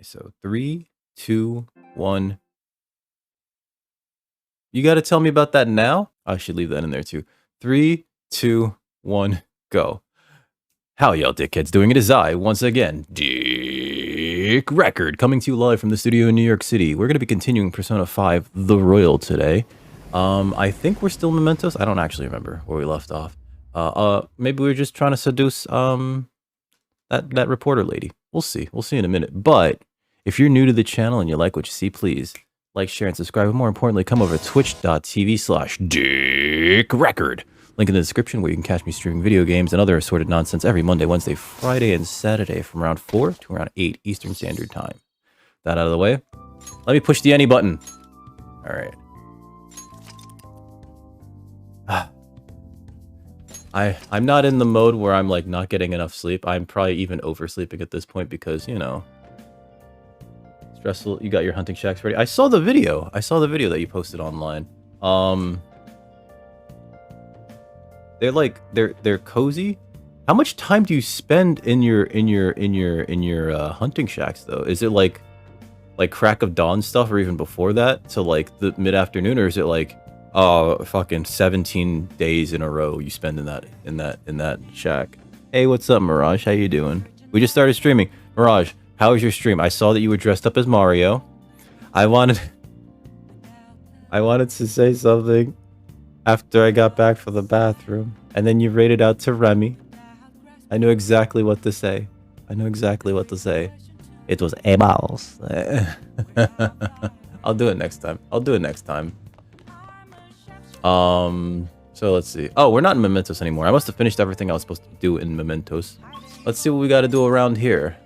So 3, 2, 1. You got to tell me about that now? I should leave that in there too. 3, 2, 1, go. How y'all dickheads doing? It is I, once again, Dick Record, coming to you live from the studio in New York City. We're going to be continuing Persona 5, The Royale today. I think we're still Mementos. I don't actually remember where we left off. Maybe we were just trying to seduce, that reporter lady. We'll see. We'll see in a minute. But if you're new to the channel and you like what you see, please like, share, and subscribe. And more importantly, come over to twitch.tv/DickRecord. Link in the description where you can catch me streaming video games and other assorted nonsense every Monday, Wednesday, Friday, and Saturday from around 4 to around 8 Eastern Standard Time. That out of the way. Let me push the any button. All right. I'm not in the mode where I'm like not getting enough sleep. I'm probably even oversleeping at this point because, you know, stressful. You got your hunting shacks ready. I saw the video. I saw the video that you posted online. They're cozy. How much time do you spend in your hunting shacks though? Is it like crack of dawn stuff or even before that to like the mid-afternoon, or is it like fucking 17 days in a row you spend in that shack? Hey, what's up, Mirage? How you doing? We just started streaming. Mirage, how was your stream? I saw that you were dressed up as Mario. I wanted to say something after I got back from the bathroom, and then you rated out to Remy. I knew exactly what to say. It was a mouse. I'll do it next time. So let's see. Oh, we're not in Mementos anymore. I must have finished everything I was supposed to do in Mementos. Let's see what we got to do around here.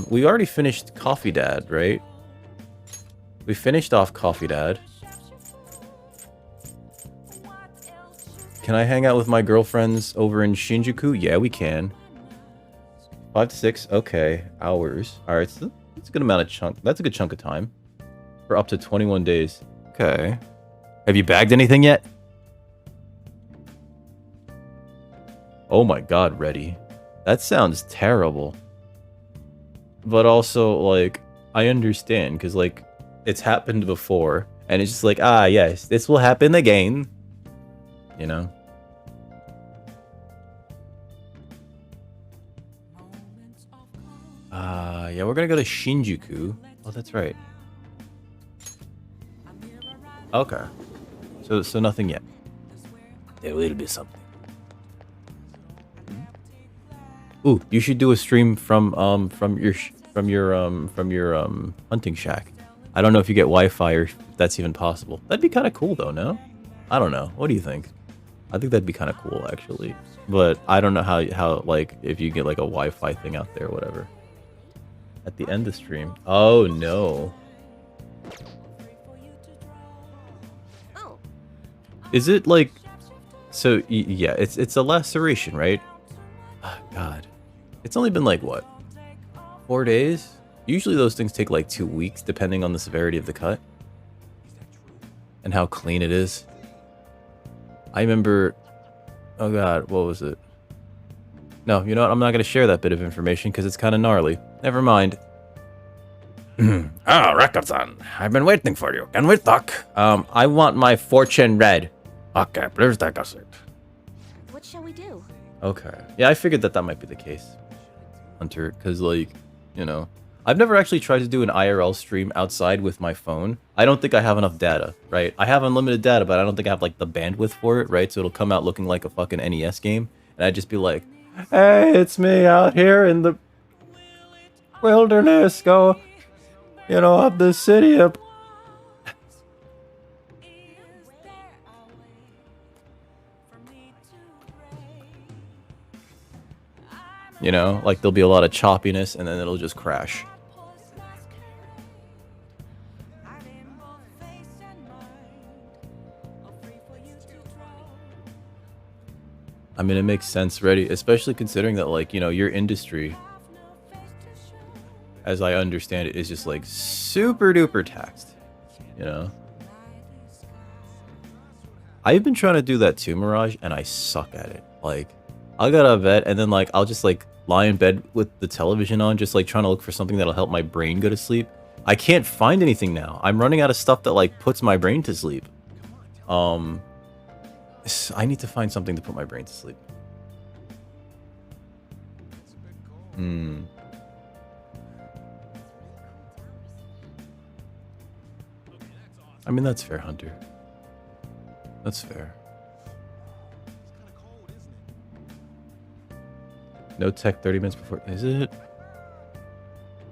We already finished Coffee Dad, right? We finished off Coffee Dad. Can I hang out with my girlfriends over in Shinjuku? Yeah, we can. 5 to 6. Okay, hours. All right, so that's a good amount of chunk. That's a good chunk of time for up to 21 days. Okay. Have you bagged anything yet? Oh my God, Reddy. That sounds terrible. But also, like, I understand, because, like, it's happened before, and it's just like, ah, yes, this will happen again. You know? Yeah, we're gonna go to Shinjuku. Oh, that's right. Okay. So nothing yet. There will be something. Ooh, you should do a stream from your hunting shack. I don't know if you get Wi-Fi or if that's even possible. That'd be kind of cool though, no? I don't know. What do you think? I think that'd be kind of cool actually. But I don't know how like if you get like a Wi-Fi thing out there or whatever. At the end of the stream. Oh no. Is it like so yeah, it's a laceration, right? Oh, God. It's only been like what? 4 days? Usually those things take like 2 weeks depending on the severity of the cut and how clean it is. I remember, oh God, what was it? No, you know what? I'm not going to share that bit of information because it's kind of gnarly. Never mind. Ah, Raka-san, I've been waiting for you. Can we talk? I want my fortune read. Okay, please take a seat. What shall we do? Okay. Yeah, I figured that might be the case, Hunter, because, like, you know, I've never actually tried to do an IRL stream outside with my phone. I don't think I have enough data, right? I have unlimited data, but I don't think I have, like, the bandwidth for it, right? So it'll come out looking like a fucking NES game, and I'd just be like, hey, it's me out here in the wilderness, go, you know, up the city up. You know, like there'll be a lot of choppiness and then it'll just crash. I mean, it makes sense, Reddy, especially considering that, like, you know, your industry, as I understand it, is just like super duper taxed, you know? I've been trying to do that too, Mirage, and I suck at it. Like, I'll go to bed and then, like, I'll just, like, lie in bed with the television on, just like trying to look for something that'll help my brain go to sleep. I can't find anything now. I'm running out of stuff that like puts my brain to sleep. I need to find something to put my brain to sleep. I mean, that's fair, Hunter. That's fair. No tech 30 minutes before. Is it?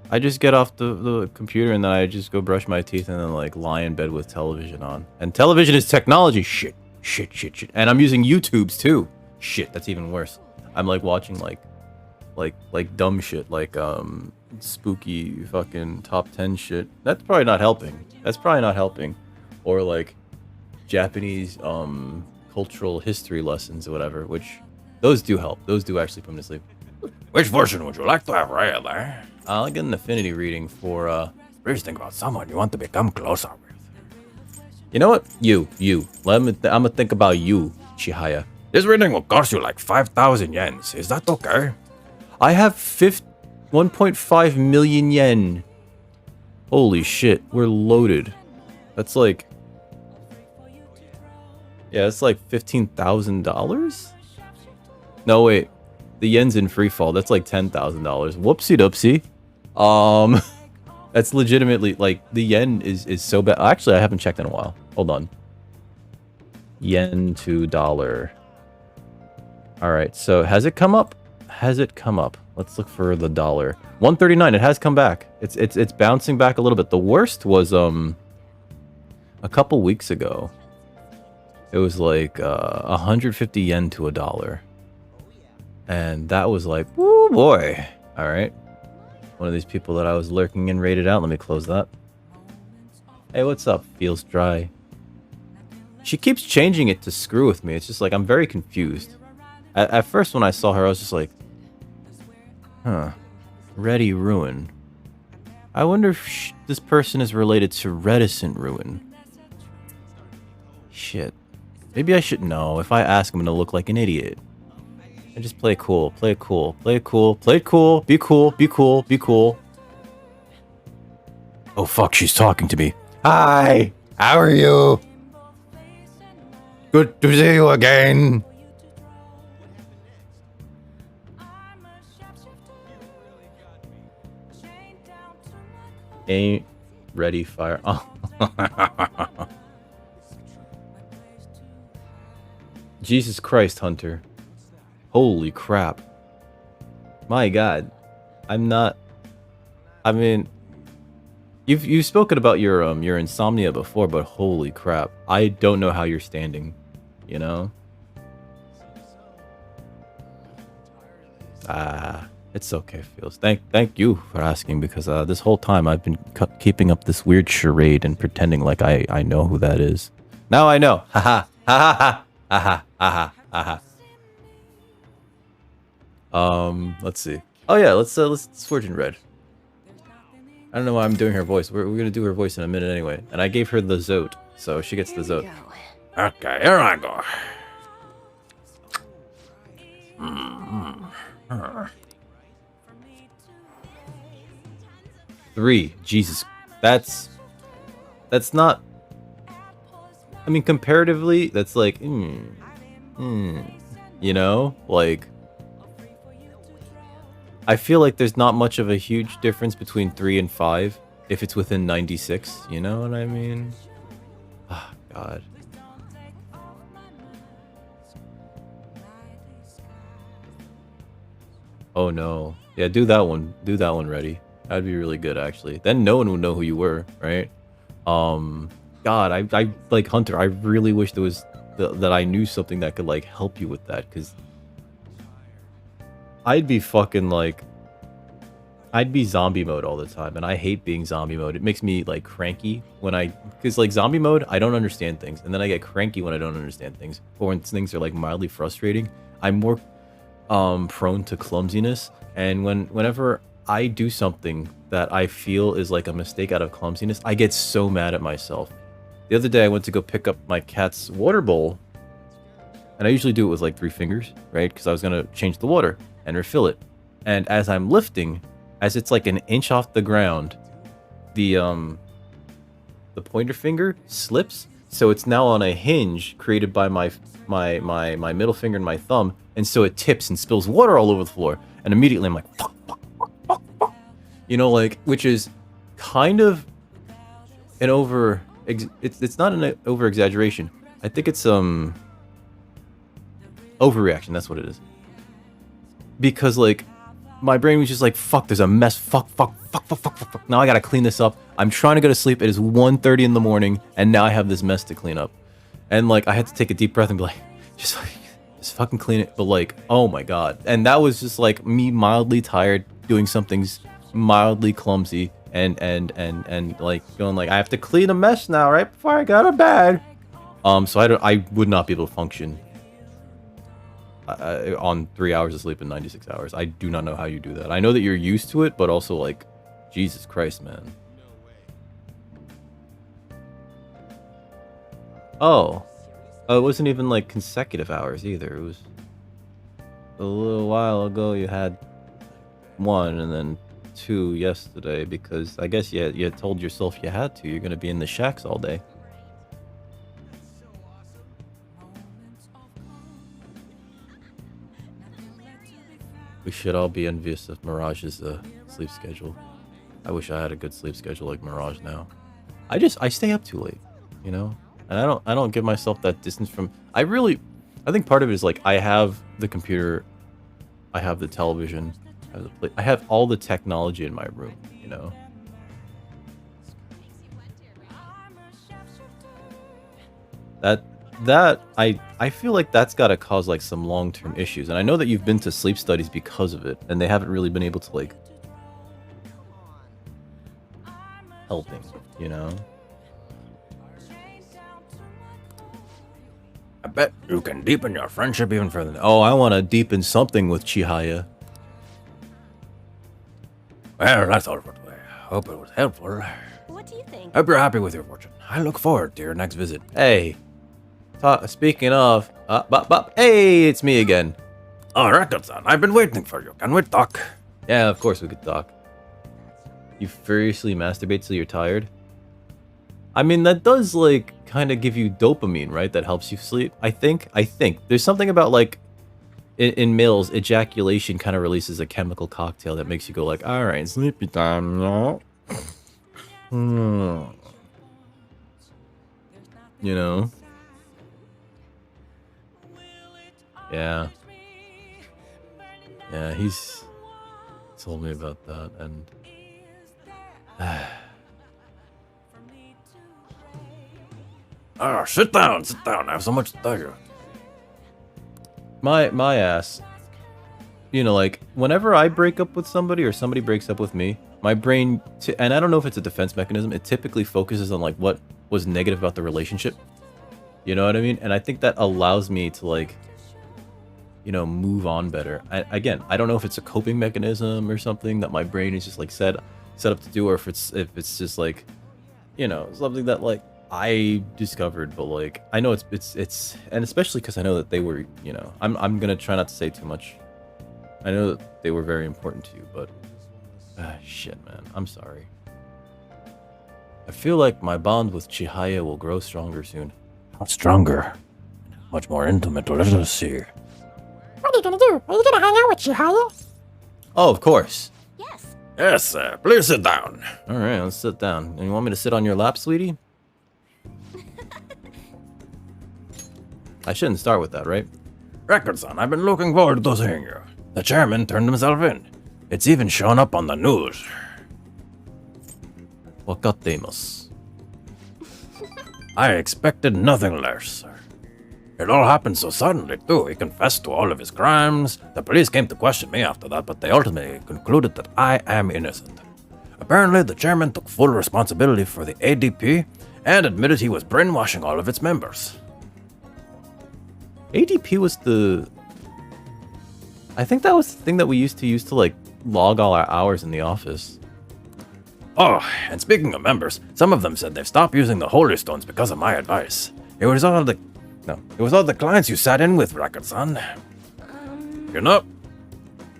I just get off the computer and then I just go brush my teeth and then like lie in bed with television on. And television is technology. Shit. And I'm using YouTubes too. Shit, that's even worse. I'm like watching like dumb shit, like spooky fucking top 10 shit. That's probably not helping. Or like Japanese cultural history lessons or whatever, which those do help. Those do actually put me to sleep. Which version would you like to have, Royale? I'll get an affinity reading for what do you think about someone you want to become closer with? You know what? You. I'm gonna think about you, Chihaya. This reading will cost you like 5,000 yens. Is that okay? I have 1.5 million yen. Holy shit, we're loaded. That's like... Yeah, it's like $15,000? No, wait. The yen's in free fall. That's like $10,000. Whoopsie doopsie. That's legitimately, like, the yen is so bad. Actually, I haven't checked in a while. Hold on. Yen to dollar. Alright, so has it come up? Let's look for the dollar. 139. It has come back. It's bouncing back a little bit. The worst was a couple weeks ago. It was like 150 yen to a dollar. And that was like, woo boy. Alright. One of these people that I was lurking in rated out. Let me close that. Hey, what's up? Feels dry. She keeps changing it to screw with me. It's just like, I'm very confused. At first when I saw her, I was just like, huh. Ready Ruin. I wonder if this person is related to Reticent Ruin. Shit. Maybe I should know. If I ask, I'm gonna look like an idiot. I just play it cool. Be cool. Oh fuck, she's talking to me. Hi! How are you? Good to see you again. Ain't ready, fire. Oh. Jesus Christ, Hunter. Holy crap. My god. I'm not... I mean... You've spoken about your insomnia before, but holy crap. I don't know how you're standing. You know? It's okay, Feels. Thank you for asking, because this whole time I've been keeping up this weird charade and pretending like I know who that is. Now I know. Haha. Ha ha ha ha. Let's see. Oh yeah, let's Forge in Red. I don't know why I'm doing her voice. We're gonna do her voice in a minute anyway. And I gave her the Zote, so she gets the Zote. Okay, here I go. 3. Jesus. That's not... I mean, comparatively, that's like... You know? Like... I feel like there's not much of a huge difference between 3 and 5 if it's within 96, you know what I mean? Oh, God. Oh no. Yeah, do that one. Do that one ready. That'd be really good, actually. Then no one would know who you were, right? God, I like, Hunter, I really wish there was... that I knew something that could, like, help you with that, because... I'd be fucking, like... I'd be zombie mode all the time, and I hate being zombie mode. It makes me, like, cranky when I... Because, like, zombie mode, I don't understand things, and then I get cranky when I don't understand things. Or when things are, like, mildly frustrating, I'm more prone to clumsiness, and whenever I do something that I feel is, like, a mistake out of clumsiness, I get so mad at myself. The other day, I went to go pick up my cat's water bowl, and I usually do it with, like, 3 fingers, right? Because I was going to change the water and refill it. And as I'm lifting, as it's like an inch off the ground, the pointer finger slips, so it's now on a hinge created by my middle finger and my thumb, and so it tips and spills water all over the floor. And immediately I'm like, fuck, fuck, fuck, fuck, fuck. You know, like, which is kind of an it's not an over exaggeration. I think it's overreaction. That's what it is. Because like my brain was just like, fuck, there's a mess. Fuck, fuck, fuck, fuck, fuck, fuck, fuck. Now I gotta clean this up. I'm trying to go to sleep. It is 1:30 in the morning, and now I have this mess to clean up. And like I had to take a deep breath and be like, just fucking clean it. But like, oh my god. And that was just like me mildly tired, doing something mildly clumsy, and like going like, I have to clean a mess now right before I go to bed. So I would not be able to function on 3 hours of sleep in 96 hours. I do not know how you do that. I know that you're used to it, but also like, Jesus Christ, man. Oh, it wasn't even like consecutive hours either. It was a little while ago. You had 1 and then 2 yesterday, because I guess you told yourself you had to. You're gonna be in the shacks all day. We should all be envious of Mirage's sleep schedule. I wish I had a good sleep schedule like Mirage now. I stay up too late, you know? And I don't give myself that distance from... I think part of it is like, I have the computer, I have the television, I have all the technology in my room, you know? I feel like that's got to cause like some long-term issues, and I know that you've been to sleep studies because of it, and they haven't really been able to like helping, you know. I bet you can deepen your friendship even further. Oh, I want to deepen something with Chihaya. Well, that's all for today. Hope it was helpful. What do you think? Hope you're happy with your fortune. I look forward to your next visit. Hey. Speaking of, hey, it's me again. Oh, Record-san, I've been waiting for you. Can we talk? Yeah, of course we could talk. You furiously masturbate till you're tired? I mean, that does, like, kind of give you dopamine, right? That helps you sleep, I think. There's something about, like, in males, ejaculation kind of releases a chemical cocktail that makes you go like, alright, sleepy time, no? You know? Yeah. Yeah, he's told me about that, and sit down. I have so much to tell you. my ass. You know, like whenever I break up with somebody or somebody breaks up with me, my brain, and I don't know if it's a defense mechanism, it typically focuses on like what was negative about the relationship. You know what I mean? And I think that allows me to like, you know, move on better. Again, I don't know if it's a coping mechanism or something that my brain is just like set up to do, or if it's just like, you know, something that like I discovered. But like I know it's and especially because I know that they were, you know, I'm gonna try not to say too much. I know that they were very important to you, but shit, man, I'm sorry. I feel like my bond with Chihaya will grow stronger soon. Not stronger, much more intimate. Let us see. What are you gonna do? Are you gonna hang out with Chihaya? Oh, of course. Yes. Yes, sir. Please sit down. All right, let's sit down. And you want me to sit on your lap, sweetie? I shouldn't start with that, right? Record-san, I've been looking forward to seeing you. The chairman turned himself in. It's even shown up on the news. Wakatemasu. I expected nothing less, sir. It all happened so suddenly, too. He confessed to all of his crimes. The police came to question me after that, but they ultimately concluded that I am innocent. Apparently, the chairman took full responsibility for the ADP and admitted he was brainwashing all of its members. ADP was I think that was the thing that we used to like log all our hours in the office. Oh, and speaking of members, some of them said they've stopped using the Holy Stones because of my advice. It was all the clients you sat in with, Record-san. You know,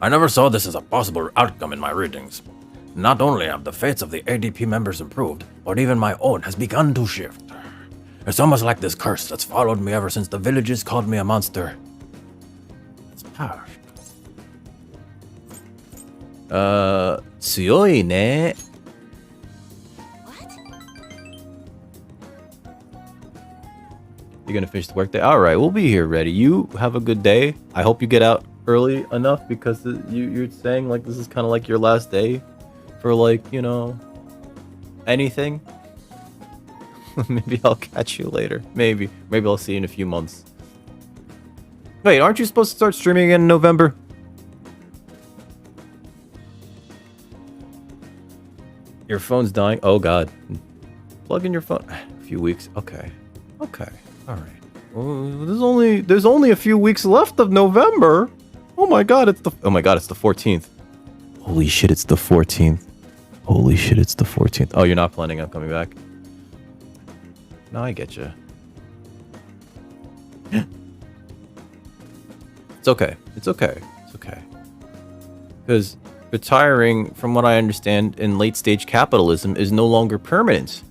I never saw this as a possible outcome in my readings. Not only have the fates of the ADP members improved, but even my own has begun to shift. It's almost like this curse that's followed me ever since the villagers called me a monster. It's past. 強いね. What? You're gonna finish the workday? Alright, we'll be here ready. You have a good day. I hope you get out early enough because you're saying like this is kind of like your last day for like, you know, anything. Maybe I'll catch you later. Maybe I'll see you in a few months. Wait, aren't you supposed to start streaming again in November? Your phone's dying. Oh god. Plug in your phone. A few weeks. Okay. All right. There's only a few weeks left of November. Oh my god, it's the 14th. Holy shit, it's the 14th. Oh, you're not planning on coming back? No, I get you. It's okay. Because retiring, from what I understand, in late-stage capitalism is no longer permanent.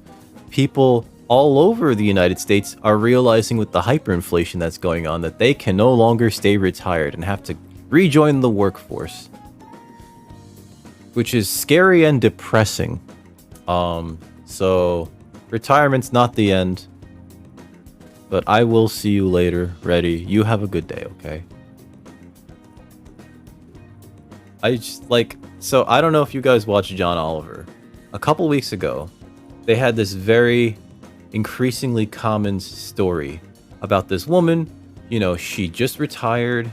People all over the United States are realizing with the hyperinflation that's going on that they can no longer stay retired and have to rejoin the workforce. Which is scary and depressing. So retirement's not the end. But I will see you later, Reddy. You have a good day, okay? I don't know if you guys watched John Oliver. A couple weeks ago, they had this very increasingly common story about this woman. You know, she just retired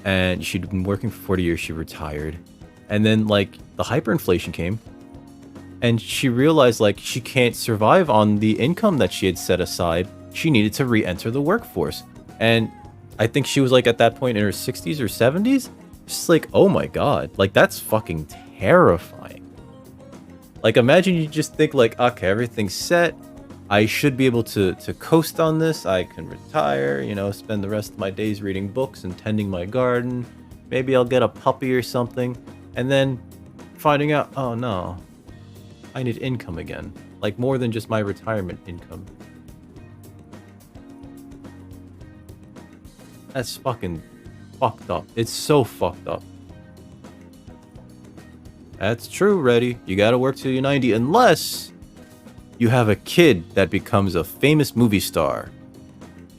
and she'd been working for 40 years. She retired. And then like the hyperinflation came and she realized like she can't survive on the income that she had set aside. She needed to re-enter the workforce. And I think she was like at that point in her 60s or 70s. Just like, oh my god, like that's fucking terrifying. Like imagine you just think like, okay, everything's set. I should be able to coast on this. I can retire, you know, spend the rest of my days reading books and tending my garden. Maybe I'll get a puppy or something. And then finding out, oh no, I need income again. Like more than just my retirement income. That's fucking fucked up. It's so fucked up. That's true, Reddy. You gotta work till you're 90 unless you have a kid that becomes a famous movie star.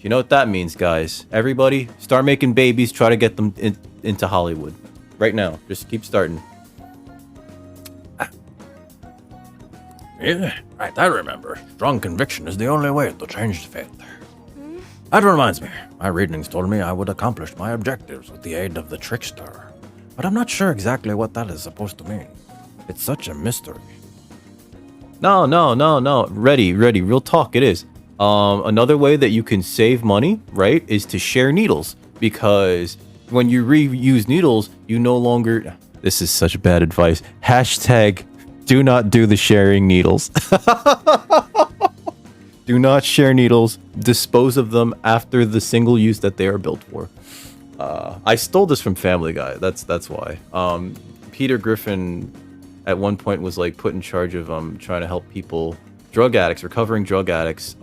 You know what that means, guys. Everybody, start making babies. Try to get them into Hollywood. Right now. Just keep starting. Yeah, right, I remember. Strong conviction is the only way to change the fate. That reminds me. My readings told me I would accomplish my objectives with the aid of the trickster. But I'm not sure exactly what that is supposed to mean. It's such a mystery. No. Ready. Real talk, it is. Another way that you can save money, right, is to share needles. Because when you reuse needles, you no longer... This is such bad advice. Hashtag do not do the sharing needles. Do not share needles. Dispose of them after the single use that they are built for. I stole this from Family Guy. That's why. Peter Griffin at one point was like put in charge of trying to help people, recovering drug addicts,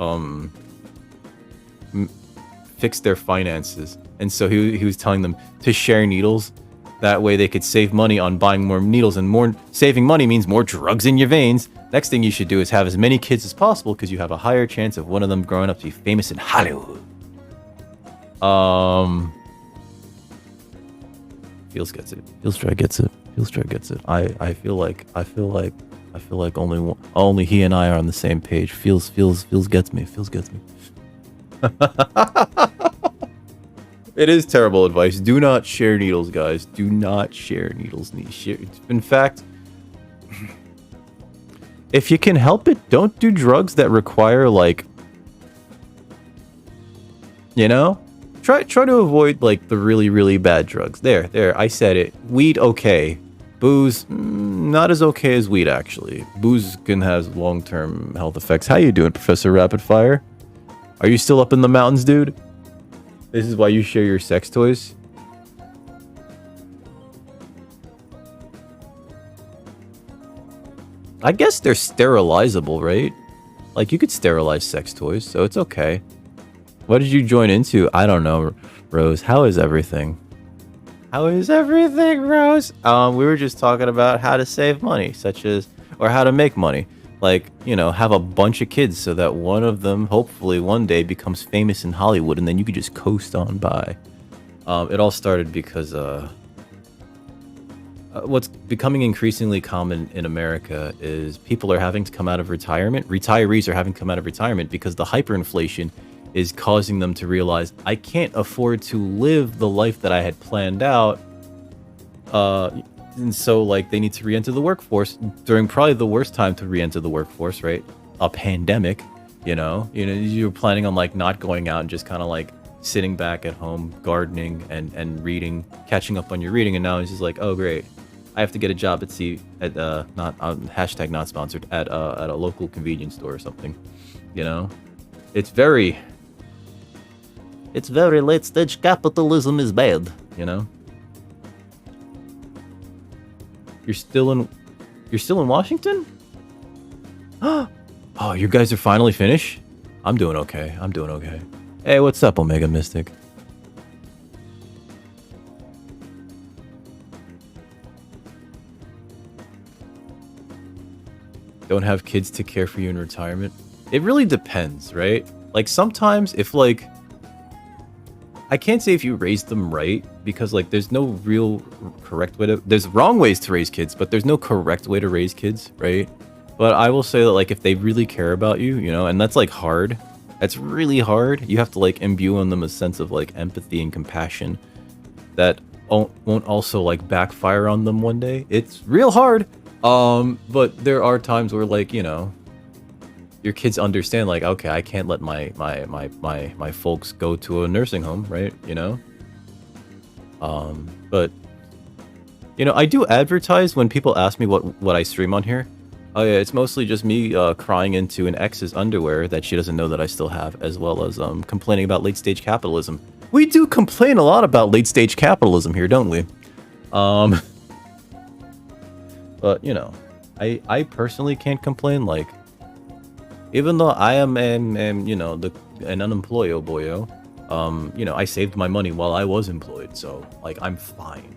fix their finances. And so he was telling them to share needles. That way they could save money on buying more needles, and more saving money means more drugs in your veins. Next thing you should do is have as many kids as possible because you have a higher chance of one of them growing up to be famous in Hollywood. Feels gets it. Feelstra gets it. I feel like only he and I are on the same page. Feels gets me. It is terrible advice. Do not share needles, guys. Do not share needles. In fact, if you can help it, don't do drugs that require, like, you know? Try to avoid, like, the really, really bad drugs. There, I said it. Weed, okay. Booze, not as okay as weed, actually. Booze can have long-term health effects. How you doing, Professor Rapidfire? Are you still up in the mountains, dude? This is why you share your sex toys? I guess they're sterilizable, right? Like, you could sterilize sex toys, so it's okay. What did you join into? I don't know, Rose. How is everything? How is everything, Rose? We were just talking about how to save money, or how to make money. Like, have a bunch of kids so that one of them, hopefully one day, becomes famous in Hollywood, and then you could just coast on by. It all started because, what's becoming increasingly common in America is people are having to come out of retirement. Retirees are having to come out of retirement because the hyperinflation is causing them to realize, I can't afford to live the life that I had planned out. And so, like, they need to re-enter the workforce during probably the worst time to re-enter the workforce, right? A pandemic, you're planning on, like, not going out and just kind of, like, sitting back at home, gardening and reading, catching up on your reading. And now it's just like, oh, great. I have to get a job at hashtag not sponsored, at a local convenience store or something, It's very late stage capitalism is bad, You're still in Washington? Oh, you guys are finally finished? I'm doing okay. Hey, what's up, Omega Mystic? Don't have kids to care for you in retirement? It really depends, right? Like, sometimes if, like, I can't say if you raise them right, because, like, there's no real correct way to... There's wrong ways to raise kids, but there's no correct way to raise kids, right? But I will say that, like, if they really care about you, and that's, like, hard. That's really hard. You have to, like, imbue on them a sense of, like, empathy and compassion that won't also, like, backfire on them one day. It's real hard. But there are times where, like, your kids understand, like, okay, I can't let my folks go to a nursing home, right? But I do advertise when people ask me what I stream on here. Oh yeah, it's mostly just me crying into an ex's underwear that she doesn't know that I still have, as well as complaining about late stage capitalism. We do complain a lot about late stage capitalism here, don't we? But I personally can't complain. Like, even though I am an unemployed boyo, I saved my money while I was employed, so, like, I'm fine.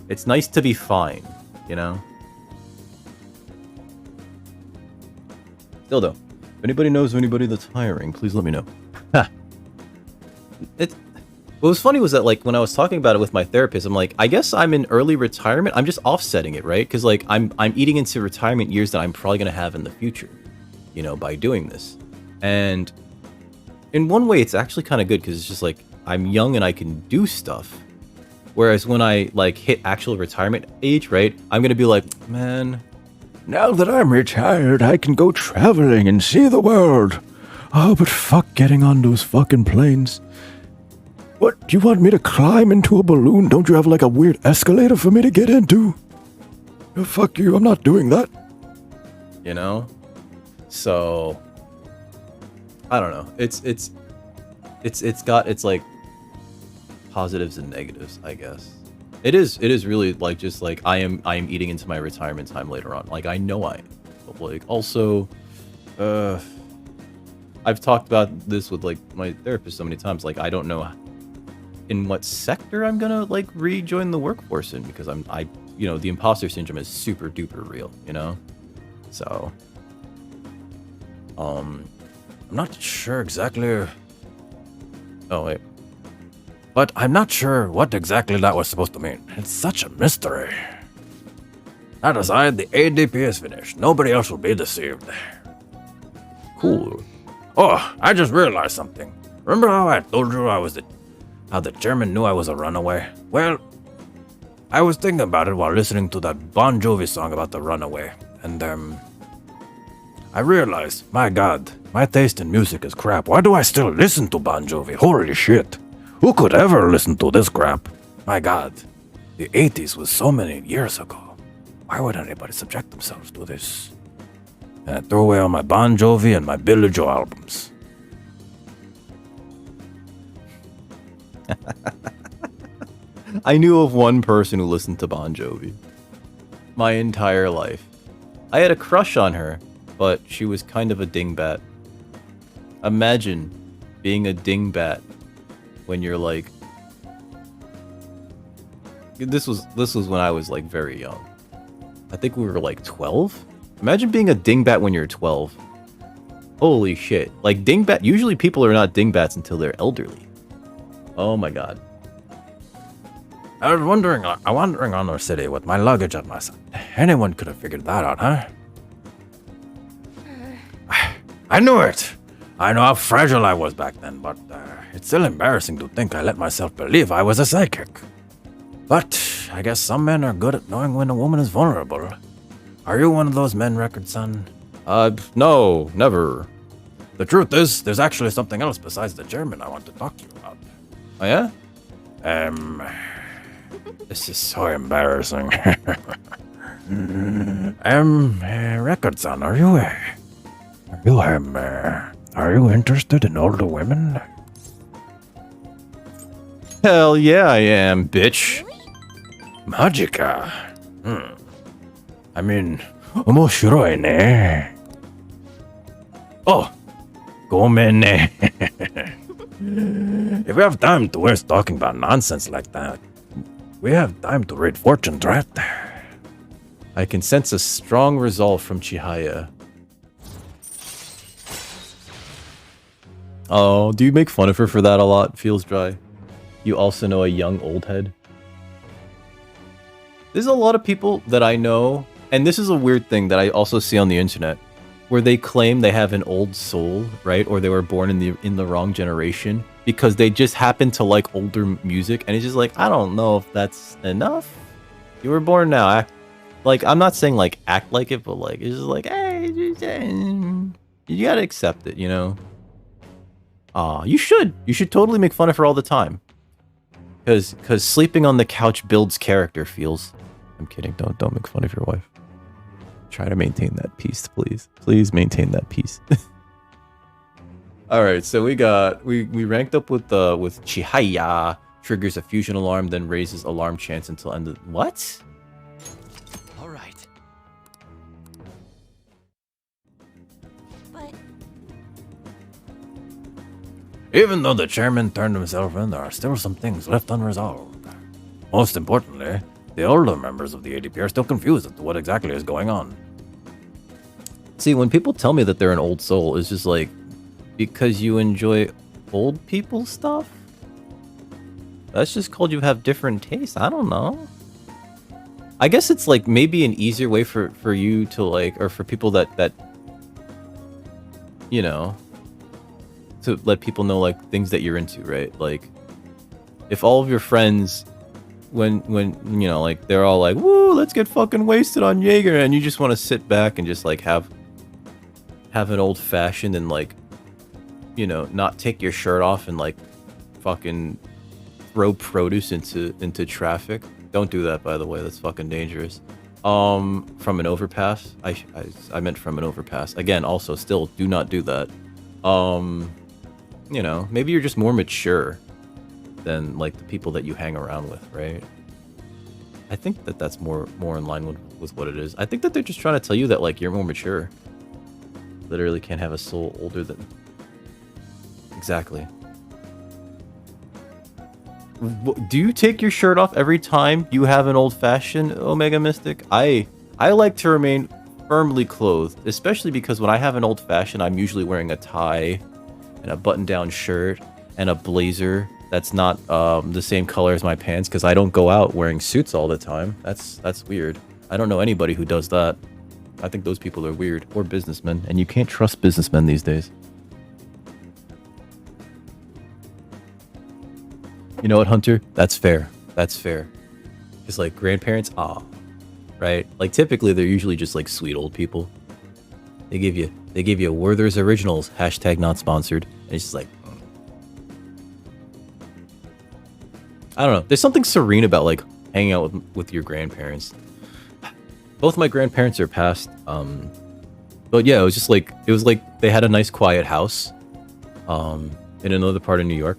It's nice to be fine, Still though, if anybody knows of anybody that's hiring, please let me know. What was funny was that, like, when I was talking about it with my therapist, I'm like, I guess I'm in early retirement. I'm just offsetting it, right? Because, like, I'm eating into retirement years that I'm probably going to have in the future, by doing this. And in one way, it's actually kind of good because it's just like, I'm young and I can do stuff. Whereas when I, like, hit actual retirement age, right, I'm going to be like, man, now that I'm retired, I can go traveling and see the world. Oh, but fuck getting on those fucking planes. What, do you want me to climb into a balloon? Don't you have, like, a weird escalator for me to get into? Oh, fuck you, I'm not doing that. So, I don't know. It's got its, like, positives and negatives, I guess. It is really, like, just, like, I am eating into my retirement time later on. Like, I know I am. But, like, also, I've talked about this with, like, my therapist so many times. Like, I don't know in what sector I'm gonna, like, rejoin the workforce in, because the imposter syndrome is super duper real, So, I'm not sure exactly. Oh wait, but I'm not sure what exactly that was supposed to mean. It's such a mystery. That aside, the ADP is finished. Nobody else will be deceived. Cool. Oh, I just realized something. Remember how I told you how the chairman knew I was a runaway? Well, I was thinking about it while listening to that Bon Jovi song about the runaway, and I realized, my god, my taste in music is crap. Why do I still listen to Bon Jovi? Holy shit. Who could ever listen to this crap? My god, the 80s was so many years ago. Why would anybody subject themselves to this? And I threw away all my Bon Jovi and my Billy Joe albums. I knew of one person who listened to Bon Jovi my entire life. I had a crush on her, but she was kind of a dingbat. Imagine being a dingbat when you're like... This was when I was like very young. I think we were like 12? Imagine being a dingbat when you're 12. Holy shit. Like dingbat, usually people are not dingbats until they're elderly. Oh my god. I was wandering on the city with my luggage at my side. Anyone could have figured that out, huh? I knew it! I know how fragile I was back then, but it's still embarrassing to think I let myself believe I was a psychic. But I guess some men are good at knowing when a woman is vulnerable. Are you one of those men, Record Son? No, never. The truth is, there's actually something else besides the German I want to talk to you about. Oh yeah? This is so embarrassing. Record Son, are you interested in older women? Hell yeah I am, bitch. Magica. I mean, omoshiroi ne. Oh, gomen ne. If we have time to waste talking about nonsense like that, we have time to read fortunes, right? I can sense a strong resolve from Chihaya. Oh, do you make fun of her for that a lot? Feels dry. You also know a young old head. There's a lot of people that I know, and this is a weird thing that I also see on the internet, where they claim they have an old soul, right? Or they were born in the wrong generation because they just happen to like older music, and it's just like, I don't know if that's enough. You were born now. Like, I'm not saying like act like it, but like it's just like, hey, you gotta accept it, you know? You should totally make fun of her all the time. Cause sleeping on the couch builds character, feels. I'm kidding. Don't make fun of your wife. Try to maintain that peace, please. Please maintain that peace. All right, so we ranked up with Chihaya. Triggers a fusion alarm, then raises alarm chance until end of what? All right. But Even though the chairman turned himself in, there are still some things left unresolved. Most importantly, the older members of the ADP are still confused as to what exactly is going on. See, when people tell me that they're an old soul, it's just like, because you enjoy old people stuff? That's just called you have different tastes. I don't know. I guess it's like maybe an easier way for you to like, or for people that you know, to let people know like things that you're into, right? Like, if all of your friends, when you know, like they're all like, woo, let's get fucking wasted on Jaeger, and you just want to sit back and just like have an old fashioned and like, you know, not take your shirt off and like fucking throw produce into traffic. Don't do that, by the way. That's fucking dangerous. From an overpass. I meant from an overpass. Again, also still do not do that. You know, maybe you're just more mature than like the people that you hang around with, right? I think that that's more in line with what it is. I think that they're just trying to tell you that like you're more mature. Literally can't have a soul older than... Exactly. Do you take your shirt off every time you have an old-fashioned Omega Mystic? I like to remain firmly clothed, especially because when I have an old-fashioned, I'm usually wearing a tie and a button-down shirt and a blazer that's not the same color as my pants, because I don't go out wearing suits all the time. That's weird. I don't know anybody who does that. I think those people are weird, or businessmen, and you can't trust businessmen these days. You know what, Hunter? That's fair. That's fair. Because like grandparents, right? Like typically they're usually just like sweet old people. They give you Werther's Originals, hashtag not sponsored. And it's just like, I don't know. There's something serene about like hanging out with your grandparents. Both my grandparents are passed. But yeah, it was just like, it was like they had a nice quiet house in another part of New York.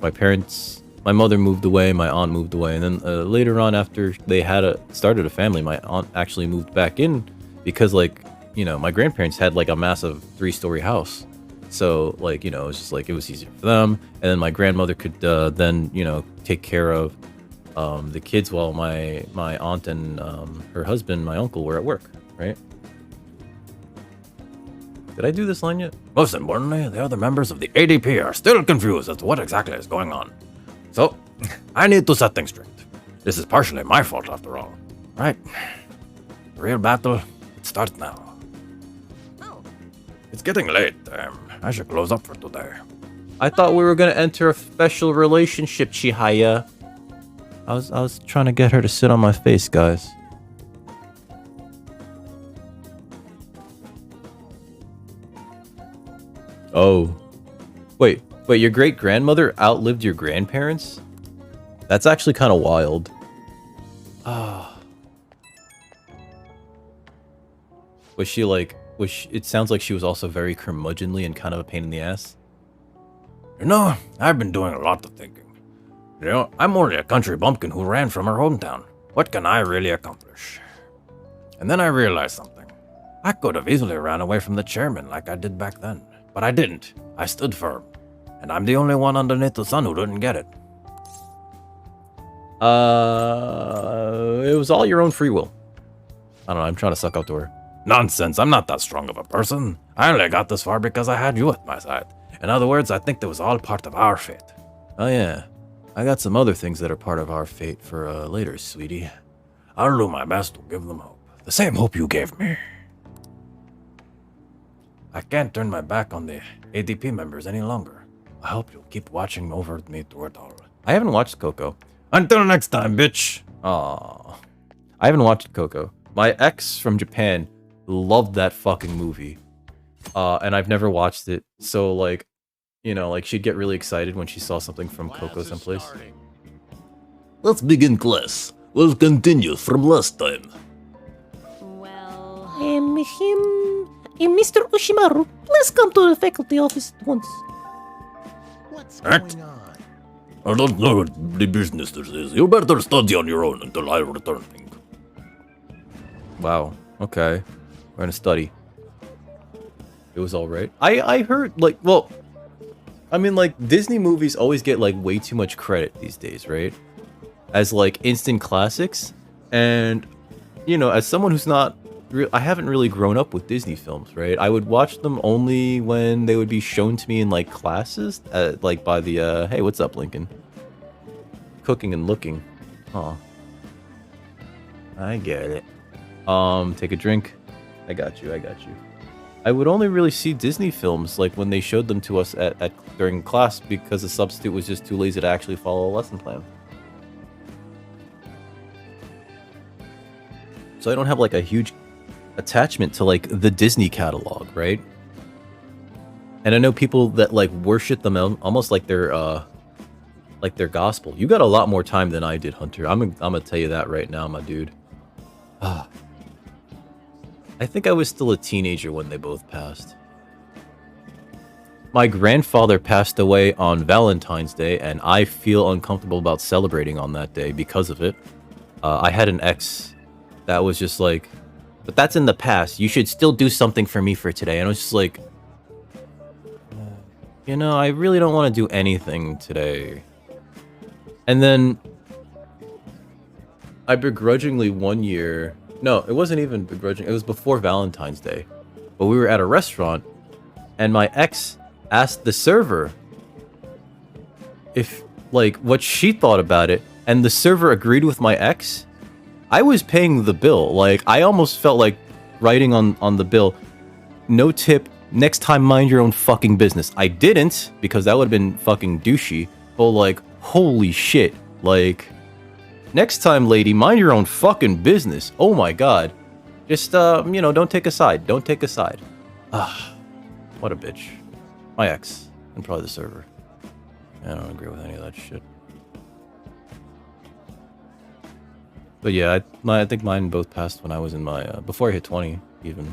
My mother moved away, my aunt moved away, and then later on, after they had started a family, my aunt actually moved back in because like you know, my grandparents had like a massive 3-story house. So like, you know, it was just like, it was easier for them. And then my grandmother could then, you know, take care of the kids while my aunt and her husband, my uncle, were at work, right? Did I do this line yet? Most importantly, the other members of the ADP are still confused as to what exactly is going on. So, I need to set things straight. This is partially my fault after all. Right. The real battle, it starts now. Oh. It's getting late. I should close up for today. I thought we were gonna enter a special relationship, Chihaya. I was trying to get her to sit on my face, guys. Oh. Wait, your great-grandmother outlived your grandparents? That's actually kind of wild. Ah. Was she like, it sounds like she was also very curmudgeonly and kind of a pain in the ass. You know, I've been doing a lot of thinking. You know, I'm only a country bumpkin who ran from her hometown. What can I really accomplish? And then I realized something. I could have easily ran away from the chairman like I did back then. But I didn't. I stood firm. And I'm the only one underneath the sun who didn't get it. It was all your own free will. I don't know, I'm trying to suck up to her. Nonsense, I'm not that strong of a person. I only got this far because I had you at my side. In other words, I think that was all part of our fate. Oh yeah, I got some other things that are part of our fate for later, sweetie. I'll do my best to give them hope. The same hope you gave me. I can't turn my back on the ADP members any longer. I hope you'll keep watching over me through it all. I haven't watched Coco. Until next time, bitch. Aww. I haven't watched Coco. My ex from Japan loved that fucking movie. And I've never watched it. So like, you know, like she'd get really excited when she saw something from Coco someplace. Let's begin class. We'll continue from last time. Well. Mr. Ushimaru, please come to the faculty office at once. What's Act. going on? I don't know what the business this is. You better study on your own until I return. Wow. Okay. We're gonna study. It was alright. I heard, like, well, I mean, like, Disney movies always get, like, way too much credit these days, right? As, like, instant classics. And, you know, as someone who's not... I haven't really grown up with Disney films, right? I would watch them only when they would be shown to me in, like, classes. Like, by the, hey, what's up, Lincoln? Cooking and looking. Aw. I get it. Take a drink. I got you. I would only really see Disney films like when they showed them to us during class because the substitute was just too lazy to actually follow a lesson plan. So I don't have like a huge attachment to like the Disney catalog, right? And I know people that like worship them almost like their gospel. You got a lot more time than I did, Hunter. I'm gonna tell you that right now, my dude. I think I was still a teenager when they both passed. My grandfather passed away on Valentine's Day, and I feel uncomfortable about celebrating on that day because of it. I had an ex that was just like, but that's in the past. You should still do something for me for today. And I was just like, you know, I really don't want to do anything today. And then I begrudgingly one year... No, it wasn't even begrudging. It was before Valentine's Day. But we were at a restaurant, and my ex asked the server if, like, what she thought about it, and the server agreed with my ex. I was paying the bill. Like, I almost felt like writing on the bill, no tip, next time mind your own fucking business. I didn't, because that would have been fucking douchey, but, like, holy shit, like... Next time, lady, mind your own fucking business. Oh my god. Just, you know, don't take a side. Don't take a side. Ah, what a bitch. My ex. And probably the server. I don't agree with any of that shit. But yeah, I think mine both passed when I was in my, before I hit 20, even.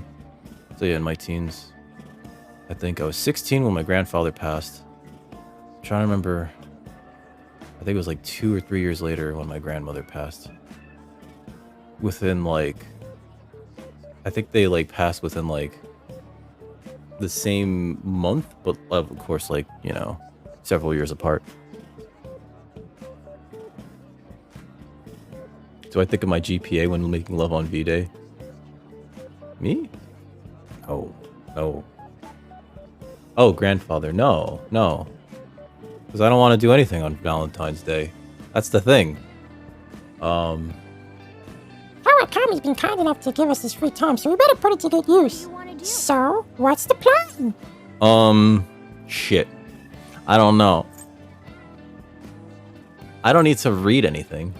So yeah, in my teens. I think I was 16 when my grandfather passed. I'm trying to remember... I think it was like 2 or 3 years later when my grandmother passed. Within like, I think they like pass within like the same month, but of course, like, you know, several years apart. Do I think of my GPA when making love on V-Day? Me? Oh, no. Oh, grandfather. No, no. Because I don't want to do anything on Valentine's Day. That's the thing. Howard Kami's been kind enough to give us this free time, so we better put it to good use. you want to do? So, what's the plan? Shit. I don't know. I don't need to read anything.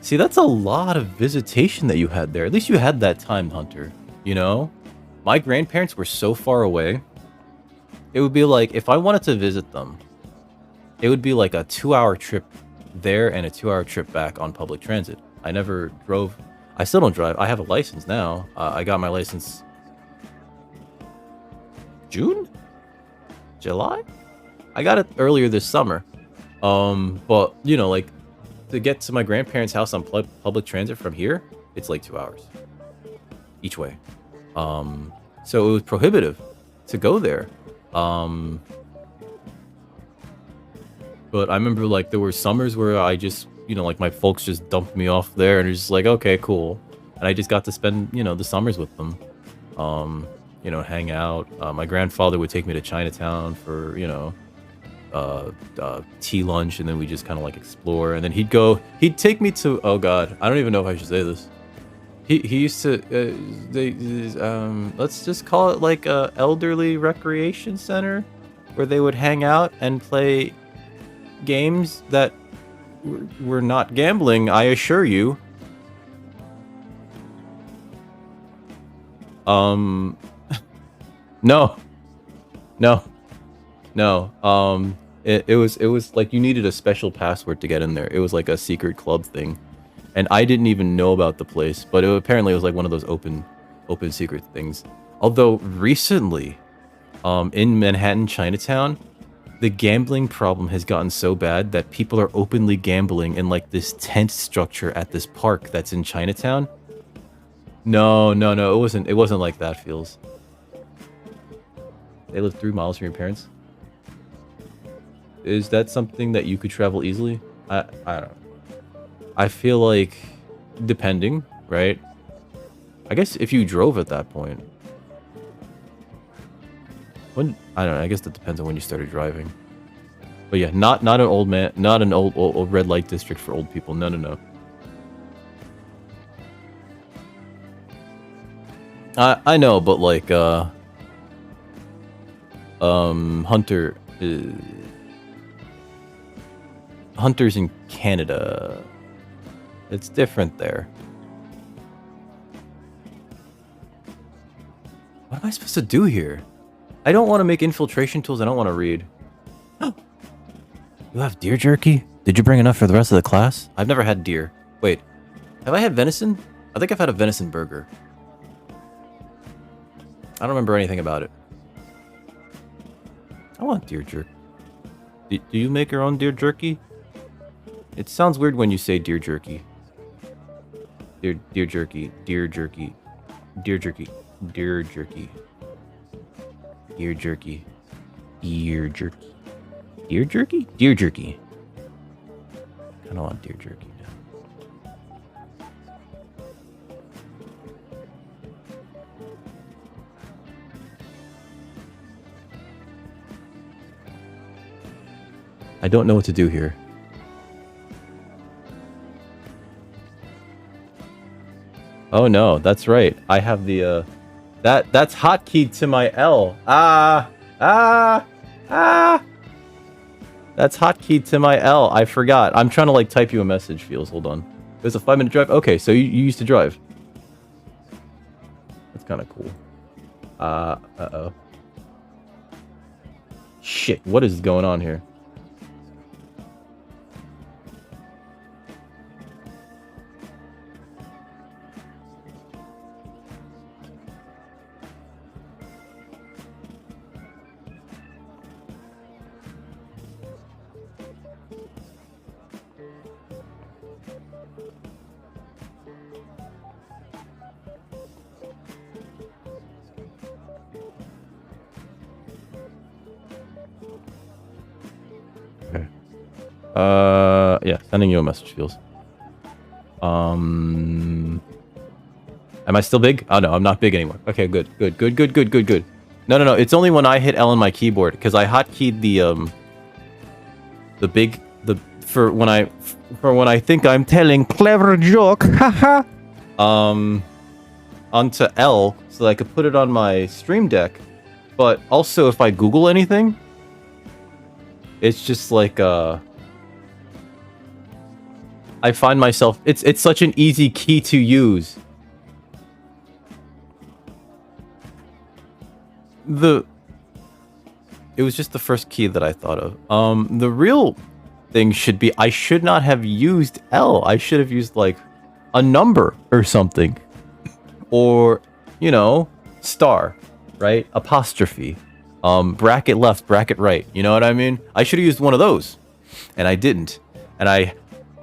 See, that's a lot of visitation that you had there. At least you had that time, Hunter. You know? My grandparents were so far away. It would be like, if I wanted to visit them, it would be like a 2-hour trip there and a 2-hour trip back on public transit. I never drove. I still don't drive. I have a license now. I got my license June? July? I got it earlier this summer. But, you know, like, to get to my grandparents' house on public transit from here, it's like 2 hours each way. So it was prohibitive to go there. But I remember, like, there were summers where I just, you know, like, my folks just dumped me off there and it was just like, okay, cool. And I just got to spend, you know, the summers with them. You know, hang out. My grandfather would take me to Chinatown for, you know, tea lunch, and then we just kind of like explore. And then he'd take me to, oh god, I don't even know if I should say this. He used to, let's just call it like a elderly recreation center where they would hang out and play games that were not gambling, I assure you. No. It was like you needed a special password to get in there. It was like a secret club thing. And I didn't even know about the place, but apparently it was like one of those open secret things. Although recently, in Manhattan, Chinatown, the gambling problem has gotten so bad that people are openly gambling in like this tent structure at this park that's in Chinatown. No, it wasn't like that, Feels. They live 3 miles from your parents. Is that something that you could travel easily? I don't know. I feel like, depending, right? I guess if you drove at that point. When, I don't know, I guess that depends on when you started driving. But yeah, not an old man, not an old red light district for old people. No. I know, but like, Hunter, Hunter's in Canada. It's different there. What am I supposed to do here? I don't want to make infiltration tools. I don't want to read. You have deer jerky? Did you bring enough for the rest of the class? I've never had deer. Wait, have I had venison? I think I've had a venison burger. I don't remember anything about it. I want deer jerky. Do you make your own deer jerky? It sounds weird when you say deer jerky. Deer jerky. Deer jerky. Deer jerky. Deer jerky. Deer jerky. Deer jerky. Deer jerky? Deer jerky. I kind of want deer jerky now. I don't know what to do here. Oh no, that's right. I have the that's hotkeyed to my L. That's hotkeyed to my L. I forgot. I'm trying to like type you a message, Feels. Hold on. It was a 5-minute drive. Okay, so you used to drive. That's kind of cool. Uh-oh. Shit, what is going on here? Yeah, sending you a message feels. Am I still big? Oh no, I'm not big anymore. Okay, good. No. It's only when I hit L on my keyboard because I hotkeyed for when I think I'm telling clever joke, haha. Onto L so that I could put it on my stream deck. But also, if I Google anything, it's just like I find myself. It's such an easy key to use. It was just the first key that I thought of. The real thing should be I should not have used L. I should have used like a number or something, or star, right? Apostrophe, bracket left, bracket right. You know what I mean? I should have used one of those, and I didn't. And I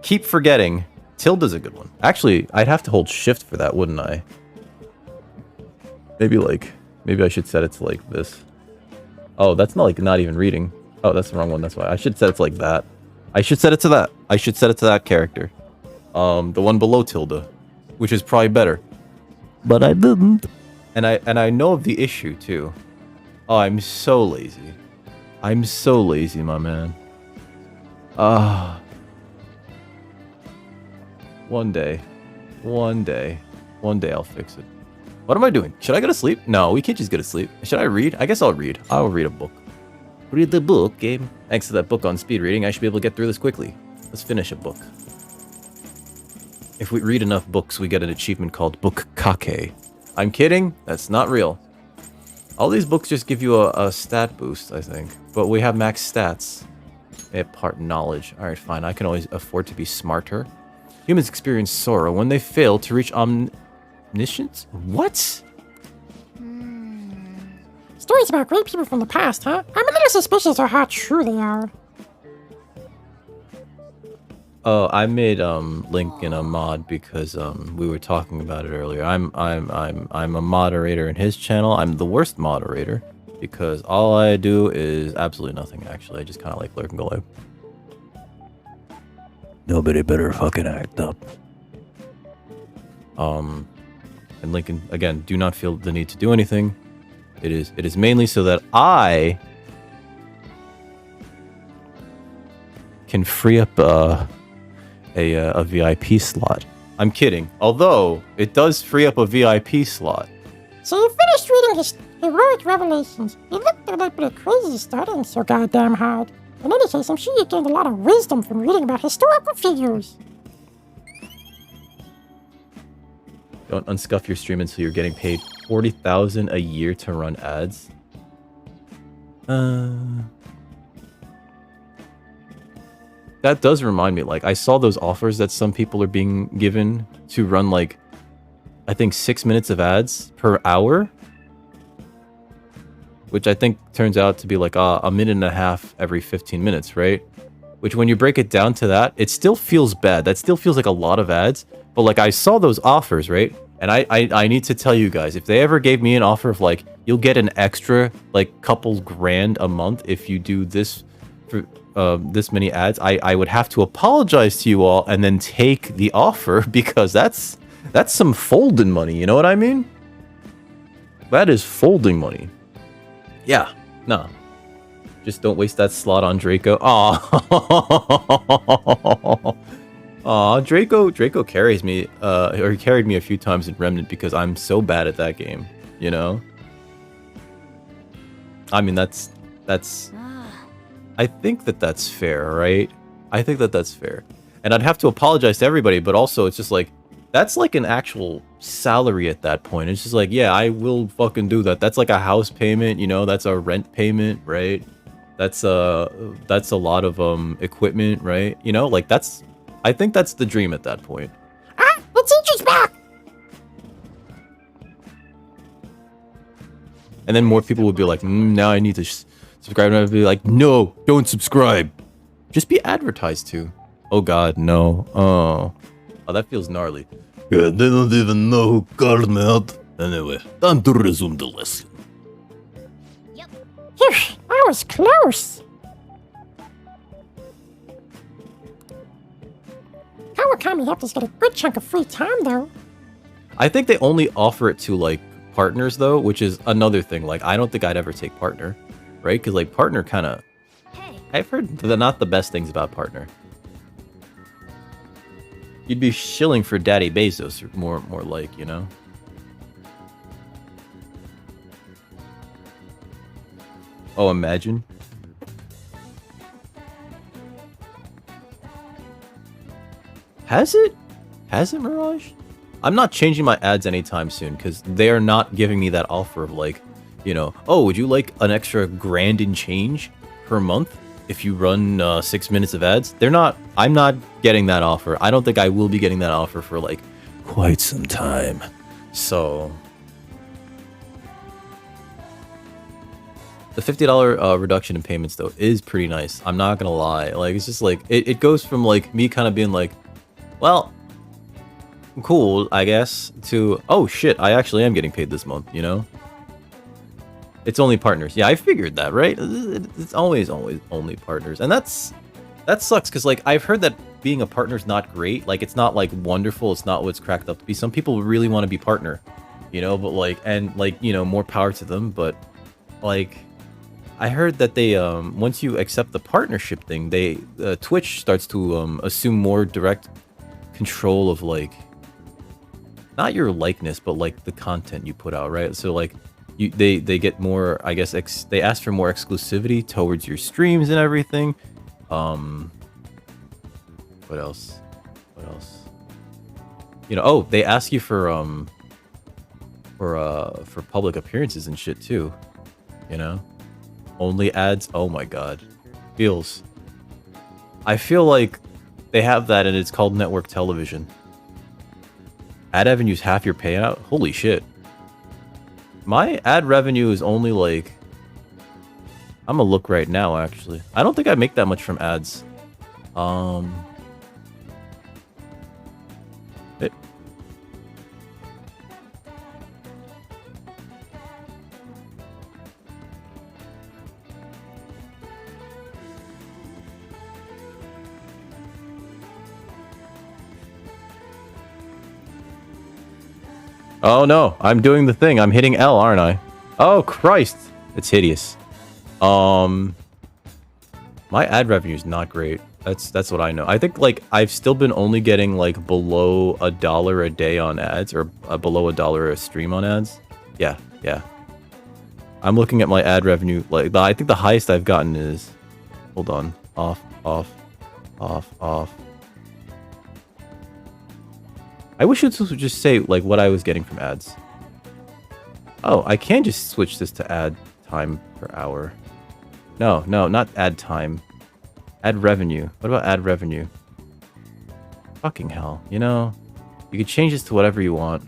keep forgetting. Tilde's a good one. Actually, I'd have to hold shift for that, wouldn't I? Maybe I should set it to like this. Oh, that's not even reading. Oh, that's the wrong one. That's why I should set it to like that. I should set it to that. I should set it to that character. The one below tilde, which is probably better. But I didn't. And I know of the issue too. Oh, I'm so lazy. I'm so lazy, my man. One day I'll fix it. What am I doing? Should I go to sleep? No, we can't just go to sleep. Should I read? I guess I'll read. I'll read a book. Read the book, game. Thanks to that book on speed reading, I should be able to get through this quickly. Let's finish a book. If we read enough books, we get an achievement called Book Kake. I'm kidding. That's not real. All these books just give you a stat boost, I think. But we have max stats. They impart knowledge. Alright, fine. I can always afford to be smarter. Humans experience sorrow when they fail to reach omniscience? What? Stories about great people from the past, huh? I'm a little suspicious of how true they are. Oh, I made Link in a mod because we were talking about it earlier. I'm a moderator in his channel. I'm the worst moderator because all I do is absolutely nothing. Actually, I just kind of like lurk and go live. Nobody better fucking act up. And Lincoln again, do not feel the need to do anything. It is mainly so that I can free up a VIP slot. I'm kidding. Although it does free up a VIP slot. So you finished reading his heroic revelations. It looked a little bit crazy studying so goddamn hard. In any case, I'm sure you gained a lot of wisdom from reading about historical figures. Don't unscuff your stream until you're getting paid 40,000 a year to run ads. That does remind me, like, I saw those offers that some people are being given to run, like, I think 6 minutes of ads per hour. Which I think turns out to be like a minute and a half every 15 minutes, right? Which when you break it down to that, it still feels bad. That still feels like a lot of ads. But like I saw those offers, right? And I need to tell you guys, if they ever gave me an offer of like, you'll get an extra like couple grand a month if you do this for this many ads, I would have to apologize to you all and then take the offer because that's some folding money, you know what I mean? That is folding money. Yeah, no. Just don't waste that slot on Draco. Aw, Draco carries me, or he carried me a few times in Remnant because I'm so bad at that game, you know? I mean, that's I think that's fair, right? I think that's fair. And I'd have to apologize to everybody, but also it's just like, that's like an actual salary at that point. It's just like, yeah, I will fucking do that. That's like a house payment, you know, that's a rent payment, right? That's a lot of equipment, right? You know, like I think that's the dream at that point. Ah, the teacher's back! And then more people would be like, now I need to subscribe. And I'd be like, no, don't subscribe. Just be advertised to. Oh God, no. Oh, that feels gnarly. Yeah, they don't even know who called me out. Anyway, time to resume the lesson. Phew, that was close. time, you have to get a good chunk of free time, though. I think they only offer it to, like, partners, though, which is another thing. Like, I don't think I'd ever take partner, right? Because, like, partner kind of... Hey. I've heard not the best things about partner. You'd be shilling for Daddy Bezos, or more like, you know? Oh, imagine. Has it? Has it, Mirage? I'm not changing my ads anytime soon, because they are not giving me that offer of, like, you know, oh, would you like an extra grand and change per month if you run 6 minutes of ads? They're not, I'm not getting that offer. I don't think I will be getting that offer for, like, quite some time. So... the $50 reduction in payments, though, is pretty nice. I'm not gonna lie. Like, it's just like, it goes from, like, me kind of being like, well, cool, I guess, to, oh shit, I actually am getting paid this month, you know? It's only partners. Yeah, I figured that, right? It's always only partners. And that sucks, because, like, I've heard that being a partner's not great. Like, it's not, like, wonderful. It's not what's cracked up to be. Some people really want to be partner, you know? But, like, and, like, you know, more power to them. But, like... I heard that they, once you accept the partnership thing, they, Twitch starts to, assume more direct control of, like, not your likeness, but, like, the content you put out, right? So, like, they get more, I guess, they ask for more exclusivity towards your streams and everything. What else? What else? You know, oh, they ask you for public appearances and shit, too. You know? Only ads? Oh my god. Feels. I feel like they have that and it's called network television. Ad revenue's half your payout? Holy shit. My ad revenue is only like... I'm gonna look right now, actually. I don't think I make that much from ads. Oh no, I'm doing the thing. I'm hitting L, aren't I? Oh Christ, it's hideous. My ad revenue is not great. That's what I know. I think, like, I've still been only getting, like, below $1 a day on ads, or below $1 a stream on ads. Yeah. I'm looking at my ad revenue. Like, I think the highest I've gotten is, hold on, off. I wish it would just say, like, what I was getting from ads. Oh, I can just switch this to ad time per hour. No, not ad time. Ad revenue. What about ad revenue? Fucking hell. You know, you could change this to whatever you want.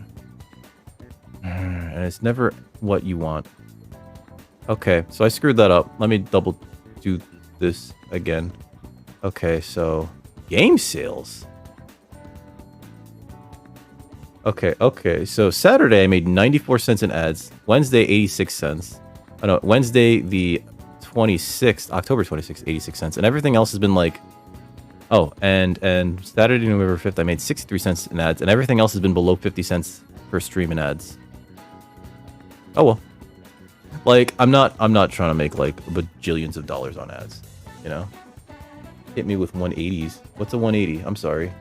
And it's never what you want. Okay, so I screwed that up. Let me double do this again. Okay, so... game sales. Okay, so Saturday I made 94 cents in ads. Wednesday, 86 cents. Oh no, Wednesday the 26th, October 26th, 86 cents. And everything else has been like... oh, and Saturday, November 5th, I made 63 cents in ads. And everything else has been below 50 cents per stream in ads. Oh well. Like, I'm not trying to make, like, bajillions of dollars on ads, you know? Hit me with 180s. What's a 180? I'm sorry.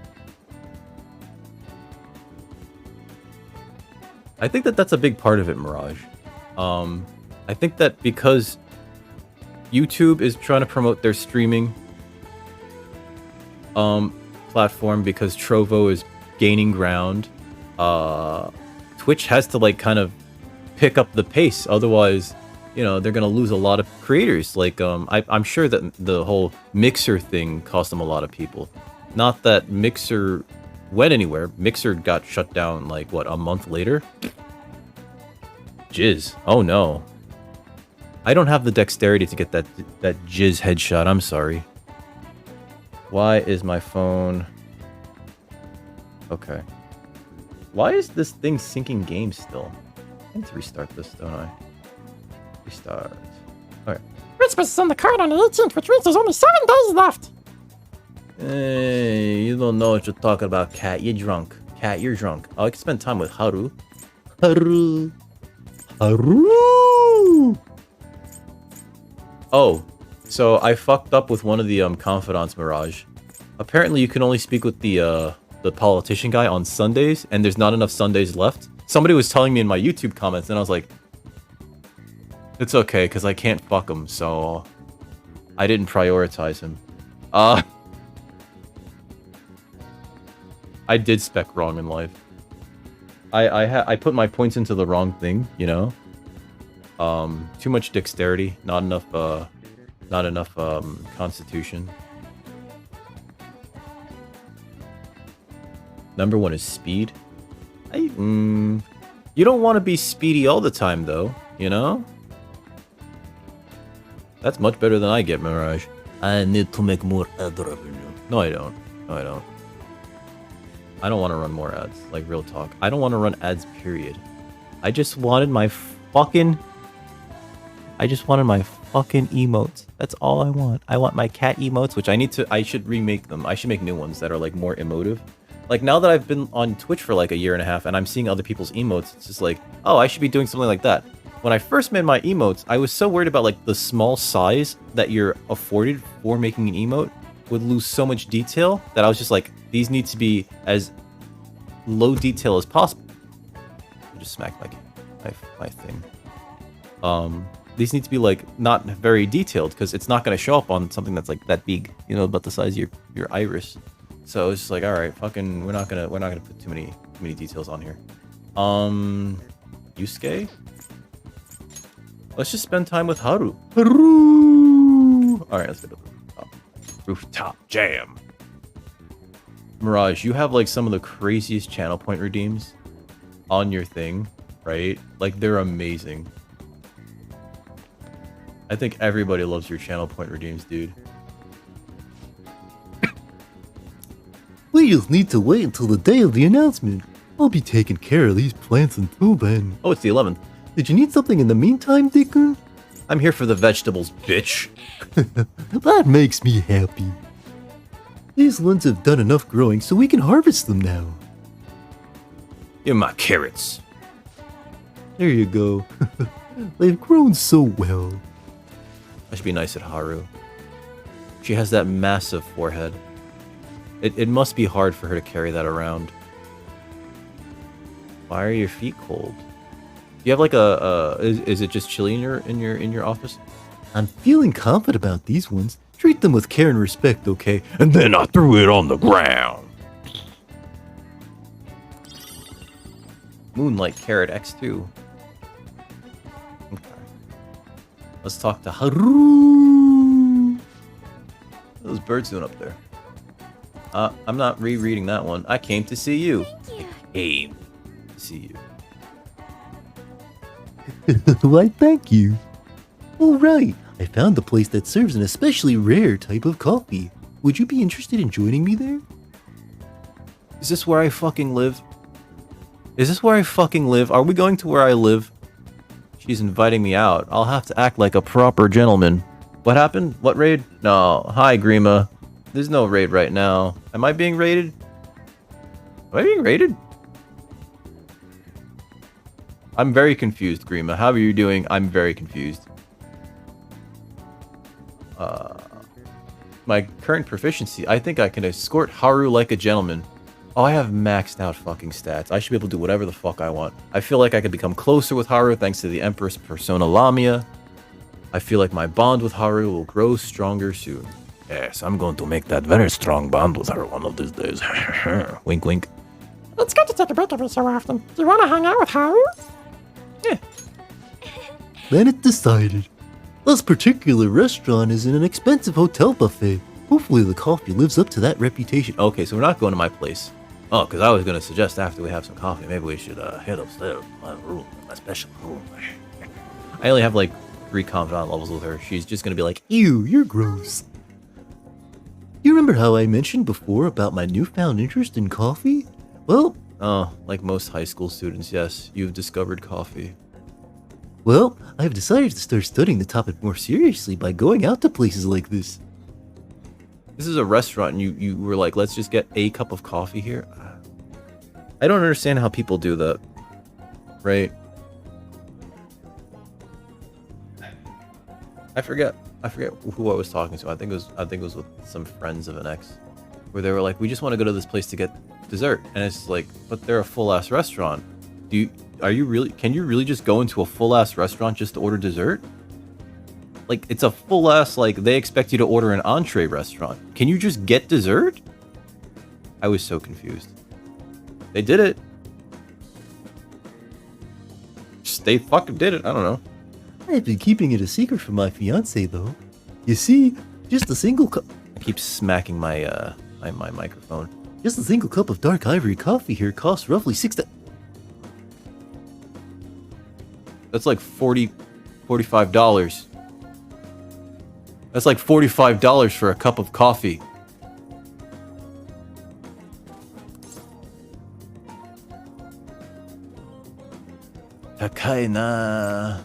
I think that's a big part of it, Mirage. I think that because YouTube is trying to promote their streaming platform, because Trovo is gaining ground, Twitch has to, like, kind of pick up the pace. Otherwise, you know, they're gonna lose a lot of creators. Like, I'm sure that the whole Mixer thing cost them a lot of people. Not that Mixer went anywhere. Mixer got shut down, like, what, a month later? Jizz. Oh no. I don't have the dexterity to get that jizz headshot. I'm sorry. Why is my phone... okay. Why is this thing syncing games still? I need to restart this, don't I? Restart. Alright. We're supposed to send the card on the 18th, which means there's only 7 days left. Hey, you don't know what you're talking about, Cat. You're drunk. Cat, you're drunk. Oh, I can spend time with Haru. Haru. Haru! Oh, so I fucked up with one of the confidants, Mirage. Apparently, you can only speak with the politician guy on Sundays, and there's not enough Sundays left. Somebody was telling me in my YouTube comments, and I was like, it's okay, because I can't fuck him, so I didn't prioritize him. I did spec wrong in life. I put my points into the wrong thing, you know? Too much dexterity, not enough constitution. Number 1 is speed. You don't want to be speedy all the time, though, you know? That's much better than I get, Mirage. I need to make more ad revenue. No, I don't. No, I don't. I don't want to run more ads, like real talk. I don't want to run ads, period. I just wanted my fucking emotes. That's all I want. I want my cat emotes, which I should remake them. I should make new ones that are like more emotive. Like now that I've been on Twitch for like a year and a half and I'm seeing other people's emotes, it's just like, oh, I should be doing something like that. When I first made my emotes, I was so worried about like the small size that you're afforded for making an emote would lose so much detail that I was just like, these need to be as low detail as possible. I just smacked my thing. These need to be like not very detailed because it's not going to show up on something that's like that big, you know, about the size of your iris. So it's just like, all right, fucking, we're not gonna put too many details on here. Yusuke? Let's just spend time with Haru. Haru! All right, let's go to the rooftop. Rooftop jam. Mirage, you have like some of the craziest channel point redeems on your thing, right? Like they're amazing. I think everybody loves your channel point redeems, dude. We just need to wait until the day of the announcement. I'll be taking care of these plants until then. Oh, it's the 11th. Did you need something in the meantime, Deku? I'm here for the vegetables, bitch. That makes me happy. These lands have done enough growing so we can harvest them now. Give me my carrots. There you go. They've grown so well. I should be nice at Haru. She has that massive forehead. It must be hard for her to carry that around. Why are your feet cold? Do you have like is it just chilly in your office? I'm feeling confident about these ones. Treat them with care and respect, okay? And then I threw it on the ground. Moonlight Carrot X2. Okay. Let's talk to Haru. What are those birds doing up there? I'm not rereading that one. I came to see you. Thank you. I came to see you. Why, thank you. Alright, I found a place that serves an especially rare type of coffee. Would you be interested in joining me there? Is this where I fucking live? Is this where I fucking live? Are we going to where I live? She's inviting me out. I'll have to act like a proper gentleman. What happened? What raid? No. Hi, Grima. There's no raid right now. Am I being raided? Am I being raided? I'm very confused, Grima. How are you doing? I'm very confused. My current proficiency, I think I can escort Haru like a gentleman. Oh, I have maxed out fucking stats. I should be able to do whatever the fuck I want. I feel like I could become closer with Haru thanks to the Empress Persona Lamia. I feel like my bond with Haru will grow stronger soon. Yes, I'm going to make that very strong bond with her one of these days. Wink, wink. It's good to take a break every so often. Do you want to hang out with Haru? Then it's decided. This particular restaurant is in an expensive hotel buffet. Hopefully the coffee lives up to that reputation. Okay, so we're not going to my place. Oh, because I was going to suggest after we have some coffee, maybe we should head upstairs to my room, my special room. I only have like 3 confidant levels with her. She's just going to be like, Ew, you're gross. You remember how I mentioned before about my newfound interest in coffee? Well, oh, like most high school students, yes, you've discovered coffee. Well, I've decided to start studying the topic more seriously by going out to places like this. This is a restaurant and you were like, let's just get a cup of coffee here. I don't understand how people do that. Right? I forget who I was talking to. I think it was with some friends of an ex, where they were like, we just want to go to this place to get dessert, and it's like, but they're a full ass restaurant. Can you really just go into a full ass restaurant just to order dessert? Like, it's a full ass, like, they expect you to order an entree restaurant. Can you just get dessert? I was so confused. They did it. They fucking did it. I don't know. I've been keeping it a secret from my fiance, though. You see, just a single cup. I keep smacking my my microphone. Just a single cup of dark ivory coffee here costs roughly That's like $45. That's like $45 for a cup of coffee. Takai na.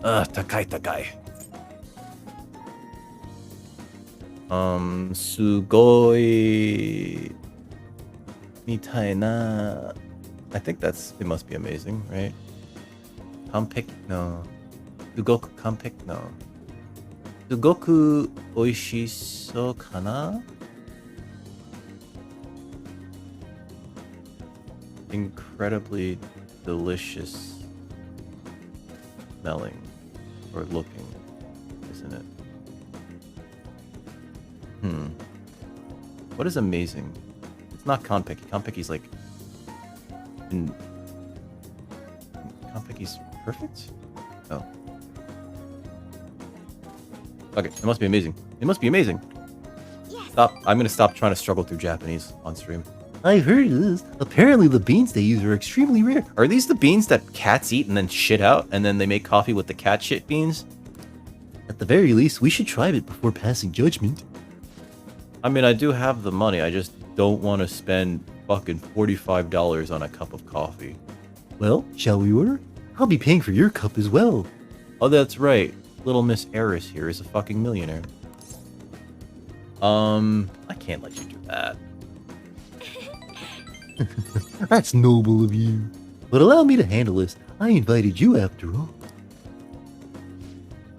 Takai. Sugoi. Mitai na. I think it must be amazing, right? Kampeki no. Sugoku kampeki no. Sugoku oishishou kana? Incredibly delicious smelling or looking, isn't it? What is amazing? It's not Kanpeki. Kanpeki's like Kanpeki's perfect? Oh. Okay, it must be amazing. It must be amazing. Yes. Stop. I'm gonna stop trying to struggle through Japanese on stream. I heard this. Apparently the beans they use are extremely rare. Are these the beans that cats eat and then shit out, and then they make coffee with the cat shit beans? At the very least, we should try it before passing judgment. I mean, I do have the money. I just don't want to spend fucking $45 on a cup of coffee. Well, shall we order? I'll be paying for your cup as well. Oh, that's right. Little Miss Eris here is a fucking millionaire. I can't let you do that. That's noble of you. But allow me to handle this. I invited you after all.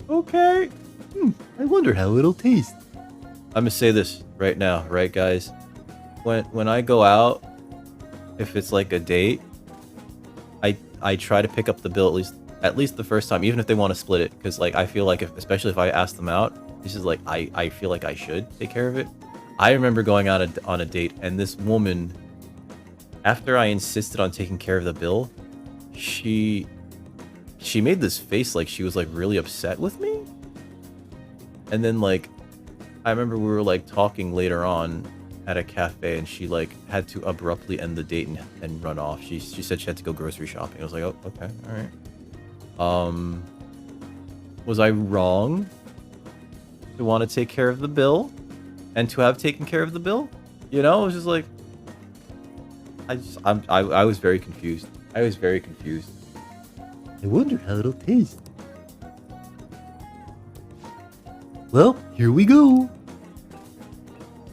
Okay. I wonder how it'll taste. I'm gonna say this right now, right, guys? When I go out, if it's like a date, I try to pick up the bill at least the first time, even if they want to split it, because like I feel like especially if I ask them out, this is like I feel like I should take care of it. I remember going out on a date, and this woman, after I insisted on taking care of the bill, she made this face like she was like really upset with me. And then like I remember we were like talking later on at a cafe, and she like had to abruptly end the date and run off. She said she had to go grocery shopping. I was like, oh, okay, all right. Was I wrong to want to take care of the bill and to have taken care of the bill? You know, it was just like I was very confused. I was very confused. I wonder how it'll taste. Well, here we go.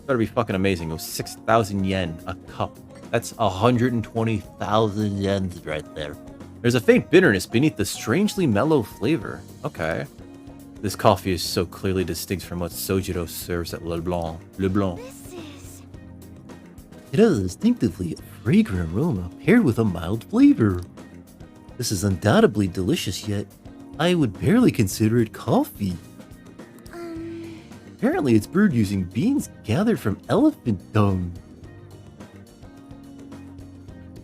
Better be fucking amazing. It was 6,000 yen a cup. That's 120,000 yens right there. There's a faint bitterness beneath the strangely mellow flavor. Okay. This coffee is so clearly distinct from what Sojiro serves at Le Blanc. Le Blanc. This is... It has a distinctively fragrant aroma paired with a mild flavor. This is undoubtedly delicious, yet I would barely consider it coffee. Apparently it's brewed using beans gathered from elephant dung.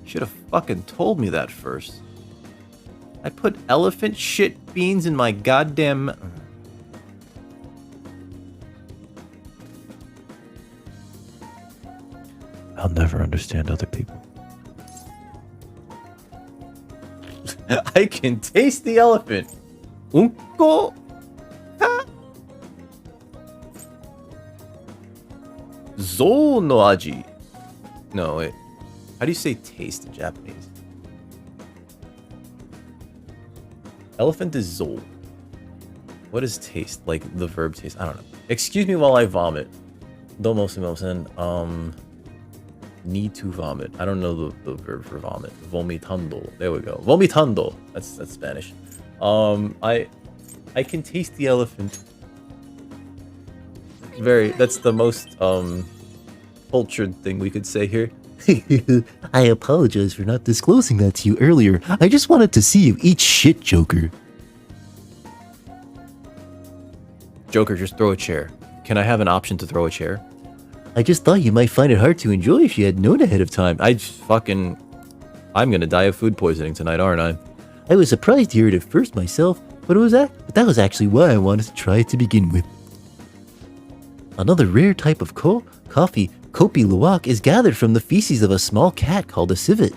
Should have fucking told me that first. I put elephant shit beans in my goddamn... I'll never understand other people. I can taste the elephant. Unko. Zou no aji. No, wait. How do you say taste in Japanese? Elephant is zou. What is taste? Like the verb taste? I don't know. Excuse me while I vomit. Domosumosen, need to vomit. I don't know the verb for vomit. Vomitando. There we go. Vomitando. That's Spanish. I can taste the elephant. That's the most cultured thing we could say here. I apologize for not disclosing that to you earlier. I just wanted to see you eat shit, Joker. Joker, just throw a chair. Can I have an option to throw a chair? I just thought you might find it hard to enjoy if you had known ahead of time. I'm gonna die of food poisoning tonight, aren't I? I was surprised to hear it at first myself, but that was actually why I wanted to try it to begin with. Another rare type of coffee, Kopi Luwak, is gathered from the feces of a small cat called a civet.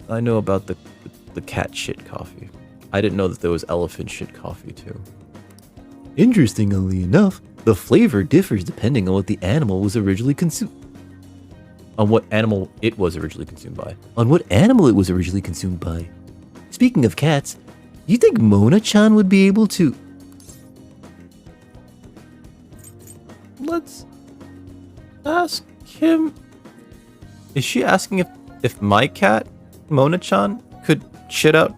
I know about the cat shit coffee. I didn't know that there was elephant shit coffee too. Interestingly enough, the flavor differs depending on what the animal was originally consumed. On what animal it was originally consumed by. Speaking of cats, do you think Mona-chan would be able to... Let's ask him. Is she asking if my cat, Mona-chan, could shit out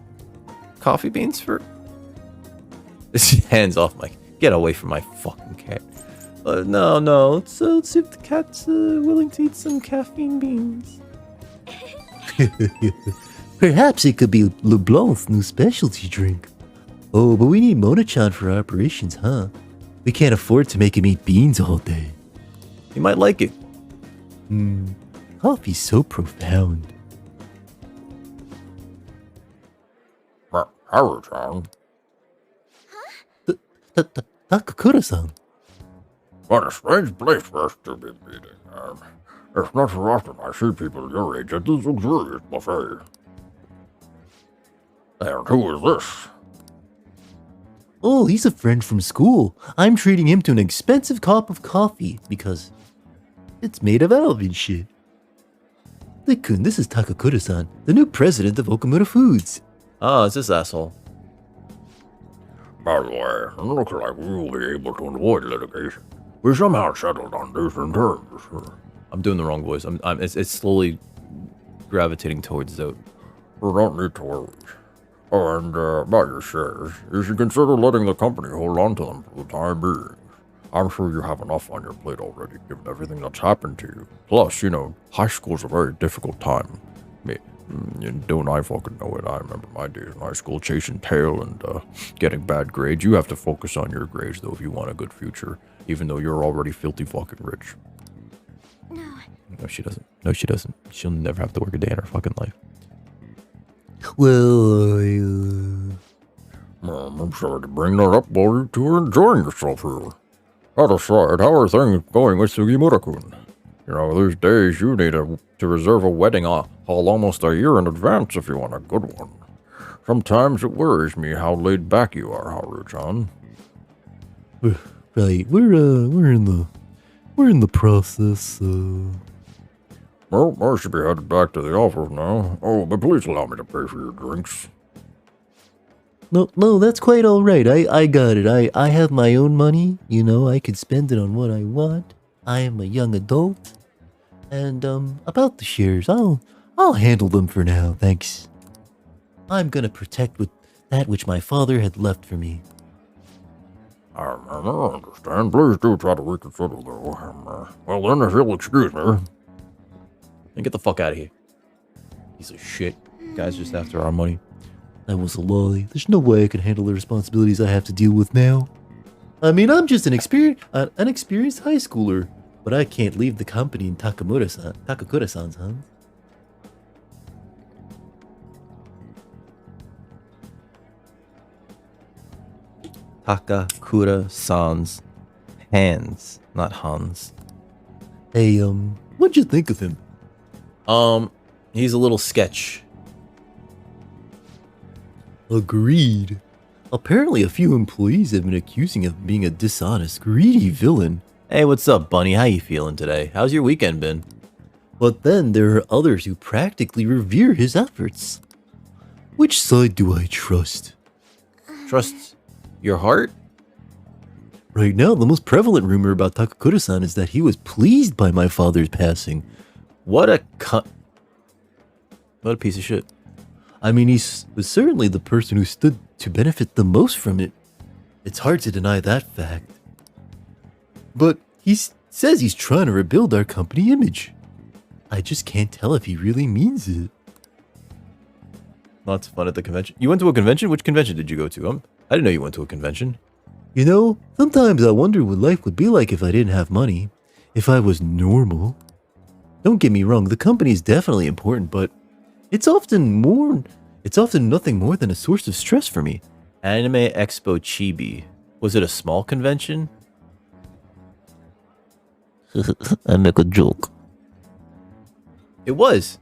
coffee beans for... Hands off, Mike. Get away from my fucking cat. No. Let's see if the cat's willing to eat some caffeine beans. Perhaps it could be LeBlanc's new specialty drink. Oh, but we need Mona-chan for our operations, huh? We can't afford to make him eat beans all day. He might like it. Coffee's so profound. Haru-chan. Takakura-san. What a strange place for us to be meeting. It's not so often I see people your age at this luxurious buffet. And who is this? Oh, he's a friend from school. I'm treating him to an expensive cup of coffee because it's made of elephant shit. Likun, this is Takakura-san, the new president of Okamura Foods. Oh, it's this asshole. By the way, it looks like we will be able to avoid litigation. We somehow settled on decent terms. I'm doing the wrong voice. It's slowly gravitating towards Zote. You don't need to worry. Oh, and about your shares, you should consider letting the company hold on to them for the time being. I'm sure you have enough on your plate already, given everything that's happened to you. Plus, high school's a very difficult time. Don't I fucking know it? I remember my days in high school chasing tail and getting bad grades. You have to focus on your grades, though, if you want a good future, even though you're already filthy fucking rich. No, she doesn't. No, she doesn't. She'll never have to work a day in her fucking life. Well, I'm sorry to bring that up while you two are enjoying yourself here. That aside, how are things going with Sugimura-kun? These days you need to reserve a wedding hall almost a year in advance if you want a good one. Sometimes it worries me how laid back you are, Haru-chan. Right, we're in the process. Well, I should be headed back to the office now. Oh, but please allow me to pay for your drinks. No, that's quite all right. I got it. I have my own money. I could spend it on what I want. I am a young adult. And about the shares, I'll handle them for now, thanks. I'm gonna protect with that which my father had left for me. I understand. Please do try to reconsider, though. Well then, if you'll excuse me. And get the fuck out of here. Piece of shit. Guy's just after our money. That was a lie. There's no way I can handle the responsibilities I have to deal with now. I mean, I'm just an experienced high schooler, but I can't leave the company in Takakura-san's hands. Takakura-san's hands, not Hans. Hey, what'd you think of him? He's a little sketch. Agreed. Apparently a few employees have been accusing him of being a dishonest, greedy villain. Hey, what's up, Bunny? How you feeling today? How's your weekend been? But then there are others who practically revere his efforts. Which side do I trust? Trust your heart? Right now, the most prevalent rumor about Takakura-san is that he was pleased by my father's passing. What a what a piece of shit. I mean, he was certainly the person who stood to benefit the most from it. It's hard to deny that fact. But he says he's trying to rebuild our company image. I just can't tell if he really means it. Lots of fun at the convention. You went to a convention? Which convention did you go to? I didn't know you went to a convention. You know, sometimes I wonder what life would be like if I didn't have money. If I was normal. Don't get me wrong, the company is definitely important, but it's often nothing more than a source of stress for me. Anime Expo Chibi. Was it a small convention? I make a joke. It was.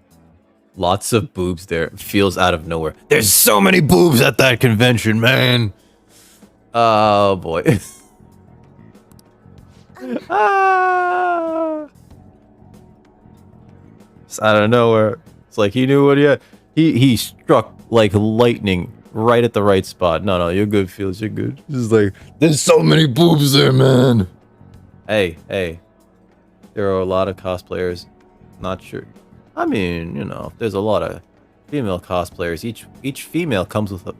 Lots of boobs there. Feels out of nowhere. There's so many boobs at that convention, man. Oh boy. Ah. It's out of nowhere. It's like he knew what he had. He struck like lightning right at the right spot. No, you're good, Feels. You're good. It's like there's so many boobs there, man. Hey. There are a lot of cosplayers. Not sure. I mean, you know, there's a lot of female cosplayers. Each female comes with a...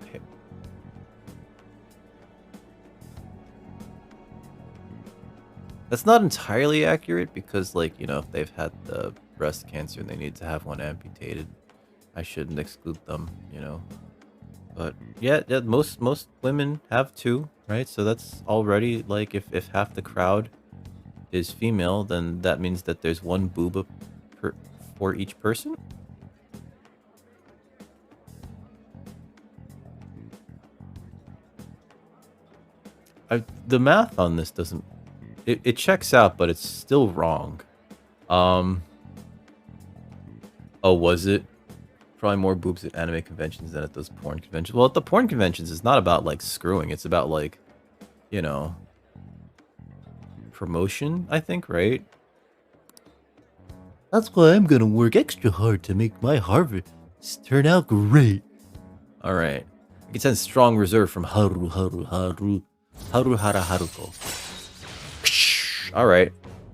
That's not entirely accurate because, like, you know, if they've had the breast cancer and they need to have one amputated, I shouldn't exclude them, you know. But yeah, most women have two, right? So that's already, like, if half the crowd is female, then that means that there's one boob for each person. The math on this doesn't... It checks out, but it's still wrong. Oh, was it? Probably more boobs at anime conventions than at those porn conventions. Well, at the porn conventions, it's not about, like, screwing. It's about, like, you know... promotion, I think, right? That's why I'm gonna work extra hard to make my harvest turn out great. Alright. You can send strong reserve from Haruhara Haruko. Alright.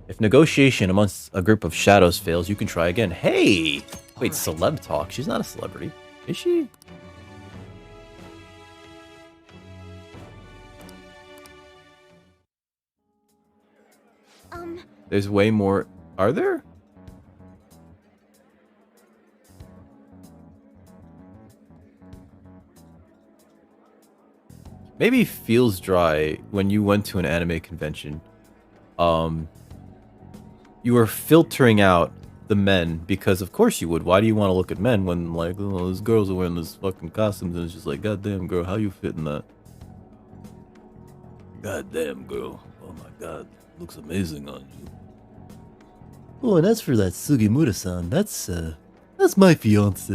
If negotiation amongst a group of shadows fails, you can try again. Hey! Wait, celeb talk? She's not a celebrity. Is she? There's way more... Are there? Maybe Feels Dry, when you went to an anime convention, you were filtering out the men, because of course you would. Why do you want to look at men when, like, oh, those girls are wearing this fucking costumes, and it's just like, goddamn girl, how you fit in that? Goddamn girl, oh my god, looks amazing on you. Oh, and as for that Sugimura-san, that's my fiance.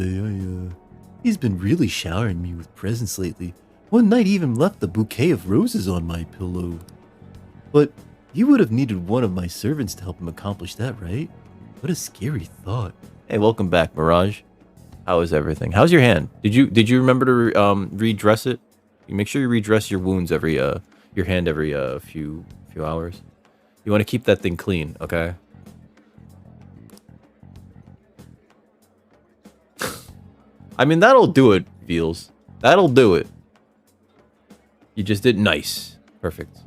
He's been really showering me with presents lately. One night he even left a bouquet of roses on my pillow. But he would have needed one of my servants to help him accomplish that, right? What a scary thought. Hey, welcome back, Mirage. How is everything? How's your hand? Did you remember to redress it? You make sure you redress your wounds every your hand every few hours. You want to keep that thing clean, okay? I mean, that'll do it, Feels. That'll do it. You just did nice. Perfect.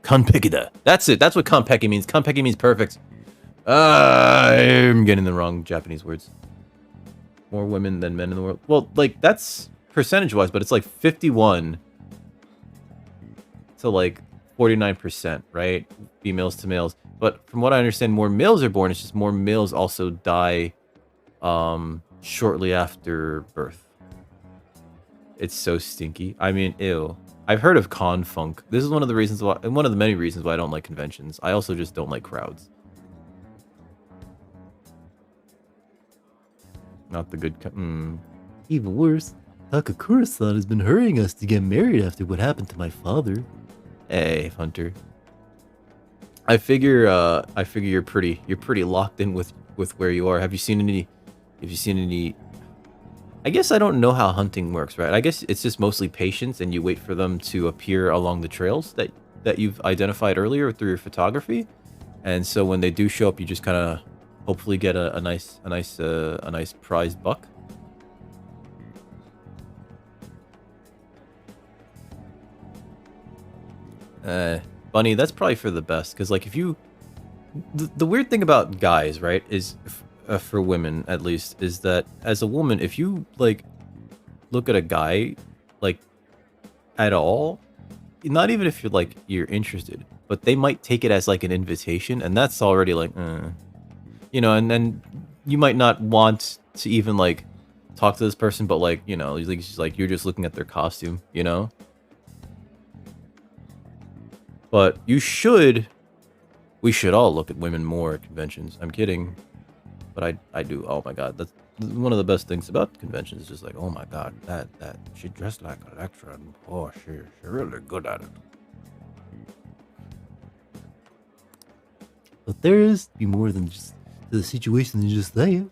Kanpekida. That's it. That's what kanpeki means. Kanpeki means perfect. I'm getting the wrong Japanese words. More women than men in the world. Well, like, that's percentage-wise, but it's like 51 to like 49%, right? Females to males. But from what I understand, more males are born. It's just more males also die shortly after birth. It's so stinky. I mean, ew. I've heard of con funk. This is one of the reasons why, and one of the many reasons why I don't like conventions. I also just don't like crowds. Not the good. Even worse, Takakura-san has been hurrying us to get married after what happened to my father. Hey, Hunter. I figure you're pretty locked in with where you are. Have you seen any I guess I don't know how hunting works, right? I guess it's just mostly patience, and you wait for them to appear along the trails that you've identified earlier through your photography. And so when they do show up, you just kind of hopefully get a nice prized buck. Bunny, that's probably for the best, because like if you, the weird thing about guys, right, is for women at least, is that as a woman, if you like look at a guy like at all, not even if you're interested, but they might take it as like an invitation, and that's already like, you know, and then you might not want to even like talk to this person, but like, you know, like you're just looking at their costume, you know. But we should all look at women more at conventions. I'm kidding, but I do. Oh my god, that's one of the best things about conventions. Is just like, oh my god, that she dressed like a lecturer, and oh, she's really good at it. But there is be more than just the situation than just that.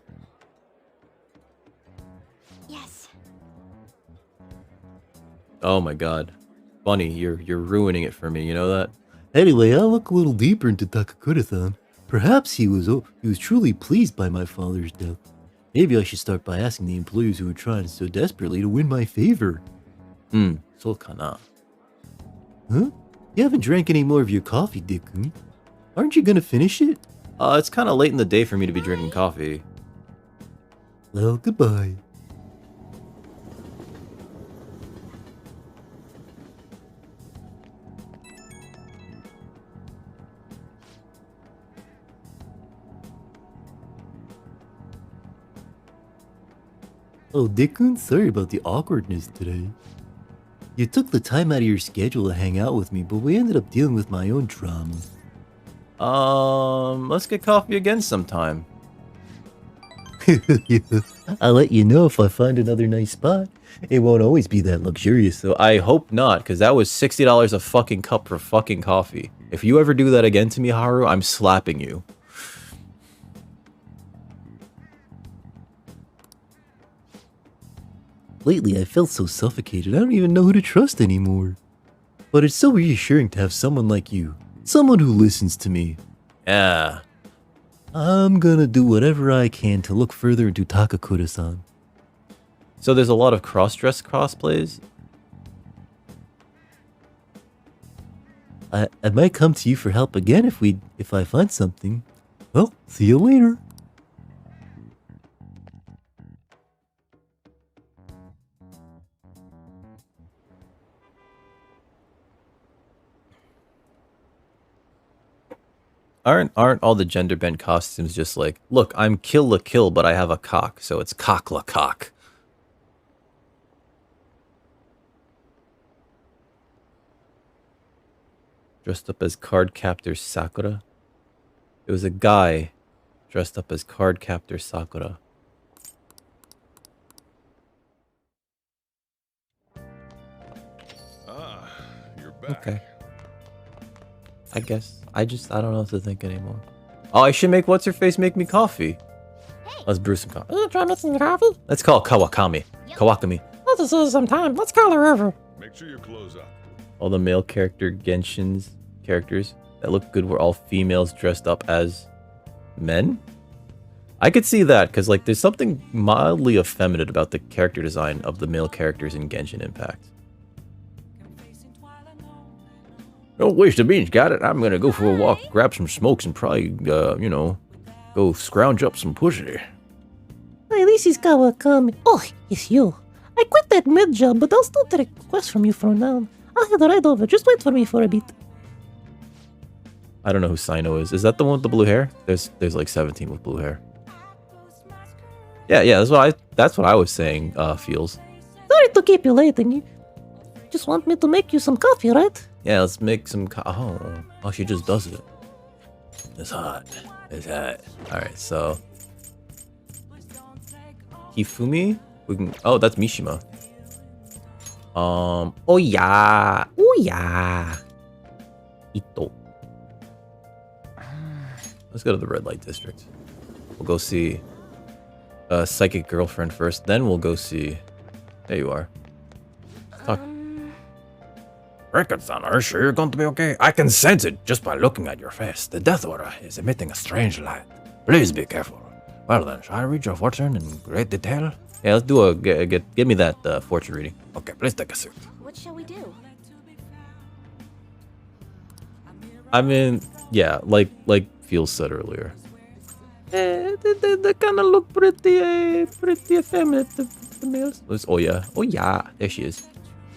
Yes. Oh my god, Bunny, you're ruining it for me. You know that? Anyway, I'll look a little deeper into Takakura-san. Perhaps he was truly pleased by my father's death. Maybe I should start by asking the employees who are trying so desperately to win my favor. So kana. Huh? You haven't drank any more of your coffee, Dick-kun. Aren't you gonna finish it? It's kind of late in the day for me to be drinking coffee. Well, goodbye. Oh, Dick-kun, sorry about the awkwardness today. You took the time out of your schedule to hang out with me, but we ended up dealing with my own drama. Let's get coffee again sometime. I'll let you know if I find another nice spot. It won't always be that luxurious, though. So I hope not, because that was $60 a fucking cup for fucking coffee. If you ever do that again to me, Haru, I'm slapping you. Lately, I felt so suffocated, I don't even know who to trust anymore. But it's so reassuring to have someone like you. Someone who listens to me. Yeah. I'm gonna do whatever I can to look further into Takakura-san. So there's a lot of cross-dress cosplays? I might come to you for help again if I find something. Well, see you later. Aren't all the gender bent costumes just like, look, I'm Kill la Kill, but I have a cock, so it's Cock la Cock. Dressed up as card captor Sakura. It was a guy dressed up as card captor Sakura. Ah, you're back. Okay. I guess. I don't know what to think anymore. Oh, I should make what's-her-face make me coffee. Let's brew some coffee. You try mixing the coffee? Let's call Kawakami. Kawakami. Let's just save some time. Let's call her over. Make sure you close up. All the male Genshin's characters that look good were all females dressed up as men? I could see that, because like there's something mildly effeminate about the character design of the male characters in Genshin Impact. Don't waste the beans, got it? I'm gonna go for a walk, grab some smokes, and probably, you know, go scrounge up some pussy. Hey, this is Kawakami. Oh, it's you. I quit that med job, but I'll still take a request from you from now. I'll head right over. Just wait for me for a bit. I don't know who Sino is. Is that the one with the blue hair? There's like 17 with blue hair. Yeah, that's what I was saying, feels. Sorry to keep you waiting. You just want me to make you some coffee, right? Yeah, let's make some oh, she just does it. It's hot. It's hot. Alright, so Hifumi? We can that's Mishima. Oh yeah. Ito. Let's go to the red light district. We'll go see psychic girlfriend first. Then we'll go see. There you are. Talk. Rickard-san, are you sure you're going to be okay? I can sense it just by looking at your face. The death aura is emitting a strange light. Please be careful. Well then, shall I read your fortune in great detail? Yeah, let's do a give me that fortune reading. Okay, please take a seat. What shall we do? I mean, yeah, like Phil said earlier. They kind of look pretty effeminate, the males. Oh yeah, there she is.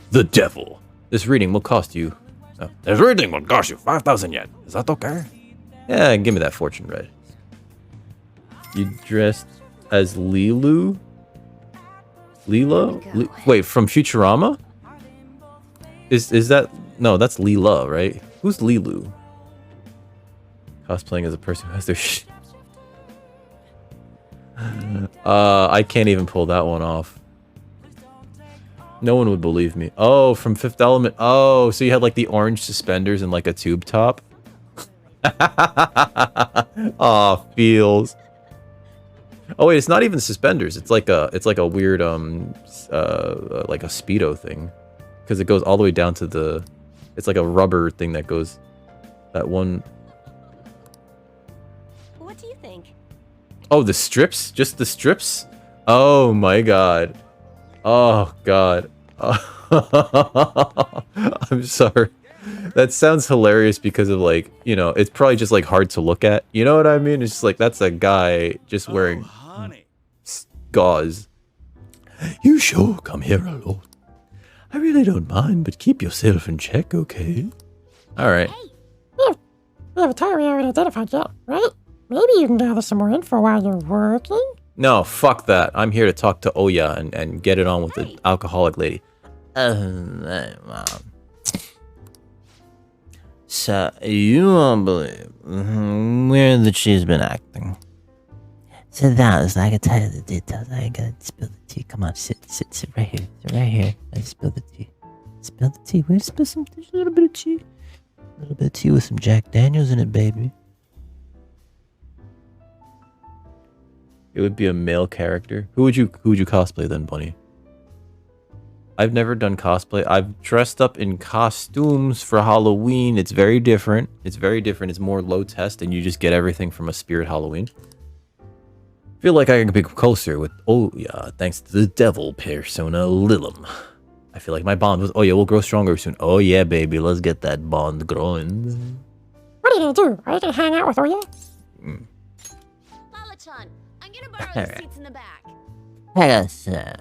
The devil. This reading will cost you. Oh, This reading will cost you 5,000 yen. Is that okay? yeah, give me that fortune read. You dressed as Lilu? Lila? Wait, from Futurama? Is that no? That's Lila, right? Who's Lilu? Cosplaying as a person who has their I can't even pull that one off. No one would believe me. Oh, from Fifth Element. Oh, so you had like the orange suspenders and like a tube top. Aw, feels. Oh wait, it's not even suspenders. It's like a weird like a Speedo thing, because it goes all the way down to the. It's like a rubber thing that goes. That one. What do you think? Oh, the strips? Just the strips? Oh my god. Oh god. I'm sorry. That sounds hilarious because of like, you know, it's probably just like hard to look at. You know what I mean? It's just like that's a guy just wearing gauze. You sure come here a lot. I really don't mind, but keep yourself in check, okay? Alright. We have a target we haven't identified yet, right? Maybe you can gather some more info while you're working? No, fuck that. I'm here to talk to Oya and get it on with the alcoholic lady. So, you won't believe where that she's been acting. Sit down so I can tell you the details. I ain't gonna spill the tea. Come on, sit right here. Sit right here. I spill the tea. Spill the tea. Wait, spill some, just a little bit of tea. A little bit of tea with some Jack Daniels in it, baby. It would be a male character. Who would you cosplay then, Bunny? I've never done cosplay. I've dressed up in costumes for Halloween. It's very different. It's more low test, and you just get everything from a Spirit Halloween. Feel like I can be closer with Oya thanks to the devil persona Lilum. I feel like my bond with Oya will grow stronger soon. Oh yeah, baby, let's get that bond growing. What are you gonna do? Are you gonna hang out with Oya? Lala-chan, I'm gonna borrow the Alright. seats in the back. Hello, sir.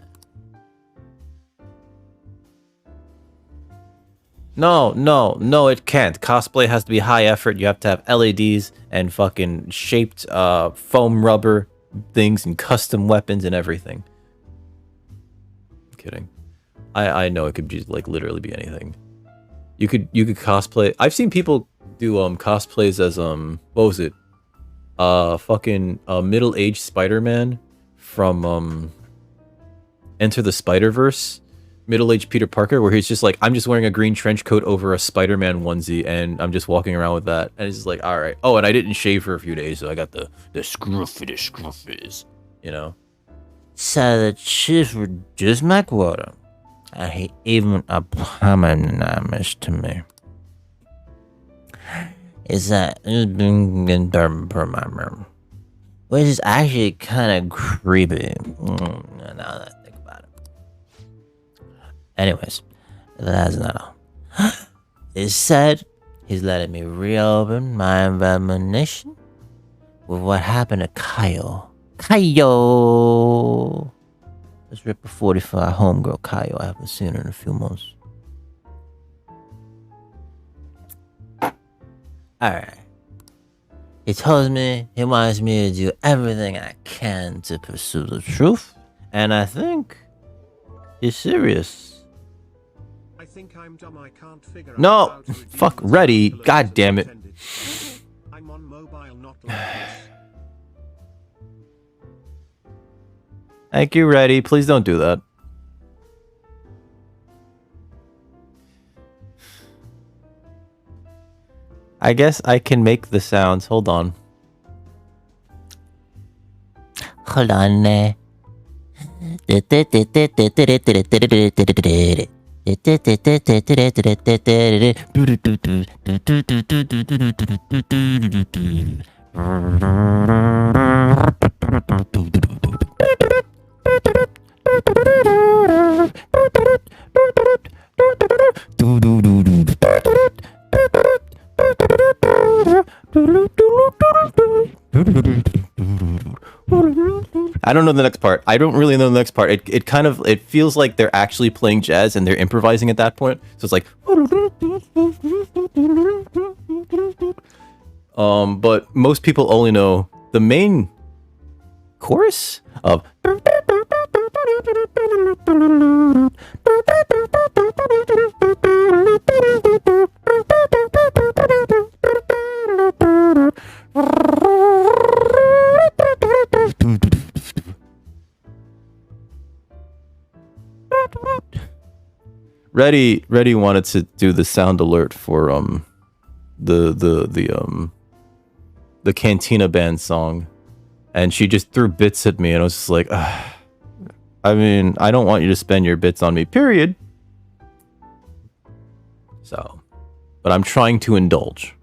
No, it can't. Cosplay has to be high effort. You have to have LEDs and fucking shaped foam rubber things and custom weapons and everything. I'm kidding. I know it could be like literally be anything. You could cosplay. I've seen people do cosplays as what was it? Fucking middle-aged Spider-Man from Enter the Spider-Verse. Middle-aged Peter Parker, where he's just like, I'm just wearing a green trench coat over a Spider-Man onesie, and I'm just walking around with that. And it's just like, all right. Oh, and I didn't shave for a few days, so I got the scruffies, you know? So the chief would just make water. And he even apologized to me. Is that it's been done per my room, which is actually kind of creepy. Now that I think about it. Anyways, that's not all. It said he's letting me reopen my examination with what happened to Kyle. Let's rip a 45 homegirl Kyle. I haven't seen her in a few months. Alright. He tells me he wants me to do everything I can to pursue the truth. And I think he's serious. I think I'm dumb. I can't figure out No, how to reduce fuck, the ready. size of God damn it. intended. I'm on mobile, not like this. Thank you, Ready. Please don't do that. I guess I can make the sounds. Hold on. Hold on. I don't know the next part. I don't really know the next part. It kind of it feels like they're actually playing jazz and they're improvising at that point. So it's like but most people only know the main chorus of Reddy wanted to do the sound alert for the Cantina Band song, and she just threw bits at me, and I was just like, I mean, I don't want you to spend your bits on me, period. So, but I'm trying to indulge.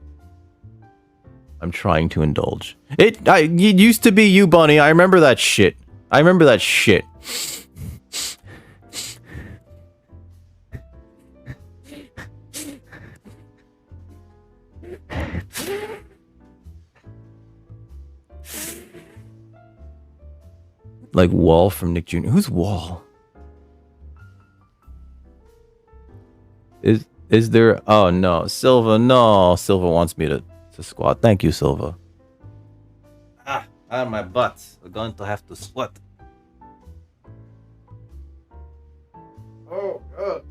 It used to be you, Bunny. I remember that shit. Like Wall from Nick Jr. Who's Wall? Is there? Oh no, Silva. No, Silva wants me to squat. Thank you, Silva. Out of my butt. We're going to have to squat. Oh God.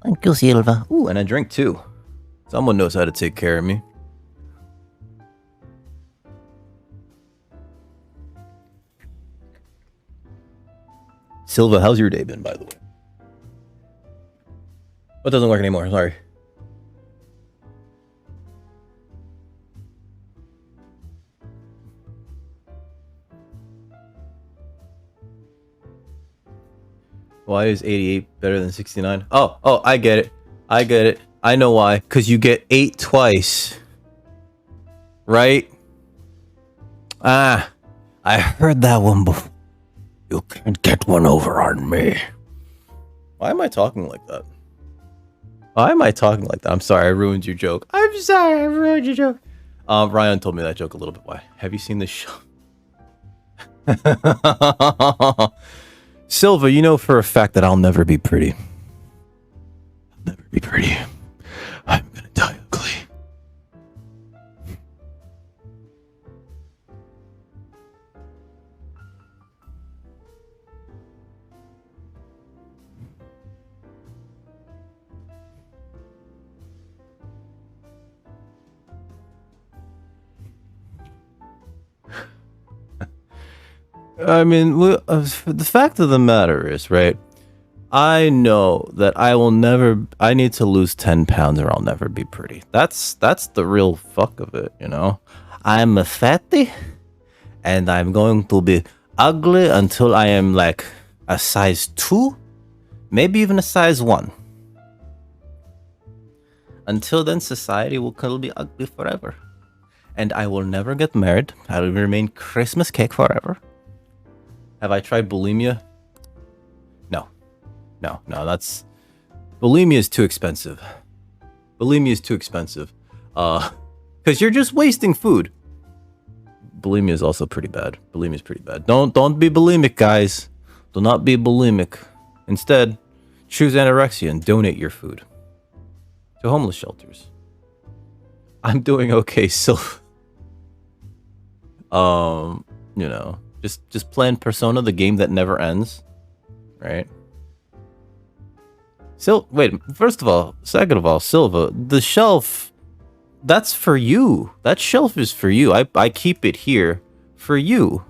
Thank you, Silva. Ooh, and I drink too. Someone knows how to take care of me. Silva, how's your day been, by the way? What doesn't work anymore? Sorry. Why is 88 better than 69? Oh, I get it. I know why. Because you get 8 twice. Right? I heard that one before. You can't get one over on me. Why am I talking like that? I'm sorry, I ruined your joke. I'm sorry, I ruined your joke. Ryan told me that joke a little bit. Why? Have you seen this show? Silva, you know for a fact that I'll never be pretty. I'm gonna die ugly. I mean, the fact of the matter is, right? I know that I need to lose 10 pounds or I'll never be pretty. That's the real fuck of it, you know? I'm a fatty and I'm going to be ugly until I am like a size 2, maybe even a size 1. Until then, society will still be ugly forever. And I will never get married. I will remain Christmas cake forever. Have I tried bulimia? No, that's... Bulimia is too expensive. Because you're just wasting food. Bulimia is also pretty bad. Don't be bulimic, guys. Do not be bulimic. Instead, choose anorexia and donate your food to homeless shelters. I'm doing okay, Sylva. You know, just playing Persona, the game that never ends, right? Wait, first of all, second of all, Sylva, the shelf, that's for you. That shelf is for you. I keep it here for you.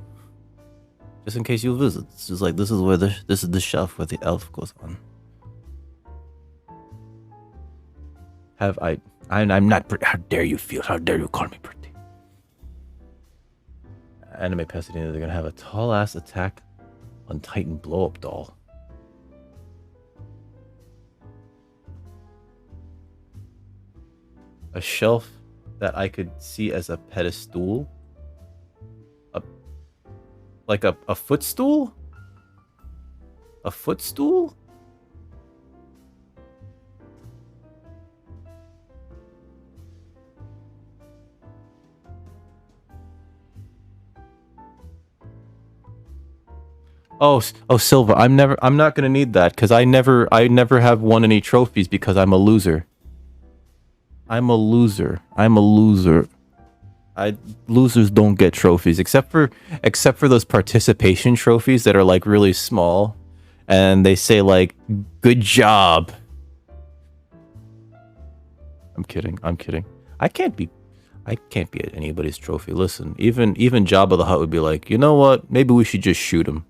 Just in case you visit. It's just like, this is the shelf where the elf goes on. I'm not pretty. How dare you feel? How dare you call me pretty? Anime Pasadena, they're gonna have a tall ass attack on Titan blow up doll. A shelf that I could see as a pedestal. Like a footstool? A footstool? Oh, Sylva, I'm not gonna need that because I never have won any trophies because I'm a loser. I'm a loser. Losers don't get trophies except for those participation trophies that are like really small, and they say like, "Good job." I'm kidding. I can't be at anybody's trophy. Listen, even Jabba the Hutt would be like, you know what? Maybe we should just shoot him.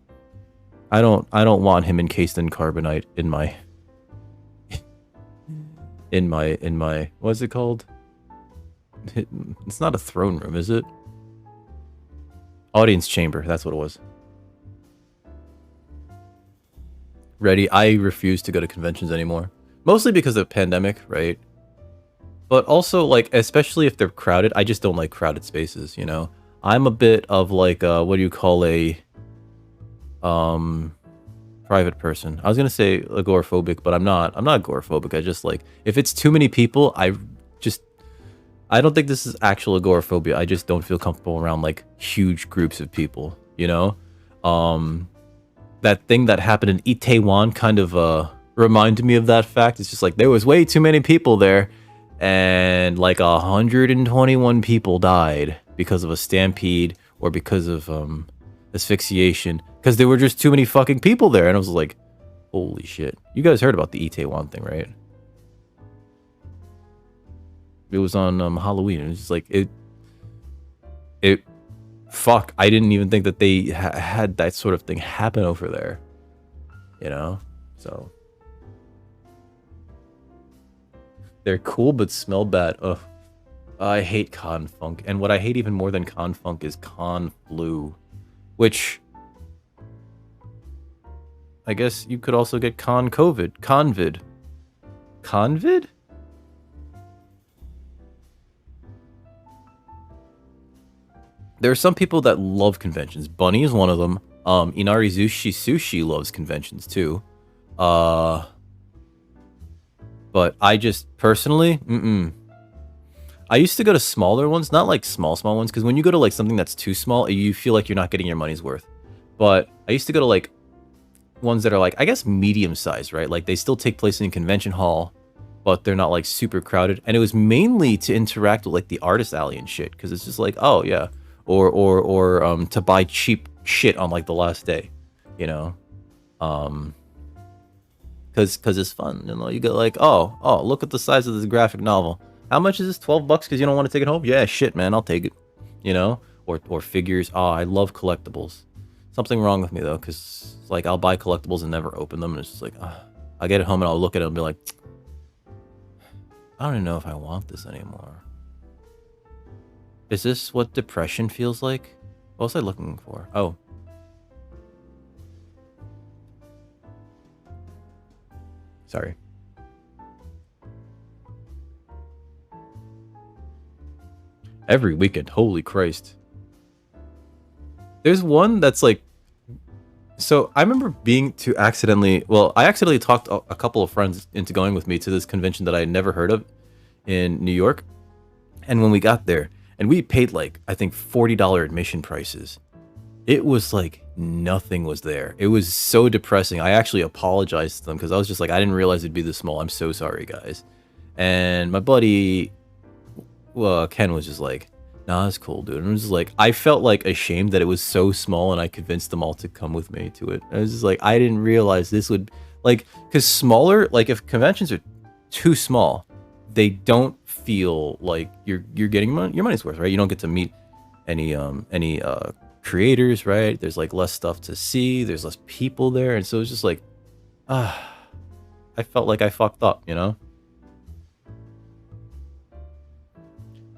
I don't want him encased in carbonite in my what's it called? It's not a throne room, is it? Audience chamber, that's what it was. Ready? I refuse to go to conventions anymore. Mostly because of the pandemic, right? But also, like, especially if they're crowded, I just don't like crowded spaces, you know? I'm a bit of like what do you call a private person. I was gonna say agoraphobic, but I'm not agoraphobic. I just like, if it's too many people, I don't think this is actual agoraphobia. I just don't feel comfortable around like huge groups of people, you know? That thing that happened in Itaewon kind of reminded me of that fact. It's just like there was way too many people there, and like 121 people died because of a stampede or because of asphyxiation, because there were just too many fucking people there. And I was like, holy shit. You guys heard about the Itaewon thing, right? It was on Halloween, and it's just like fuck, I didn't even think that they had that sort of thing happen over there, you know? So they're cool but smell bad. Ugh. I hate con funk, and what I hate even more than con funk is con flu, which I guess you could also get con covid, convid. There are some people that love conventions. Bunny is one of them. Inari Sushi loves conventions too. But I just personally, I used to go to smaller ones, not like small ones, because when you go to like something that's too small, you feel like you're not getting your money's worth. But I used to go to like ones that are like, I guess, medium sized, right? Like they still take place in a convention hall, but they're not like super crowded. And it was mainly to interact with like the artist alley and shit, because it's just like, oh yeah. Or to buy cheap shit on like the last day, you know, because it's fun, you know. You get like, oh, look at the size of this graphic novel. How much is this? $12 because you don't want to take it home? Yeah, shit, man, I'll take it, you know. Or figures. Oh, I love collectibles. Something wrong with me though, because like I'll buy collectibles and never open them, and it's just like, I'll get it home and I'll look at it and be like, I don't even know if I want this anymore. Is this what depression feels like? What was I looking for? Oh. Sorry. Every weekend, holy Christ. There's one that's like, so I remember I accidentally talked a couple of friends into going with me to this convention that I had never heard of in New York. And when we got there, and we paid like, I think $40 admission prices, it was like nothing was there. It was so depressing. I actually apologized to them because I was just like, I didn't realize it'd be this small. I'm so sorry, guys. And my buddy Ken was just like, nah, that's cool, dude. And it was just like, I felt like ashamed that it was so small, and I convinced them all to come with me to it. I was just like, I didn't realize this would, like, because smaller, like if conventions are too small, they don't feel like you're getting your money's worth, right? You don't get to meet any creators, right? There's like less stuff to see. There's less people there, and so it's just like, I felt like I fucked up, you know?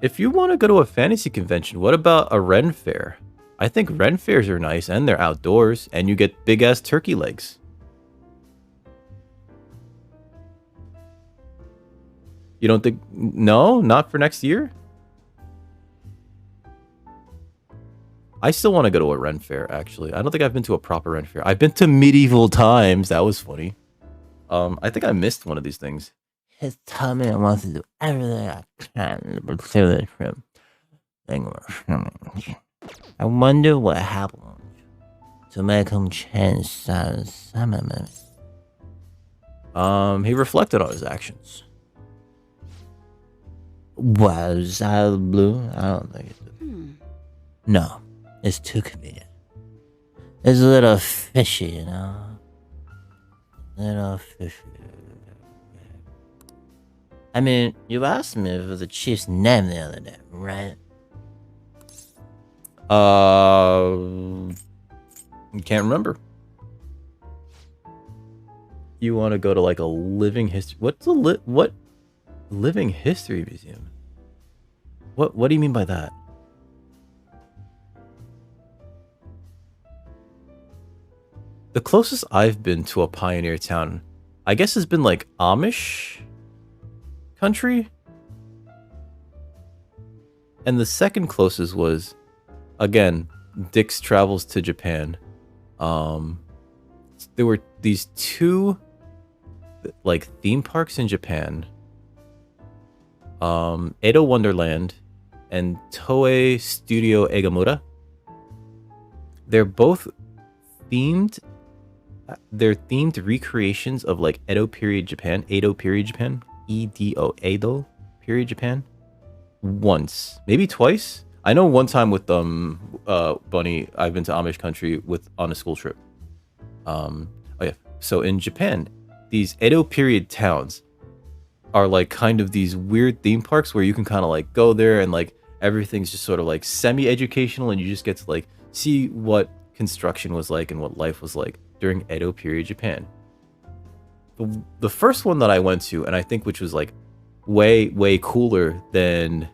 If you want to go to a fantasy convention, what about a Ren Fair? I think Ren Fairs are nice, and they're outdoors, and you get big-ass turkey legs. You don't think... No? Not for next year? I still want to go to a Ren Fair, actually. I don't think I've been to a proper Ren Fair. I've been to Medieval Times. That was funny. I think I missed one of these things. His tummy wants to do everything I can to pursue this trip. I wonder what happened to make him change size. He reflected on his actions. Was that blue? I don't think it did. No, it's too convenient. It's a little fishy, you know? Little fishy. I mean, you asked me for the chief's name the other day, right? Can't remember. You want to go to like a living history? What's a what living history museum? What do you mean by that? The closest I've been to a pioneer town, I guess, has been like Amish country, and the second closest was, again, Dick's travels to Japan. There were these two like theme parks in Japan, Edo Wonderland and Toei Studio Egamura. They're both themed. They're themed recreations of like Edo period Japan. Edo period Japan. Once, maybe twice. I know one time with Bunny, I've been to Amish country on a school trip. Oh yeah. So in Japan, these Edo period towns are like kind of these weird theme parks where you can kind of like go there and like everything's just sort of like semi-educational, and you just get to like see what construction was like and what life was like during Edo period Japan. The first one that I went to, and I think which was like way cooler than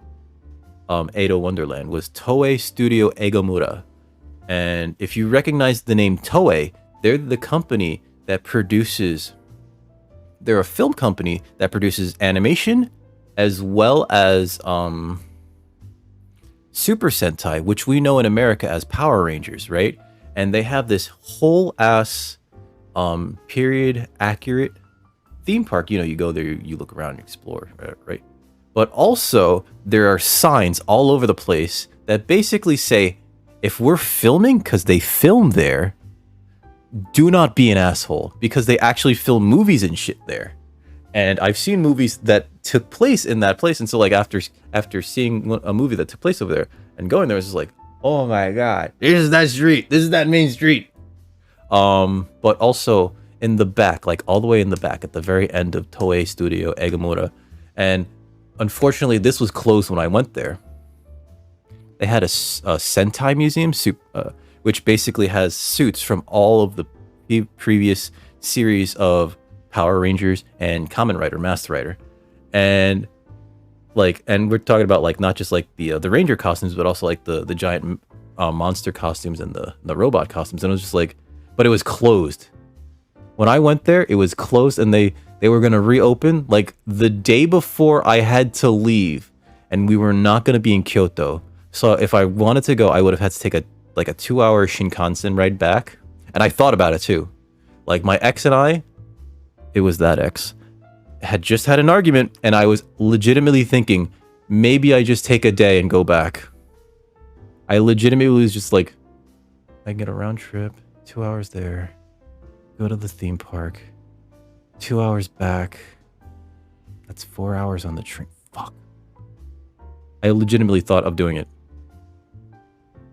Edo Wonderland, was Toei Studio Egamura. And if you recognize the name Toei, they're the company that produces... They're a film company that produces animation as well as Super Sentai, which we know in America as Power Rangers, right? And they have this whole ass period accurate theme park. You know, you go there, you look around and explore, right? But also there are signs all over the place that basically say, if we're filming, because they film there, do not be an asshole, because they actually film movies and shit there. And I've seen movies that took place in that place, and so like after seeing a movie that took place over there and going there, it's just like, oh my god, this is that street, this is that main street. But also in the back, like all the way in the back at the very end of Toei Studio Egamura, and unfortunately this was closed when I went there. They had a Sentai museum, which basically has suits from all of the previous series of Power Rangers and Kamen Rider, Master Rider, and we're talking about like not just like the Ranger costumes, but also like the giant monster costumes and the robot costumes. And it was just like, but it was closed. When I went there, it was closed, and they were gonna reopen like the day before I had to leave, and we were not gonna be in Kyoto. So if I wanted to go, I would have had to take a 2-hour Shinkansen ride back. And I thought about it too. Like my ex and I, it was that ex, had just had an argument, and I was legitimately thinking, maybe I just take a day and go back. I legitimately was just like, I can get a round trip, 2 hours there, go to the theme park, 2 hours back. That's 4 hours on the train. Fuck. I legitimately thought of doing it.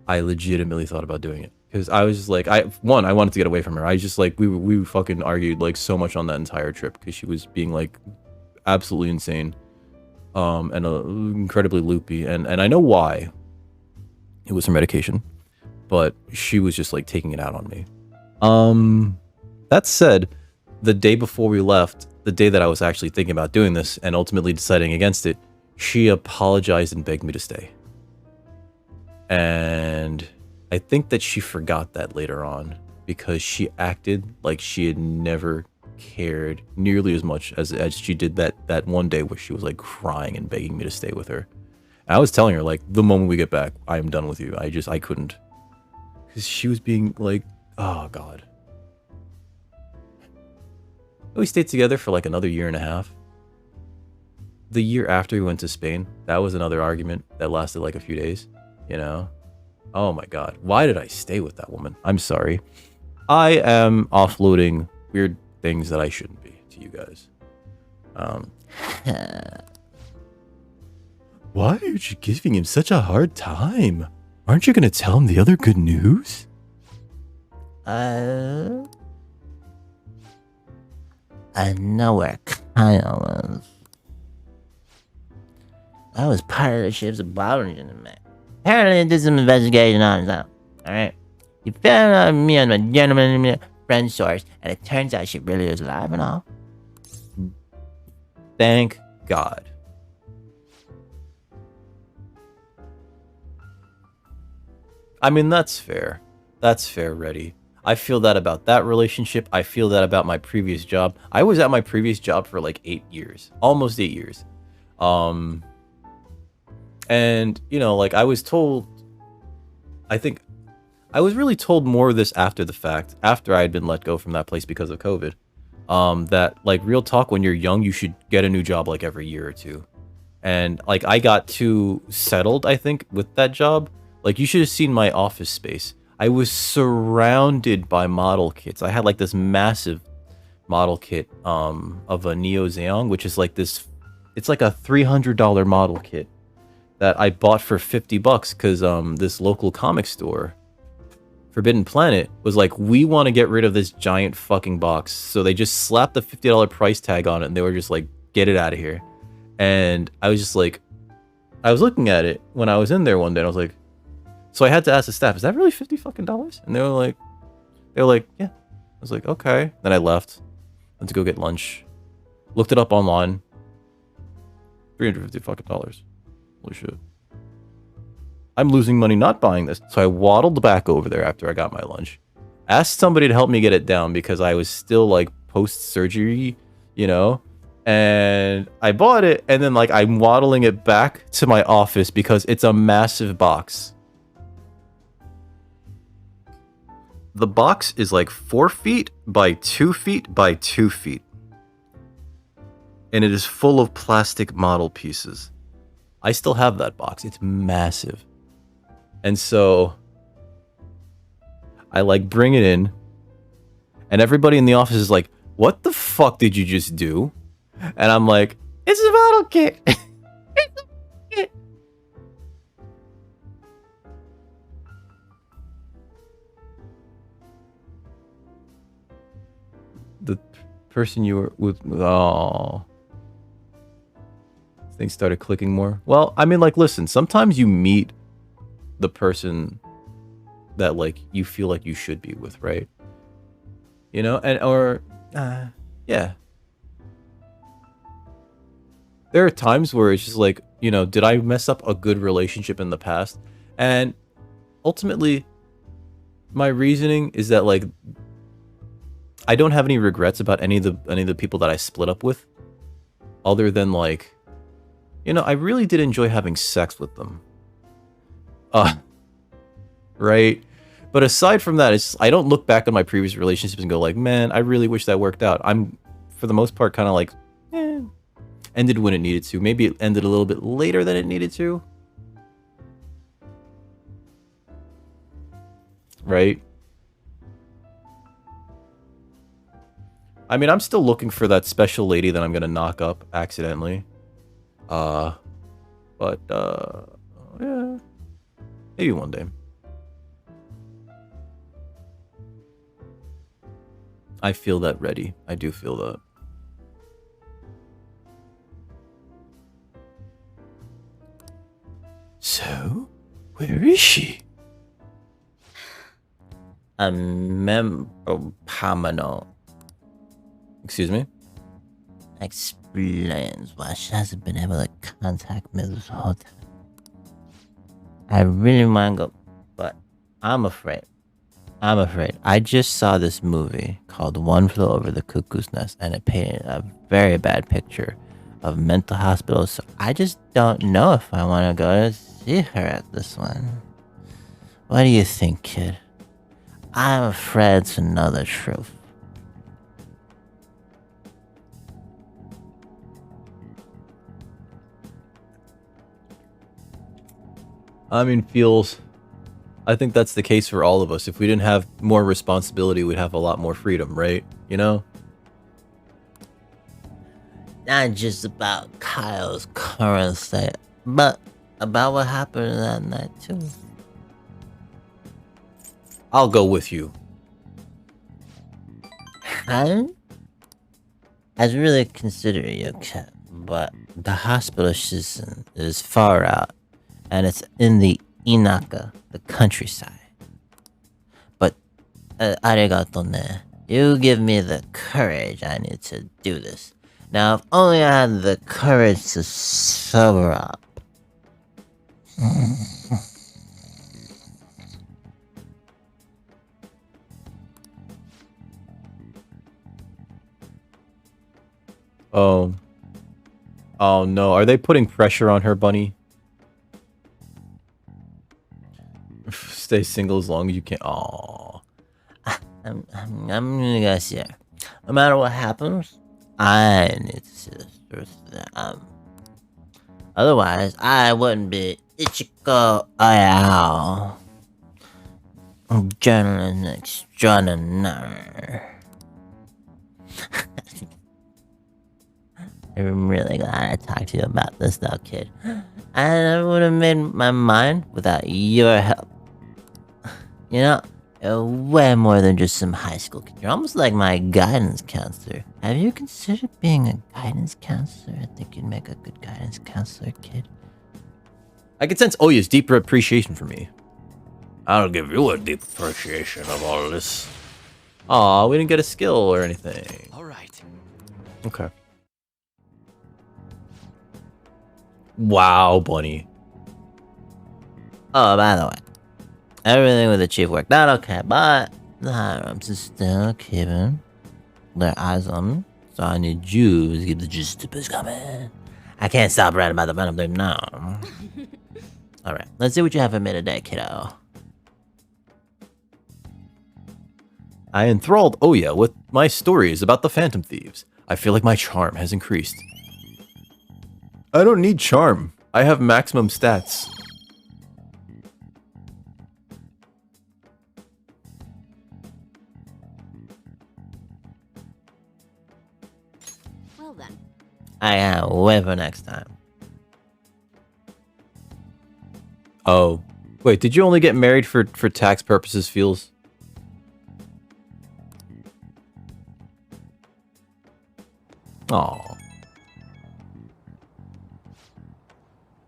I legitimately thought about doing it. Because I was just like, I wanted to get away from her. I just like, we fucking argued like so much on that entire trip because she was being like absolutely insane. And incredibly loopy. And I know why. It was her medication. But she was just like taking it out on me. That said, the day before we left, the day that I was actually thinking about doing this and ultimately deciding against it, she apologized and begged me to stay. And I think that she forgot that later on because she acted like she had never cared nearly as much as she did that one day where she was like crying and begging me to stay with her. And I was telling her like, the moment we get back, I am done with you. I couldn't. Because she was being like, oh God. We stayed together for like another year and a half. The year after we went to Spain, that was another argument that lasted like a few days, you know? Oh my God. Why did I stay with that woman? I'm sorry. I am offloading weird things that I shouldn't be to you guys. Why are you giving him such a hard time? Aren't you going to tell him the other good news? I know where Kyle was. I was part of the ship's abomination, man. Apparently, I did some investigation on his own. Alright? He found out me and my gentleman friend source, and it turns out she really is alive and all. Thank God. I mean, that's fair. That's fair, Reddy. I feel that about that relationship. I feel that about my previous job. I was at my previous job for like 8 years. Almost 8 years. And, you know, like I was told, I think I was really told more of this after the fact, after I had been let go from that place because of COVID. That like real talk, when you're young, you should get a new job like every year or two. And like I got too settled, I think, with that job. Like you should have seen my office space. I was surrounded by model kits. I had like this massive model kit of a Neo Xeon, which is like this, it's like a $300 model kit that I bought for $50 because this local comic store, Forbidden Planet, was like, we want to get rid of this giant fucking box. So they just slapped the $50 price tag on it and they were just like, get it out of here. And I was just like, I was looking at it when I was in there one day and I was like, so I had to ask the staff, is that really $50 fucking dollars? And they were like, yeah. I was like, okay. Then I left. Went to go get lunch. Looked it up online. $350 fucking dollars. Holy shit. I'm losing money not buying this. So I waddled back over there after I got my lunch. Asked somebody to help me get it down because I was still like post-surgery, you know? And I bought it and then like I'm waddling it back to my office because it's a massive box. The box is like 4 feet by 2 feet by 2 feet. And it is full of plastic model pieces. I still have that box. It's massive. And so I like bring it in. And everybody in the office is like, what the fuck did you just do? And I'm like, it's a model kit. It's a kit. The person you were with, oh, things started clicking more. Well, I mean, like, listen, sometimes you meet the person that like you feel like you should be with, right? You know, and or yeah. There are times where it's just like, you know, did I mess up a good relationship in the past? And ultimately, my reasoning is that like I don't have any regrets about any of the people that I split up with, other than like, you know, I really did enjoy having sex with them. Right? But aside from that, it's I don't look back on my previous relationships and go like, man, I really wish that worked out. I'm, for the most part, kind of like, ended when it needed to. Maybe it ended a little bit later than it needed to. Right? I mean, I'm still looking for that special lady that I'm gonna knock up accidentally. But yeah, maybe one day. I feel that ready. I do feel that. So, where is she? A membropamino. Excuse me? Explains why she hasn't been able to contact me this whole time. I really want to go, but I'm afraid. I just saw this movie called One Flew Over the Cuckoo's Nest, and it painted a very bad picture of mental hospitals. So I just don't know if I want to go to see her at this one. What do you think, kid? I'm afraid to know the truth. I mean, feels. I think that's the case for all of us. If we didn't have more responsibility, we'd have a lot more freedom, right? You know? Not just about Kyle's current state, but about what happened that night, too. I'll go with you. I was really considering you, kid, but the hospital she's in is far out, and it's in the Inaka, the countryside. But, arigato ne. You give me the courage I need to do this. Now, if only I had the courage to sober up. Oh. Oh no, are they putting pressure on her, Bunny? Stay single as long as you can. Aww. I'm gonna go see her. No matter what happens, I need to see this truth. Otherwise, I wouldn't be Ichiko Ayao. Journalist extraordinaire. I'm really glad I talked to you about this though, kid. I never would have made my mind without your help. You know, you're way more than just some high school kid. You're almost like my guidance counselor. Have you considered being a guidance counselor? I think you'd make a good guidance counselor, kid. I can sense Oya's deeper appreciation for me. I'll give you a deep appreciation of all this. Aw, we didn't get a skill or anything. Alright. Okay. Wow, Bunny. Oh, by the way, everything with the chief worked out okay, but the higher ups are still keeping their eyes on me. So I need you to keep the justice coming. I can't stop right about the bottom there now. Alright, let's see what you have for me today, kiddo. I enthralled Oya with my stories about the Phantom Thieves. I feel like my charm has increased. I don't need charm. I have maximum stats. Well then. I can't wait for next time. Oh. Wait, did you only get married for tax purposes, Feels? Aw.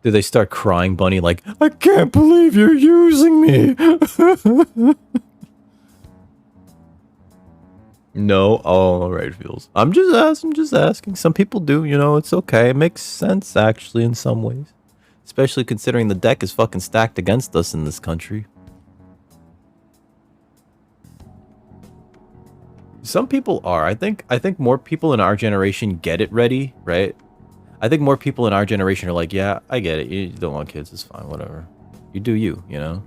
Do they start crying, Bunny, like, I can't believe you're using me? No? Oh, alright, Feels. I'm just asking. Some people do, you know, it's okay. It makes sense, actually, in some ways. Especially considering the deck is fucking stacked against us in this country. Some people are. I think more people in our generation get it ready, right? I think more people in our generation are like, yeah, I get it. You don't want kids. It's fine. Whatever. You do you, you know?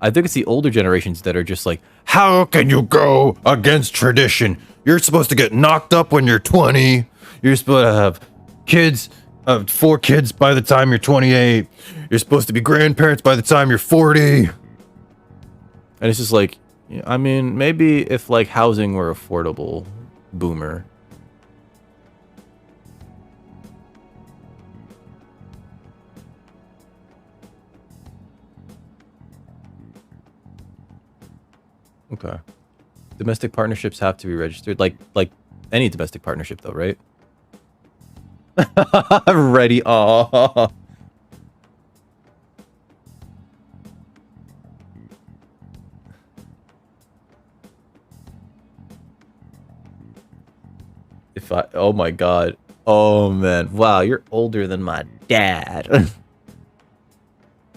I think it's the older generations that are just like, How can you go against tradition? You're supposed to get knocked up when you're 20. You're supposed to have kids, 4 kids by the time you're 28. You're supposed to be grandparents by the time you're 40. and it's just like, I mean, maybe if like housing were affordable, boomer. Okay. Domestic partnerships have to be registered, like any domestic partnership, though, right? Ready? Oh. If I, oh my god. Oh man. Wow, you're older than my dad.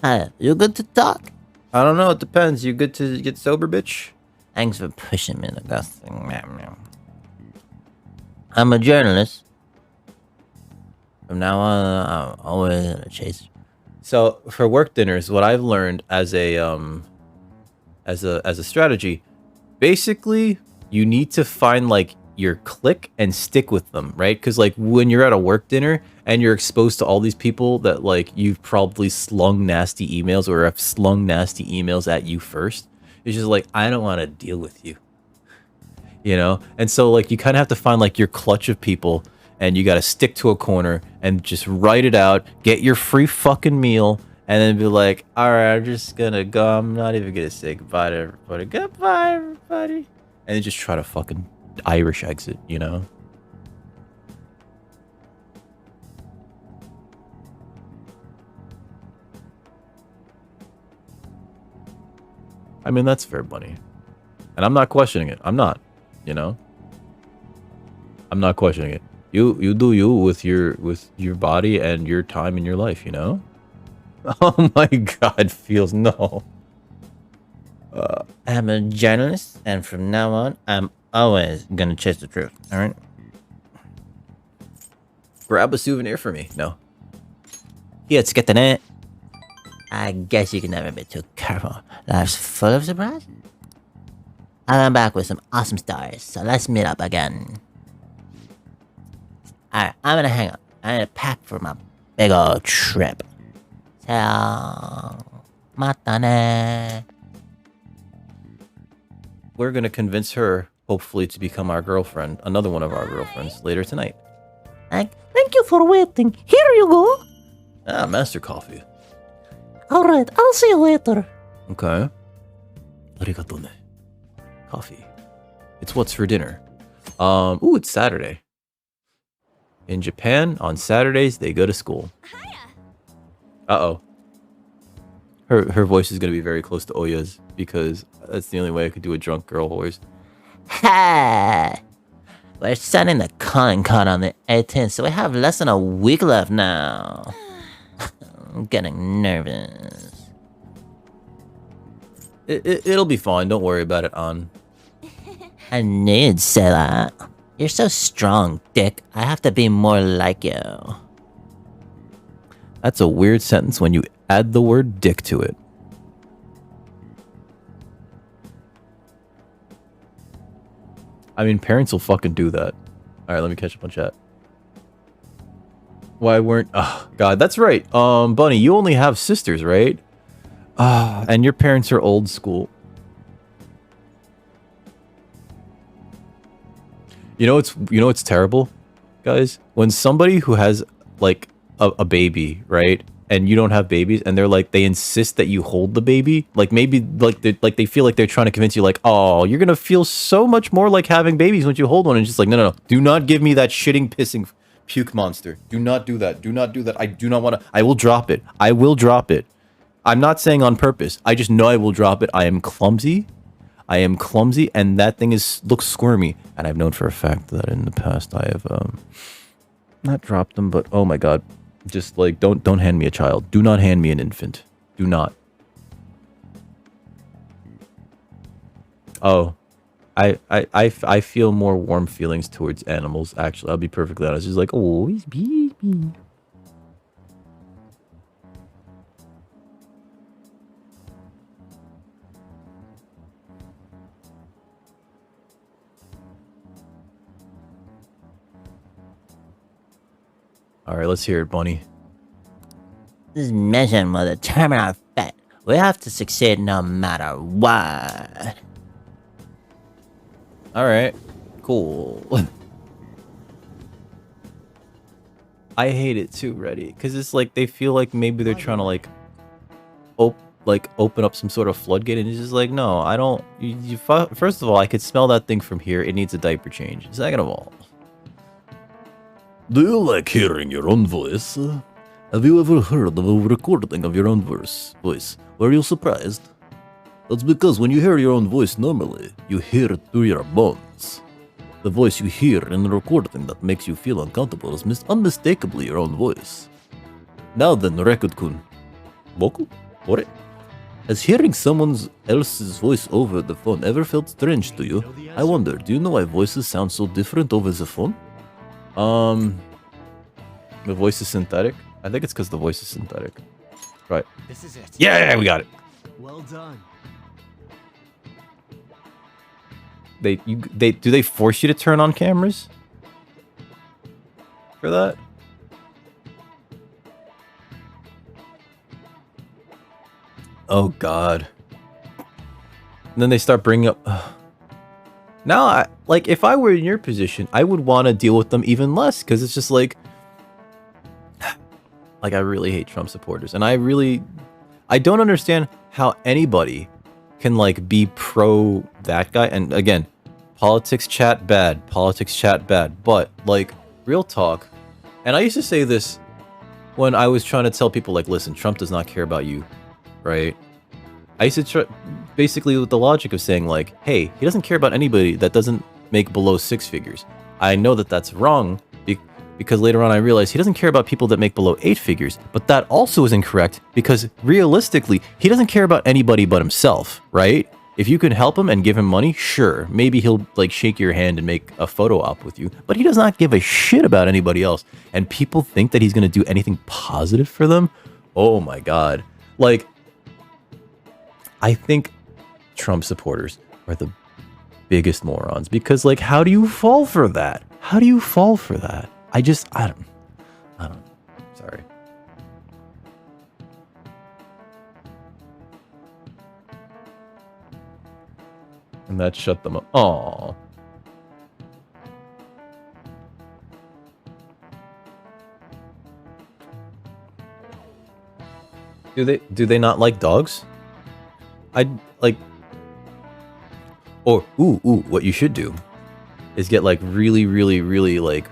Hey, you good to talk? I don't know, it depends. You good to get sober, bitch? Thanks for pushing me, Augustine. I'm a journalist. From now on, I'm always gonna chase. So for work dinners, what I've learned as a strategy, basically you need to find like your clique and stick with them, right? Because like when you're at a work dinner and you're exposed to all these people that like you've probably slung nasty emails or have slung nasty emails at you first, it's just like, I don't want to deal with you, you know? And so like you kind of have to find like your clutch of people, and you got to stick to a corner and just write it out, get your free fucking meal, and then be like, all right, I'm just gonna go. I'm not even gonna say goodbye to everybody. Goodbye, everybody. And then just try to fucking Irish exit, you know? I mean, that's fair, Bunny. And I'm not questioning it. I'm not, you know? I'm not questioning it. You do you with your body and your time in your life, you know? Oh my god, feels no. I'm a journalist, and from now on, I'm always gonna chase the truth. All right. Grab a souvenir for me. No. Let's get the net. I guess you can never be too careful. Life's full of surprises. I'm back with some awesome stars, so let's meet up again. Alright, I'm gonna hang up. I'm gonna pack for my big old trip. So, mata ne. We're gonna convince her, hopefully, to become our girlfriend, another one of our girlfriends, later tonight. Thank you for waiting. Here you go. Ah, Master Coffee. Alright, I'll see you later. Okay. Arigato ne. Coffee. It's what's for dinner. Ooh, it's Saturday. In Japan, on Saturdays, they go to school. Uh-oh. Her voice is going to be very close to Oya's, because that's the only way I could do a drunk girl voice. Hey! We're setting the calling card on the 18th, so we have less than a week left now. I'm getting nervous. It'll be fine. Don't worry about it, An. I knew you'd say that. You're so strong, Dick. I have to be more like you. That's a weird sentence when you add the word dick to it. I mean, parents will fucking do that. Alright, let me catch up on chat. Why weren't... Oh, God, that's right. Bunny, you only have sisters, right? And your parents are old school. You know what's terrible, guys? When somebody who has like a baby, right? And you don't have babies, and they insist that you hold the baby, like maybe they feel like they're trying to convince you, like, oh, you're gonna feel so much more like having babies once you hold one, and just like, no, do not give me that shitting, pissing, puke monster. Do not do that. Do not do that. I do not want to. I will drop it. I will drop it. I'm not saying on purpose. I just know I will drop it. I am clumsy. And that thing looks squirmy. And I've known for a fact that in the past I have not dropped them, but oh my god, just like don't hand me a child. Do not hand me an infant. Do not. Oh, I feel more warm feelings towards animals. Actually, I'll be perfectly honest. It's like, oh, he's baby. All right, let's hear it, Bunny. This mission will determine our fate. We have to succeed no matter what. All right, cool. I hate it too, Reddy, because it's like they feel like maybe they're trying to like like open up some sort of floodgate, and he's just like, no, I don't. First of all, I could smell that thing from here. It needs a diaper change. Second of all, Do you like hearing your own voice? Have you ever heard of a recording of your own voice? Were you surprised? That's because when you hear your own voice normally, you hear it through your bones. The voice you hear in the recording that makes you feel uncomfortable is unmistakably your own voice. Now then, Record-kun. Boku? Ore? Has hearing someone else's voice over the phone ever felt strange to you? I wonder, do you know why voices sound so different over the phone? The voice is synthetic. I think it's because the voice is synthetic. Right. This is it. Yeah, we got it. Well done. Do they force you to turn on cameras for that? Oh God. And then they start bringing up. Now, like, if I were in your position, I would want to deal with them even less, because it's just like I really hate Trump supporters, and I don't understand how anybody can like be pro that guy. And again, politics chat bad, but like real talk. And I used to say this when I was trying to tell people, like, listen, Trump does not care about you, right? I used to basically with the logic of saying like, hey, he doesn't care about anybody that doesn't make below 6 figures. I know that that's wrong because later on I realized he doesn't care about people that make below 8 figures, but that also is incorrect because realistically, he doesn't care about anybody but himself, right? If you can help him and give him money, sure, maybe he'll like shake your hand and make a photo op with you, but he does not give a shit about anybody else. And people think that he's going to do anything positive for them. Oh my God. Like, I think Trump supporters are the biggest morons because, like, how do you fall for that? How do you fall for that? I don't. Sorry. And that shut them up. Aww. Do they not like dogs? I'd like, or what you should do is get like really like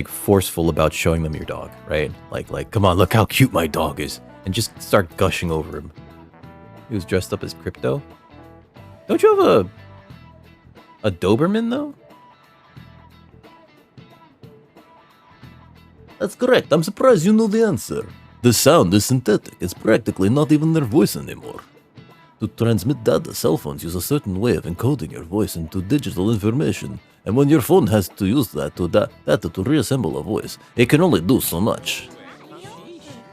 forceful about showing them your dog, right? Like, come on, look how cute my dog is, and just start gushing over him. He was dressed up as Crypto. Don't you have a Doberman though? That's correct. I'm surprised you know the answer. The sound is synthetic. It's practically not even their voice anymore. To transmit data, cell phones use a certain way of encoding your voice into digital information, and when your phone has to use that data to reassemble a voice, it can only do so much.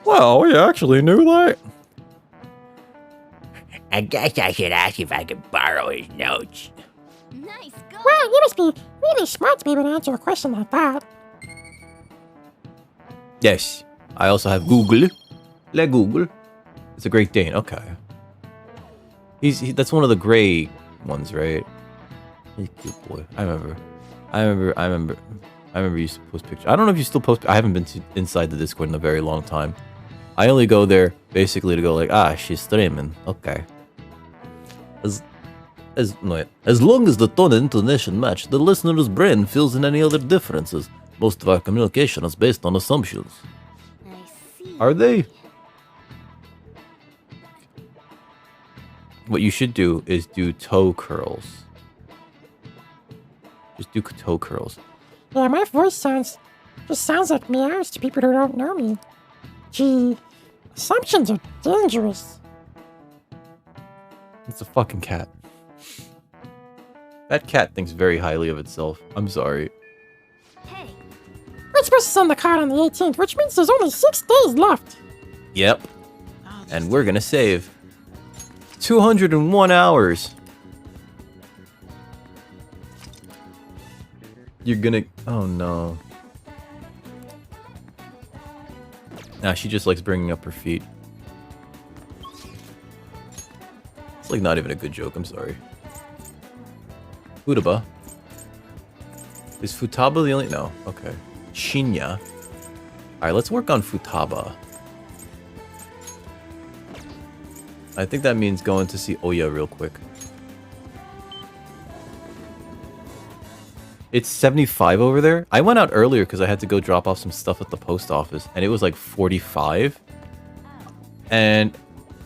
Well, we actually knew that. I guess I should ask if I could borrow his notes. Nice go. Wow, you must be really smart to be able to answer a question like that. Yes, I also have Google. Le Google. It's a Great Dane. Okay. That's one of the gray ones, right? He's a cute boy. I remember you used to post pictures. I don't know if you still post. I haven't been inside the Discord in a very long time. I only go there basically to go like, she's streaming. Okay. As long as the tone and intonation match, the listener's brain fills in any other differences. Most of our communication is based on assumptions. I see. Are they? What you should do is do toe curls. Just do toe curls. Yeah, my voice just sounds like meows to people who don't know me. Gee, assumptions are dangerous. It's a fucking cat. That cat thinks very highly of itself. I'm sorry. Hey, We're supposed to send the card on the 18th, which means there's only 6 days left. Yep. And we're gonna save 201 hours. You're gonna... Oh no. Nah, she just likes bringing up her feet. It's like not even a good joke, I'm sorry. Futaba. Is Futaba the only... No, okay. Shinya. Alright, let's work on Futaba. I think that means going to see Oya real quick. It's 75 over there. I went out earlier because I had to go drop off some stuff at the post office, and it was like 45. And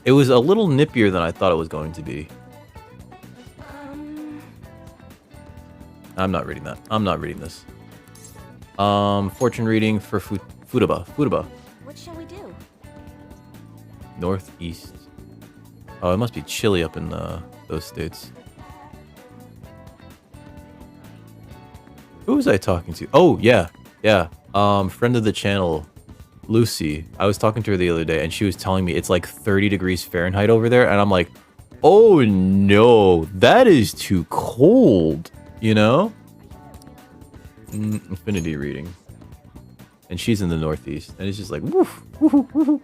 it was a little nippier than I thought it was going to be. I'm not reading that. I'm not reading this. Fortune reading for Futaba. Futaba. What shall we do? Northeast. Oh, it must be chilly up in those states. Who was I talking to? Oh, yeah. Yeah. Friend of the channel, Lucy. I was talking to her the other day, and she was telling me it's like 30 degrees Fahrenheit over there, and I'm like, oh no, that is too cold, you know? Infinity reading. And she's in the Northeast, and it's just like, woof, woof, woof.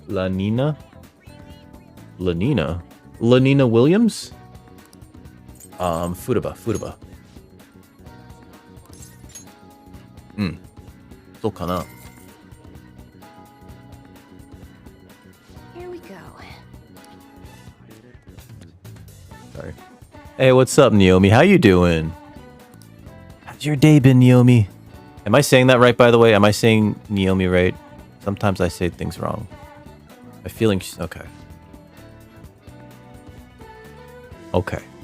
Lanina? Lanina Williams? Futaba. そうかな Here we go. Sorry. Hey, what's up, Naomi? How you doing? How's your day been, Naomi? Am I saying that right, by the way? Am I saying Naomi right? Sometimes I say things wrong. My feeling... Okay.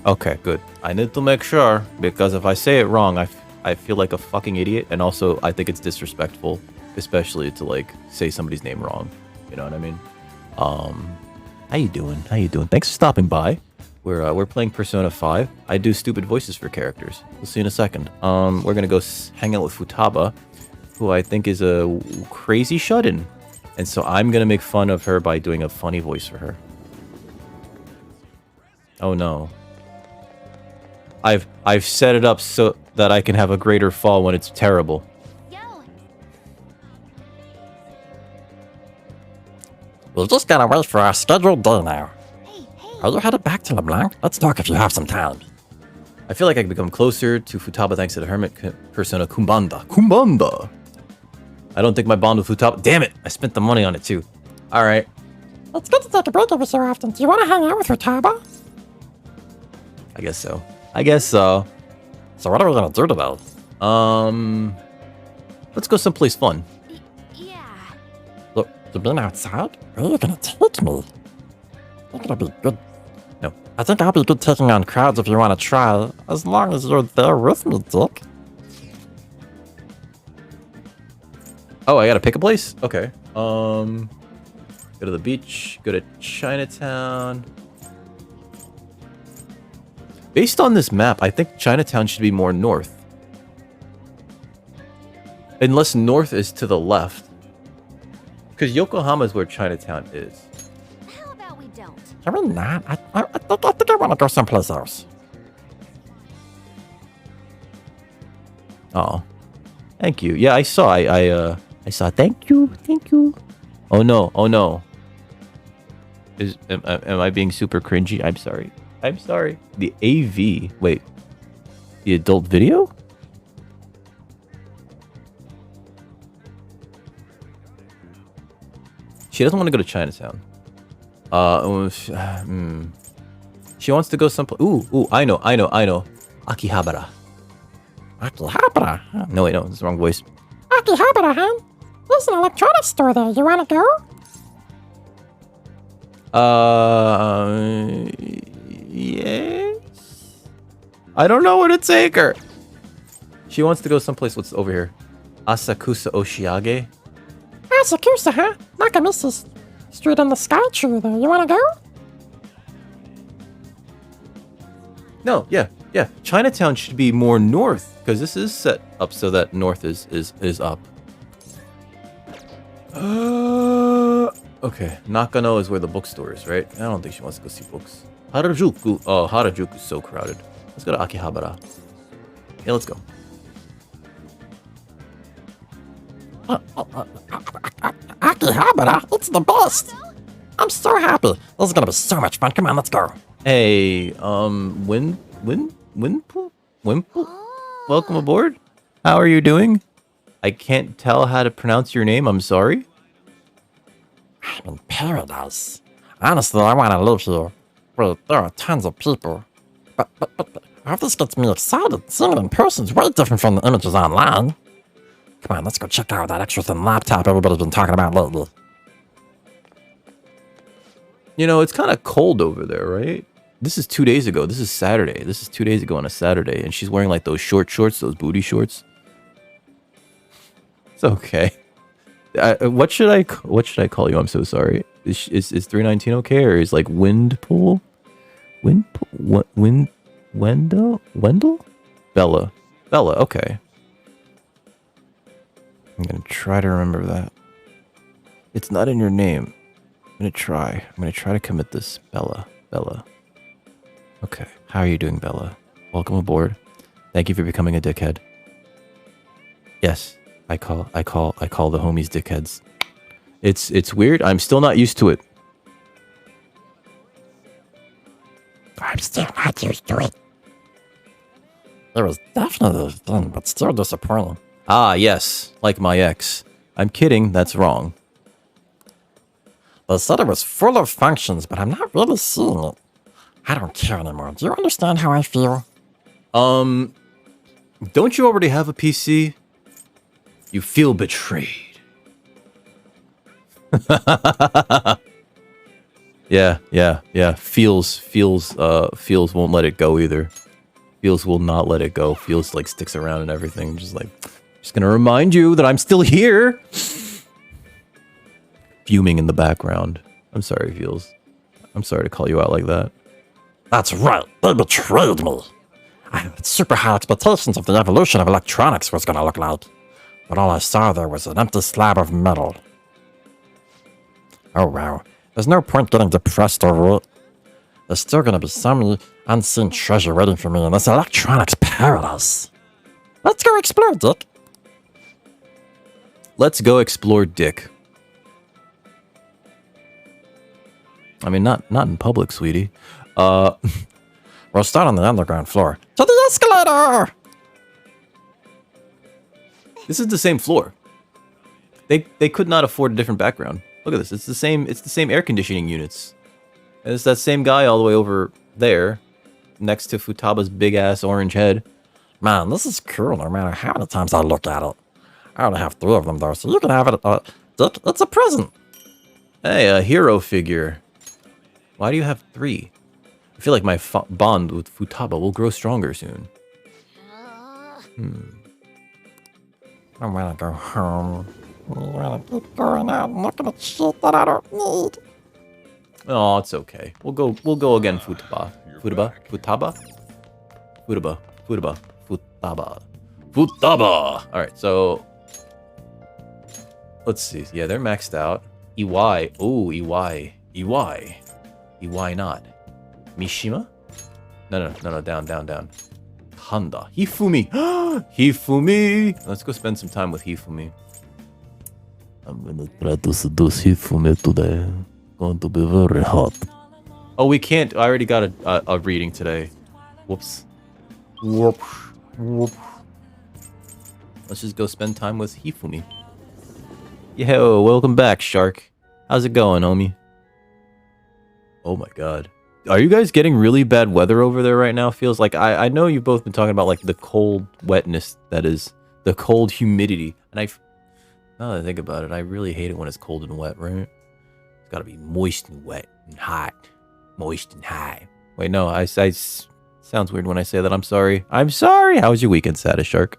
Okay, good. I need to make sure, because if I say it wrong, I feel like a fucking idiot, and also I think it's disrespectful, especially to, like, say somebody's name wrong. You know what I mean? How you doing? Thanks for stopping by. We're playing Persona 5. I do stupid voices for characters. We'll see in a second. We're gonna go hang out with Futaba, who I think is a crazy shut-in. And so I'm gonna make fun of her by doing a funny voice for her. Oh no. I've set it up so that I can have a greater fall when it's terrible. Yo. We just gotta wait for our scheduled day now. Hey. Are you headed back to LeBlanc? Let's talk if you have some time. I feel like I can become closer to Futaba thanks to the hermit persona Kumbanda. I don't think my bond with Futaba... Damn it! I spent the money on it too. Alright. It's good to take a break every so often. Do you want to hang out with Futaba? I guess so. So what are we gonna do today? Let's go someplace fun. Yeah. Look, you been outside? Where are you gonna take me? You're gonna be good. No. I think I'll be good taking on crowds if you wanna try, as long as you're there with me, Dick. Oh, I gotta pick a place? Okay. Go to the beach. Go to Chinatown. Based on this map, I think Chinatown should be more north. Unless north is to the left. Because Yokohama is where Chinatown is. How about we don't? Can we not? I think I wanna go someplace else. Oh. Thank you. Yeah, I saw. I saw. Thank you. Oh no. Am I being super cringy? I'm sorry. The AV. Wait. The adult video? She doesn't want to go to Chinatown. She wants to go someplace. Ooh, I know. Akihabara. Akihabara? Huh? No, wait, no, it's the wrong voice. Akihabara, huh? There's an electronics store there. You want to go? Yes. I don't know where to take her. She wants to go someplace. What's over here? Asakusa Oshiage. Asakusa, huh? Nakamisa's street in the Sky Tree there. You want to go? No, yeah. Chinatown should be more north because this is set up so that north is up. Okay, Nakano is where the bookstore is, right? I don't think she wants to go see books. Harajuku. Oh, Harajuku's so crowded. Let's go to Akihabara. Yeah, let's go. Akihabara? It's the best! I'm so happy. This is gonna be so much fun. Come on, let's go. Hey, Wimple? Welcome aboard. How are you doing? I can't tell how to pronounce your name. I'm sorry. I'm in paradise. Honestly, I want to live here. Wait, there are tons of people. But how this gets me excited. Seeing it in person is way different from the images online. Come on, let's go check out that extra thin laptop everybody's been talking about lately. You know, it's kind of cold over there, right? This is 2 days ago. This is Saturday. This is 2 days ago on a Saturday. And she's wearing like those short shorts, those booty shorts. It's okay. What should I call you? I'm so sorry. Is 319 okay, or is like Wendell? Bella. Okay. I'm gonna try to remember that. It's not in your name. I'm gonna try to commit this. Bella. Okay. How are you doing, Bella? Welcome aboard. Thank you for becoming a dickhead. Yes, I call the homies dickheads. It's weird. I'm still not used to it. I'm still not used to it. It was definitely fun, but still disappointing. Ah, yes, like my ex. I'm kidding. That's wrong. They said it was full of functions, but I'm not really seeing it. I don't care anymore. Do you understand how I feel? Don't you already have a PC? You feel betrayed. Yeah. Feels won't let it go either. Feels will not let it go. Feels like sticks around and everything. Just gonna remind you that I'm still here. Fuming in the background. I'm sorry, Feels. I'm sorry to call you out like that. That's right. They betrayed me. I had super high expectations of the evolution of electronics was gonna look like. But all I saw there was an empty slab of metal. Oh wow. There's no point getting depressed over it. There's still gonna be some unseen treasure waiting for me in this electronics paradise. Let's go explore, Dick. Let's go explore Dick. I mean, not in public, sweetie. We'll start on the underground floor. To the escalator! This is the same floor. They could not afford a different background. Look at this. It's the same air conditioning units. And it's that same guy all the way over there, next to Futaba's big ass orange head. Man, this is cool no matter how many times I look at it. I only have 3 of them though, so you can have it. Dick, it's a present. Hey, a hero figure. Why do you have 3? I feel like my bond with Futaba will grow stronger soon. I wanna go home. I wanna keep going out and looking at shit that I don't need. Oh, it's okay. We'll go again, Futaba. Futaba. All right, so let's see. Yeah, they're maxed out. EY. Oh, EY not. Mishima? No, down. Handa. Hifumi. Hifumi. Let's go spend some time with Hifumi. I'm gonna try to seduce Hifumi today. Going to be very hot. Oh, we can't. I already got a reading today. Whoops. Whoop. Let's just go spend time with Hifumi. Yo, welcome back, Shark. How's it going, homie? Oh my god. Are you guys getting really bad weather over there right now? Feels like I know you've both been talking about like the cold wetness that is the cold humidity. And now that I think about it, I really hate it when it's cold and wet, right? It's gotta be moist and wet and hot. Moist and high. Wait, no, I sounds weird when I say that. I'm sorry. How was your weekend, Satis Shark?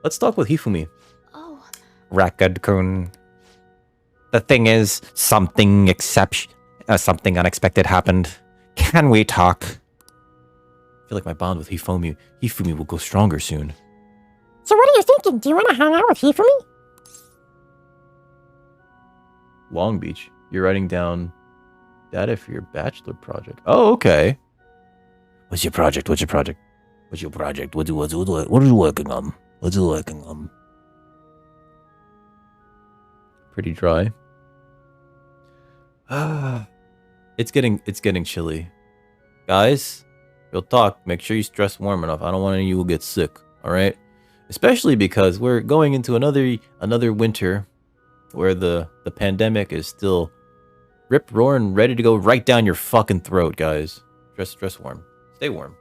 Let's talk with Hifumi. Oh, Rakad-kun. The thing is, something unexpected happened. Can we talk? I feel like my bond with Hifumi will go stronger soon. So what are you thinking? Do you want to hang out with Hifumi? Long Beach. You're writing down data for your bachelor project. Oh, okay. What's your project? What are you working on? Pretty dry. It's getting chilly. Guys, real talk. Make sure you dress warm enough. I don't want any of you to get sick. All right. especially because we're going into another winter where the pandemic is still rip roaring, ready to go right down your fucking throat, guys. Dress warm, stay warm,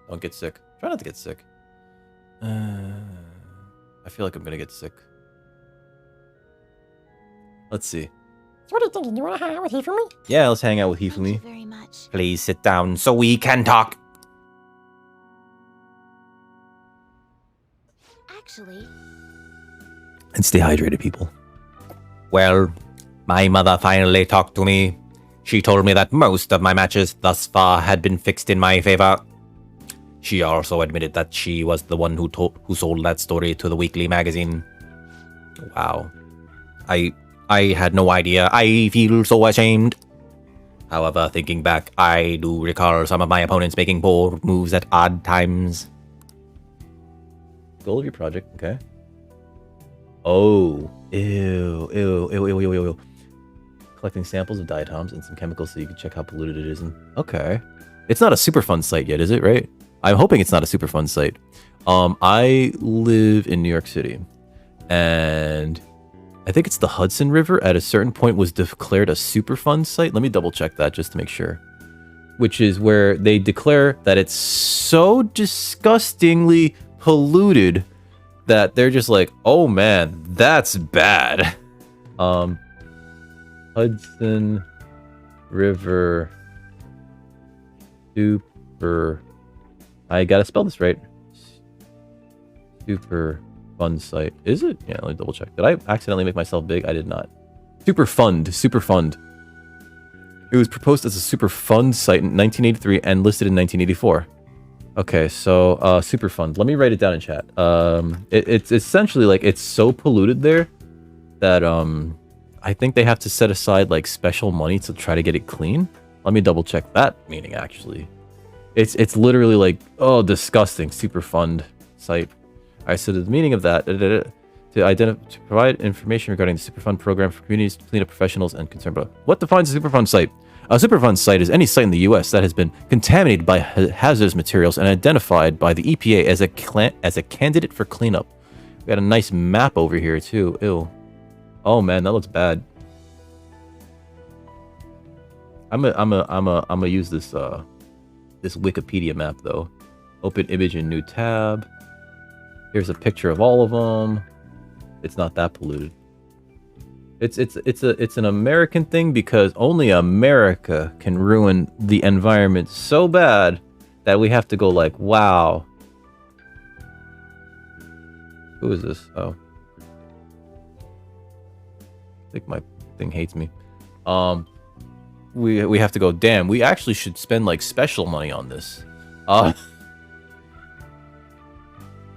don't get sick. Try not to get sick. I feel like I'm gonna get sick. Let's see. So what are you thinking? You want to hang out with Hifumi? Yeah, let's hang out with Thank you Hifumi. very much. Please sit down so we can talk. Actually, And stay hydrated, people. Well, my mother finally talked to me. She told me that most of my matches thus far had been fixed in my favor. She also admitted that she was the one who sold that story to the weekly magazine. Wow. I had no idea. I feel so ashamed. However, thinking back, I do recall some of my opponents making poor moves at odd times. Goal of your project, okay. Oh, ew. Collecting samples of diatoms and some chemicals so you can check how polluted it is. Okay. It's not a Superfund site yet, is it, right? I'm hoping it's not a Superfund site. I live in New York City, and I think it's the Hudson River at a certain point was declared a Superfund site. Let me double check that just to make sure. Which is where they declare that it's so disgustingly polluted that they're just like, oh man, that's bad. Hudson River Super. I gotta spell this right. Super fun site. Is it? Yeah, let me double check. Did I accidentally make myself big? I did not. Super fund. It was proposed as a super fund site in 1983 and listed in 1984. Okay, so Superfund. Let me write it down in chat. It's essentially like it's so polluted there that I think they have to set aside like special money to try to get it clean. Let me double check that meaning actually. It's literally like, oh, disgusting. Superfund site. All right, so the meaning of that to provide information regarding the Superfund program for communities, cleanup professionals, and concerned about what defines a Superfund site. A Superfund site is any site in the U.S. that has been contaminated by hazardous materials and identified by the EPA as a candidate for cleanup. We got a nice map over here too. Ew. Oh man, that looks bad. I'm gonna use this this Wikipedia map though. Open image in new tab. Here's a picture of all of them. It's not that polluted. It's an American thing because only America can ruin the environment so bad that we have to go like, wow. Who is this? Oh. I think my thing hates me. We have to go, damn, we actually should spend like special money on this.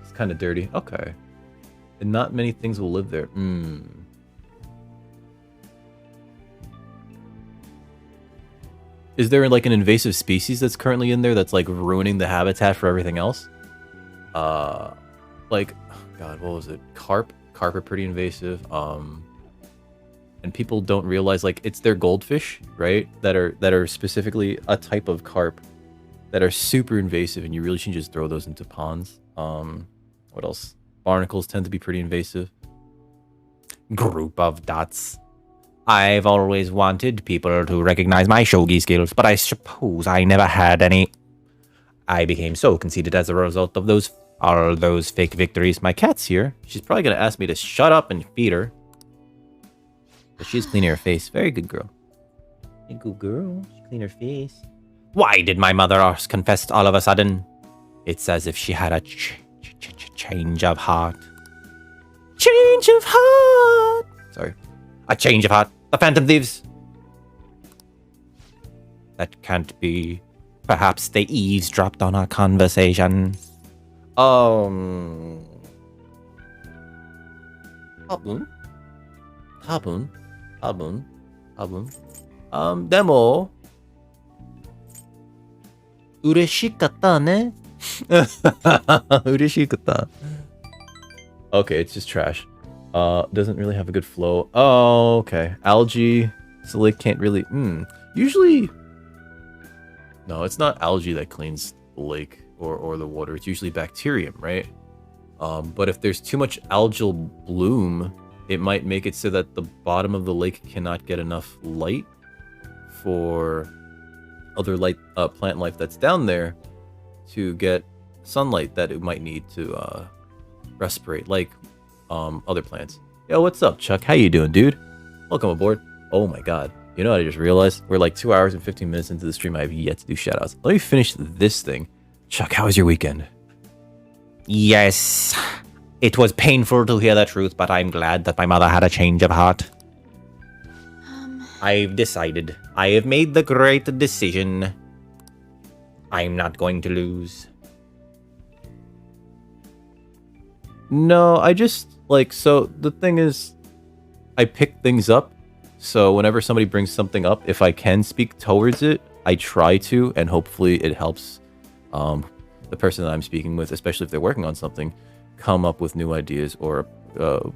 It's kind of dirty. Okay. And not many things will live there. Is there like an invasive species that's currently in there that's like ruining the habitat for everything else? Like, God, what was it? Carp are pretty invasive. And people don't realize like it's their goldfish, right? That are specifically a type of carp that are super invasive, and you really should just throw those into ponds. What else? Barnacles tend to be pretty invasive. Group of dots. I've always wanted people to recognize my shogi skills, but I suppose I never had any. I became so conceited as a result of all those fake victories. My cat's here. She's probably gonna ask me to shut up and feed her. But she's cleaning her face. Very good girl. A good girl. She cleaned her face. Why did my mother confess all of a sudden? It's as if she had a change of heart. Change of heart! Sorry. A change of heart. The Phantom Thieves. That can't be. Perhaps they eavesdropped on our conversation. Habun. Demo. Ureshikatta ne? Ureshikatta. Okay, it's just trash. Doesn't really have a good flow. Oh, okay. Algae. So lake can't really. Usually. No, it's not algae that cleans the lake or the water. It's usually bacterium, right? But if there's too much algal bloom, it might make it so that the bottom of the lake cannot get enough light for other plant life that's down there to get sunlight that it might need to respirate, like other plants. Yo, what's up, Chuck? How you doing, dude? Welcome aboard. Oh my god. You know what I just realized? We're like 2 hours and 15 minutes into the stream. I have yet to do shoutouts. Let me finish this thing. Chuck, how was your weekend? Yes, it was painful to hear the truth, but I'm glad that my mother had a change of heart. I've decided. I have made the great decision. I'm not going to lose. No, I just, like, so the thing is, I pick things up. So whenever somebody brings something up, if I can speak towards it, I try to, and hopefully it helps the person that I'm speaking with, especially if they're working on something, come up with new ideas or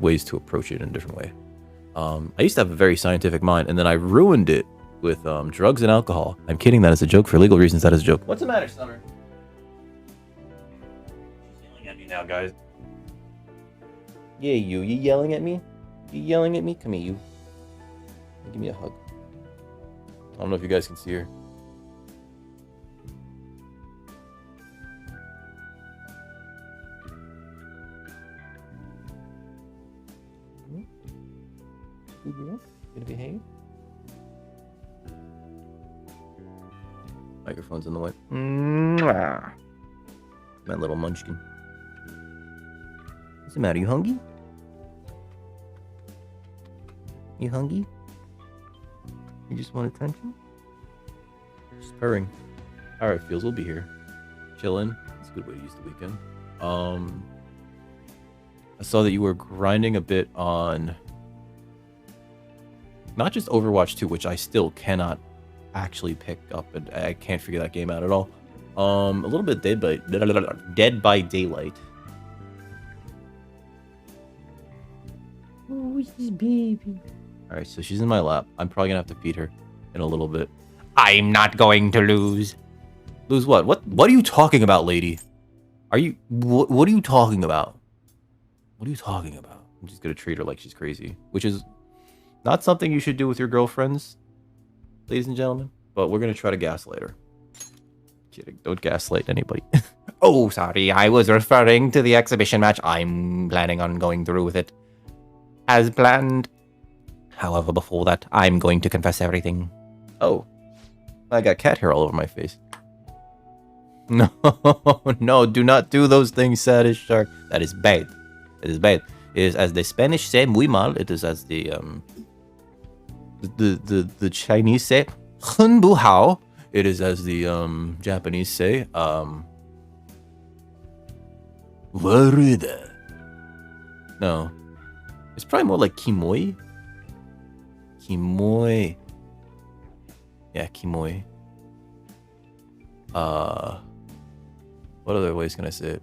ways to approach it in a different way. I used to have a very scientific mind, and then I ruined it with drugs and alcohol. I'm kidding, that is a joke. For legal reasons, that is a joke. What's the matter, Summer? She's yelling at me now, guys. Yeah, you yelling at me? You yelling at me? Come here, you. Give me a hug. I don't know if you guys can see her. Good girl. Gonna behave. Microphone's in the way. Mwah. My little munchkin. What's the matter? You hungry? You hungry? You just want attention? Just purring. Alright, feels we'll be here. Chilling. It's a good way to use the weekend. I saw that you were grinding a bit on not just Overwatch 2, which I still cannot actually pick up, and I can't figure that game out at all. A little bit Dead by Daylight. Oh, who's this baby? Alright, so she's in my lap. I'm probably gonna have to feed her in a little bit. I'm not going to lose. Lose what? What are you talking about, lady? Are you... What are you talking about? What are you talking about? I'm just gonna treat her like she's crazy. Which is not something you should do with your girlfriends, ladies and gentlemen. But we're gonna try to gaslight her. Kidding. Don't gaslight anybody. Oh, sorry. I was referring to the exhibition match. I'm planning on going through with it as planned. However, before that, I'm going to confess everything. Oh. I got cat hair all over my face. No, no, do not do those things, Sadist Shark. That is bad. It is bad. It is, as the Spanish say, muy mal. It is as the Chinese say, hun bu hao. It is as the Japanese say, waruda. No. It's probably more like kimoi. Kimoi. Yeah, kimoi. What other ways can I say it?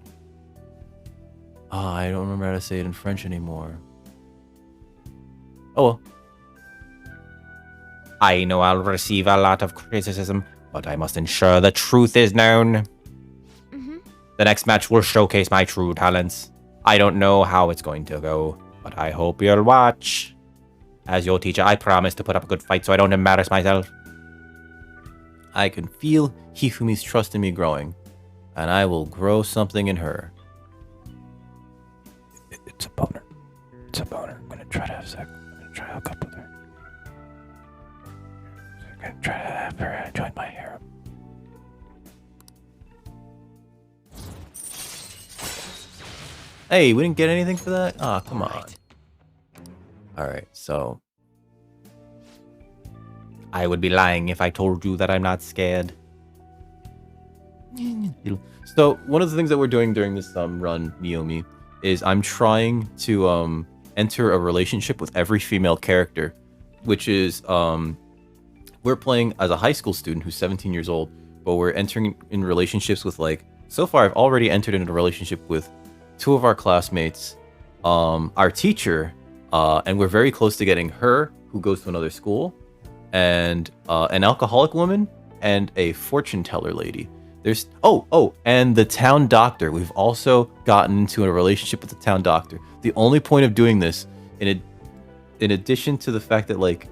I don't remember how to say it in French anymore. Oh well. I know I'll receive a lot of criticism, but I must ensure the truth is known. The next match will showcase my true talents. I don't know how it's going to go, but I hope you'll watch. As your teacher, I promise to put up a good fight so I don't embarrass myself. I can feel Hifumi's trust in me growing, and I will grow something in her. It's a boner. It's a boner. I'm gonna try to have sex. I'm gonna try to hook up with her. I'm gonna try to have her join my harem. Hey, we didn't get anything for that? Ah, come on. Alright, so... I would be lying if I told you that I'm not scared. So, one of the things that we're doing during this run, Naomi, is I'm trying to enter a relationship with every female character, which is, we're playing as a high school student who's 17 years old, but we're entering in relationships with, like, so far I've already entered into a relationship with 2 of our classmates, our teacher, and we're very close to getting her, who goes to another school, and an alcoholic woman, and a fortune teller lady. There's and the town doctor. We've also gotten into a relationship with the town doctor. The only point of doing this, in addition to the fact that like,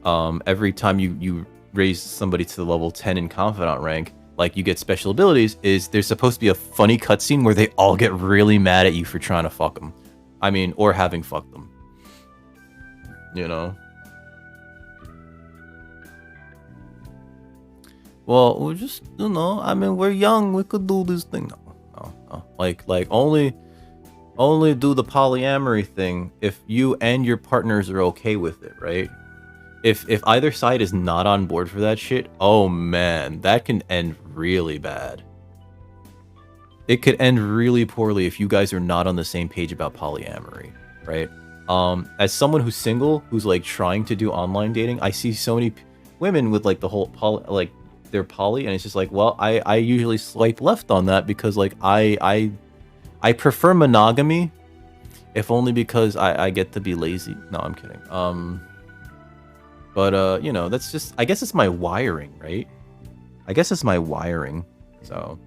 every time you raise somebody to the level 10 in confidant rank, like you get special abilities, is there's supposed to be a funny cutscene where they all get really mad at you for trying to fuck them. I mean, or having fucked them. You know? Well, we're just, you know, I mean, we're young, we could do this thing. No. Like only do the polyamory thing if you and your partners are okay with it, right? If either side is not on board for that shit, oh man, that can end really bad. It could end really poorly if you guys are not on the same page about polyamory, right? As someone who's single, who's like trying to do online dating, I see so many women with like the whole they're poly, and it's just like, well, I usually swipe left on that because like I prefer monogamy, if only because I get to be lazy. No, I'm kidding. But you know, that's just, I guess it's my wiring, right? I guess it's my wiring. So,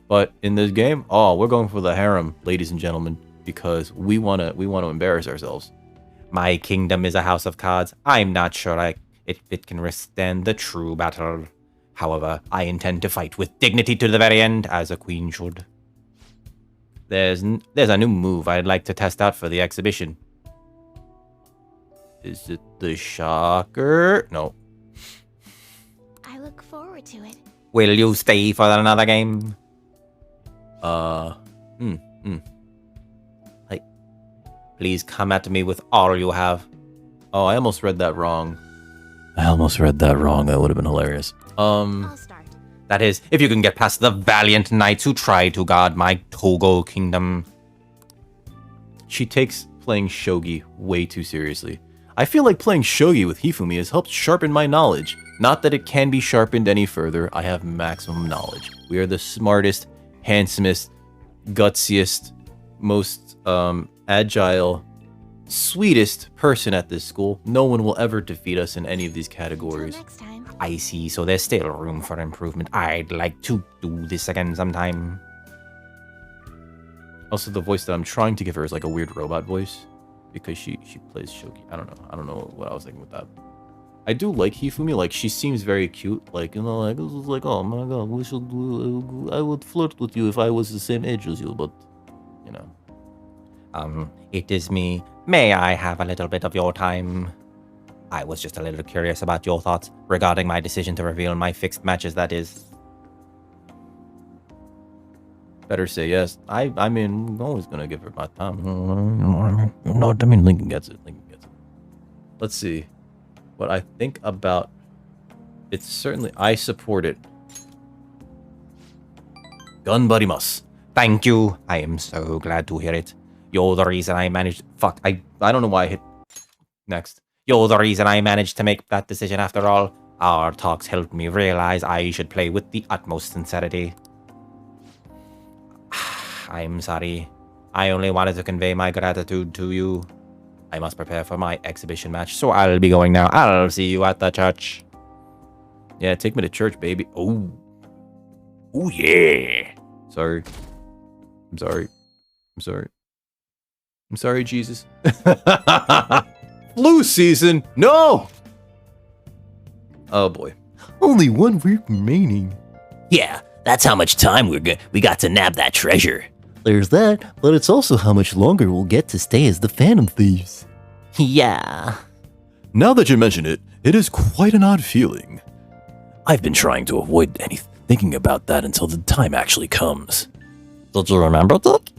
but in this game, we're going for the harem, ladies and gentlemen, because we wanna embarrass ourselves. My kingdom is a house of cards. I'm not sure if it can withstand the true battle. However, I intend to fight with dignity to the very end, as a queen should. There's a new move I'd like to test out for the exhibition. Is it the shocker? No. I look forward to it. Will you stay for another game? Like, please come at me with all you have. Oh, I almost read that wrong. That would have been hilarious. I'll start. That is, if you can get past the valiant knights who try to guard my Togo kingdom. She takes playing shogi way too seriously. I feel like playing shogi with Hifumi has helped sharpen my knowledge. Not that it can be sharpened any further. I have maximum knowledge. We are the smartest, handsomest, gutsiest, most agile, sweetest person at this school. No one will ever defeat us in any of these Till categories. next time. I see, so there's still room for improvement. I'd like to do this again sometime. Also, the voice that I'm trying to give her is like a weird robot voice, because she plays shogi. I don't know what I was thinking with that. I do like Hifumi. Like, she seems very cute. Like, you know, like, this is like, oh my god, I would flirt with you if I was the same age as you, but, you know. It is me. May I have a little bit of your time? I was just a little curious about your thoughts regarding my decision to reveal my fixed matches, that is. Better say yes. I mean, I'm always gonna give her my time. No, I mean, Lincoln gets it. Let's see. What I think about... It's certainly... I support it. Gun buddy must. Thank you. I am so glad to hear it. You're the reason I managed... Fuck. I don't know why I hit... Next. You're the reason I managed to make that decision after all. Our talks helped me realize I should play with the utmost sincerity. I'm sorry. I only wanted to convey my gratitude to you. I must prepare for my exhibition match, so I'll be going now. I'll see you at the church. Yeah, take me to church, baby. Oh. Oh, yeah. Sorry. I'm sorry, Jesus. Flu season. No. Oh, boy. Only 1 week remaining. Yeah, that's how much time we got to nab that treasure. There's that, but it's also how much longer we'll get to stay as the Phantom Thieves. Yeah. Now that you mention it, it is quite an odd feeling. I've been trying to avoid thinking about that until the time actually comes. Did you remember, Dick?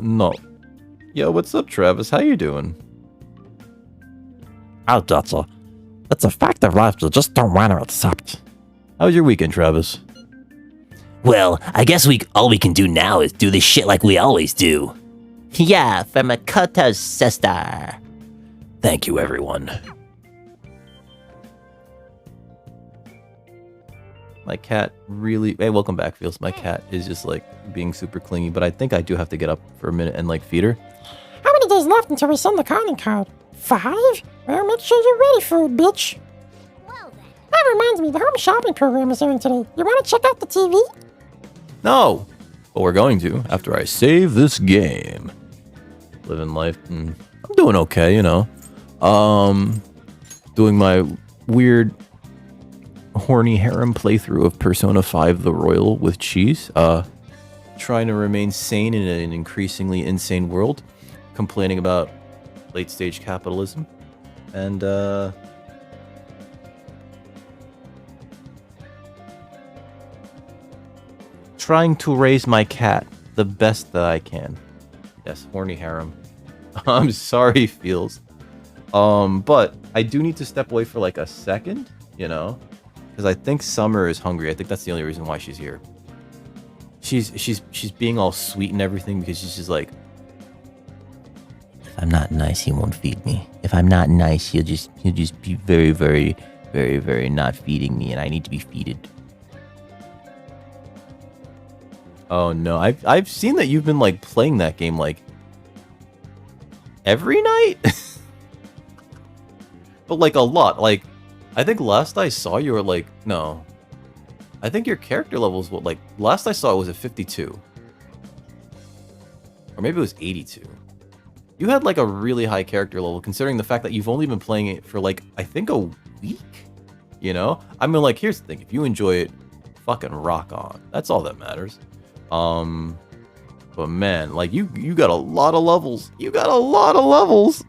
No. Yo, what's up, Travis? How you doing? Oh, that's a fact of life you just don't want to accept. How was your weekend, Travis? Well, I guess all we can do now is do this shit like we always do. Yeah, for Makoto's sister. Thank you, everyone. My cat really... Hey, welcome back, Feels. My cat is just, like, being super clingy, but I think I do have to get up for a minute and, like, feed her. How many days left until we send the calling card? 5? Well, make sure you're ready for it, bitch. Well then. That reminds me, the home shopping program is airing today. You want to check out the TV? No! But we're going to after I save this game. Living life. I'm doing okay, you know. Doing my weird horny harem playthrough of Persona 5 the Royal with cheese. Trying to remain sane in an increasingly insane world. Complaining about late stage capitalism. And trying to raise my cat the best that I can. Yes, horny harem. I'm sorry, Feels. But I do need to step away for like a second, you know? Because I think Summer is hungry. I think that's the only reason why she's here. She's being all sweet and everything because she's just like, If I'm not nice, he won't feed me. If I'm not nice, he'll just be very, very, very, very not feeding me, and I need to be feeded. oh no, I've seen that you've been like playing that game like every night, but like a lot. Like I think last I saw you were like no, I think your character level is what like last I saw it was at 52, or maybe it was 82. You had like a really high character level considering the fact that you've only been playing it for like I think a week. You know, I mean like here's the thing: if you enjoy it, fucking rock on. That's all that matters. But man, like you got a lot of levels. You got a lot of levels.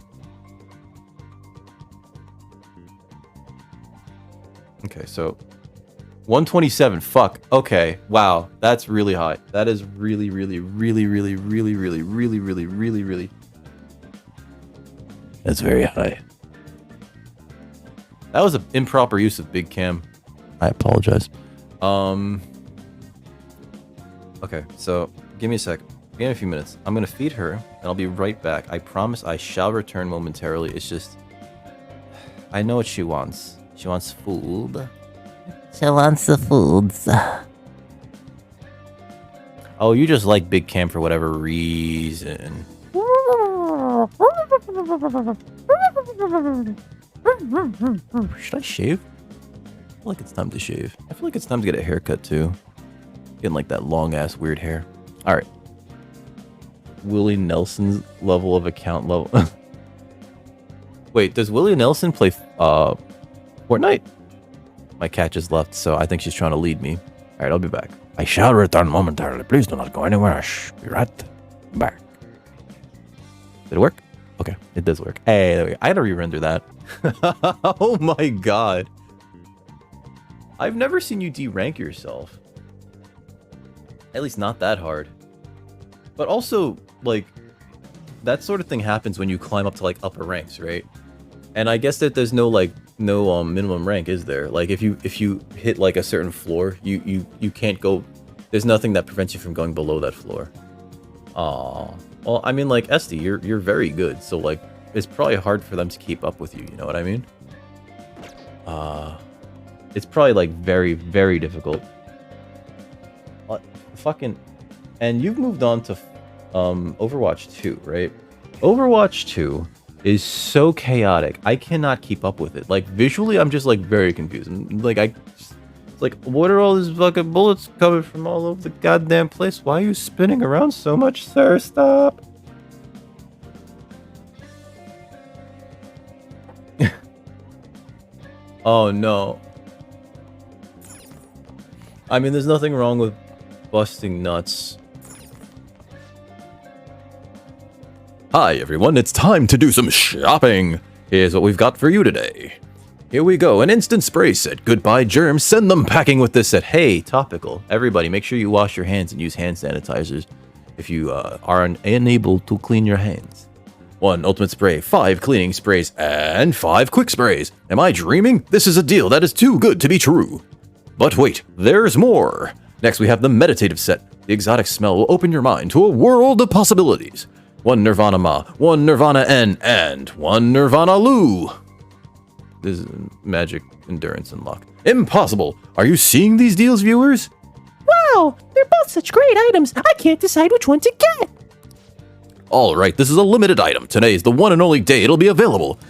Okay, so 127. Fuck. Okay. Wow. That's really high. That is really, really, really, really, really, really, really, really, really, really. That's very high. That was an improper use of Big Cam. I apologize. Okay, so give me a sec. Give me a few minutes. I'm gonna feed her, and I'll be right back. I promise I shall return momentarily. It's just, I know what she wants. She wants food. She wants the foods. Oh, you just like Big Cam for whatever reason. Should I shave? I feel like it's time to shave. I feel like it's time to get a haircut too. Getting like that long ass weird hair. All right. Willie Nelson's level of account level. Wait, does Willie Nelson play Fortnite? My cat just left, so I think she's trying to lead me. All right, I'll be back. I shall return momentarily. Please do not go anywhere. Shh, be right back. Did it work? Okay, it does work. Hey, there we go. I had to re-render that. Oh my god. I've never seen you de-rank yourself. At least not that hard. But also, like, that sort of thing happens when you climb up to, like, upper ranks, right? And I guess that there's no, like, no minimum rank, is there? Like, if you hit, like, a certain floor, you can't go... There's nothing that prevents you from going below that floor. Aw. Well, I mean, like, Esty, you're very good, so, like, it's probably hard for them to keep up with you, you know what I mean? It's probably, like, very, very difficult. Fucking... And you've moved on to Overwatch 2, right? Overwatch 2 is so chaotic. I cannot keep up with it. Like, visually, I'm just, like, very confused. Like, it's like, what are all these fucking bullets coming from all over the goddamn place? Why are you spinning around so much, sir? Stop! Oh, no. I mean, there's nothing wrong with busting nuts. Hi everyone, it's time to do some shopping. Here's what we've got for you today. Here we go, an instant spray set. Goodbye germs, send them packing with this set. Hey, topical. Everybody, make sure you wash your hands and use hand sanitizers if you are unable to clean your hands. 1 ultimate spray, 5 cleaning sprays, and 5 quick sprays. Am I dreaming? This is a deal that is too good to be true. But wait, there's more. Next, we have the meditative set. The exotic smell will open your mind to a world of possibilities. 1 Nirvana Ma, 1 Nirvana N, and 1 Nirvana Lu. This is magic, endurance, and luck. Impossible! Are you seeing these deals, viewers? Wow, they're both such great items. I can't decide which one to get. Alright, this is a limited item. Today is the one and only day it'll be available.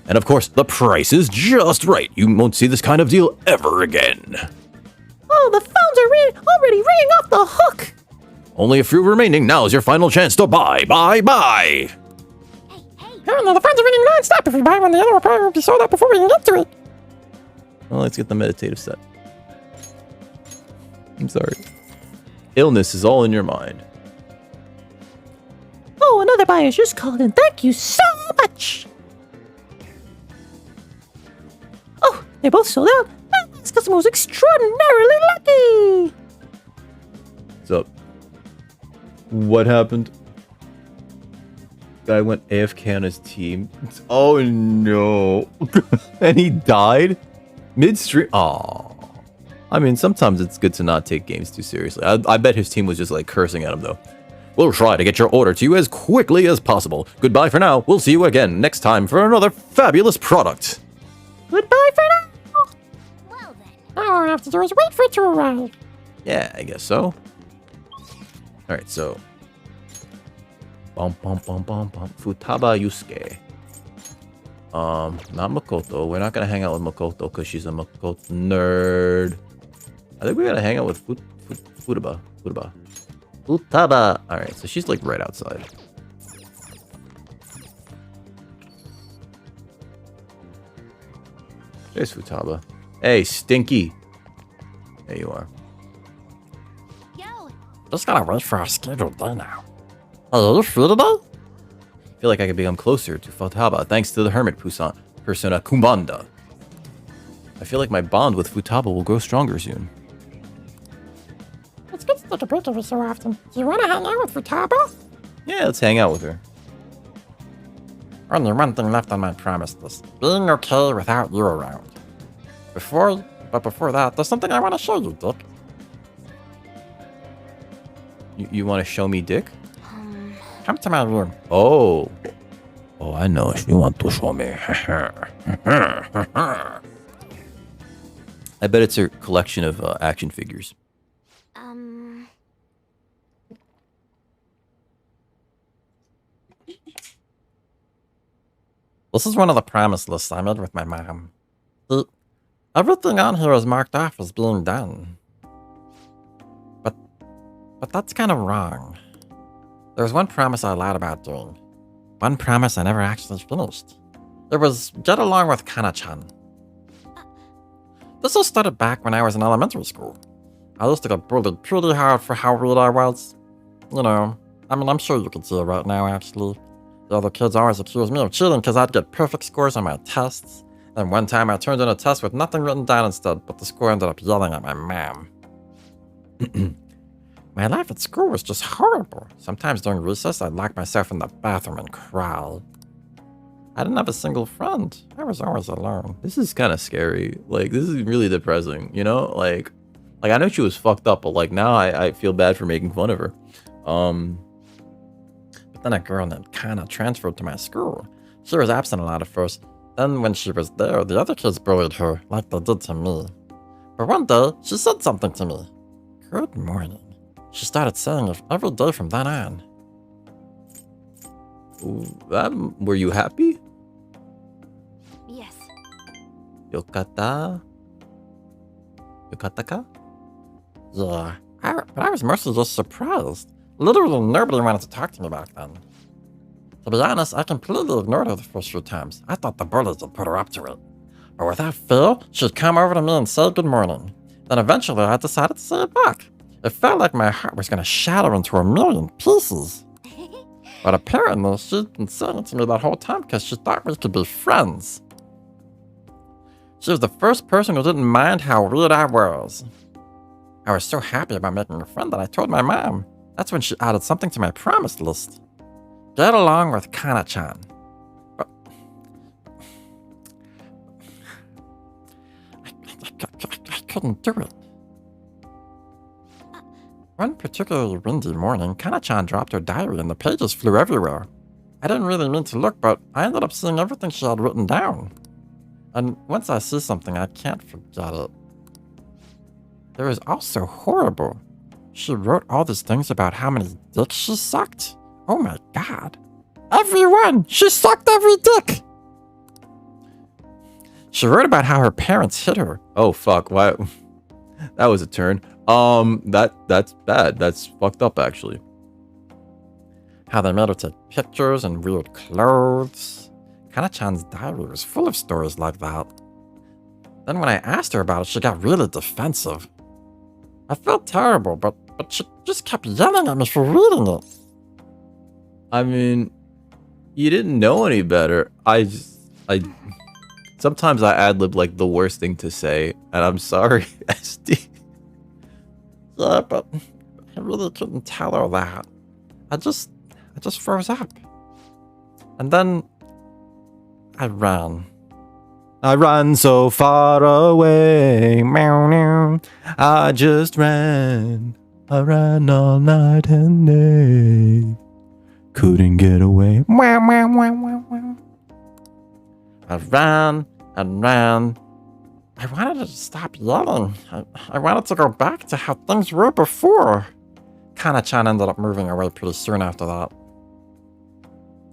And of course, the price is just right. You won't see this kind of deal ever again. Oh, the phones are already ringing off the hook. Only a few remaining. Now's your final chance to buy. Hey, hey. Oh no, the phones are ringing non-stop. If we buy one, the other will probably be sold out before we can get to it. Well, let's get the meditative set. I'm sorry. Illness is all in your mind. Oh, another buyer's just called in. Thank you so much. Oh, they both sold out. This customer was extraordinarily lucky. What's up? What happened? Guy went AFK on his team. Oh no. And he died? Midstream? Aww. I mean, sometimes it's good to not take games too seriously. I bet his team was just like cursing at him though. We'll try to get your order to you as quickly as possible. Goodbye for now. We'll see you again next time for another fabulous product. Goodbye for now. Well then. All I have to do is wait for it to arrive. Yeah, I guess so. Alright, so. Bum bum bum bum bum. Futaba Yusuke. Not Makoto. We're not gonna hang out with Makoto because she's a Makoto nerd. I think we gotta hang out with Futaba. Futaba. Alright, so she's like right outside. There's Futaba. Hey, Stinky. There you are. Yo. Just gotta wait for our scheduled day now. Hey, are you free today? I feel like I could become closer to Futaba thanks to the hermit persona Kumbanda. I feel like my bond with Futaba will grow stronger soon. It's good to take a break every so often. Do you want to hang out with Futaba? Yeah, let's hang out with her. Only one thing left on my promise list. Being okay without you around. Before that, there's something I want to show you, Dick. You want to show me Dick? Come to my room. Oh. Oh, I know. You want to show me. I bet it's her collection of action figures. This is one of the promise lists I made with my mom. See, everything on here is marked off as being done. But that's kind of wrong. There's one promise I lied about doing. One promise I never actually finished. It was get along with Kana-chan. This all started back when I was in elementary school. I used to get bullied pretty hard for how weird I was. You know, I mean, I'm sure you can see it right now, actually. The other kids always accused me of cheating because I'd get perfect scores on my tests. And one time I turned in a test with nothing written down instead, but the score ended up yelling at my mom. My life at school was just horrible. Sometimes during recess, I'd lock myself in the bathroom and cry. I didn't have a single friend. I was always alone. This is kind of scary. Like, this is really depressing, you know? Like I know she was fucked up, but like now I feel bad for making fun of her. But then a girl named Kana transferred to my school. She was absent a lot at first. Then when she was there, the other kids bullied her like they did to me. But one day, she said something to me. Good morning. She started saying it every day from then on. Were you happy? Yes. Yokata? Yokataka? Yeah, but I was mostly just surprised. Literally nobody wanted to talk to me back then. To be honest, I completely ignored her the first few times. I thought the bullies had put her up to it. But without fail, she'd come over to me and say good morning. Then eventually I decided to say it back. It felt like my heart was going to shatter into a million pieces. But apparently, she'd been saying it to me that whole time because she thought we could be friends. She was the first person who didn't mind how weird I was. I was so happy about making a friend that I told my mom. That's when she added something to my promise list. Get along with Kana-chan. But I couldn't do it. One particularly windy morning, Kana-chan dropped her diary and the pages flew everywhere. I didn't really mean to look, but I ended up seeing everything she had written down. And once I see something, I can't forget it. It was also horrible. She wrote all these things about how many dicks she sucked. Oh my god. Everyone! She sucked every dick! She wrote about how her parents hit her. Oh fuck! Why? That was a turn. That's bad. That's fucked up actually. How they made her take pictures and weird clothes. Kana-chan's diary was full of stories like that. Then when I asked her about it, she got really defensive. I felt terrible, but she just kept yelling at me for reading it. I mean, you didn't know any better. Sometimes I ad-lib like the worst thing to say, and I'm sorry, SD. Yeah, but I really couldn't tell her that. I just froze up. And then I ran. I ran so far away. Meow, meow. I just ran. I ran all night and day. Couldn't get away. Meow, meow, meow, meow, meow. I ran and ran. I wanted her to stop yelling. I wanted to go back to how things were before. Kana-chan ended up moving away pretty soon after that.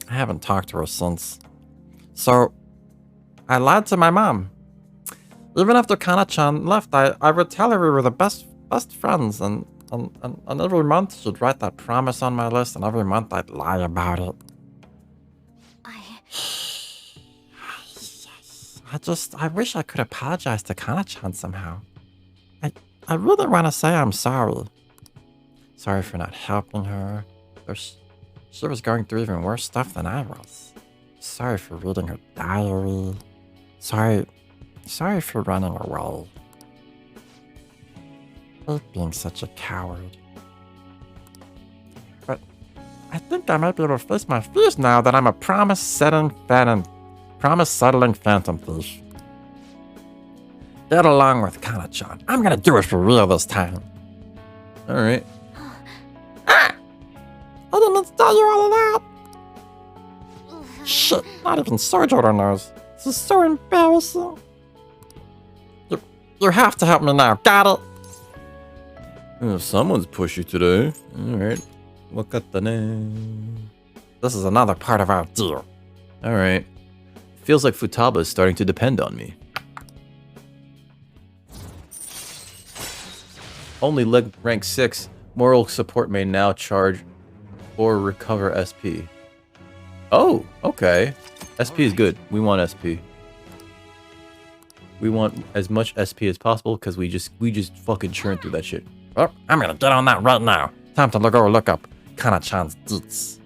I haven't talked to her since. So, I lied to my mom. Even after Kana-chan left, I would tell her we were the best friends, and every month she'd write that promise on my list, and every month I'd lie about it. I wish I could apologize to Kana-chan somehow. I really want to say I'm sorry. Sorry for not helping her. She was going through even worse stuff than I was. Sorry for reading her diary. Sorry for running away. For being such a coward. But I think I might be able to face my fears now that I'm a promise-settling phantom thief. Get along with Kana-chan. I'm gonna do it for real this time. Alright. I didn't mean to tell you all of that. Shit, not even Sojourner knows. This is so embarrassing. You have to help me now, got it? Someone's pushy today. Alright. Wakatane. This is another part of our deal. Alright. Feels like Futaba is starting to depend on me. Only leg rank 6. Moral support may now charge or recover SP. Oh, okay. SP is good. We want SP. We want as much SP as possible because we just fucking churn through that shit. Well, I'm gonna get on that right now. Time to look up Kana-chan's deets.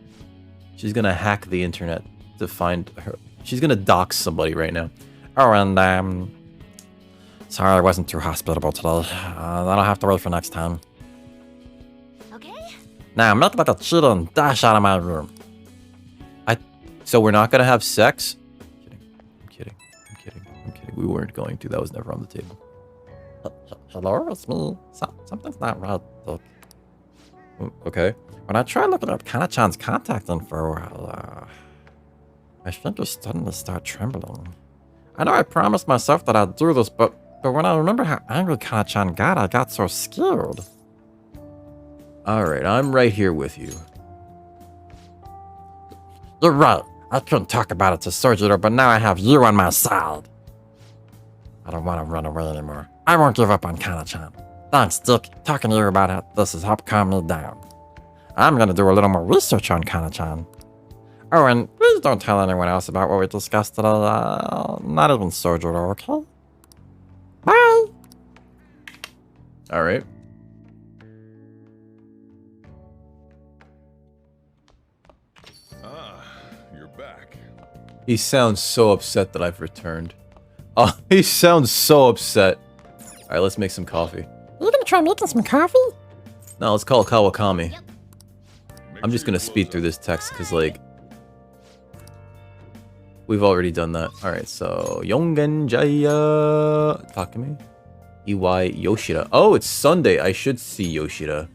She's gonna hack the internet to find her. She's gonna dox somebody right now. Oh, and sorry I wasn't too hospitable today. That'll have to wait for next time. Okay. Now, make like a cheetah and dash out of my room. So we're not gonna have sex? I'm kidding. We weren't going to. That was never on the table. Hello, it's me. Something's not right, Dick. Okay. When I tried looking up Kana-chan's contact info, my fingers suddenly start trembling. I know I promised myself that I'd do this, but when I remember how angry Kana-chan got, I got so scared. Alright, I'm right here with you. You're right. I couldn't talk about it to Sojourner, but now I have you on my side. I don't want to run away anymore. I won't give up on Kana-chan. Thanks, Dick. Talking to you about this has helped calm me down. I'm gonna do a little more research on Kana-chan. Oh, and please don't tell anyone else about what we discussed today. Not even Sojourner, okay? Bye! Alright. You're back. He sounds so upset that I've returned. Oh, he sounds so upset. Alright, let's make some coffee. Are you gonna try making some coffee? No, let's call it Kawakami. Yep. I'm just gonna speed through this text because, like, we've already done that. Alright, so Yongen Jaya Takumi. EY Yoshida. Oh, it's Sunday. I should see Yoshida.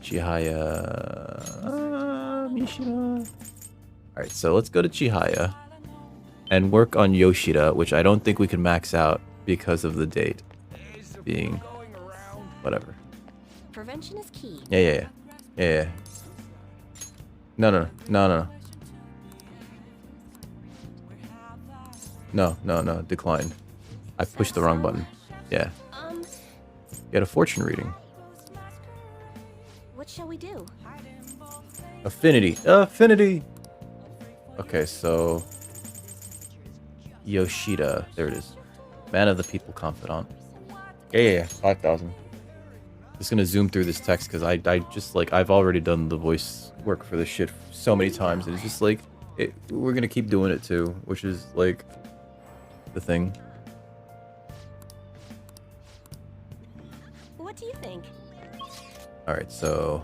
Chihaya. Mishida. Alright, so let's go to Chihaya and work on Yoshida, which I don't think we can max out because of the date being whatever. Prevention is key. Yeah. No. No. Decline. I pushed the wrong button. Yeah. Get a fortune reading. What shall we do? Affinity. Affinity. Okay, so Yoshida. There it is. Man of the people, confidant. Yeah. 5,000. Just gonna zoom through this text because I just like I've already done the voice work for this shit so many times, and it's just like we're gonna keep doing it too, which is like the thing. What do you think? All right, so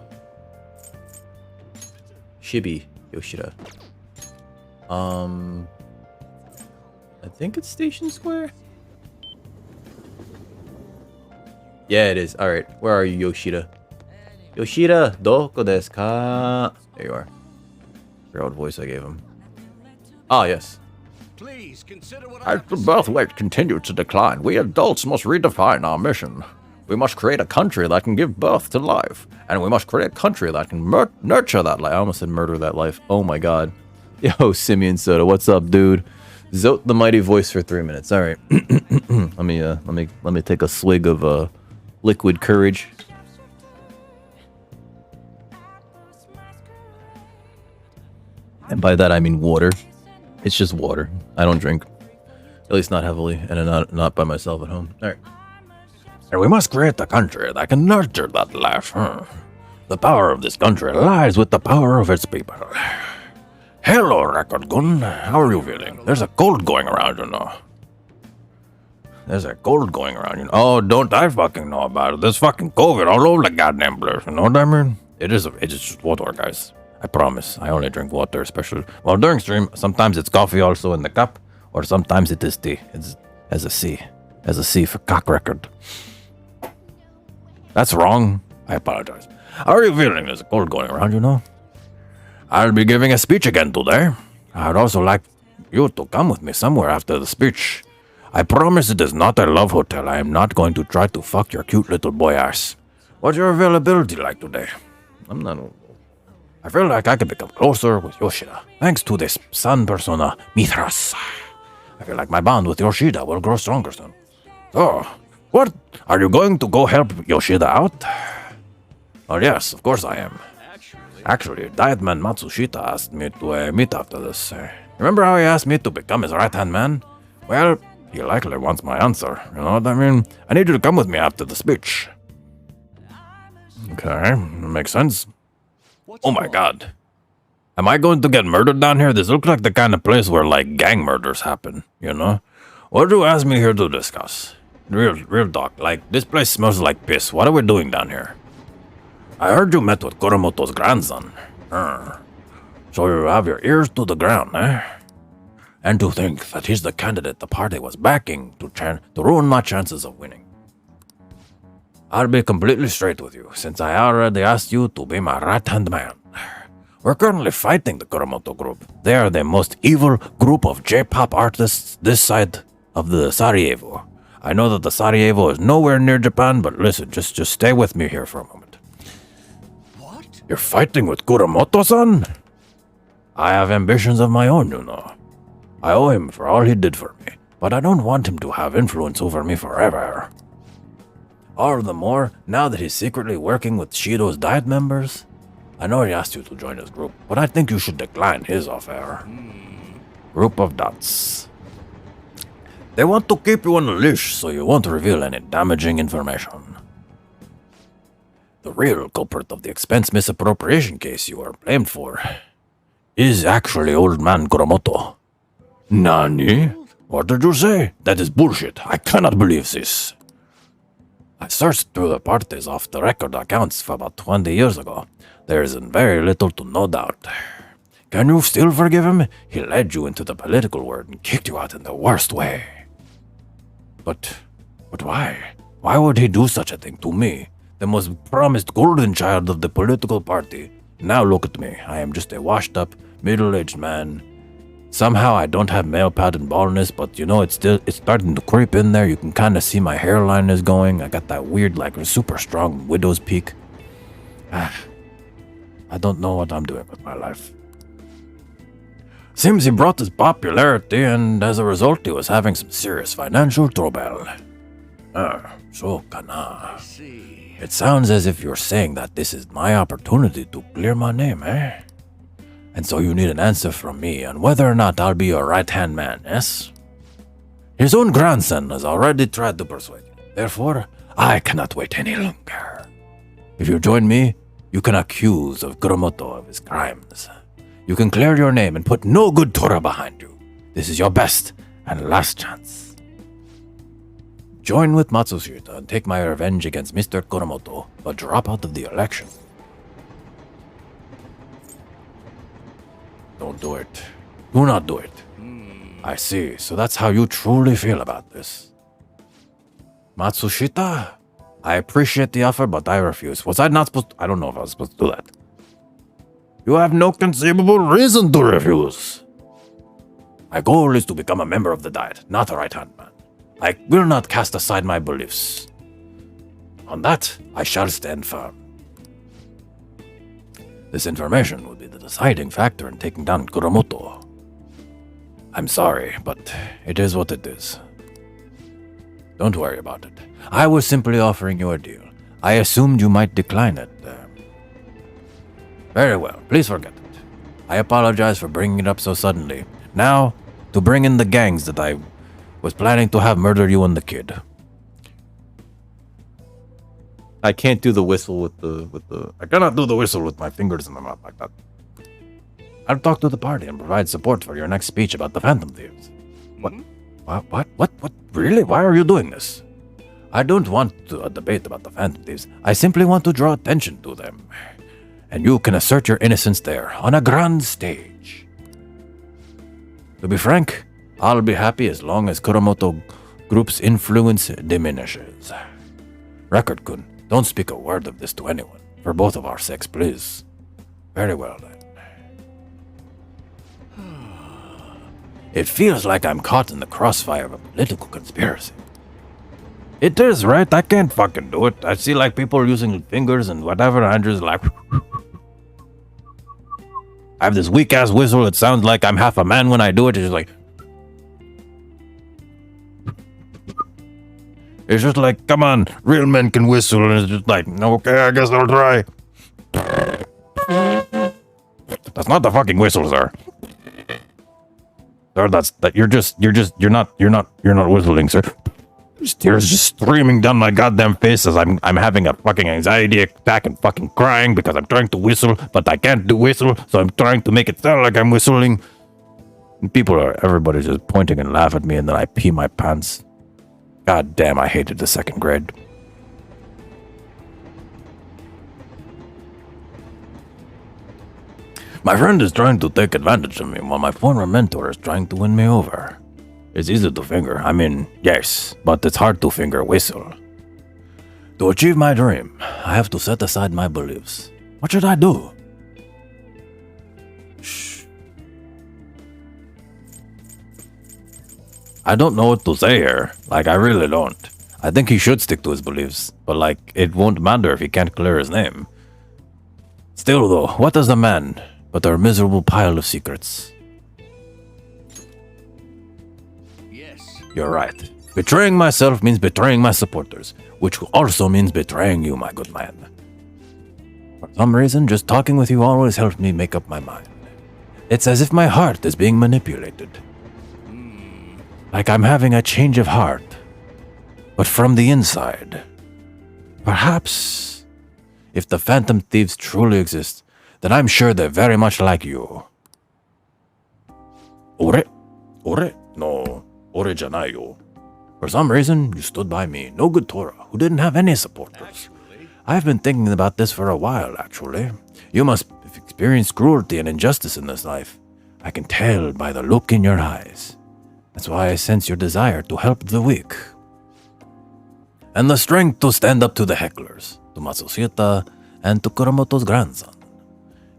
Shibi Yoshida. I think it's Station Square. Yeah, it is. All right, where are you, Yoshida? Yoshida, doko desu ka? There you are. Your old voice I gave him. Ah, yes. Please consider what As the birth rate continues to decline, we adults must redefine our mission. We must create a country that can give birth to life, and we must create a country that can nurture that life. I almost said murder that life. Oh my god. Yo, Simeon Soda, what's up, dude? Zote the mighty voice for 3 minutes. All right. let me take a swig of liquid courage. And by that I mean water. It's just water. I don't drink. At least not heavily, and not by myself at home. All right. And we must create a country that can nurture that life. The power of this country lies with the power of its people. Hello, Record Gun. How are you feeling? There's a cold going around, you know. Oh, don't I fucking know about it. There's fucking COVID all over the goddamn place. You know what I mean? It's just water, guys. I promise. I only drink water, especially well during stream. Sometimes it's coffee also in the cup, or sometimes it is tea. It's as a C for cock record. That's wrong. I apologize. How are you feeling? There's a cold going around, you know. I'll be giving a speech again today. I'd also like you to come with me somewhere after the speech. I promise it is not a love hotel. I am not going to try to fuck your cute little boy ass. What's your availability like today? I'm not. I feel like I can become closer with Yoshida, thanks to this sun persona, Mithras. I feel like my bond with Yoshida will grow stronger soon. So, what? Are you going to go help Yoshida out? Oh yes, of course I am. Actually, Dietman Matsushita asked me to meet after this. Remember how he asked me to become his right-hand man? Well, he likely wants my answer, you know what I mean? I need you to come with me after the speech. Okay, makes sense. Oh my god. Am I going to get murdered down here? This looks like the kind of place where, like, gang murders happen, you know? What do you ask me here to discuss? Real talk, like, this place smells like piss. What are we doing down here? I heard you met with Kuramoto's grandson. So you have your ears to the ground, eh? And to think that he's the candidate the party was backing to ruin my chances of winning. I'll be completely straight with you, since I already asked you to be my right-hand man. We're currently fighting the Kuramoto group. They are the most evil group of J-pop artists this side of the Sarajevo. I know that the Sarajevo is nowhere near Japan, but listen, just stay with me here for a moment. What? You're fighting with Kuramoto-san? I have ambitions of my own, you know. I owe him for all he did for me, but I don't want him to have influence over me forever. All the more, now that he's secretly working with Shido's Diet members. I know he asked you to join his group, but I think you should decline his offer. Group of dots. They want to keep you on a leash so you won't reveal any damaging information. The real culprit of the expense misappropriation case you are blamed for is actually old man Kuramoto. Nani? What did you say? That is bullshit. I cannot believe this. I searched through the parties off the record accounts for about 20 years ago. There is very little to no doubt. Can you still forgive him? He led you into the political world and kicked you out in the worst way. But why? Why would he do such a thing to me? The most promised golden child of the political party. Now look at me. I am just a washed up, middle-aged man. Somehow I don't have male pattern baldness, but you know, it's starting to creep in there. You can kind of see my hairline is going. I got that weird, like, super strong widow's peak. I don't know what I'm doing with my life. Seems he brought his popularity, and as a result, he was having some serious financial trouble. So kana. See. It sounds as if you're saying that this is my opportunity to clear my name, eh? And so you need an answer from me on whether or not I'll be your right-hand man, yes? His own grandson has already tried to persuade you. Therefore, I cannot wait any longer. If you join me, you can accuse of Kuromoto of his crimes. You can clear your name and put no good Torah behind you. This is your best and last chance. Join with Matsushita and take my revenge against Mr. Kuromoto, but drop out of the election. Don't do it. Do not do it. I see. So that's how you truly feel about this. Matsushita? I appreciate the offer, but I refuse. Was I not supposed to? I don't know if I was supposed to do that. You have no conceivable reason to refuse. My goal is to become a member of the Diet, not a right-hand man. I will not cast aside my beliefs. On that, I shall stand firm. This information will be the deciding factor in taking down Kuromoto. I'm sorry, but it is what it is. Don't worry about it. I was simply offering you a deal. I assumed you might decline it. Very well, please forget it. I apologize for bringing it up so suddenly. Now, to bring in the gangs that I was planning to have murder you and the kid. I can't do the whistle with the. I cannot do the whistle with my fingers in my mouth like that. I'll talk to the party and provide support for your next speech about the Phantom Thieves. What? What? Really? Why are you doing this? I don't want a debate about the Phantom Thieves. I simply want to draw attention to them. And you can assert your innocence there, on a grand stage. To be frank, I'll be happy as long as Kuromoto Group's influence diminishes. Record-kun, don't speak a word of this to anyone. For both of our sakes, please. Very well, then. It feels like I'm caught in the crossfire of a political conspiracy. It is, right? I can't fucking do it. I see like people using fingers and whatever, and I'm just like... I have this weak-ass whistle. It sounds like I'm half a man when I do it. It's just like... It's just like, come on, real men can whistle, and it's just like, okay, I guess I'll try. That's not the fucking whistle, sir. Sir, you're not whistling, sir. Tears just streaming down my goddamn face as I'm having a fucking anxiety attack and fucking crying because I'm trying to whistle, but I can't do whistle, so I'm trying to make it sound like I'm whistling. And everybody's just pointing and laugh at me, and then I pee my pants. God damn, I hated the second grade. My friend is trying to take advantage of me while my former mentor is trying to win me over. It's easy to finger, I mean, yes, but it's hard to finger whistle. To achieve my dream, I have to set aside my beliefs. What should I do? Shh. I don't know what to say here. Like, I really don't. I think he should stick to his beliefs, but like, it won't matter if he can't clear his name. Still though, what is a man but a miserable pile of secrets? Yes. You're right. Betraying myself means betraying my supporters, which also means betraying you, my good man. For some reason, just talking with you always helps me make up my mind. It's as if my heart is being manipulated. Like I'm having a change of heart, but from the inside. Perhaps, if the Phantom Thieves truly exist, then I'm sure they're very much like you. Ore? No, ore janai yo. For some reason, you stood by me, no good Torah, who didn't have any supporters. I've been thinking about this for a while, actually. You must have experienced cruelty and injustice in this life. I can tell by the look in your eyes. That's why I sense your desire to help the weak. And the strength to stand up to the hecklers, to Matsushita, and to Kuromoto's grandson.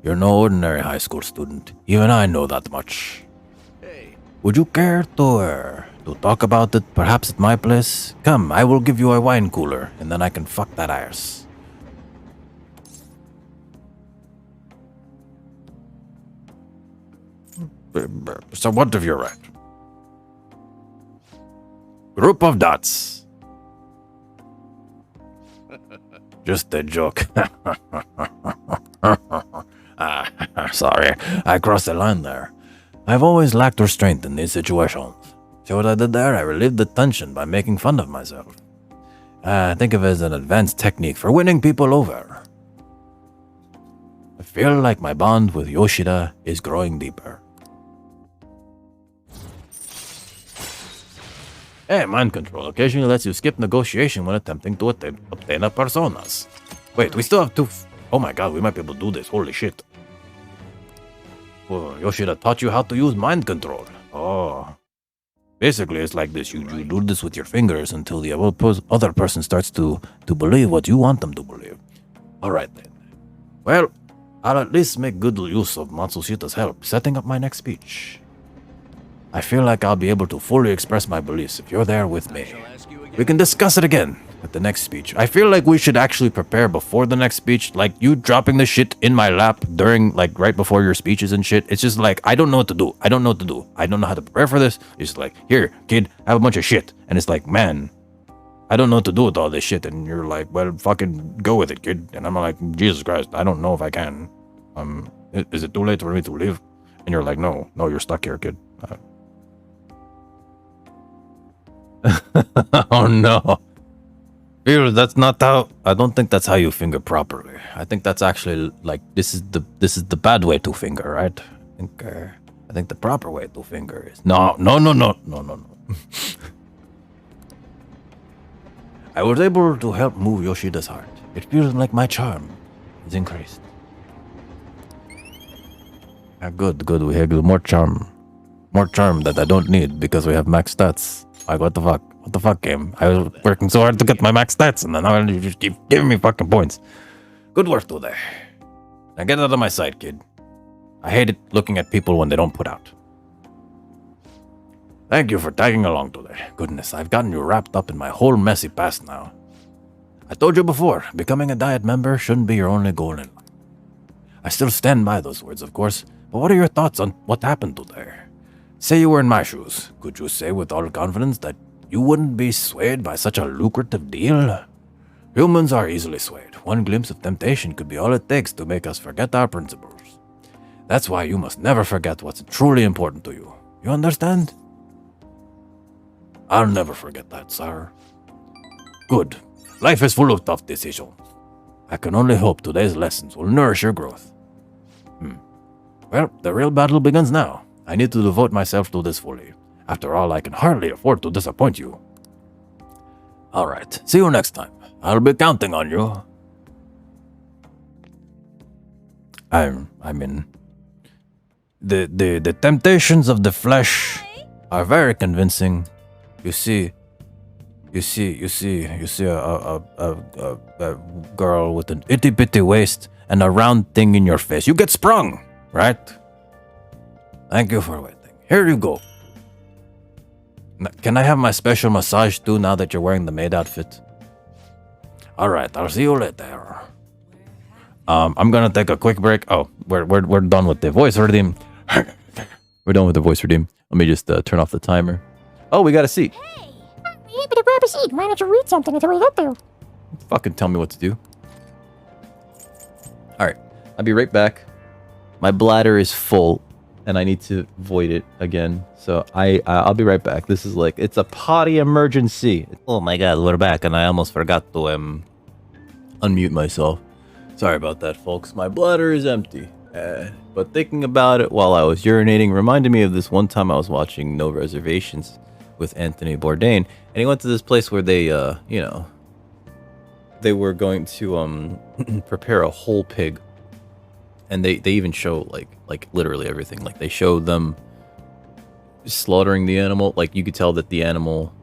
You're no ordinary high school student. Even I know that much. Hey. Would you care to talk about it, perhaps at my place? Come, I will give you a wine cooler, and then I can fuck that arse. So what have you read? Group of dots. Just a joke. Sorry, I crossed the line there. I've always lacked restraint in these situations. See what I did there? I relieved the tension by making fun of myself. Think of it as an advanced technique for winning people over. I feel like my bond with Yoshida is growing deeper. Hey, mind control occasionally lets you skip negotiation when attempting to obtain a personas. Wait, we still have two. Oh my god, we might be able to do this. Holy shit. Well, Yoshida taught you how to use mind control. Oh. Basically, it's like this. You do this with your fingers until the other person starts to believe what you want them to believe. Alright then. Well, I'll at least make good use of Matsushita's help setting up my next speech. I feel like I'll be able to fully express my beliefs if you're there with me. We can discuss it again at the next speech. I feel like we should actually prepare before the next speech. Like, you dropping the shit in my lap during, like, right before your speeches and shit. It's just like, I don't know what to do. I don't know how to prepare for this. It's like, here, kid, have a bunch of shit. And it's like, man, I don't know what to do with all this shit. And you're like, well, fucking go with it, kid. And I'm like, Jesus Christ, I don't know if I can. Is it too late for me to leave? And you're like, no, you're stuck here, kid. Oh no. Dude, that's not how. I don't think that's how you finger properly. I think that's actually like this is the bad way to finger, right? I think the proper way to finger is no. I was able to help move Yoshida's heart. It feels like my charm is increased. Good. We have more charm that I don't need because we have max stats. Like, what the fuck, game? I was working so hard to get my max stats, and then you just keep giving me fucking points. Good work today. Now get out of my sight, kid. I hate it looking at people when they don't put out. Thank you for tagging along today. Goodness, I've gotten you wrapped up in my whole messy past now. I told you before, becoming a diet member shouldn't be your only goal in life. I still stand by those words, of course, but what are your thoughts on what happened today? Say you were in my shoes. Could you say with all confidence that you wouldn't be swayed by such a lucrative deal? Humans are easily swayed. One glimpse of temptation could be all it takes to make us forget our principles. That's why you must never forget what's truly important to you. You understand? I'll never forget that, sir. Good. Life is full of tough decisions. I can only hope today's lessons will nourish your growth. Well, the real battle begins now. I need to devote myself to this fully. After all, I can hardly afford to disappoint you. Alright, see you next time. I'll be counting on you. I mean, the temptations of the flesh are very convincing. You see a girl with an itty bitty waist and a round thing in your face. You get sprung, right? Thank you for waiting. Here you go. Can I have my special massage too now that you're wearing the maid outfit? Alright, I'll see you later. I'm gonna take a quick break. Oh, we're done with the voice redeem. We're done with the voice redeem. Let me just turn off the timer. Oh, we got a seat. Hey! We're able to grab a seat. Why don't you read something until we get there? Fucking tell me what to do. Alright, I'll be right back. My bladder is full and I need to void it again. So I'll be right back. This is like, it's a potty emergency. Oh my god, we're back and I almost forgot to unmute myself. Sorry about that, folks. My bladder is empty. But thinking about it while I was urinating reminded me of this one time I was watching No Reservations with Anthony Bourdain, and he went to this place where they, they were going to prepare a whole pig, and they even show like literally everything. Like they showed them slaughtering the animal. Like you could tell that the animal,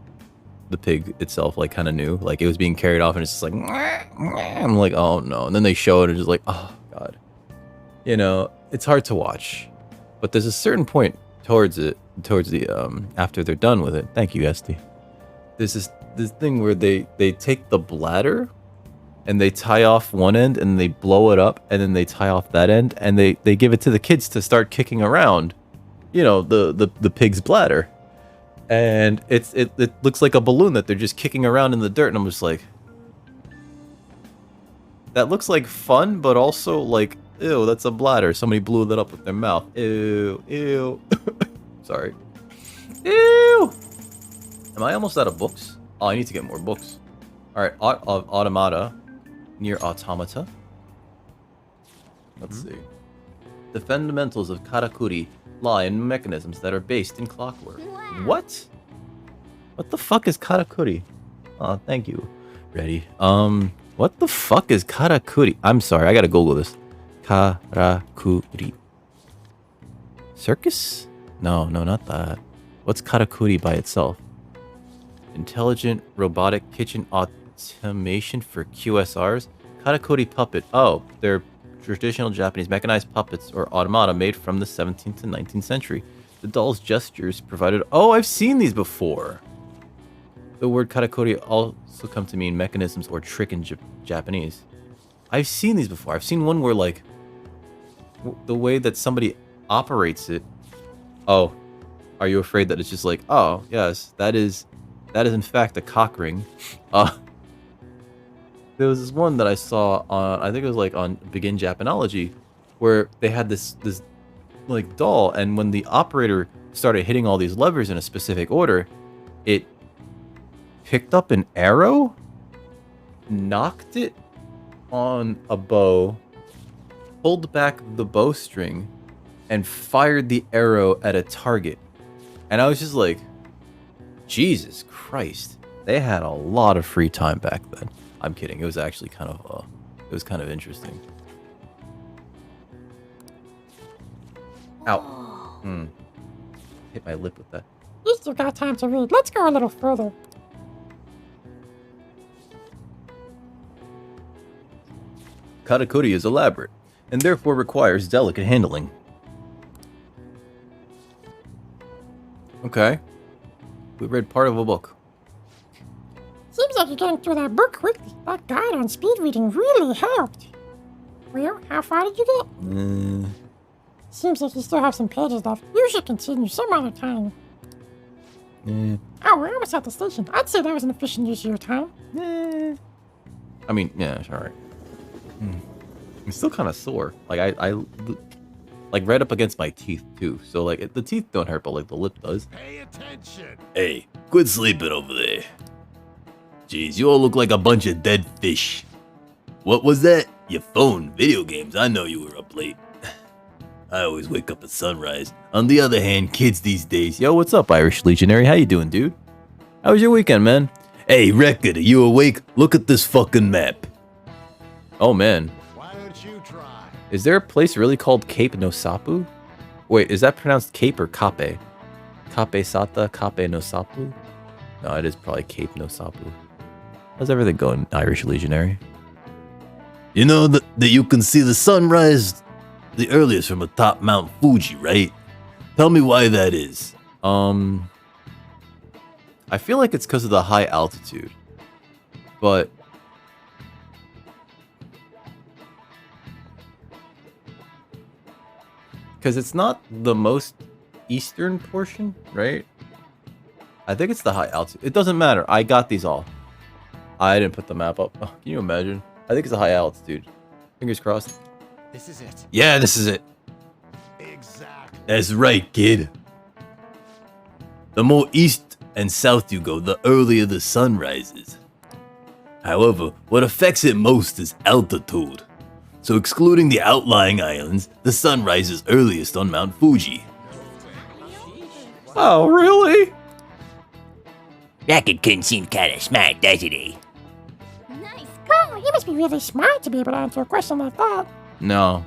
the pig itself, like kind of knew, like it was being carried off, and it's just like, I'm like, oh no. And then they show it, and just like, oh god, you know, it's hard to watch. But there's a certain point towards the after they're done with it. Thank you, Esty. There's this thing where they take the bladder and they tie off one end and they blow it up, and then they tie off that end, and they give it to the kids to start kicking around. the pig's bladder, and it looks like a balloon that they're just kicking around in the dirt, and I'm just like, that looks like fun, but also like, ew, that's a bladder. Somebody blew that up with their mouth. Ew, ew. Sorry. Ew. Am I almost out of books? Oh, I need to get more books. All right, automata, near automata. Let's see. The fundamentals of karakuri lie in mechanisms that are based in clockwork. What? What the fuck is karakuri? Oh, thank you. Ready? What the fuck is karakuri? I'm sorry, I gotta Google this. Karakuri. Circus? No, not that. What's karakuri by itself? Intelligent robotic kitchen automation for QSRs? Karakuri puppet. Oh, they're traditional Japanese mechanized puppets or automata made from the 17th to 19th century. The doll's gestures provided... Oh, I've seen these before! The word karakuri also come to mean mechanisms or trick in Japanese. I've seen these before. I've seen one where, like, the way that somebody operates it... Oh, are you afraid that it's just like, oh, yes, that is in fact a cock ring. There was this one that I saw on, I think it was like on Begin Japanology, where they had this like doll, and when the operator started hitting all these levers in a specific order, it picked up an arrow, knocked it on a bow, pulled back the bowstring, and fired the arrow at a target. And I was just like, Jesus Christ, they had a lot of free time back then. I'm kidding. It was actually kind of interesting. Ow. Hit my lip with that. You still got time to read. Let's go a little further. Karakuri is elaborate, and therefore requires delicate handling. Okay. We read part of a book. Seems like you're getting through that book quickly. That guide on speed reading really helped. Well, how far did you get? Seems like you still have some pages left. You should continue some other time. Oh, we're almost at the station. I'd say that was an efficient use of your time. I mean, yeah, it's alright. I'm still kind of sore. Like, I like right up against my teeth, too. So, like, the teeth don't hurt, but, like, the lip does. Pay attention. Hey, quit sleeping over there. Jeez, you all look like a bunch of dead fish. What was that? Your phone, video games. I know you were up late. I always wake up at sunrise. On the other hand, kids these days. Yo, what's up, Irish Legionary? How you doing, dude? How was your weekend, man? Hey, Record, are you awake? Look at this fucking map. Oh, man. Why don't you try? Is there a place really called Cape Nosapu? Wait, is that pronounced Cape or Kape? Kape Sata, Kape Nosapu? No, it is probably Cape Nosapu. How's everything going, Irish Legionary? You know that you can see the sunrise the earliest from atop Mount Fuji, right? Tell me why that is. I feel like it's because of the high altitude. But... because it's not the most eastern portion, right? I think it's the high altitude. It doesn't matter. I got these all. I didn't put the map up. Oh, can you imagine? I think it's a high altitude. Fingers crossed. This is it. Yeah, this is it. Exactly. That's right, kid. The more east and south you go, the earlier the sun rises. However, what affects it most is altitude. So excluding the outlying islands, the sun rises earliest on Mount Fuji. Oh, really? Record couldn't seem kind of smart, doesn't he? Nice. Oh, you must be really smart to be able to answer a question like that. No.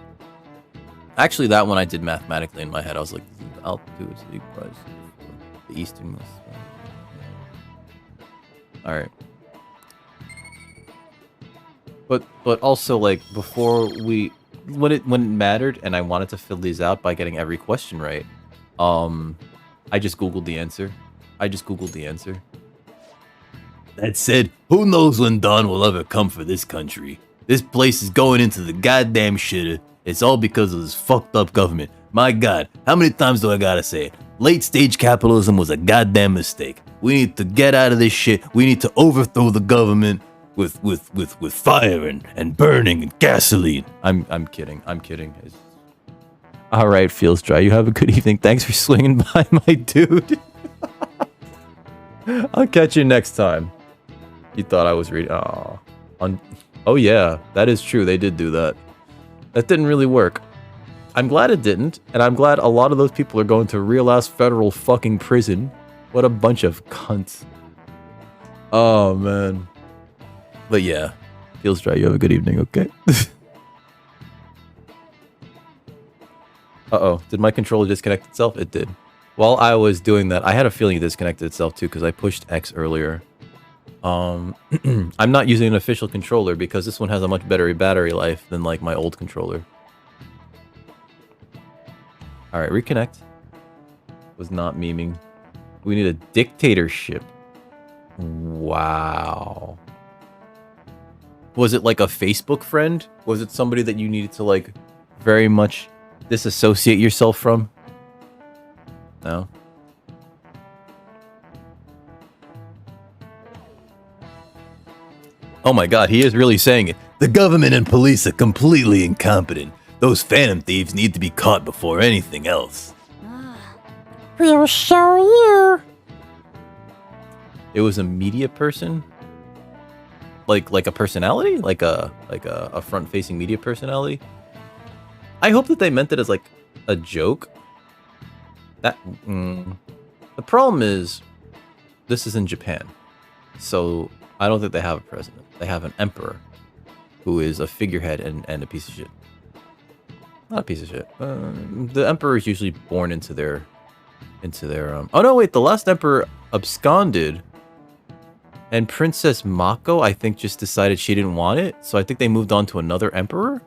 Actually, that one I did mathematically in my head. I was like, altitude is equal to the easternmost. Alright. But also, like, before we... when it mattered and I wanted to fill these out by getting every question right, I just Googled the answer. That said, who knows when dawn will ever come for this country? This place is going into the goddamn shitter. It's all because of this fucked up government. My God, how many times do I gotta say it? Late stage capitalism was a goddamn mistake. We need to get out of this shit. We need to overthrow the government with fire and burning and gasoline. I'm kidding. I'm kidding. All right, feels dry. You have a good evening. Thanks for swinging by, my dude. I'll catch you next time. You thought I was reading. Oh yeah, that is true. They did do that. That didn't really work. I'm glad it didn't, and I'm glad a lot of those people are going to real ass federal fucking prison. What a bunch of cunts. Oh man. But yeah, feels dry. You have a good evening, okay? Uh-oh, did my controller disconnect itself? It did. While I was doing that, I had a feeling it disconnected itself too, because I pushed X earlier. I'm not using an official controller because this one has a much better battery life than like my old controller. Alright, reconnect. Was not memeing. We need a dictatorship. Wow. Was it like a Facebook friend? Was it somebody that you needed to like very much disassociate yourself from? No. Oh my god, he is really saying it. The government and police are completely incompetent. Those phantom thieves need to be caught before anything else. We'll show you. It was a media person? Like a personality? Like a front-facing media personality? I hope that they meant it as like a joke. The problem is this is in Japan. So I don't think they have a president. They have an emperor who is a figurehead and a piece of shit. Not a piece of shit. The emperor is usually born into their oh no, wait, the last emperor absconded, and Princess Mako, I think, just decided she didn't want it, so I think they moved on to another emperor.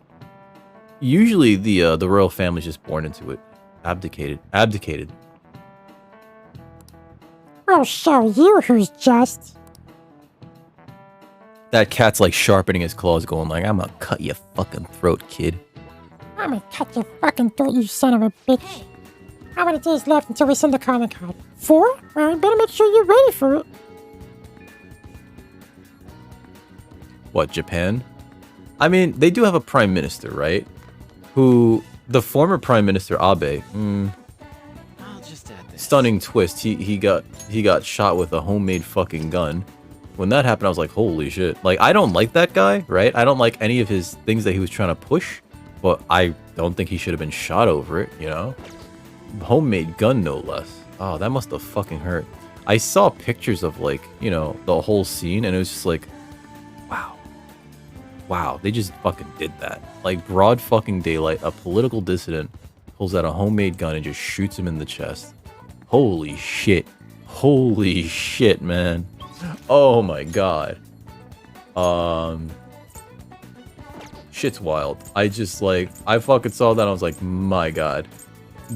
Usually the royal family's just born into it. Abdicated. We'll show you who's just. That cat's like sharpening his claws, going like, I'm gonna cut your fucking throat, kid. I'm gonna cut your fucking throat, you son of a bitch. How many days left until we send the calling card? 4? Well, better make sure you're ready for it. What, Japan? I mean, they do have a prime minister, right? Who, the former prime minister Abe, I'll just add this. stunning twist. He got shot with a homemade fucking gun. When that happened, I was like, holy shit. Like, I don't like that guy, right? I don't like any of his things that he was trying to push, but I don't think he should have been shot over it, you know? Homemade gun, no less. Oh, that must have fucking hurt. I saw pictures of, like, you know, the whole scene, and it was just like, wow. Wow, they just fucking did that. Like, broad fucking daylight, a political dissident pulls out a homemade gun and just shoots him in the chest. Holy shit. Holy shit, man. Oh my god. Shit's wild. I just, like, I fucking saw that and I was like, my god.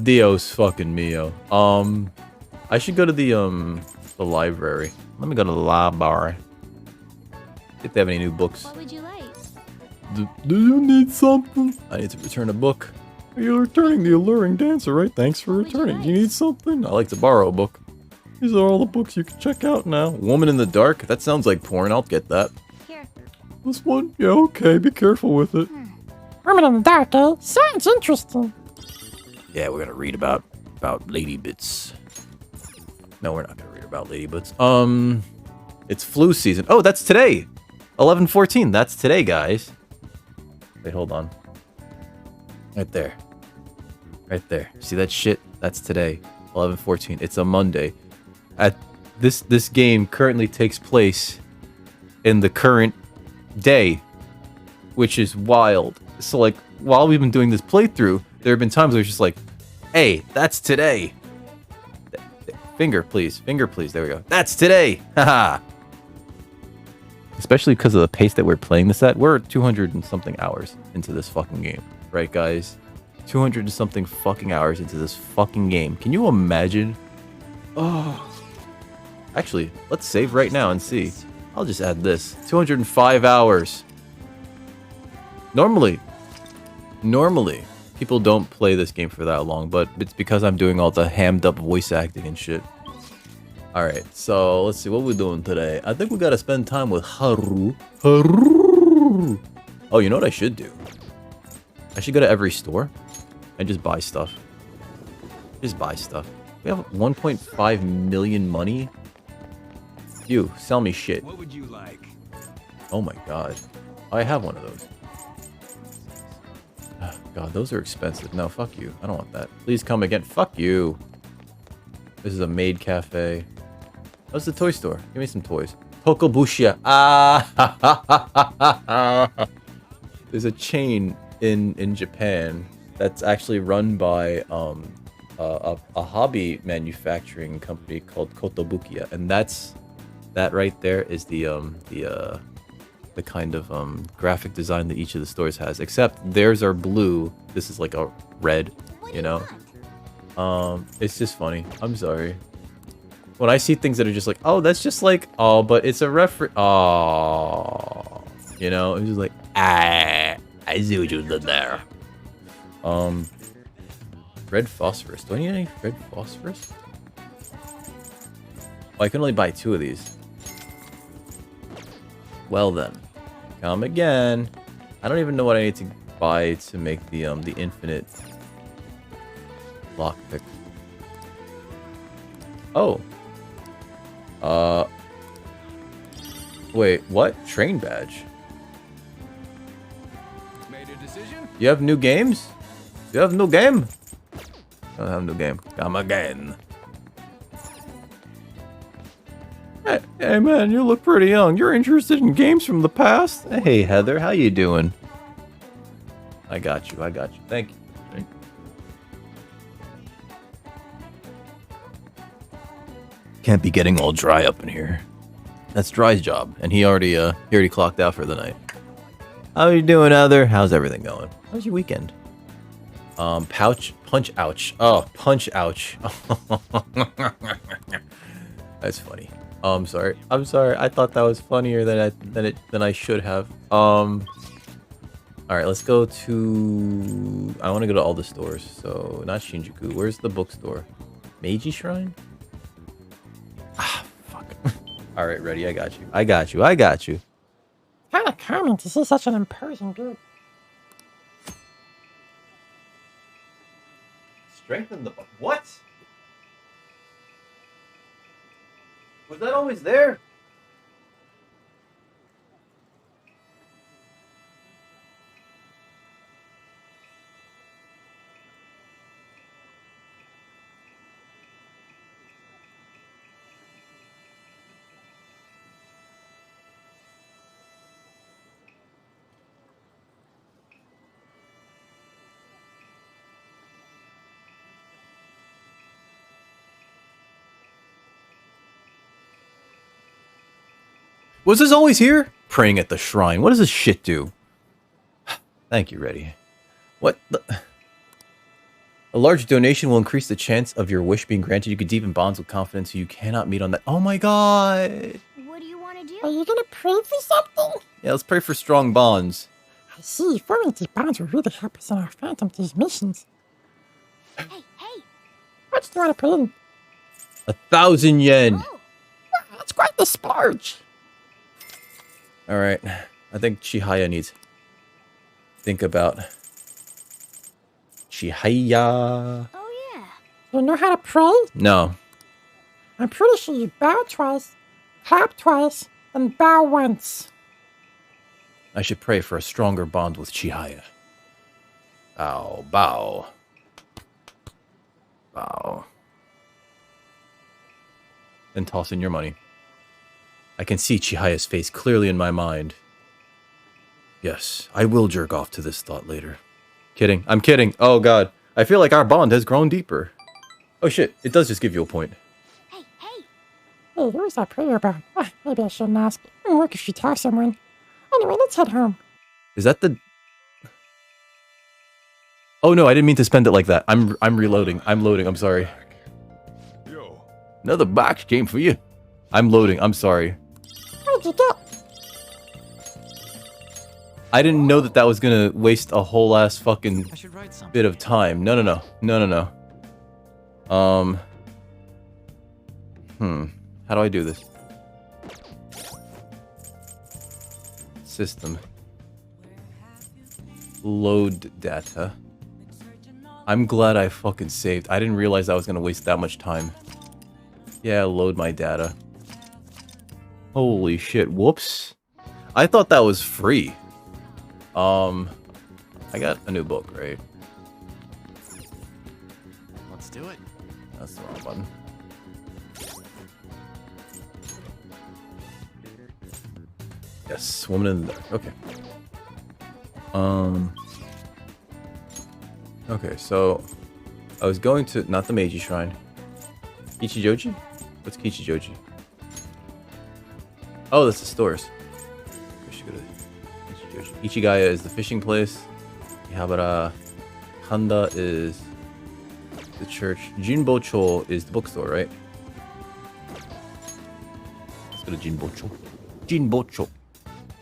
Dios fucking mio. I should go to the library. Let me go to the library. If they have any new books. What would you like? Do you need something? I need to return a book. You're returning the alluring dancer, right? Thanks for What would you returning. like? You need something? I like to borrow a book. These are all the books you can check out now. Woman in the Dark? That sounds like porn. I'll get that. Here. This one? Yeah, okay. Be careful with it. Woman in the dark, eh? Sounds interesting. Yeah, we're gonna read about lady bits. No, we're not gonna read about lady bits. It's flu season. Oh, that's today. 11/14. That's today, guys. Wait, hold on. Right there. Right there. See that shit? That's today. 11/14. It's a Monday. At this game currently takes place in the current day, which is wild. So like while we've been doing this playthrough, there have been times where it's just like, hey, that's today. Finger, please. Finger, please. There we go. That's today. Haha. Especially because of the pace that we're playing this at. We're 200 and something hours into this fucking game. Right, guys? 200 and something fucking hours into this fucking game. Can you imagine? Oh. Actually, let's save right now and see. I'll just add this. 205 hours. Normally, people don't play this game for that long, but it's because I'm doing all the hammed up voice acting and shit. Alright, so let's see what we're doing today. I think we gotta spend time with Haru. Haru! Oh, you know what I should do? I should go to every store and just buy stuff. Just buy stuff. We have 1.5 million money. You, sell me shit. What would you like? Oh my god. I have one of those. God, those are expensive. No, fuck you. I don't want that. Please come again. Fuck you. This is a maid cafe. What's the toy store? Give me some toys. Tokobushia. Ah! There's a chain in Japan that's actually run by a hobby manufacturing company called Kotobukiya, and that right there is the kind of graphic design that each of the stores has, except theirs are blue. This is like a red, you know. It's just funny. I'm sorry. When I see things that are just like, oh, that's just like, oh, but it's a reference. Oh, you know, it's just like, I see what you did there. Red phosphorus. Do I need any red phosphorus? Oh, I can only buy 2 of these. Well then, come again. I don't even know what I need to buy to make the infinite lockpick. Oh. Wait, what? Train badge. Made a decision? You have new games? You have new game? I don't have new game. Come again. Hey man, you look pretty young. You're interested in games from the past? Hey Heather, how you doing? I got you. Thank you. Can't be getting all dry up in here. That's Dry's job, and he already clocked out for the night. How you doing, Heather? How's everything going? How's your weekend? Punch ouch. Oh, punch ouch. That's funny. I'm sorry. I thought that was funnier than I should have. All right, let's go to. I want to go to all the stores. So not Shinjuku. Where's the bookstore? Meiji Shrine. Ah, fuck. All right, ready. I got you. Kinda calming to see such an imposing group. Strengthen the. What? Was that always there? Was this always here? Praying at the shrine. What does this shit do? Thank you, Reddy. What the... A large donation will increase the chance of your wish being granted. You can deepen bonds with confidence who you cannot meet on that. Oh my god! What do you want to do? Are you gonna pray for something? Yeah, let's pray for strong bonds. I see. Forming these bonds will really help us in our Phantom Thieves missions. Hey. What do you want to put in? 1,000 yen. Oh, That's quite the splurge. Alright. I think Chihaya needs... Think about... Chihaya... oh yeah. You know how to pray? No. I'm pretty sure you bow twice, clap twice, and bow once. I should pray for a stronger bond with Chihaya. Bow. Then toss in your money. I can see Chihaya's face clearly in my mind. Yes, I will jerk off to this thought later. Kidding. I'm kidding. Oh god. I feel like our bond has grown deeper. Oh shit, it does just give you a point. Hey. Hey, who was that prayer about? Maybe I shouldn't ask. It wouldn't work if you tell someone. Anyway, let's head home. Is that the... Oh no, I didn't mean to spend it like that. I'm reloading. I'm loading. I'm sorry. Yo. Another box came for you. I'm loading. I'm sorry. What'd you get? I didn't know that that was gonna waste a whole ass fucking I should write something. bit of time. No, no, no. No, no, no. How do I do this? System. Load data. I'm glad I fucking saved. I didn't realize I was gonna waste that much time. Yeah, load my data. Holy shit, whoops. I thought that was free. I got a new book, right? Let's do it. That's the wrong button. Yes, woman in the dark. Okay. Okay, so I was going to not the Meiji Shrine. Kichijoji? What's Kichijoji? Oh, that's the stores. We should go to Kichijoji. Ichigaya is the fishing place. Yahabara Kanda is the church. Jinbocho is the bookstore, right? Let's go to Jinbocho. Jinbocho.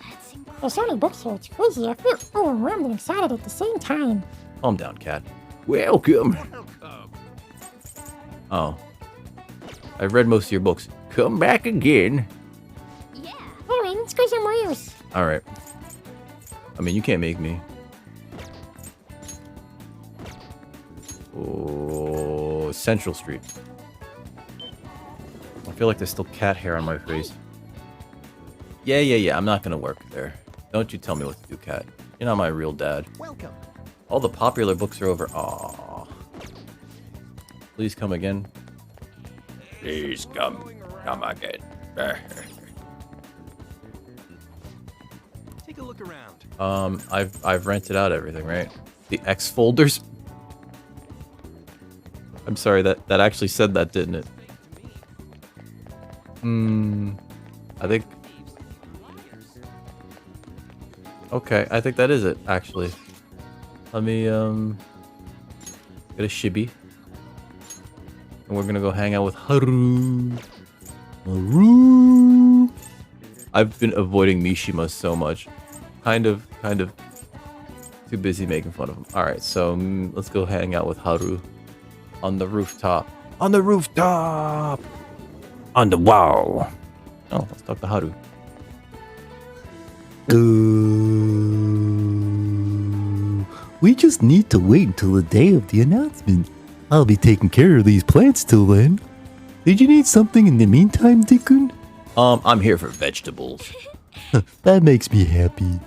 That's incredible. There's so many books here, it's crazy. I feel overwhelmed and excited at the same time. Calm down, cat. Welcome. Welcome. Oh. I've read most of your books. Come back again. Yeah. Anyway, let's go somewhere else. Alright. I mean, you can't make me. Oh, Central Street. I feel like there's still cat hair on my face. Yeah. I'm not gonna work there. Don't you tell me what to do, cat. You're not my real dad. Welcome. All the popular books are over. Aww. Please come again. Please come again. Take a look around. I've rented out everything, right? The X folders. I'm sorry, that actually said that, didn't it? I think. Okay, I think that is it, actually. Let me get a shibi. And we're gonna go hang out with Haru. Haru. I've been avoiding Mishima so much. Kind of too busy making fun of him. Alright, so let's go hang out with Haru. On the rooftop. On the rooftop! On the wall. Oh, let's talk to Haru. We just need to wait until the day of the announcement. I'll be taking care of these plants till then. Did you need something in the meantime, Dickun? I'm here for vegetables. That makes me happy.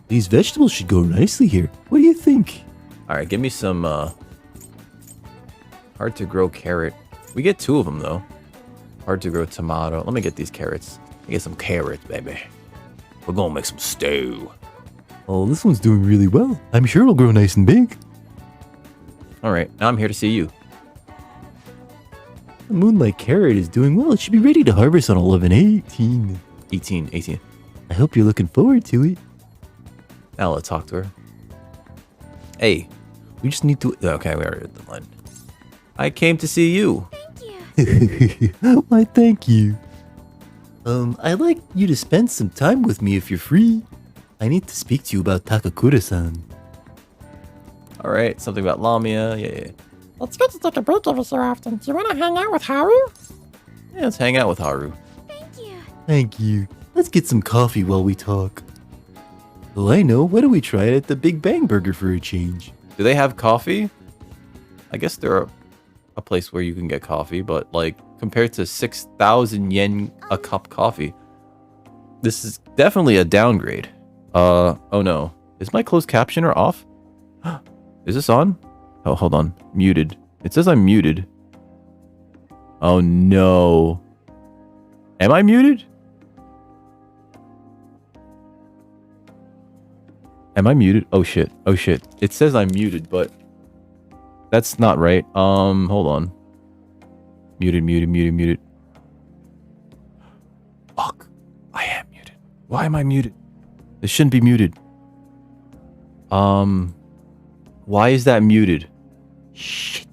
These vegetables should go nicely here. What do you think? Alright, give me some, hard to grow carrot. We get 2 of them, though. Hard to grow tomato. Let me get these carrots. Let me get some carrots, baby. We're gonna make some stew. Oh, this one's doing really well. I'm sure it'll grow nice and big. Alright, now I'm here to see you. The moonlight carrot is doing well. It should be ready to harvest on 11/18. 18. I hope you're looking forward to it. Now let's talk to her. Hey, we just need to... Okay, we already read the line. I came to see you. Thank you. Why, thank you. I'd like you to spend some time with me if you're free. I need to speak to you about Takakura-san. Alright, something about Lamia. Yeah. It's good to take a break every so often. Do you want to hang out with Haru? Yeah, let's hang out with Haru. Thank you. Thank you. Let's get some coffee while we talk. Well, I know. Why don't we try it at the Big Bang Burger for a change? Do they have coffee? I guess they're a place where you can get coffee, but like compared to 6,000 yen a cup coffee, this is definitely a downgrade. Oh no. Is my closed captioner off? Is this on? Oh, hold on. Muted. It says I'm muted. Oh no. Am I muted? Am I muted? Oh shit. Oh shit. It says I'm muted, but that's not right. Hold on. Muted. Fuck. I am muted. Why am I muted? This shouldn't be muted. Why is that muted? Shit.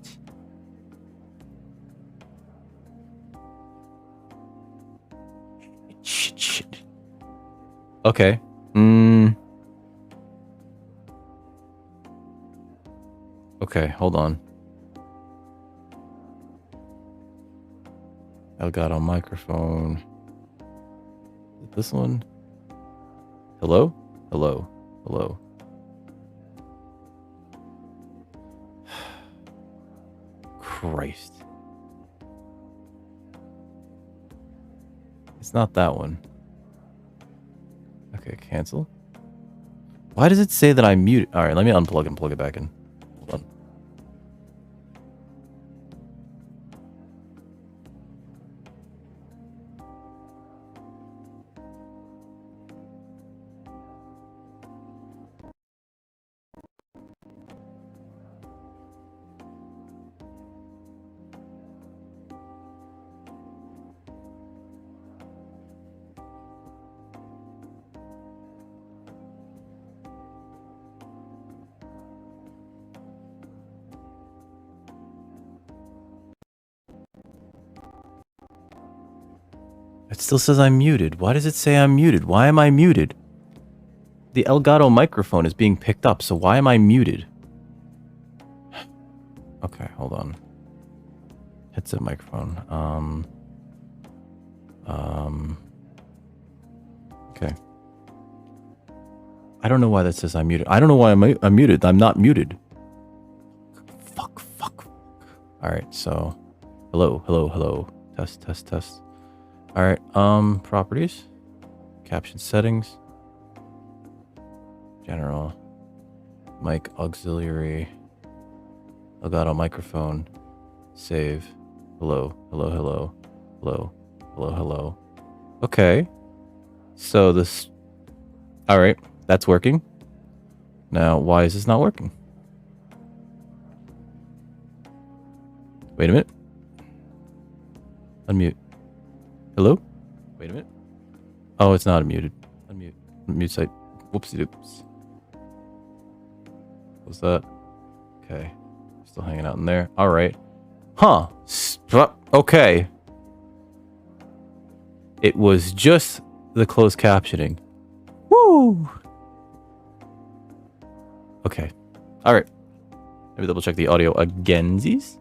Shit. Okay. Okay, hold on. Elgato microphone. This one? Hello? Hello? Hello? Christ. It's not that one. Okay, cancel. Why does it say that I'm muted? Alright, let me unplug and plug it back in. Hold on. It still says I'm muted. Why does it say I'm muted? Why am I muted? The Elgato microphone is being picked up, so why am I muted? Okay, hold on. Headset microphone. Okay. I don't know why that says I'm muted. I don't know why I'm muted. I'm not muted. Fuck. Alright, so... Hello. Test. Alright, properties. Caption settings. General. Mic auxiliary. Elgato microphone. Save. Hello. Okay. So this... Alright, that's working. Now, why is this not working? Wait a minute. Unmute. Hello? Wait a minute. Oh, it's not muted. Unmute. Mute site. Whoopsie doops. What's that? Okay. Still hanging out in there. Alright. Huh. Okay. It was just the closed captioning. Woo! Okay. Alright. Let me double check the audio againsies.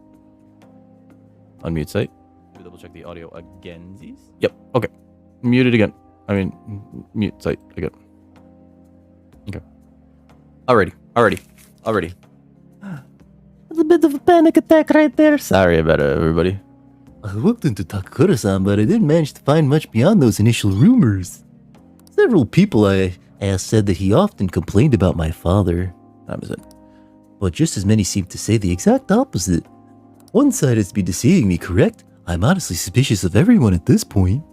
Unmute site. Let me double check the audio againsies. Yep. Okay. Muted again. I mean, mute site again. Okay. Alrighty. That's a bit of a panic attack right there. Sorry about it, everybody. I looked into Takakura-san, but I didn't manage to find much beyond those initial rumors. Several people I asked said that he often complained about my father. That was it. But just as many seem to say the exact opposite. One side is to be deceiving me, correct? I'm honestly suspicious of everyone at this point.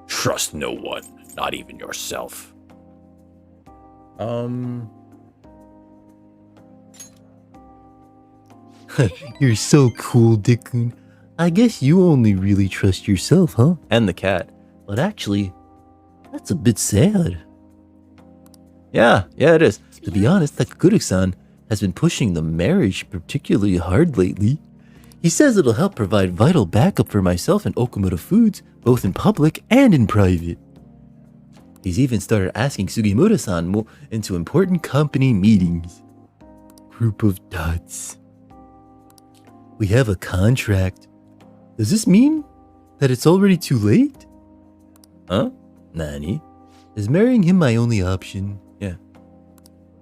Trust no one, not even yourself. You're so cool, Dickun. I guess you only really trust yourself, huh? And the cat. But actually, that's a bit sad. Yeah, it is. To be honest, Takakura-san has been pushing the marriage particularly hard lately. He says it'll help provide vital backup for myself and Okamura Foods, both in public and in private. He's even started asking Sugimura-san into important company meetings. Group of dots. We have a contract. Does this mean that it's already too late? Huh? Nani? Is marrying him my only option? Yeah.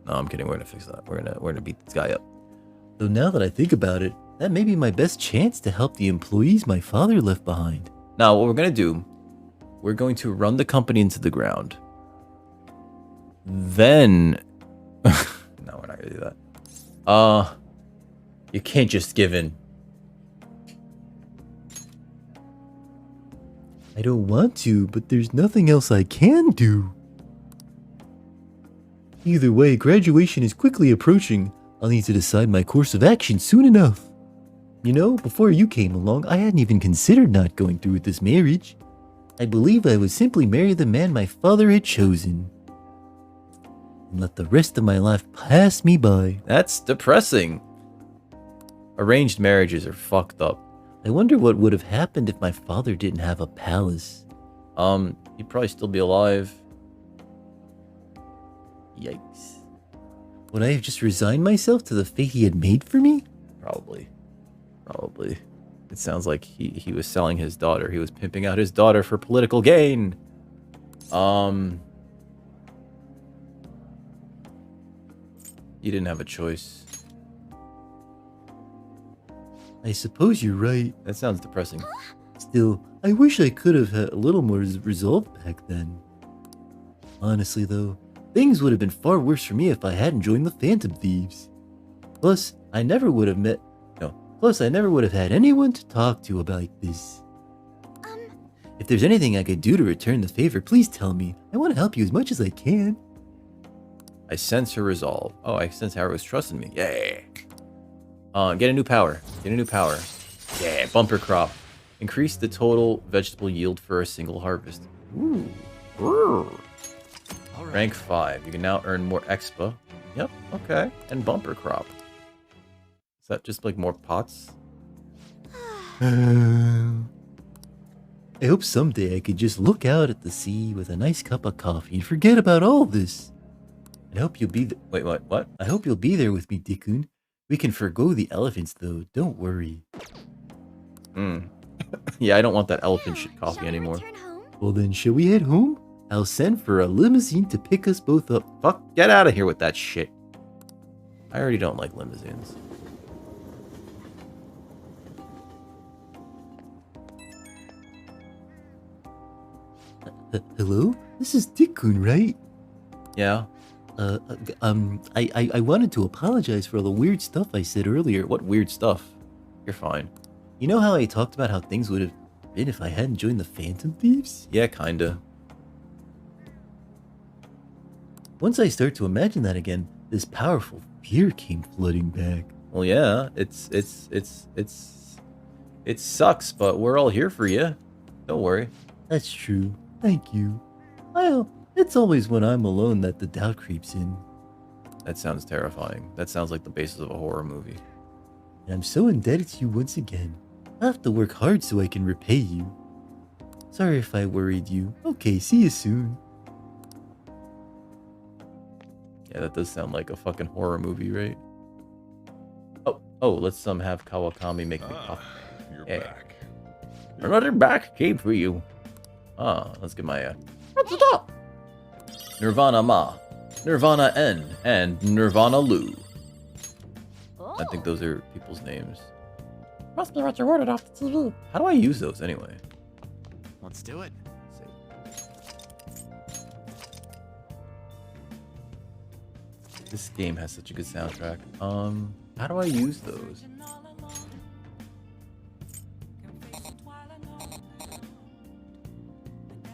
No, I'm kidding. We're gonna fix that. We're gonna beat this guy up. Though now that I think about it, that may be my best chance to help the employees my father left behind. Now, what we're gonna do, we're going to run the company into the ground. Then, no, we're not gonna do that. You can't just give in. I don't want to, but there's nothing else I can do. Either way, graduation is quickly approaching. I'll need to decide my course of action soon enough. You know, before you came along, I hadn't even considered not going through with this marriage. I believe I would simply marry the man my father had chosen. And let the rest of my life pass me by. That's depressing. Arranged marriages are fucked up. I wonder what would have happened if my father didn't have a palace. He'd probably still be alive. Yikes. Would I have just resigned myself to the fate he had made for me? Probably. Probably. It sounds like he was selling his daughter. He was pimping out his daughter for political gain. You didn't have a choice. I suppose you're right. That sounds depressing. Still, I wish I could have had a little more resolve back then. Honestly, though, things would have been far worse for me if I hadn't joined the Phantom Thieves. Plus, I never would have had anyone to talk to about this. If there's anything I could do to return the favor, please tell me. I want to help you as much as I can. I sense her resolve. Oh, I sense Harrow's trusting me. Yeah. Get a new power. Get a new power. Yeah, bumper crop. Increase the total vegetable yield for a single harvest. Ooh. Rank 5. You can now earn more expa. Yep, okay. And bumper crop. Is that just like more pots? I hope someday I could just look out at the sea with a nice cup of coffee and forget about all this. I hope you'll be Wait, what? I hope you'll be there with me, Dickun. We can forgo the elephants, though. Don't worry. Yeah, I don't want that elephant shit Shall coffee we anymore. return home? Well then, shall we head home? I'll send for a limousine to pick us both up. Fuck, get out of here with that shit. I already don't like limousines. Hello? This is Dickun, right? Yeah? I wanted to apologize for all the weird stuff I said earlier. What weird stuff? You're fine. You know how I talked about how things would have been if I hadn't joined the Phantom Thieves? Yeah, kinda. Once I start to imagine that again, this powerful fear came flooding back. Well, yeah, it sucks, but we're all here for you. Don't worry. That's true. Thank you. Well, it's always when I'm alone that the doubt creeps in. That sounds terrifying. That sounds like the basis of a horror movie. And I'm so indebted to you once again. I'll have to work hard so I can repay you. Sorry if I worried you. Okay, see you soon. Yeah, that does sound like a fucking horror movie, right? Oh, let's have Kawakami make me coffee. You're Yeah. back. Another back came for you. Let's get my What'd you get? Nirvana Ma, Nirvana N, and Nirvana Lu. I think those are people's names. Must be what you ordered off the TV. How do I use those anyway? Let's do it. This game has such a good soundtrack. How do I use those?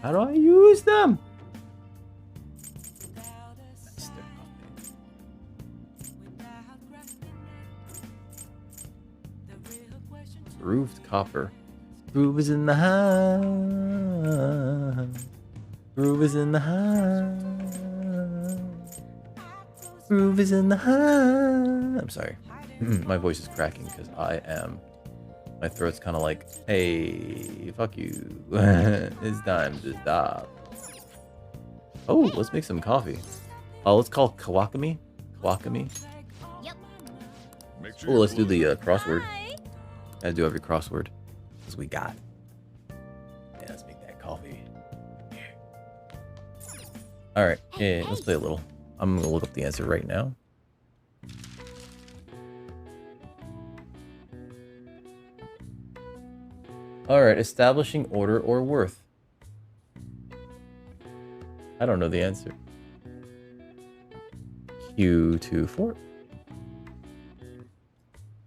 How do I use them? Grooved copper. Groove is in the house. Groove is in the house. Groove is in the house. I'm sorry. My voice is cracking because my throat's kind of like, hey, fuck you. It's time to stop. Oh, let's make some coffee. Oh, let's call Kawakami. Kawakami. Yep. Make sure Oh, you're let's do the crossword. Bye. Gotta do every crossword. Because we got. Yeah, let's make that coffee. Alright, yeah, let's play a little. I'm gonna look up the answer right now. Alright, establishing order or worth. I don't know the answer. Q24.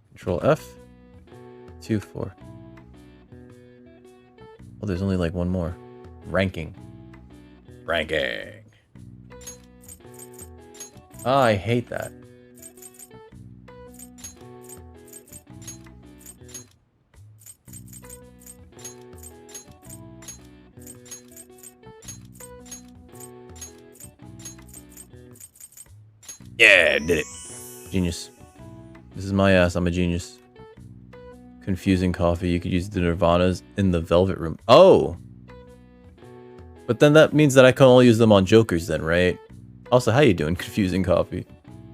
Control F. 2-4. Oh, there's only like one more. Ranking. Ranking. Ah, I hate that. Yeah, did it. Genius. This is my ass. I'm a genius. Confusing coffee. You could use the Nirvanas in the Velvet Room. Oh! But then that means that I can only use them on Jokers then, right? Also, how you doing, Confusing Coffee?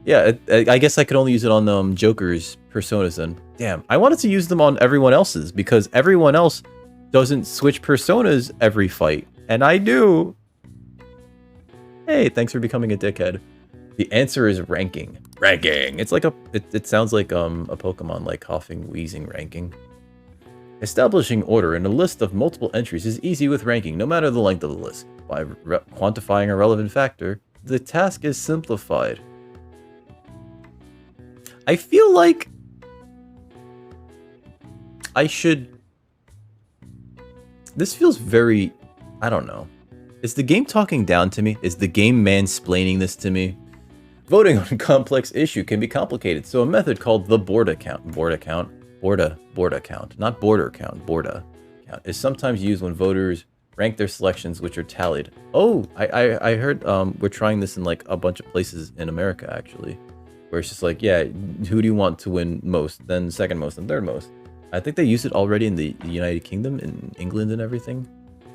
Yeah, I guess I could only use it on Joker's personas then. Damn, I wanted to use them on everyone else's because everyone else doesn't switch personas every fight, and I do. Hey, thanks for becoming a dickhead. The answer is ranking. Ranking. It's like it sounds like a Pokemon, like coughing, wheezing, ranking. Establishing order in a list of multiple entries is easy with ranking, no matter the length of the list. By quantifying a relevant factor, the task is simplified. I feel like I should... This feels very... I don't know. Is the game talking down to me? Is the game mansplaining this to me? Voting on a complex issue can be complicated, so a method called the Borda count, not border count, Borda count, is sometimes used when voters rank their selections, which are tallied. Oh, I heard we're trying this in like a bunch of places in America, actually, where it's just like, yeah, who do you want to win most, then second most, and third most. I think they use it already in the United Kingdom, in England and everything,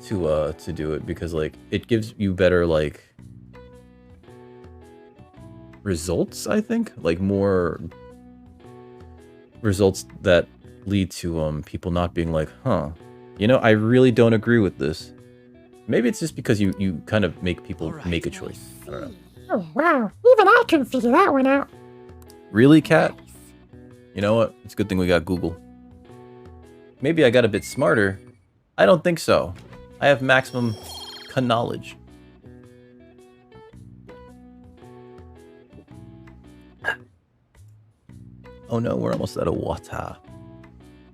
to do it, because like it gives you better like results, I think, like more results that lead to people not being like, huh, you know, I really don't agree with this. Maybe it's just because you kind of make people make a choice. I don't know. Oh, wow. Even I couldn't figure that one out. Really, Cat? You know what? It's a good thing we got Google. Maybe I got a bit smarter. I don't think so. I have maximum knowledge. Oh no, we're almost out of water.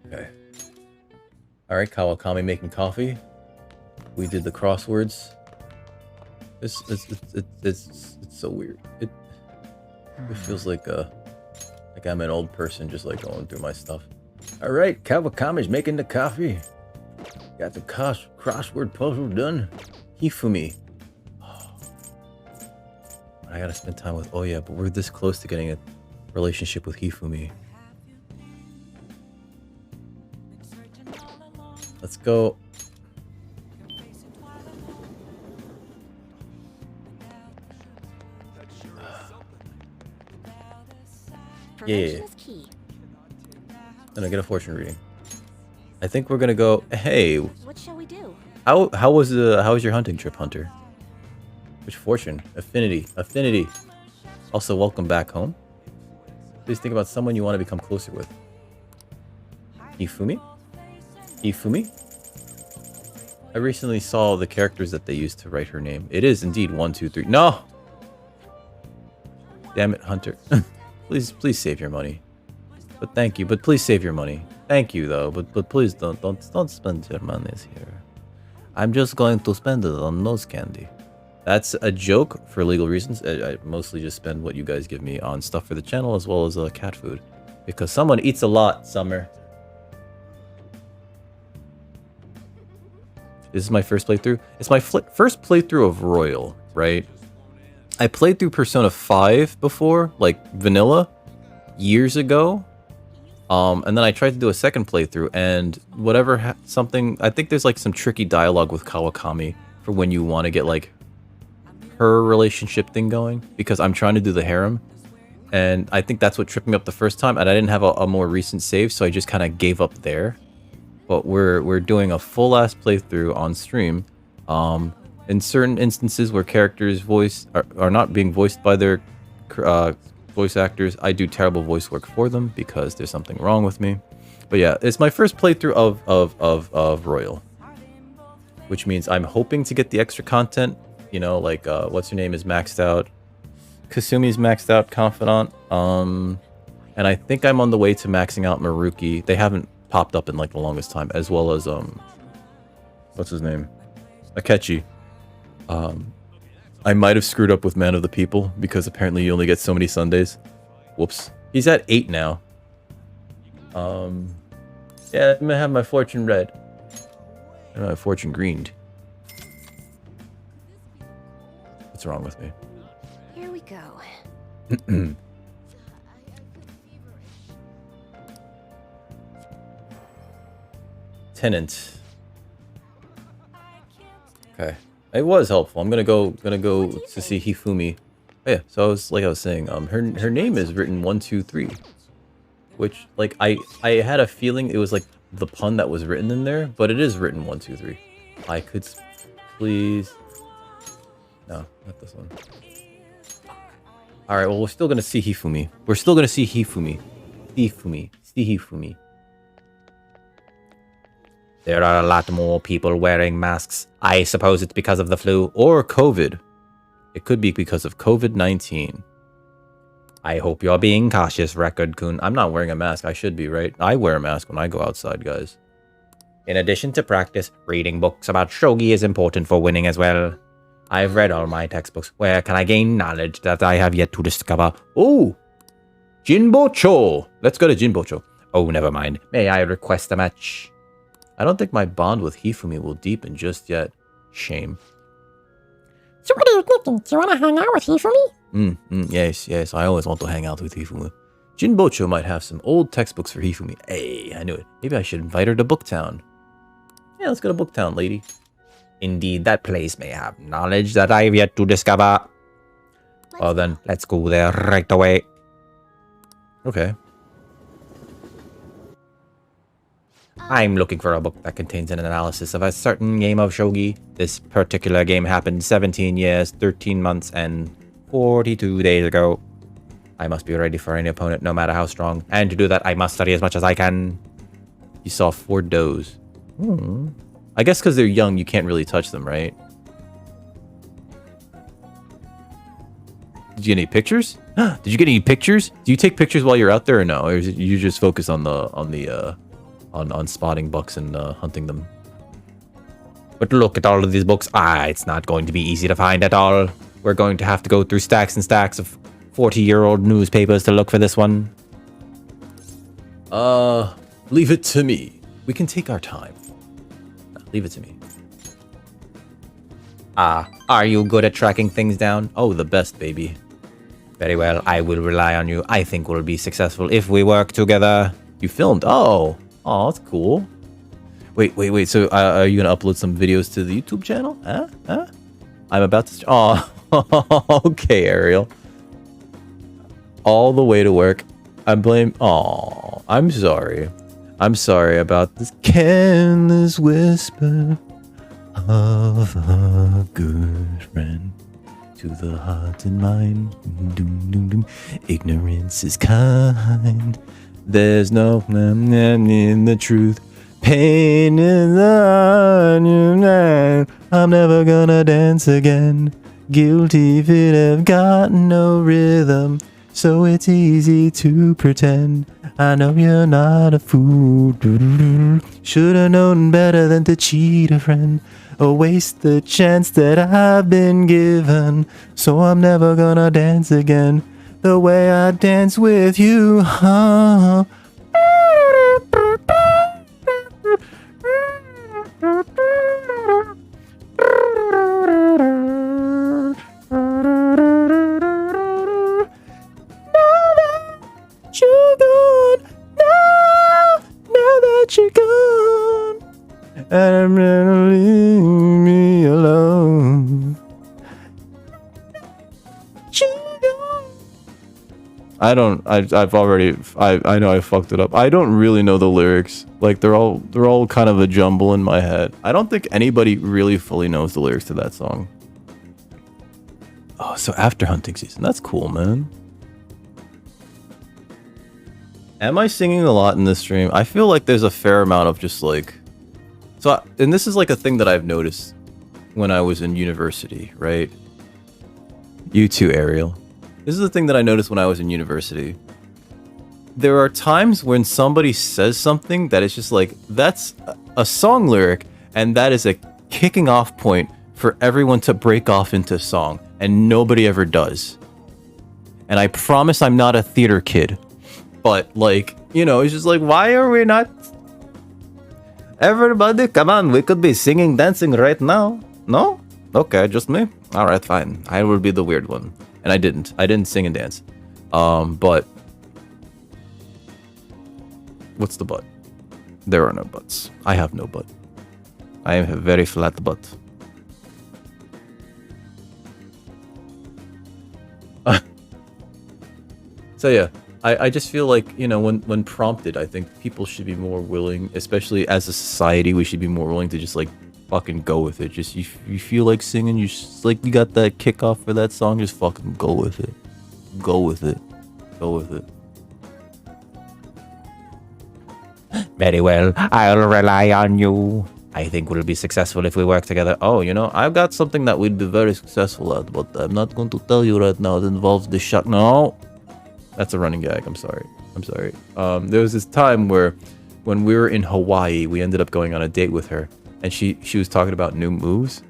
Okay. Alright, Kawakami making coffee. We did the crosswords. It's so weird. It feels like I'm an old person just like going through my stuff. Alright, Kawakami's making the coffee. Got the crossword puzzle done. Hifumi. Oh. I gotta spend time with Oya, but we're this close to getting a relationship with Hifumi. Let's go. Yeah. Then I get a fortune reading. I think we're gonna go. Hey, What shall we do? how was your hunting trip, Hunter? Which fortune? Affinity. Also, welcome back home. Please think about someone you want to become closer with. Ifumi? I recently saw the characters that they used to write her name. It is indeed 1, 2, 3. No! Damn it, Hunter. Please save your money. But thank you. But please save your money. Thank you, though. But please don't spend your money here. I'm just going to spend it on nose candy. That's a joke for legal reasons. I mostly just spend what you guys give me on stuff for the channel as well as cat food. Because someone eats a lot, Summer. This is my first playthrough. It's my first playthrough of Royale, right? I played through Persona 5 before, like vanilla, years ago. And then I tried to do a second playthrough, and whatever something, I think there's like some tricky dialogue with Kawakami for when you want to get like her relationship thing going, because I'm trying to do the harem, and I think that's what tripped me up the first time, and I didn't have a more recent save, so I just kind of gave up there. But we're doing a full ass playthrough on stream. In certain instances where characters are not being voiced by their voice actors, I do terrible voice work for them because there's something wrong with me. But yeah, it's my first playthrough of Royale, which means I'm hoping to get the extra content. You know, like what's her name is maxed out, Kasumi's maxed out, confidant. And I think I'm on the way to maxing out Maruki. They haven't popped up in like the longest time, as well as what's his name, Akechi. I might have screwed up with Man of the People because apparently you only get so many Sundays. Whoops. He's at 8 now. Yeah, I'm gonna have my fortune red. And my fortune greened. What's wrong with me? Here we go. Tenant. Okay. It was helpful. I'm gonna go to see Hifumi Yeah, so I was saying, her name is written 123, which like I had a feeling it was like the pun that was written in there, but it is written 123. I could please. No, not this one. All right, well we're still gonna see Hifumi. We're still gonna see Hifumi. Hifumi. There are a lot more people wearing masks. I suppose it's because of the flu. Or COVID. It could be because of COVID-19. I hope you're being cautious, Record-kun. I'm not wearing a mask. I should be, right? I wear a mask when I go outside, guys. In addition to practice, reading books about shogi is important for winning as well. I've read all my textbooks. Where can I gain knowledge that I have yet to discover? Oh! Jinbocho! Let's go to Jinbocho. Oh, never mind. May I request a match? I don't think my bond with Hifumi will deepen just yet. Shame. So what are you thinking? Do you want to hang out with Hifumi? Yes. I always want to hang out with Hifumi. Jinbocho might have some old textbooks for Hifumi. Hey, I knew it. Maybe I should invite her to Booktown. Yeah, let's go to Booktown, lady. Indeed, that place may have knowledge that I have yet to discover. Well then, let's go there right away. Okay. I'm looking for a book that contains an analysis of a certain game of shogi. This particular game happened 17 years, 13 months, and 42 days ago. I must be ready for any opponent, no matter how strong. And to do that, I must study as much as I can. You saw 4 does. I guess because they're young, you can't really touch them, right? Did you get any pictures? Did you get any pictures? Do you take pictures while you're out there or no? Or is it, you just focus on on spotting bucks and hunting them? But look at all of these books. It's not going to be easy to find at all. We're going to have to go through stacks and stacks of 40-year-old newspapers to look for this one. Leave it to me. We can take our time. No, leave it to me. Are you good at tracking things down? Oh, the best, baby. Very well, I will rely on you. I think we'll be successful if we work together. You filmed? Oh, that's cool. Wait. So, are you gonna upload some videos to the YouTube channel? Huh? I'm about to. Oh, okay, Ariel. All the way to work. I'm sorry. I'm sorry about this careless whisper of a good friend to the heart and mind. Doom, doom, doom. Ignorance is kind. There's no in the truth. Pain in the I'm never gonna dance again. Guilty feet have got no rhythm, so it's easy to pretend. I know you're not a fool. Should've known better than to cheat a friend or waste the chance that I've been given. So I'm never gonna dance again the way I dance with you. Huh? You're gone now that you're gone, and I'm gonna leave me alone. I know I fucked it up. I don't really know the lyrics. Like they're all kind of a jumble in my head. I don't think anybody really fully knows the lyrics to that song. Oh, so after hunting season. That's cool, man. Am I singing a lot in this stream? I feel like there's a fair amount of just like... and this is like a thing that I've noticed when I was in university, right? You too, Ariel. This is the thing that I noticed when I was in university. There are times when somebody says something that is just like, that's a song lyric, and that is a kicking off point for everyone to break off into song, and nobody ever does. And I promise I'm not a theater kid. But, like, you know, it's just like, why are we not... Everybody, come on, we could be singing, dancing right now. No? Okay, just me? Alright, fine. I will be the weird one. And I didn't. I didn't sing and dance. But... What's the but? There are no buts. I have no butt. I have a very flat butt. So yeah, I just feel like, you know, when prompted, I think people should be more willing, especially as a society, we should be more willing to just like fucking go with it. Just you feel like singing, you just, like you got that kickoff for that song, just fucking go with it. Go with it. Go with it. Very well, I'll rely on you. I think we'll be successful if we work together. Oh, you know, I've got something that we'd be very successful at, but I'm not going to tell you right now. It involves the shot. No, that's a running gag. I'm sorry. I'm sorry. There was this time where, when we were in Hawaii, we ended up going on a date with her, and she was talking about new moves,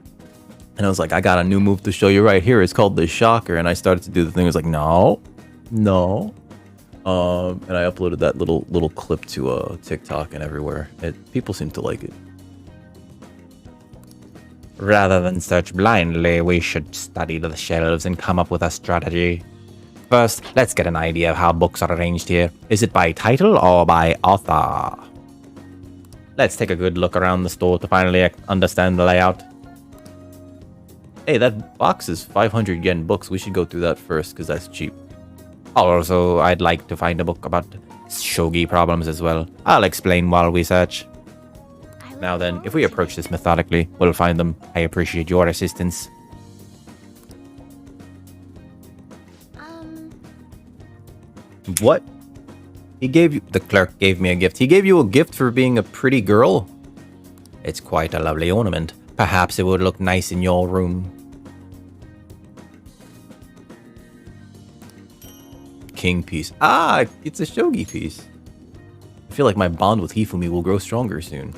and I was like, I got a new move to show you right here. It's called the shocker, and I started to do the thing. I was like, no, no. And I uploaded that little clip to TikTok and everywhere. People seem to like it. Rather than search blindly, we should study the shelves and come up with a strategy. First, let's get an idea of how books are arranged here. Is it by title or by author? Let's take a good look around the store to finally understand the layout. Hey, that box is 500 yen books. We should go through that first, because that's cheap. Also, I'd like to find a book about shogi problems as well. I'll explain while we search. Now then, if we approach this methodically, we'll find them. I appreciate your assistance. What? The clerk gave me a gift. He gave you a gift for being a pretty girl? It's quite a lovely ornament. Perhaps it would look nice in your room. King piece. Ah, it's a shogi piece. I feel like my bond with Hifumi will grow stronger soon.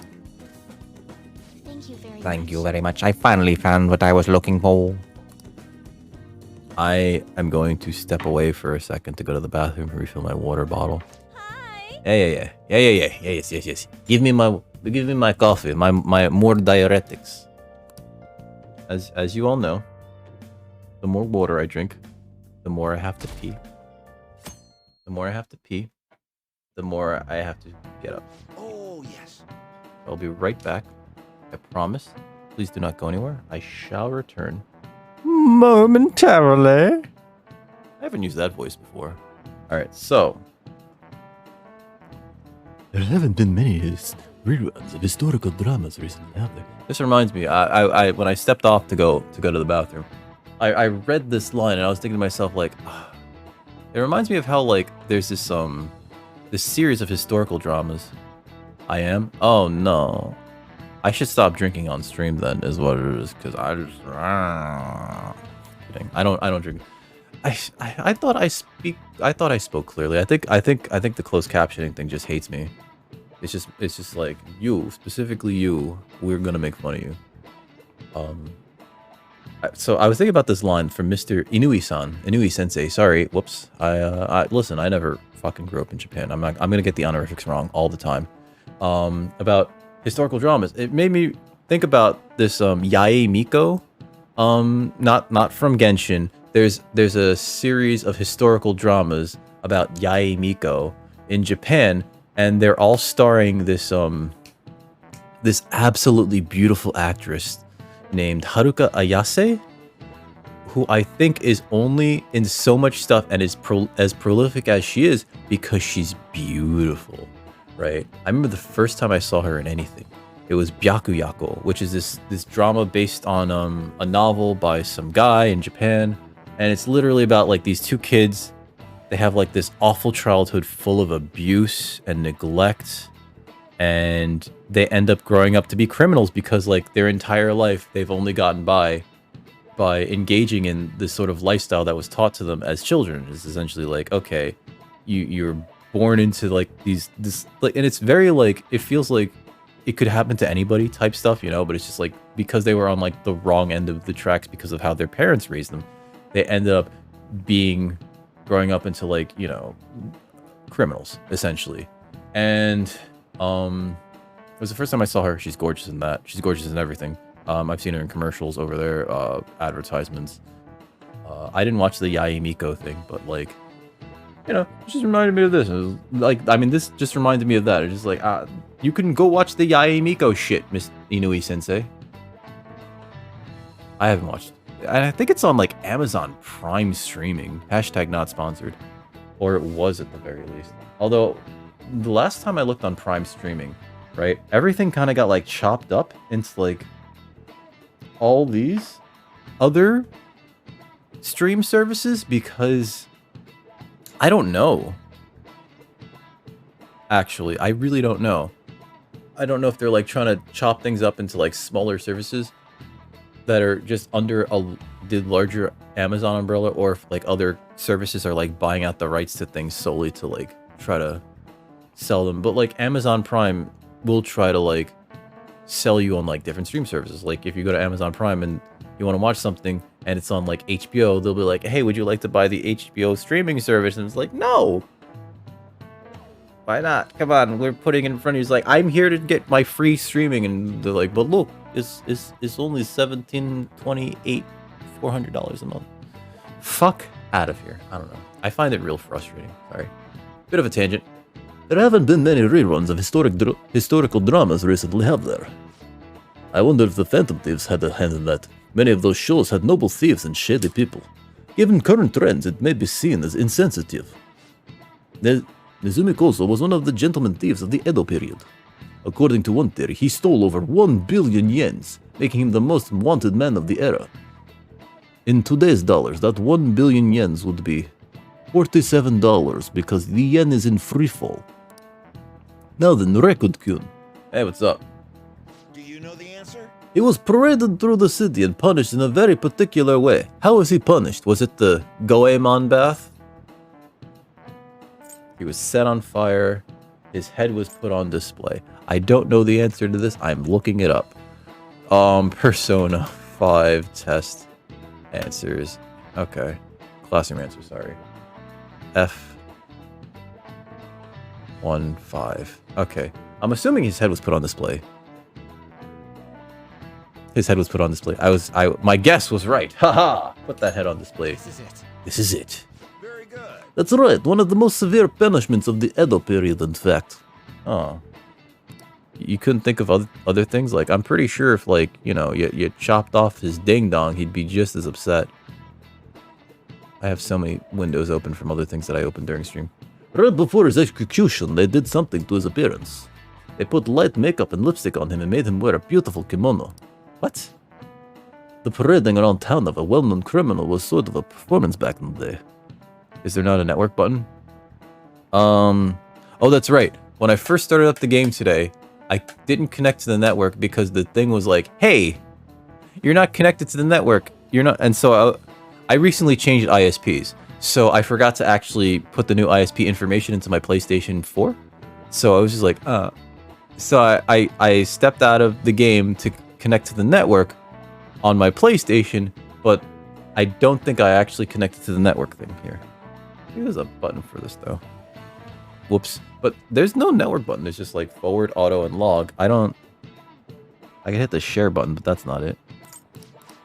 Thank you very much. I finally found what I was looking for. I am going to step away for a second to go to the bathroom and refill my water bottle. Hi. Yeah. Yes. Give me my coffee, my more diuretics. As you all know, the more water I drink, the more I have to pee. The more I have to pee, the more I have to get up. Oh, yes. I'll be right back. I promise. Please do not go anywhere. I shall return momentarily. I haven't used that voice before. All right, so There haven't been many reruns of historical dramas recently, have there? this reminds me. I when I stepped off to go to the bathroom, I read this line and I was thinking to myself like, it reminds me of how like there's this series of historical dramas. I am. Oh no. I should stop drinking on stream then, is what it is, because I just kidding. I don't drink. I thought I spoke clearly. I think the closed captioning thing just hates me. It's just like, you, specifically you, we're gonna make fun of you. So I was thinking about this line from Mr. Inui Sensei. Sorry, whoops. Listen, I never fucking grew up in Japan. I'm gonna get the honorifics wrong all the time. About historical dramas. It made me think about this Yae Miko. Not from Genshin. There's a series of historical dramas about Yae Miko in Japan, and they're all starring this absolutely beautiful actress named Haruka Ayase, who I think is only in so much stuff and is as prolific as she is because she's beautiful. Right? I remember the first time I saw her in anything. It was Byakuyako, which is this drama based on a novel by some guy in Japan, and it's literally about like these two kids. They have like this awful childhood full of abuse and neglect, and they end up growing up to be criminals because like their entire life they've only gotten by engaging in this sort of lifestyle that was taught to them as children. It's essentially like, okay, you're born into like this like, and it's very like, it feels like it could happen to anybody type stuff, you know, but it's just like because they were on like the wrong end of the tracks because of how their parents raised them, they ended up growing up into like, you know, criminals essentially. And it was the first time I saw her. She's gorgeous in that. She's gorgeous in everything. I've seen her in commercials over there, advertisements. I didn't watch the Yae Miko thing, but like, you know, it just reminded me of this. It was like, I mean, this just reminded me of that. It's just like, you can go watch the Yae Miko shit, Miss Inui Sensei. I haven't watched. And I think it's on like Amazon Prime streaming. Hashtag not sponsored. Or it was at the very least. Although, the last time I looked on Prime streaming, right, everything kind of got like chopped up into like all these other stream services because I don't know. Actually, I really don't know. I don't know if they're like trying to chop things up into like smaller services that are just under the larger Amazon umbrella, or if like other services are like buying out the rights to things solely to like try to sell them. But like Amazon Prime will try to like sell you on like different stream services. Like if you go to Amazon Prime and you want to watch something and it's on like HBO, they'll be like, hey, would you like to buy the HBO streaming service? And it's like, no. Why not? Come on, we're putting it in front of you. It's like, I'm here to get my free streaming, and they're like, but look, it's only $17.28, $400 a month. Fuck out of here. I don't know. I find it real frustrating. Sorry. Bit of a tangent. There haven't been many reruns of historical dramas recently, have there? I wonder if the Phantom Thieves had a hand in that. Many of those shows had noble thieves and shady people. Given current trends, it may be seen as insensitive. Nezumi Koso was one of the gentleman thieves of the Edo period. According to one theory, he stole over 1 billion yens, making him the most wanted man of the era. In today's dollars, that 1 billion yens would be $47 because the yen is in free fall. Now then, Rekud-kun. Hey, what's up? Do you know the answer? He was paraded through the city and punished in a very particular way. How was he punished? Was it the Goemon bath? He was set on fire. His head was put on display. I don't know the answer to this. I'm looking it up. Persona 5 test answers. Okay. Classroom answer, sorry. F15. Okay. I'm assuming his head was put on display. His head was put on display. My guess was right. Haha! Put that head on display. This is it. This is it. Very good. That's right, one of the most severe punishments of the Edo period, in fact. Oh. You couldn't think of other things? Like, I'm pretty sure if, like, you know, you chopped off his ding-dong, he'd be just as upset. I have so many windows open from other things that I opened during stream. Right before his execution, they did something to his appearance. They put light makeup and lipstick on him and made him wear a beautiful kimono. What? The parading around town of a well-known criminal was sort of a performance back in the day. Is there not a network button? Oh, that's right. When I first started up the game today, I didn't connect to the network because the thing was like, hey, you're not connected to the network. You're not. And so I recently changed ISPs. So I forgot to actually put the new ISP information into my PlayStation 4. So I was just like, So I stepped out of the game to connect to the network on my PlayStation, but I don't think I actually connected to the network thing here. There's a button for this though. Whoops. But there's no network button. There's just like forward, auto, and log. I can hit the share button, but that's not it.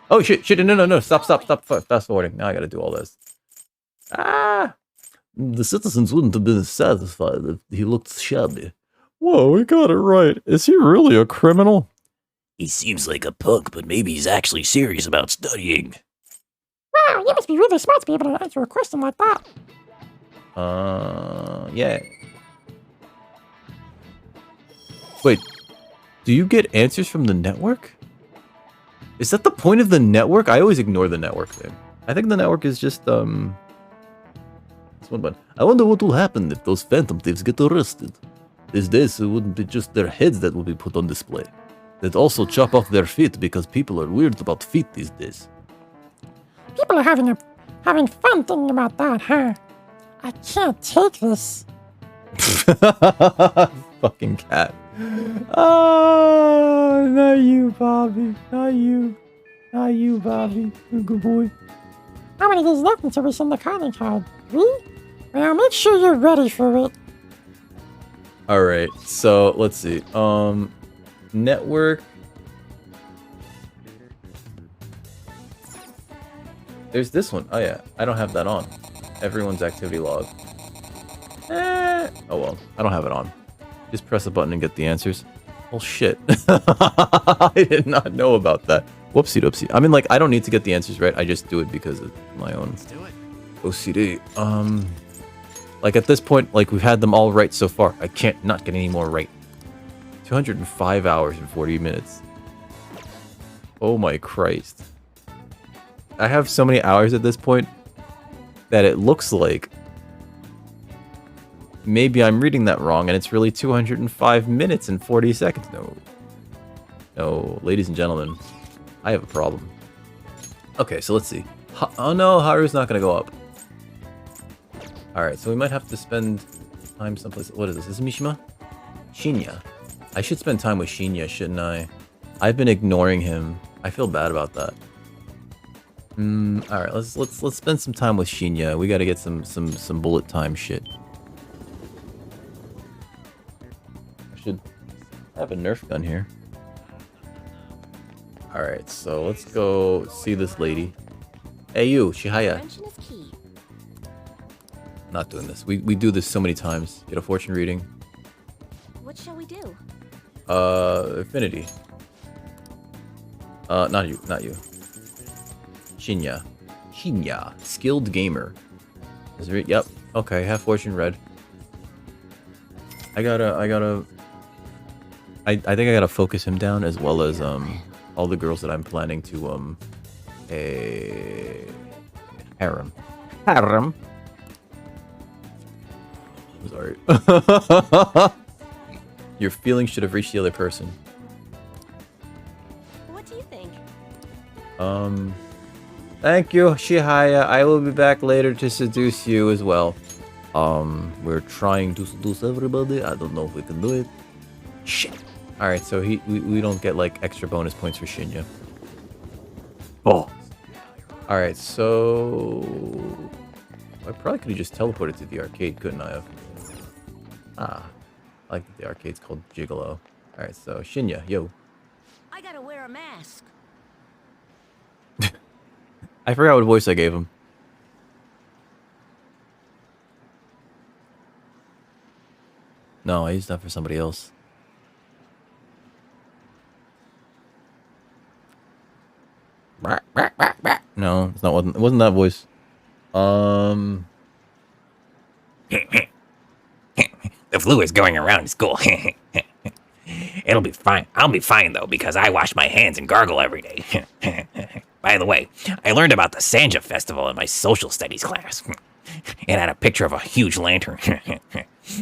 Oh shit, no, stop, fast forwarding. Now I gotta do all this. Ah! The citizens wouldn't have been satisfied if he looked shabby. Whoa, we got it right. Is he really a criminal? He seems like a punk, but maybe he's actually serious about studying. Wow, you must be really smart to be able to answer a question like that. Yeah. Wait, do you get answers from the network? Is that the point of the network? I always ignore the network thing. I think the network is just, this one button. I wonder what will happen if those phantom thieves get arrested. These days, it wouldn't be just their heads that will be put on display. They'd also chop off their feet because people are weird about feet these days. People are having fun thinking about that, huh? I can't take this. Fucking cat. Oh, not you, Bobby. Not you. Not you, Bobby. You good boy. How many days left until we send the calling card? 3? Well, make sure you're ready for it. Alright, so let's see. Network. There's this one. Oh yeah, I don't have that on. Everyone's activity log. Oh well, I don't have it on. Just press a button and get the answers. Well, shit. I did not know about that. Whoopsie doopsie. I mean, like, I don't need to get the answers right. I just do it because of my own Let's do it. OCD. Like at this point, like we've had them all right so far. I can't not get any more right. 205 hours and 40 minutes. Oh my Christ. I have so many hours at this point that it looks like maybe I'm reading that wrong and it's really 205 minutes and 40 seconds. No. No, ladies and gentlemen, I have a problem. Okay, so let's see. Oh no, Haru's not going to go up. Alright, so we might have to spend time someplace. What is this? Is this Mishima? Shinya. I should spend time with Shinya, shouldn't I? I've been ignoring him. I feel bad about that. Alright, let's spend some time with Shinya. We gotta get some bullet time shit. I should have a Nerf gun here. Alright, so let's go see this lady. Hey you, Shihaya. Prevention is key. Not doing this. We do this so many times. Get a fortune reading. What shall we do? Affinity. Not you. Shinya. Skilled gamer. Is it? Yep. Okay, have fortune red. I think I gotta focus him down as well as all the girls that I'm planning to harem. Harem. I'm sorry. Your feelings should have reached the other person. What do you think? Thank you, Shihaya. I will be back later to seduce you as well. We're trying to seduce everybody. I don't know if we can do it. Shit. Alright, so we don't get like extra bonus points for Shinya. Oh. Alright, so I probably could have just teleported to the arcade, couldn't I have? Ah. I like that the arcade's called Gigolo. Alright, so Shinya, yo. I gotta wear a mask. I forgot what voice I gave him. No, I used that for somebody else. No, it's not. It wasn't that voice. The flu is going around school. It'll be fine. I'll be fine, though, because I wash my hands and gargle every day. By the way, I learned about the Sanja Festival in my social studies class. It had a picture of a huge lantern.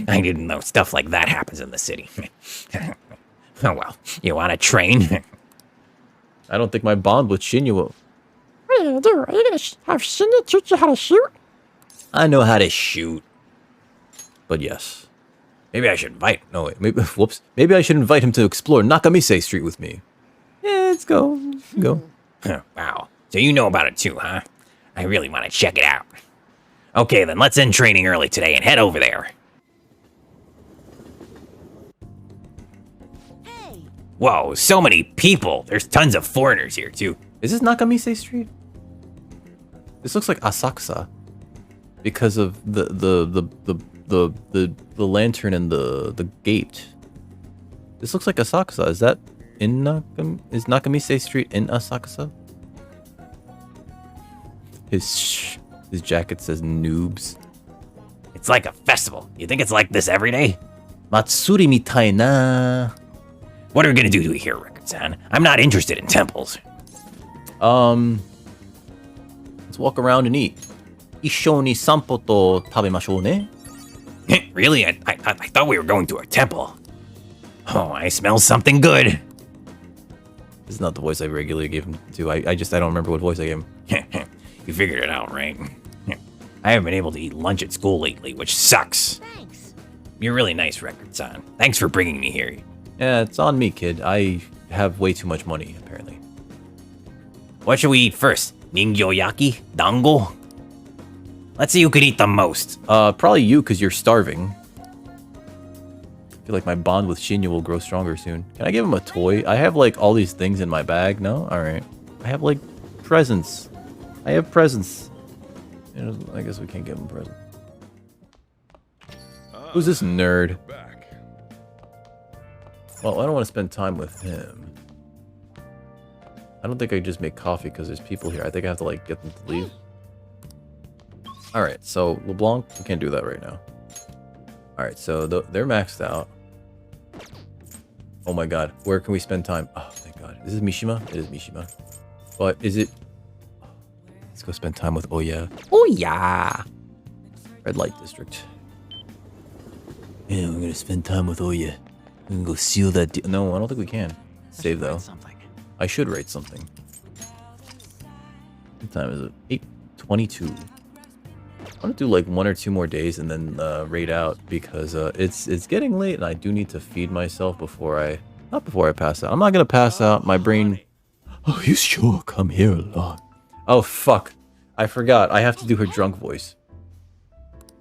I didn't know stuff like that happens in the city. Oh, well, you want to train? I don't think my bond with Shinya will... What are you gonna do? Are you gonna have Shinya teach you how to shoot? I know how to shoot. But yes. Maybe I should invite. No, wait. Maybe, whoops. Maybe I should invite him to explore Nakamise Street with me. Yeah, let's go. Go. Wow. So you know about it too, huh? I really want to check it out. Okay, then let's end training early today and head over there. Hey, Whoa, so many people. There's tons of foreigners here too. Is this Nakamise Street? This looks like Asakusa. Because of the lantern and the gate. This looks like Asakusa. Is that in is Nakamise Street in Asakusa? His jacket says noobs. It's like a festival. You think it's like this every day? Matsuri mitai na. What are we gonna do here, Record-san? I'm not interested in temples. Let's walk around and eat. Issho ni sanpo to tabemashou ne? Really? I thought we were going to a temple. Oh, I smell something good. This is not the voice I regularly give him to. I don't remember what voice I gave him. You figured it out, right? I haven't been able to eat lunch at school lately, which sucks. thanks. You're really nice, Record-san. Thanks for bringing me here. Yeah, it's on me, kid. I have way too much money, apparently. What should we eat first? Ningyo-yaki? Dango? Let's see who could eat the most. Probably you, because you're starving. I feel like my bond with Shinya will grow stronger soon. Can I give him a toy? I have, like, all these things in my bag. No? Alright. I have, like, presents. I have presents. You know, I guess we can't give him a present. Who's this nerd? Back. Well, I don't want to spend time with him. I don't think I just make coffee because there's people here. I think I have to, like, get them to leave. All right, so LeBlanc, we can't do that right now. All right, so they're maxed out. Oh my god, where can we spend time? Oh, thank god. Is this Mishima? It is Mishima. But is it... Let's go spend time with Oya. Oh yeah. Red Light District. Yeah, we're gonna spend time with Oya. We're gonna go seal that deal. No, I don't think we can. Save though. Something. I should rate something. What time is it? 8:22. I want to do like 1 or 2 more days and then raid out because it's getting late and I do need to feed myself before I pass out. I'm not gonna pass out. My brain. Oh, you sure come here a lot. Oh fuck! I forgot. I have to do her drunk voice.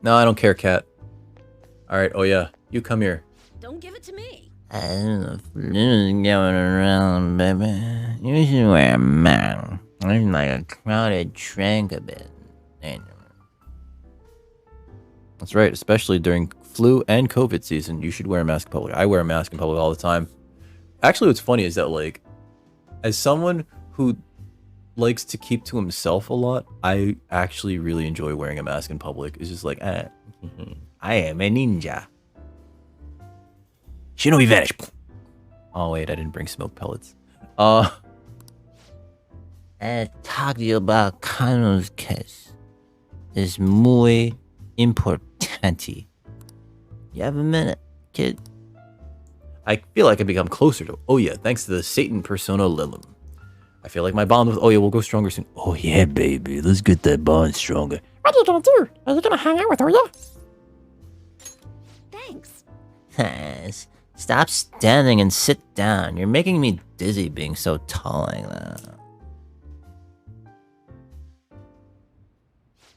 No, I don't care, cat. All right. Oh yeah, you come here. Don't give it to me. I don't know if this is going around, baby. You should wear a mask. It's like a crowded train a bit. That's right. Especially during flu and COVID season, you should wear a mask in public. I wear a mask in public all the time. Actually, what's funny is that like, as someone who likes to keep to himself a lot, I actually really enjoy wearing a mask in public. It's just like, I am a ninja. Shinobi vanish. Oh wait, I didn't bring smoke pellets. I talk to you about Kano's case. It's muy importante. You have a minute, kid? I feel like I become closer to Oya thanks to the Satan persona Lilum. I feel like my bond with Oya will go stronger soon. Oh yeah, baby. Let's get that bond stronger. What are you gonna do? Are you gonna hang out with Oya? Thanks. Stop standing and sit down. You're making me dizzy being so tall like that.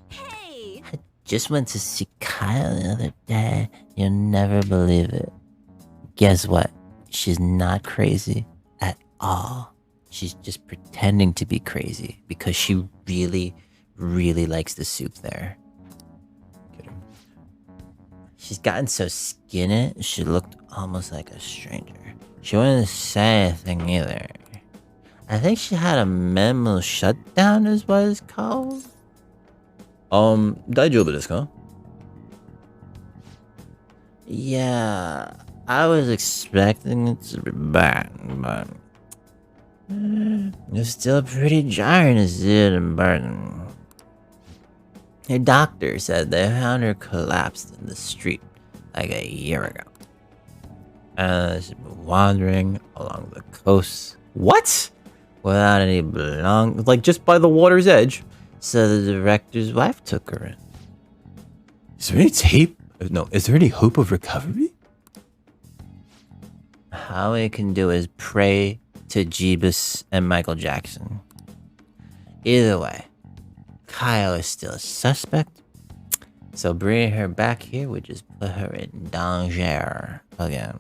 Hey! I just went to see Kyle the other day. You'll never believe it. Guess what? She's not crazy at all. She's just pretending to be crazy because she really, really likes the soup there. She's gotten so skinny, she looked almost like a stranger. She wouldn't say anything either. I think she had a mental shutdown is what it's called. Daijoubu desu ka? Yeah, I was expecting it to be bad, but it's still pretty jarring to see it in person. Her doctor said they found her collapsed in the street like a year ago. And she's been wandering along the coast. What? Without any belongings. Like just by the water's edge? So the director's wife took her in. Is there any tape? No, is there any hope of recovery? All we can do is pray to Jeebus and Michael Jackson. Either way, Kyle is still a suspect. So bringing her back here would just put her in danger again.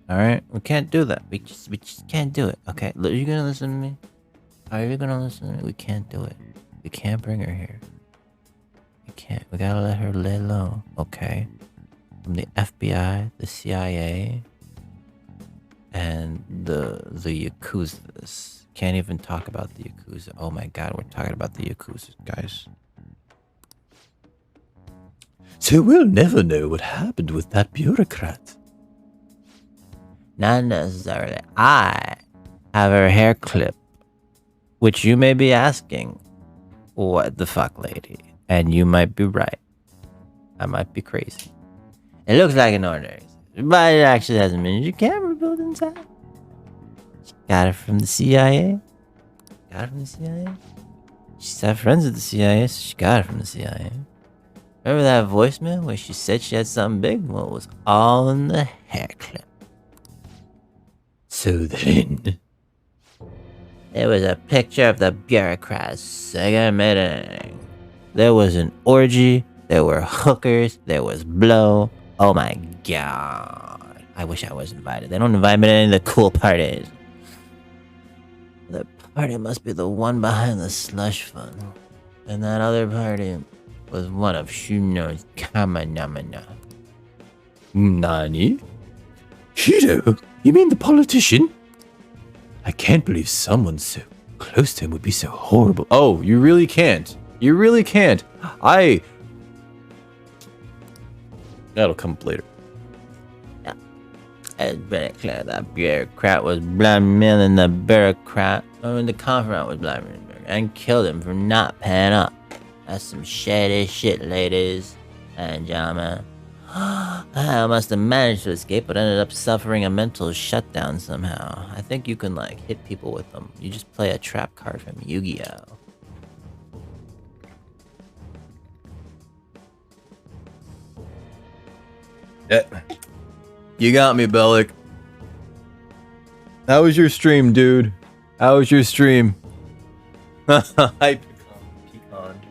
Alright? We can't do that. We just can't do it. Okay? Are you gonna listen to me? Are you gonna listen to me? We can't do it. We can't bring her here. We can't. We gotta let her lay low. Okay? From the FBI, the CIA, and the Yakuzas. Can't even talk about the Yakuza. Oh my god, we're talking about the Yakuza, guys. So we'll never know what happened with that bureaucrat. Not necessarily. I have her hair clipped, which you may be asking, what the fuck, lady? And you might be right. I might be crazy. It looks like an ordinary, but it actually has a miniature camera built inside. She got it from the CIA. Got it from the CIA. She's had friends at the CIA, so she got it from the CIA. Remember that voicemail where she said she had something big? Well, it was all in the hair clip. So then... There was a picture of the bureaucrats. So I gotta admit anything. There was an orgy. There were hookers. There was blow. Oh my god. I wish I was invited. They don't invite me to any of the cool parties. The party must be the one behind the slush fund. And that other party was one of Shuno's Kamanamana. Nani? Hiro? You mean the politician? I can't believe someone so close to him would be so horrible. Oh, you really can't. You really can't. I That'll come up later. It's very clear that bureaucrat was blackmailing the bureaucrat. The confidant was blackmailing the bureaucrat and killed him for not paying up. That's some shady shit, ladies and gentlemen. I must have managed to escape, but ended up suffering a mental shutdown somehow. I think you can, like, hit people with them. You just play a trap card from Yu-Gi-Oh! Yeah. You got me, Bellic. How was your stream, dude? How was your stream? Hi, Pecan.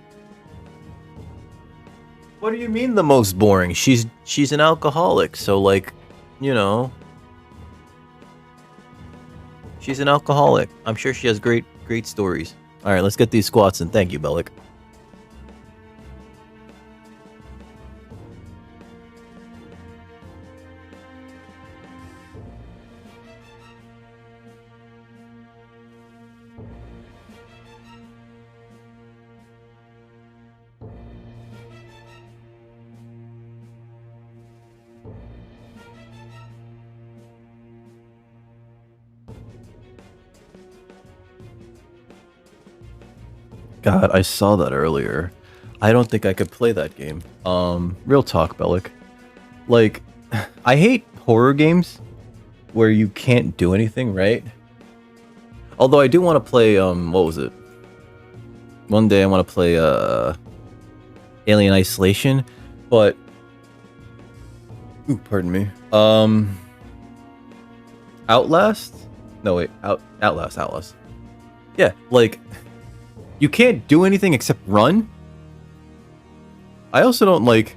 What do you mean the most boring? She's an alcoholic, so like, you know. She's an alcoholic. I'm sure she has great stories. Alright, let's get these squats in. Thank you, Bellic. God, I saw that earlier. I don't think I could play that game. Real talk, Bellic. Like, I hate horror games where you can't do anything, right? Although I do want to play, what was it? One day I want to play, Alien Isolation, but... Ooh, pardon me. Outlast? No, wait, Outlast. Yeah, like... You can't do anything except run? I also don't like...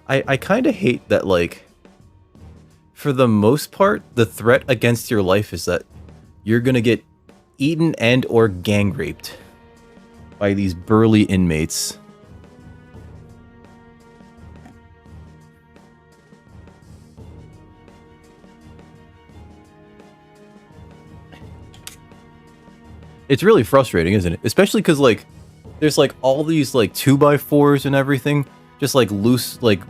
I kind of hate that, like... For the most part, the threat against your life is that you're gonna get eaten and or gang raped by these burly inmates. It's really frustrating, isn't it? Especially because, like, there's, like, all these, like, 2x4s and everything. Just, like, loose, like,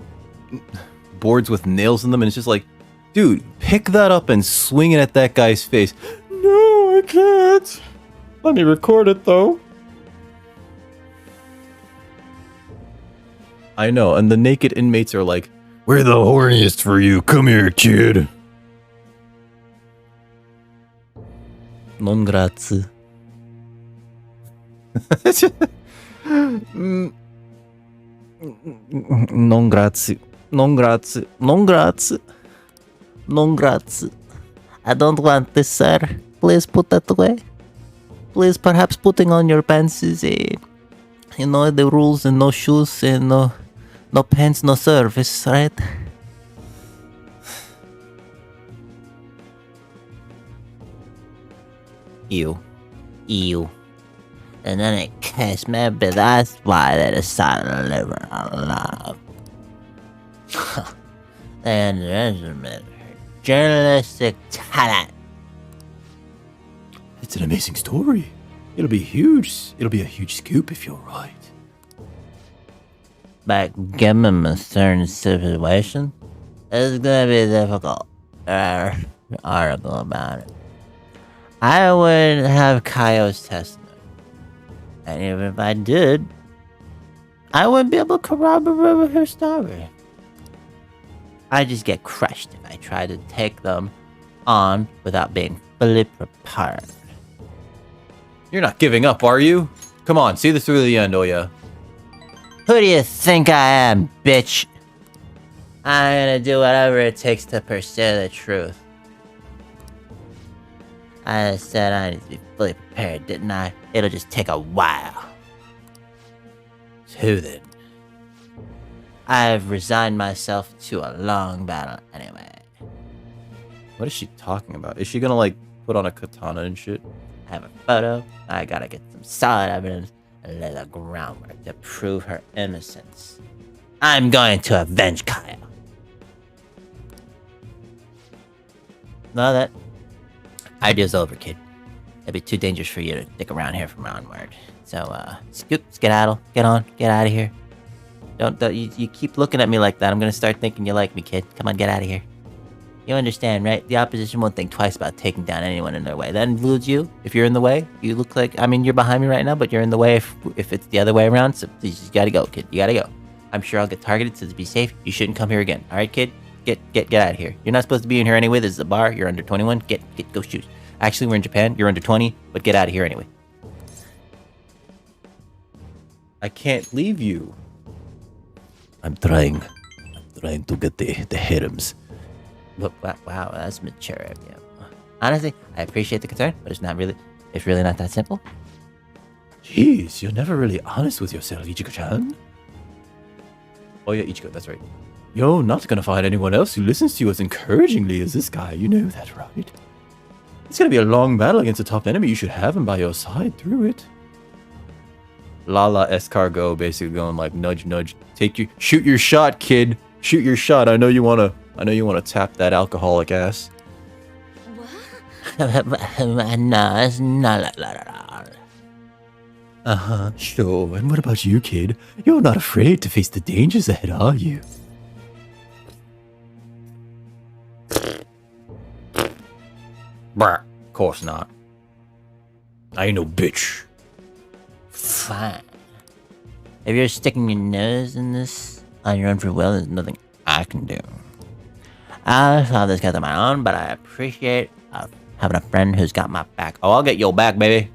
boards with nails in them. And it's just like, dude, pick that up and swing it at that guy's face. No, I can't. Let me record it, though. I know, and the naked inmates are like, we're the horniest for you. Come here, kid. Non grazie. Non grazie. Non grazie. Non grazie. Non grazie. I don't want this, sir. Please put that away. Please, perhaps putting on your pants is you know, the rules, and no shoes and no pants, no service, right? Ew. And then it case maybe that's why they decided to live it alive. They underestimated her journalistic talent. It's an amazing story. It'll be huge. It'll be a huge scoop if you're right. But given a certain situation, it's gonna be difficult. Article about it. I would have Kaio's testament. And even if I did, I wouldn't be able to corroborate her story. I'd just get crushed if I tried to take them on without being fully prepared. You're not giving up, are you? Come on, see this through to the end, oh yeah. Who do you think I am, bitch? I'm gonna do whatever it takes to pursue the truth. I said I need to be fully prepared, didn't I? It'll just take a while. So then, I've resigned myself to a long battle anyway. What is she talking about? Is she gonna, like, put on a katana and shit? I have a photo. I gotta get some solid evidence and lay the groundwork to prove her innocence. I'm going to avenge Kyle. No, that idea's over, kid. It'd be too dangerous for you to stick around here from onward. So, scoot, skedaddle, get on, get out of here. Don't you keep looking at me like that. I'm gonna start thinking you like me, kid. Come on, get out of here. You understand, right? The opposition won't think twice about taking down anyone in their way. That includes you. If you're in the way, you look like... I mean, you're behind me right now, but you're in the way if it's the other way around. So please, you gotta go, kid. You gotta go. I'm sure I'll get targeted, so to be safe, you shouldn't come here again. All right, kid? Get out of here. You're not supposed to be in here anyway. This is a bar. You're under 21. Go shoot. Actually, we're in Japan. You're under 20, but get out of here anyway. I can't leave you. I'm trying to get the harems. But, wow, that's mature of you. Honestly, I appreciate the concern, but it's really not that simple. Jeez, you're never really honest with yourself, Ichigo-chan. Oh yeah, Ichigo, that's right. You're not gonna find anyone else who listens to you as encouragingly as this guy, you know that, right? It's gonna be a long battle against a top enemy. You should have him by your side through it. Lala escargot, basically going like nudge nudge. Shoot your shot, kid. Shoot your shot. I know you wanna tap that alcoholic ass. No, it's not like that at all. Uh-huh, sure. And what about you, kid? You're not afraid to face the dangers ahead, are you? Bruh, of course not. I ain't no bitch. Fine. If you're sticking your nose in this on your own free will, there's nothing I can do. I'll solve this case on my own, but I appreciate having a friend who's got my back. Oh, I'll get your back, baby.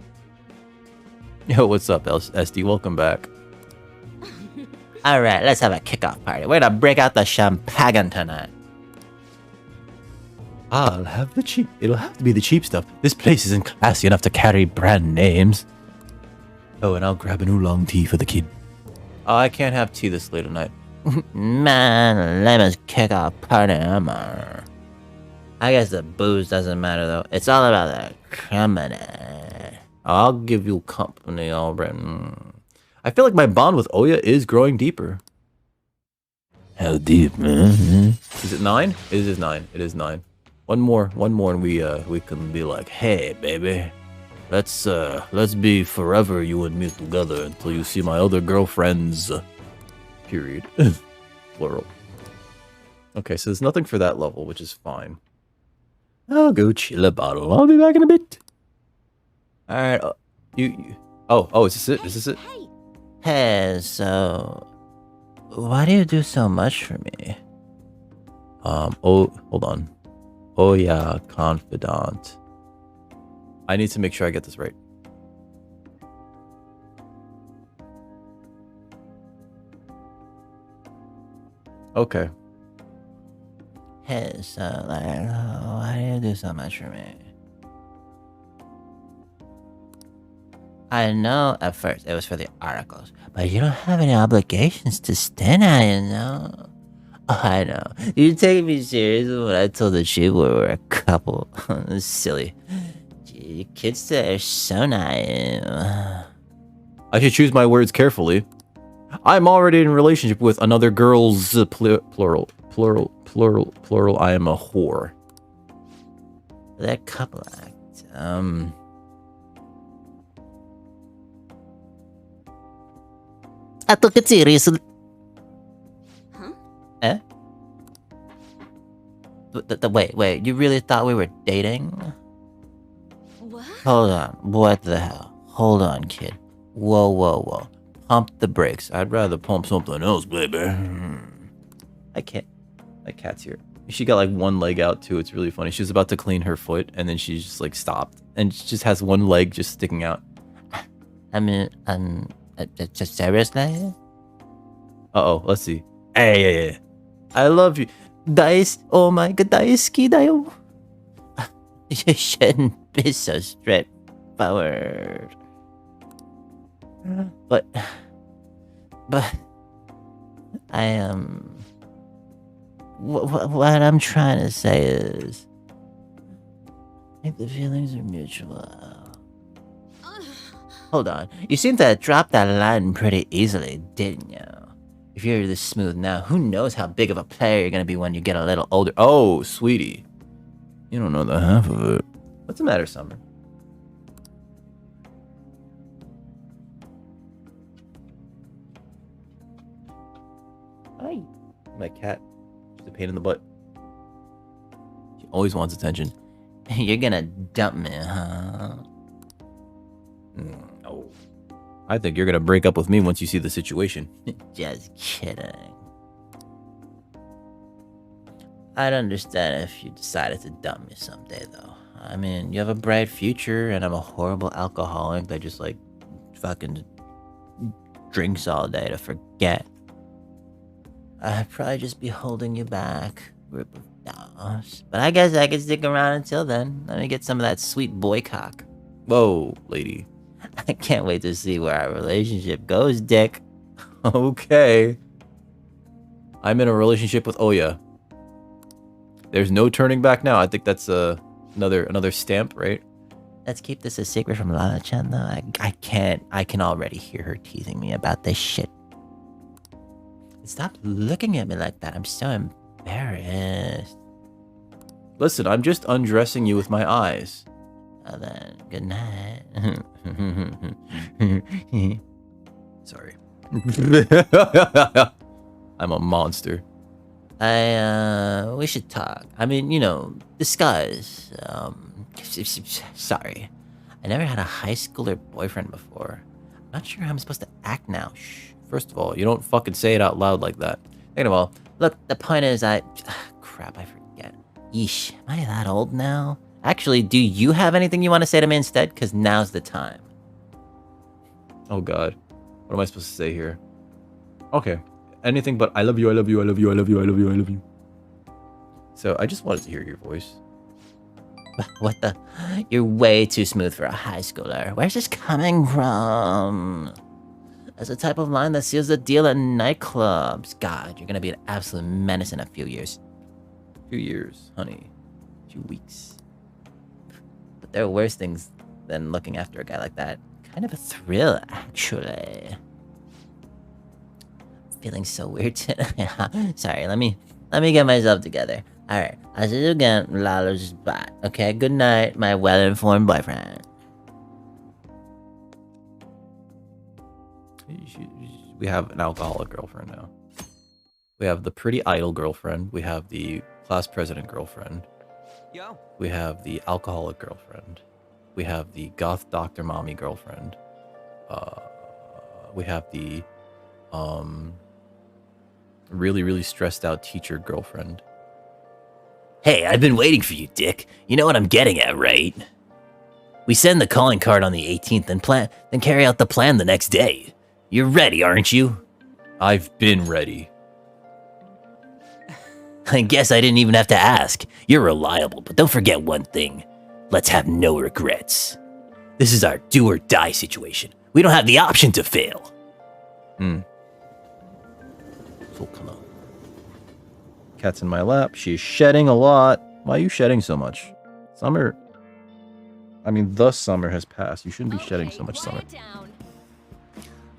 Yo, what's up, SD? Welcome back. Alright, let's have a kickoff party. We're gonna break out the champagne tonight. I'll have the cheap. It'll have to be the cheap stuff. This place isn't classy enough to carry brand names. Oh, and I'll grab an oolong tea for the kid. Oh, I can't have tea this late at night. Man, let's kick off party, I guess the booze doesn't matter though. It's all about the company. I'll give you company, alright. I feel like my bond with Oya is growing deeper. How deep, man? Is it 9? It is 9. It is 9. One more, and we can be like, hey, baby, let's be forever you and me together until you see my other girlfriends. Period. Plural. Okay, so there's nothing for that level, which is fine. I'll go chill a bottle. I'll be back in a bit. All right. Oh, is this it? Is this it? Hey, so why do you do so much for me? Oh, hold on. Oh yeah, confidant. I need to make sure I get this right. Okay. Hey, so like, why do you do so much for me? I know at first it was for the articles, but you don't have any obligations to stand out, you know? Oh, I know. You take me serious when I told the chief we were a couple. It's silly. Gee, kids today are so naive. I should choose my words carefully. I'm already in a relationship with another girl's plural. I am a whore. That couple act. I took it seriously. Huh? Eh? Wait, you really thought we were dating? What? Hold on, what the hell? Hold on, kid. Whoa. Pump the brakes. I'd rather pump something else, baby. I can't. My cat's here. She got like one leg out too. It's really funny. She was about to clean her foot and then she just like stopped and she just has one leg just sticking out. I mean, just seriously? Uh-oh, let's see. Hey. I love you. Oh my god, daisuki dayo. You shouldn't be so straightforward. But I am. What I'm trying to say is, I think the feelings are mutual. Hold on, you seem to drop that line pretty easily, didn't you? If you're this smooth now, who knows how big of a player you're gonna be when you get a little older. Oh, sweetie. You don't know the half of it. What's the matter, Summer? Hi. My cat. She's a pain in the butt. She always wants attention. You're gonna dump me, huh? No. I think you're gonna break up with me once you see the situation. Just kidding. I'd understand if you decided to dump me someday, though. I mean, you have a bright future, and I'm a horrible alcoholic that just, like, fucking drinks all day to forget. I'd probably just be holding you back. Group of dogs. But I guess I could stick around until then. Let me get some of that sweet boy cock. Whoa, lady. I can't wait to see where our relationship goes, Dick. Okay. I'm in a relationship with Oya. There's no turning back now. I think that's another stamp, right? Let's keep this a secret from Lala-chan, though. I can already hear her teasing me about this shit. Stop looking at me like that. I'm so embarrassed. Listen, I'm just undressing you with my eyes. Well then, good night. Sorry. I'm a monster. We should talk. I mean, you know, disguise. Sorry. I never had a high schooler boyfriend before. I'm not sure how I'm supposed to act now. Shh. First of all, you don't fucking say it out loud like that. Second of all, look, the point is crap, I forget. Yeesh, am I that old now? Actually, do you have anything you want to say to me instead? Because now's the time. Oh god. What am I supposed to say here? Okay. Anything but I love you, I love you, I love you, I love you, I love you, I love you. So I just wanted to hear your voice. What the? You're way too smooth for a high schooler. Where's this coming from? That's the type of line that seals the deal at nightclubs. God, you're gonna be an absolute menace in a few years. Few years, honey. Few weeks. But there are worse things than looking after a guy like that. Kind of a thrill, actually. Feeling so weird today. Sorry, let me get myself together. Alright, I'll see you again, Lala's spot. Okay, good night, my well-informed boyfriend. We have an alcoholic girlfriend now. We have the pretty idol girlfriend. We have the class president girlfriend. Yo. We have the alcoholic girlfriend. We have the goth doctor mommy girlfriend. We have the really stressed out teacher girlfriend. Hey, I've been waiting for you, Dick. You know what I'm getting at, right? We send the calling card on the 18th and then carry out the plan the next day. You're ready, aren't you? I've been ready. I guess I didn't even have to ask. You're reliable, but don't forget one thing. Let's have no regrets. This is our do or die situation. We don't have the option to fail. So come on. Cat's in my lap. She's shedding a lot. Why are you shedding so much? Summer. I mean, the summer has passed. You shouldn't be shedding so much summer.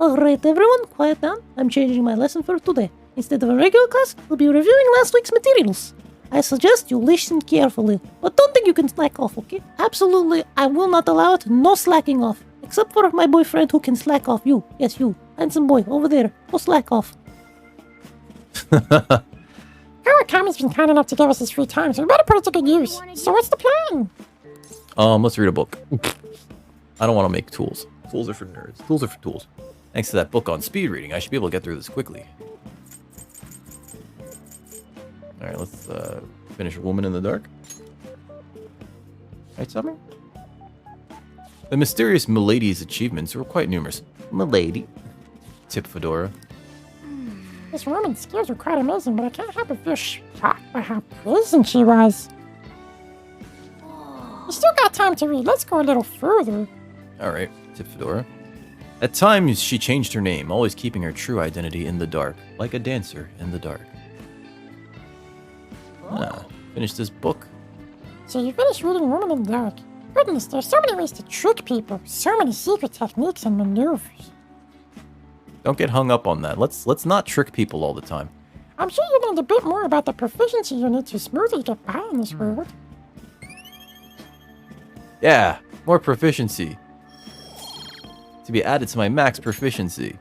Alright, everyone, quiet down. I'm changing my lesson for today. Instead of a regular class, we'll be reviewing last week's materials. I suggest you listen carefully, but don't think you can slack off, okay? Absolutely, I will not allow it. No slacking off. Except for my boyfriend who can slack off. You. Yes, you. Handsome boy, over there. Go slack off. Kawakami's been kind enough to give us his free time, so we better put it to good use. So what's the plan? Let's read a book. I don't want to make tools. Tools are for nerds. Tools are for tools. Thanks to that book on speed reading, I should be able to get through this quickly. Alright, let's finish Woman in the Dark. Right, Summer? The mysterious Milady's achievements were quite numerous. Milady. Tip Fedora. This woman's skills are quite amazing, but I can't help but feel shocked by how pleasant she was. We still got time to read. Let's go a little further. Alright, Tip Fedora. At times, she changed her name, always keeping her true identity in the dark, like a dancer in the dark. Finished this book. So you finished reading Woman in the Dark. Goodness, there's so many ways to trick people. So many secret techniques and maneuvers. Don't get hung up on that. Let's not trick people all the time. I'm sure you learned a bit more about the proficiency you need to smoothly get by in this world. Yeah, more proficiency. To be added to my max proficiency.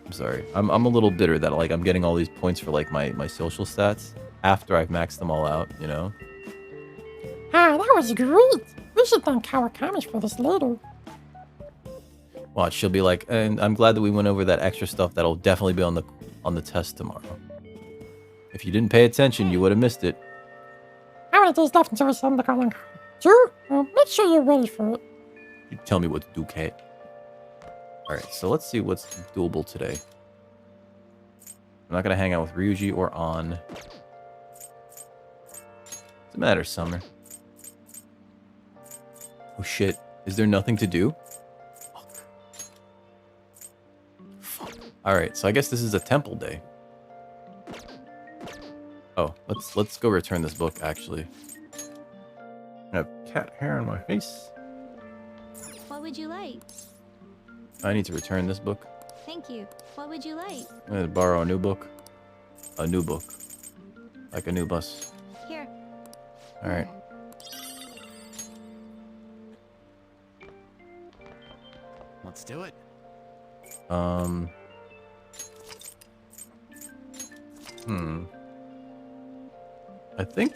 I'm sorry. I'm a little bitter that like I'm getting all these points for like my social stats after I've maxed them all out, you know? Ah, that was great. We should thank Kawakami for this later. Watch, she'll be like, and I'm glad that we went over that extra stuff that'll definitely be on the test tomorrow. If you didn't pay attention, you would have missed it. How many days left until we send the calling card? 2? Well, make sure you're ready for it. You tell me what to do, Kate. Alright, so let's see what's doable today. I'm not gonna hang out with Ryuji or An. What's the matter, Summer? Oh shit. Is there nothing to do? Fuck. Alright, so I guess this is a temple day. Oh, let's go return this book actually. I have cat hair on my face. What would you like? I need to return this book. Thank you. What would you like? I'm gonna borrow a new book. A new book. Like a new bus. Here. Alright. Let's do it. I think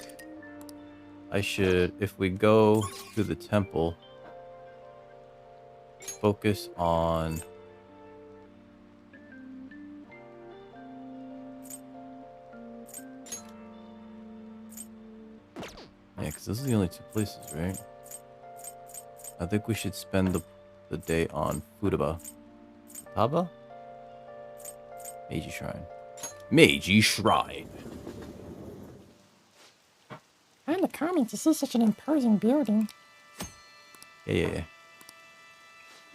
I should, if we go to the temple, focus on yeah, because this is the only two places, right? I think we should spend the day on Futaba. Futaba? Meiji Shrine. Meiji Shrine. Kinda calming to see such an imposing building. Yeah.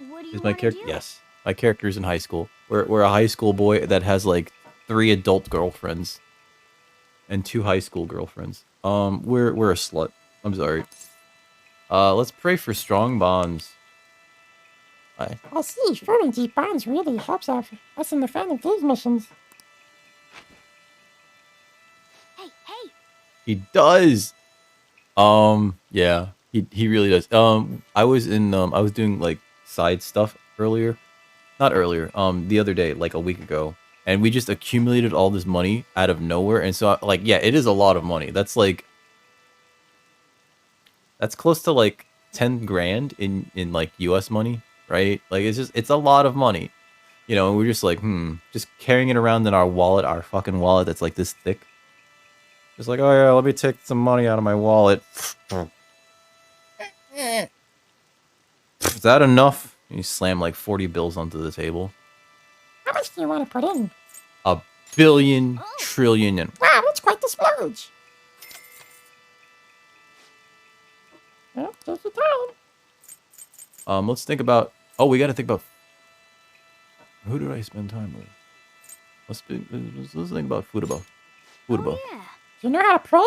What do you Is my want to character? do? Yes, my character is in high school. We're a high school boy that has like 3 adult girlfriends and 2 high school girlfriends. We're a slut. I'm sorry. Let's pray for strong bonds. I see, forming deep bonds really helps out us in the finding these missions. Hey! He does. Yeah, he really does. I was doing like side stuff earlier, not earlier. The other day, like a week ago, and we just accumulated all this money out of nowhere. And so, like, yeah, it is a lot of money. That's close to like 10 grand in like US money, right? Like it's a lot of money, you know. And we're just like, just carrying it around in our wallet, our fucking wallet that's like this thick. Just like, oh yeah, let me take some money out of my wallet. Is that enough? You slam like 40 bills onto the table. How much do you want to put in? $1 billion, trillion, and Wow, that's quite the splurge. Well, take your time. let's think about. Oh, we got to think about. Who did I spend time with? Let's think about Futaba. Futaba. Oh, yeah. Do you know how to pray?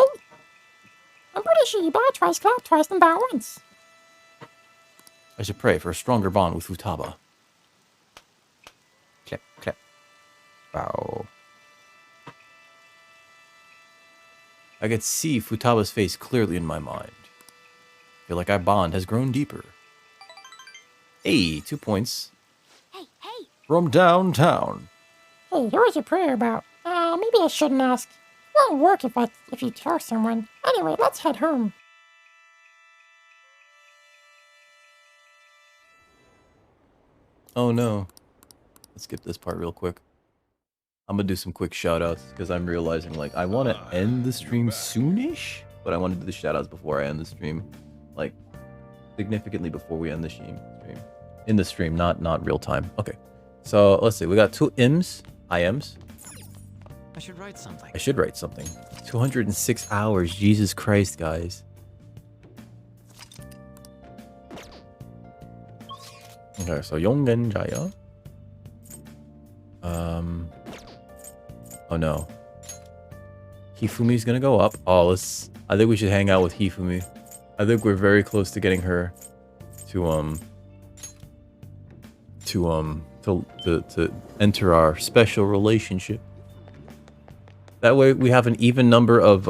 I'm pretty sure you bow twice, clap twice, and bow once. I should pray for a stronger bond with Futaba. Clap, clap. Bow. I could see Futaba's face clearly in my mind. Feel like our bond has grown deeper. Hey, 2 points. Hey! From downtown. Hey, who was your prayer about? Maybe I shouldn't ask. It won't work if you tell someone. Anyway, let's head home. Oh no. Let's skip this part real quick. I'm gonna do some quick shoutouts because I'm realizing like I want to end the stream soonish, but I want to do the shoutouts before I end the stream, like significantly before we end the stream. In the stream, not real time. Okay. So let's see. We got 2 IMs. I should write something. I should write something. 206 hours. Jesus Christ, guys. Okay, so Yongen Jaya. Oh no. Hifumi's gonna go up. Oh, I think we should hang out with Hifumi. I think we're very close to getting her to enter our special relationship. That way we have an even number of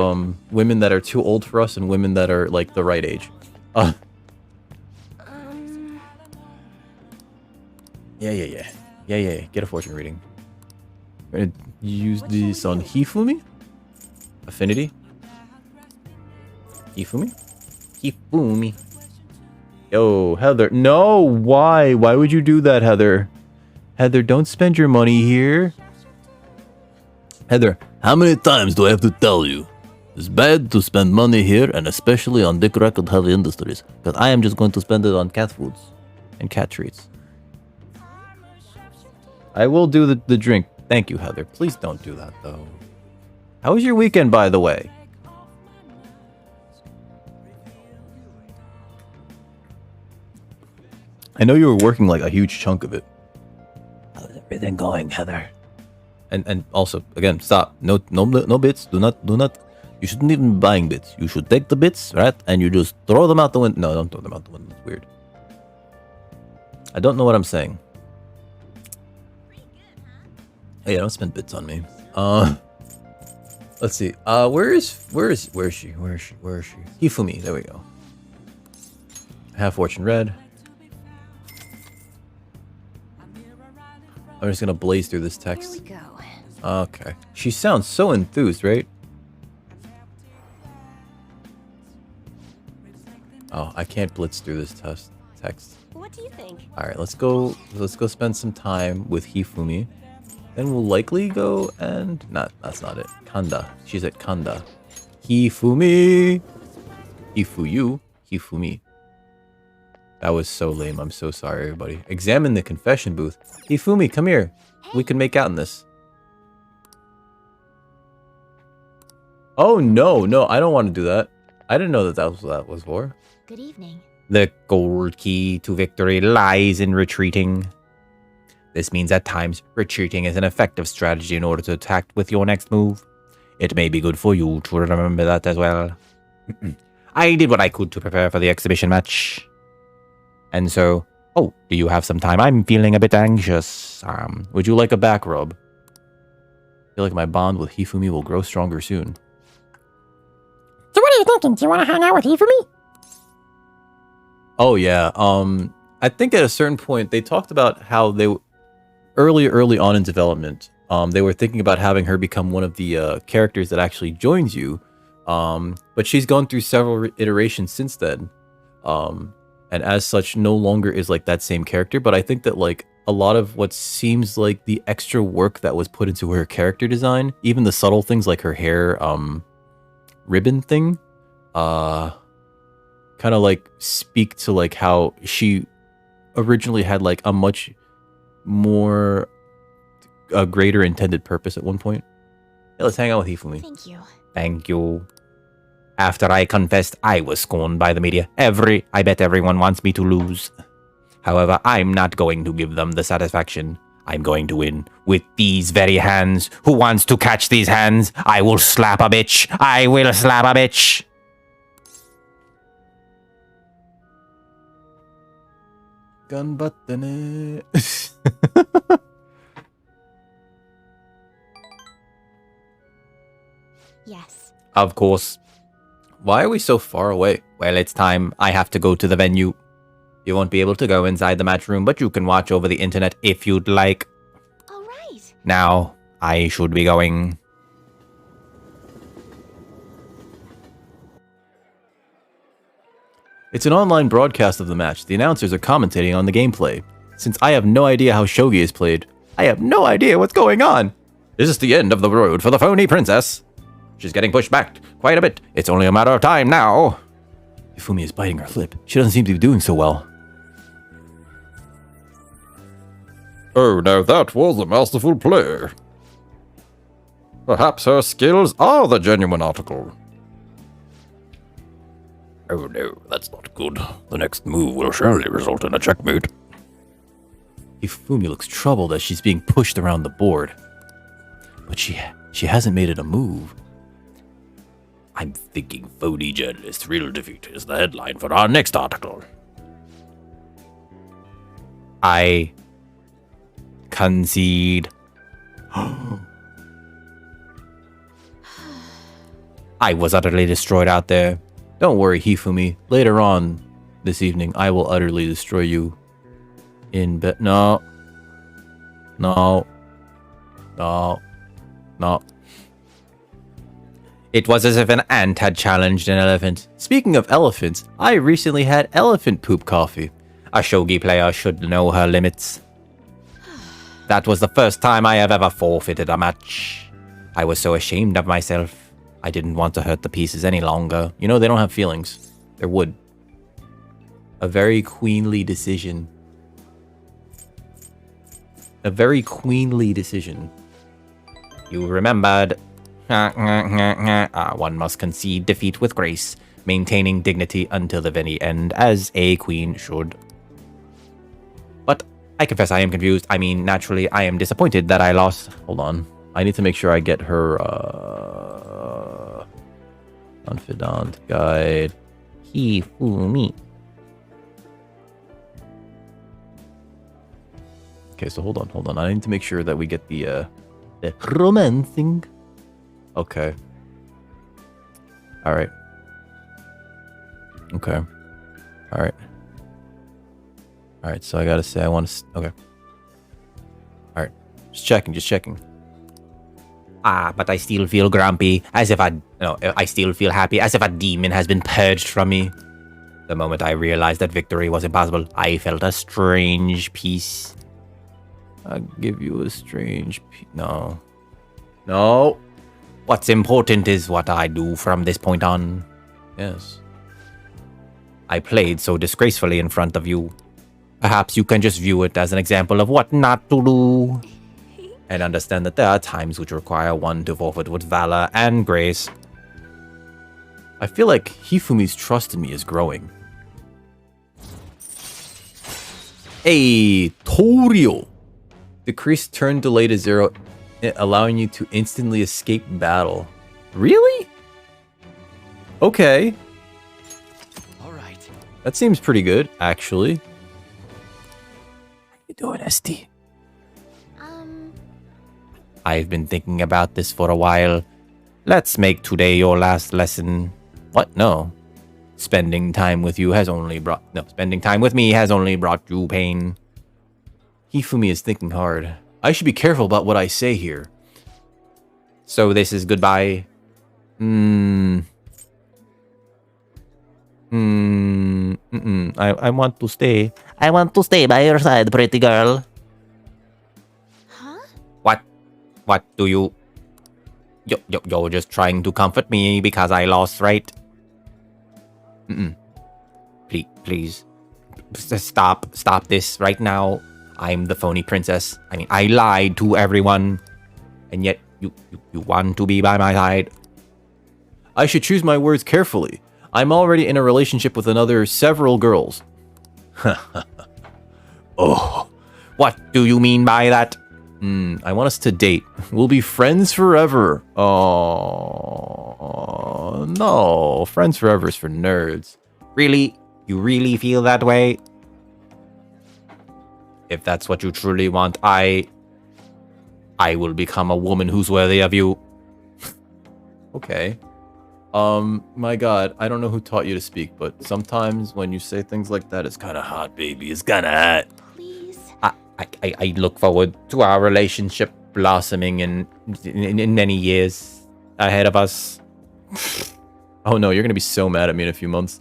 women that are too old for us and women that are like the right age. Yeah. Get a fortune reading. We're gonna use this on Hifumi. Affinity. Hifumi. Hifumi. Yo, Heather. No, why? Why would you do that, Heather? Heather, don't spend your money here. Heather, how many times do I have to tell you? It's bad to spend money here, and especially on Dick Record Heavy Industries, because I am just going to spend it on cat foods and cat treats. I will do the drink. Thank you, Heather. Please don't do that, though. How was your weekend, by the way? I know you were working like a huge chunk of it. How's everything going, Heather? And also, again, stop. No bits. Do not. You shouldn't even be buying bits. You should take the bits, right? And you just throw them out the window. No, don't throw them out the window. It's weird. I don't know what I'm saying. Hey, don't spend bits on me. Let's see. Where is she? Hifumi. There we go. Half Fortune Red. I'm just gonna blaze through this text. Here we go. Okay. She sounds so enthused, right? Oh, I can't blitz through this text. What do you think? All right, let's go spend some time with Hifumi. Then we'll likely go and that's not it. Kanda. She's at Kanda. Hifumi. Hifuyu. Hifumi. That was so lame. I'm so sorry, everybody. Examine the confession booth. Hifumi, come here. We can make out in this. Oh, no, I don't want to do that. I didn't know that was what that was for. Good evening. The gold key to victory lies in retreating. This means at times, retreating is an effective strategy in order to attack with your next move. It may be good for you to remember that as well. I did what I could to prepare for the exhibition match. And so, oh, do you have some time? I'm feeling a bit anxious. Would you like a back rub? I feel like my bond with Hifumi will grow stronger soon. So what are you thinking? Do you want to hang out with Hifumi? Oh yeah. I think at a certain point they talked about how they early on in development, they were thinking about having her become one of the characters that actually joins you. But she's gone through several iterations since then. And as such no longer is like that same character, but I think that like a lot of what seems like the extra work that was put into her character design, even the subtle things like her hair ribbon thing, kind of like speak to like how she originally had like a much more greater intended purpose at one point. Yeah, let's hang out with Hifumi. Thank you. Thank you. After I confessed I was scorned by the media, I bet everyone wants me to lose. However, I'm not going to give them the satisfaction. I'm going to win with these very hands. Who wants to catch these hands? I will slap a bitch. I will slap a bitch. Gun button. Yes. Of course. Why are we so far away? Well, it's time. I have to go to the venue. You won't be able to go inside the match room, but you can watch over the internet if you'd like. All right. Now, I should be going. It's an online broadcast of the match. The announcers are commentating on the gameplay. Since I have no idea how shogi is played, I have no idea what's going on. This is the end of the road for the phony princess. She's getting pushed back quite a bit. It's only a matter of time now. Hifumi is biting her lip. She doesn't seem to be doing so well. Oh, now that was a masterful play. Perhaps her skills are the genuine article. Oh no, that's not good. The next move will surely result in a checkmate. Hifumi looks troubled as she's being pushed around the board. But she hasn't made it a move. I'm thinking phony journalist real defeat is the headline for our next article. I concede. I was utterly destroyed out there. Don't worry, Hifumi. Later on this evening, I will utterly destroy you in bed. No. No. No. It was as if an ant had challenged an elephant. Speaking of elephants, I recently had elephant poop coffee. A shogi player should know her limits. That was the first time I have ever forfeited a match. I was so ashamed of myself. I didn't want to hurt the pieces any longer. You know, they don't have feelings. They're wood. A very queenly decision. A very queenly decision. You remembered. One must concede defeat with grace, maintaining dignity until the very end, as a queen should. But I confess I am confused. I mean, naturally, I am disappointed that I lost. Hold on. I need to make sure I get her, confidant guide. Hifumi. Okay, so hold on. I need to make sure that we get the Romancing. okay. All right. Okay. All right. All right, so I gotta say I want to. Okay. All right, just checking. But I still feel grumpy, as if I still feel happy, as if a demon has been purged from me. The moment I realized that victory was impossible, I felt a strange peace. I give you a strange. No. What's important is what I do from this point on. Yes. I played so disgracefully in front of you. Perhaps you can just view it as an example of what not to do. And understand that there are times which require one to forfeit with valor and grace. I feel like Hifumi's trust in me is growing. Hey, Torio! Decrease turn delay to 0, allowing you to instantly escape battle. Really? Okay. All right. That seems pretty good, actually. How you doing, SD? I've been thinking about this for a while. Let's make today your last lesson. What? No. Spending time with me has only brought you pain. Hifumi is thinking hard. I should be careful about what I say here. So this is goodbye. I want to stay. I want to stay by your side, pretty girl. Huh? What do you... You're just trying to comfort me because I lost, right? Please. Stop this right now. I'm the phony princess. I mean, I lied to everyone. And yet, you want to be by my side. I should choose my words carefully. I'm already in a relationship with several girls. Oh, what do you mean by that? I want us to date. We'll be friends forever. Oh, no. Friends forever is for nerds. Really? You really feel that way? If that's what you truly want, I will become a woman who's worthy of you. Okay. My god, I don't know who taught you to speak, but sometimes when you say things like that, it's kind of hot, baby. It's kind of hot. Please. I look forward to our relationship blossoming in many years ahead of us. Oh no, you're gonna be so mad at me in a few months.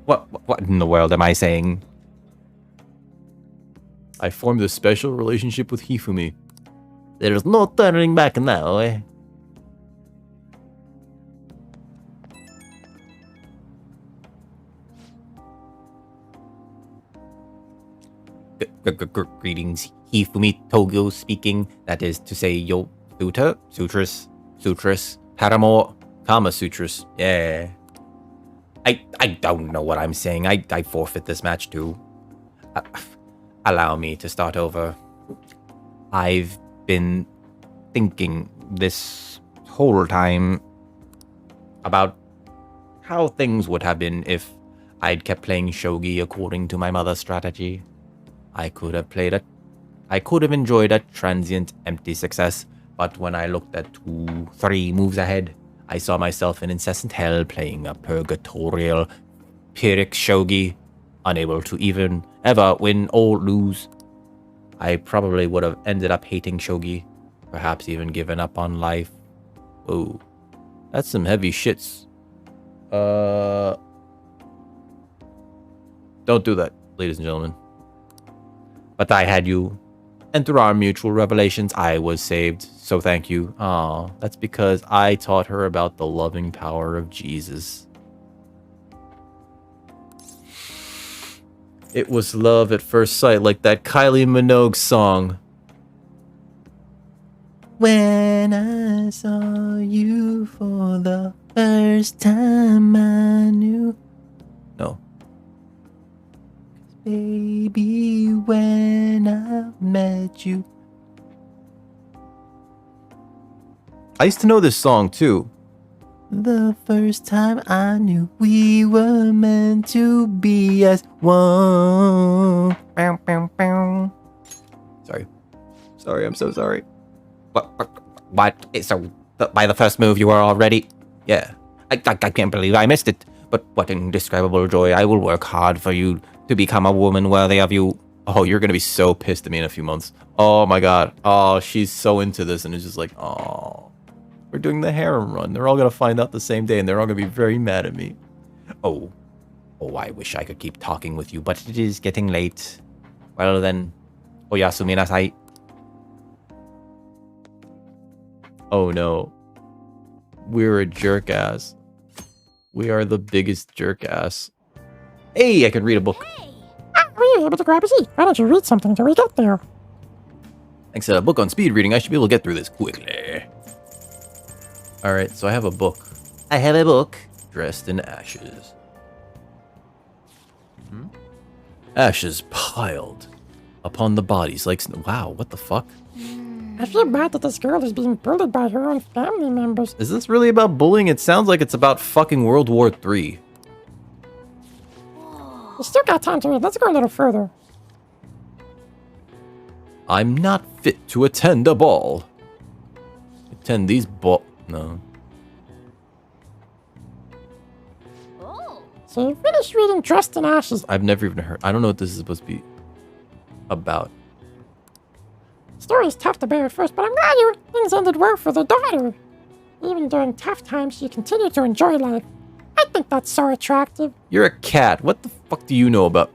What in the world am I saying? I formed a special relationship with Hifumi. There's no turning back now, eh? Greetings, Hifumi Togo speaking. That is to say, yo, sutress, paramour, Kama Sutras. yeah. I don't know what I'm saying. I forfeit this match too. Allow me to start over. I've been thinking this whole time about how things would have been if I'd kept playing shogi according to my mother's strategy. I could have enjoyed a transient, empty success, but when I looked at 2-3 moves ahead, I saw myself in incessant hell playing a purgatorial, Pyrrhic shogi, unable to even ever win or lose. I probably would have ended up hating shogi, perhaps even given up on life. Whoa, that's some heavy shits. Don't do that, ladies and gentlemen. But I had you, and through our mutual revelations, I was saved. So thank you. Aw, that's because I taught her about the loving power of Jesus. It was love at first sight, like that Kylie Minogue song. When I saw you for the first time, I knew. No. Baby, when I met you. I used to know this song too. The first time I knew we were meant to be as one. Bow, bow, bow. Sorry, I'm so sorry. What? So, by the first move, you were already... Yeah. I can't believe I missed it. But what indescribable joy. I will work hard for you to become a woman worthy of you. Oh, you're gonna be so pissed at me in a few months. Oh my god. Oh, she's so into this, and it's just like, oh. We're doing the harem run. They're all gonna find out the same day, and they're all gonna be very mad at me. Oh, I wish I could keep talking with you, but it is getting late. Well then, oyasumi nasai. Oh no. We're a jerk ass. We are the biggest jerk ass. Hey, I can read a book. We were able to grab a seat. Why don't you read something till we get there? Thanks to a book on speed reading, I should be able to get through this quickly. Alright, so I have a book. I have a book. Dressed in ashes. Ashes piled upon the bodies like snow. Wow, what the fuck? I feel bad that this girl is being bullied by her own family members. Is this really about bullying? It sounds like it's about fucking World War III. You still got time to read. Let's go a little further. I'm not fit to attend a ball. Attend these ball... No. So you finished reading Dressed in Ashes. I've never even heard... I don't know what this is supposed to be about. The story is tough to bear at first, but I'm glad things ended well for the daughter. Even during tough times, she continued to enjoy life. I think that's so attractive. You're a cat. What the fuck do you know about...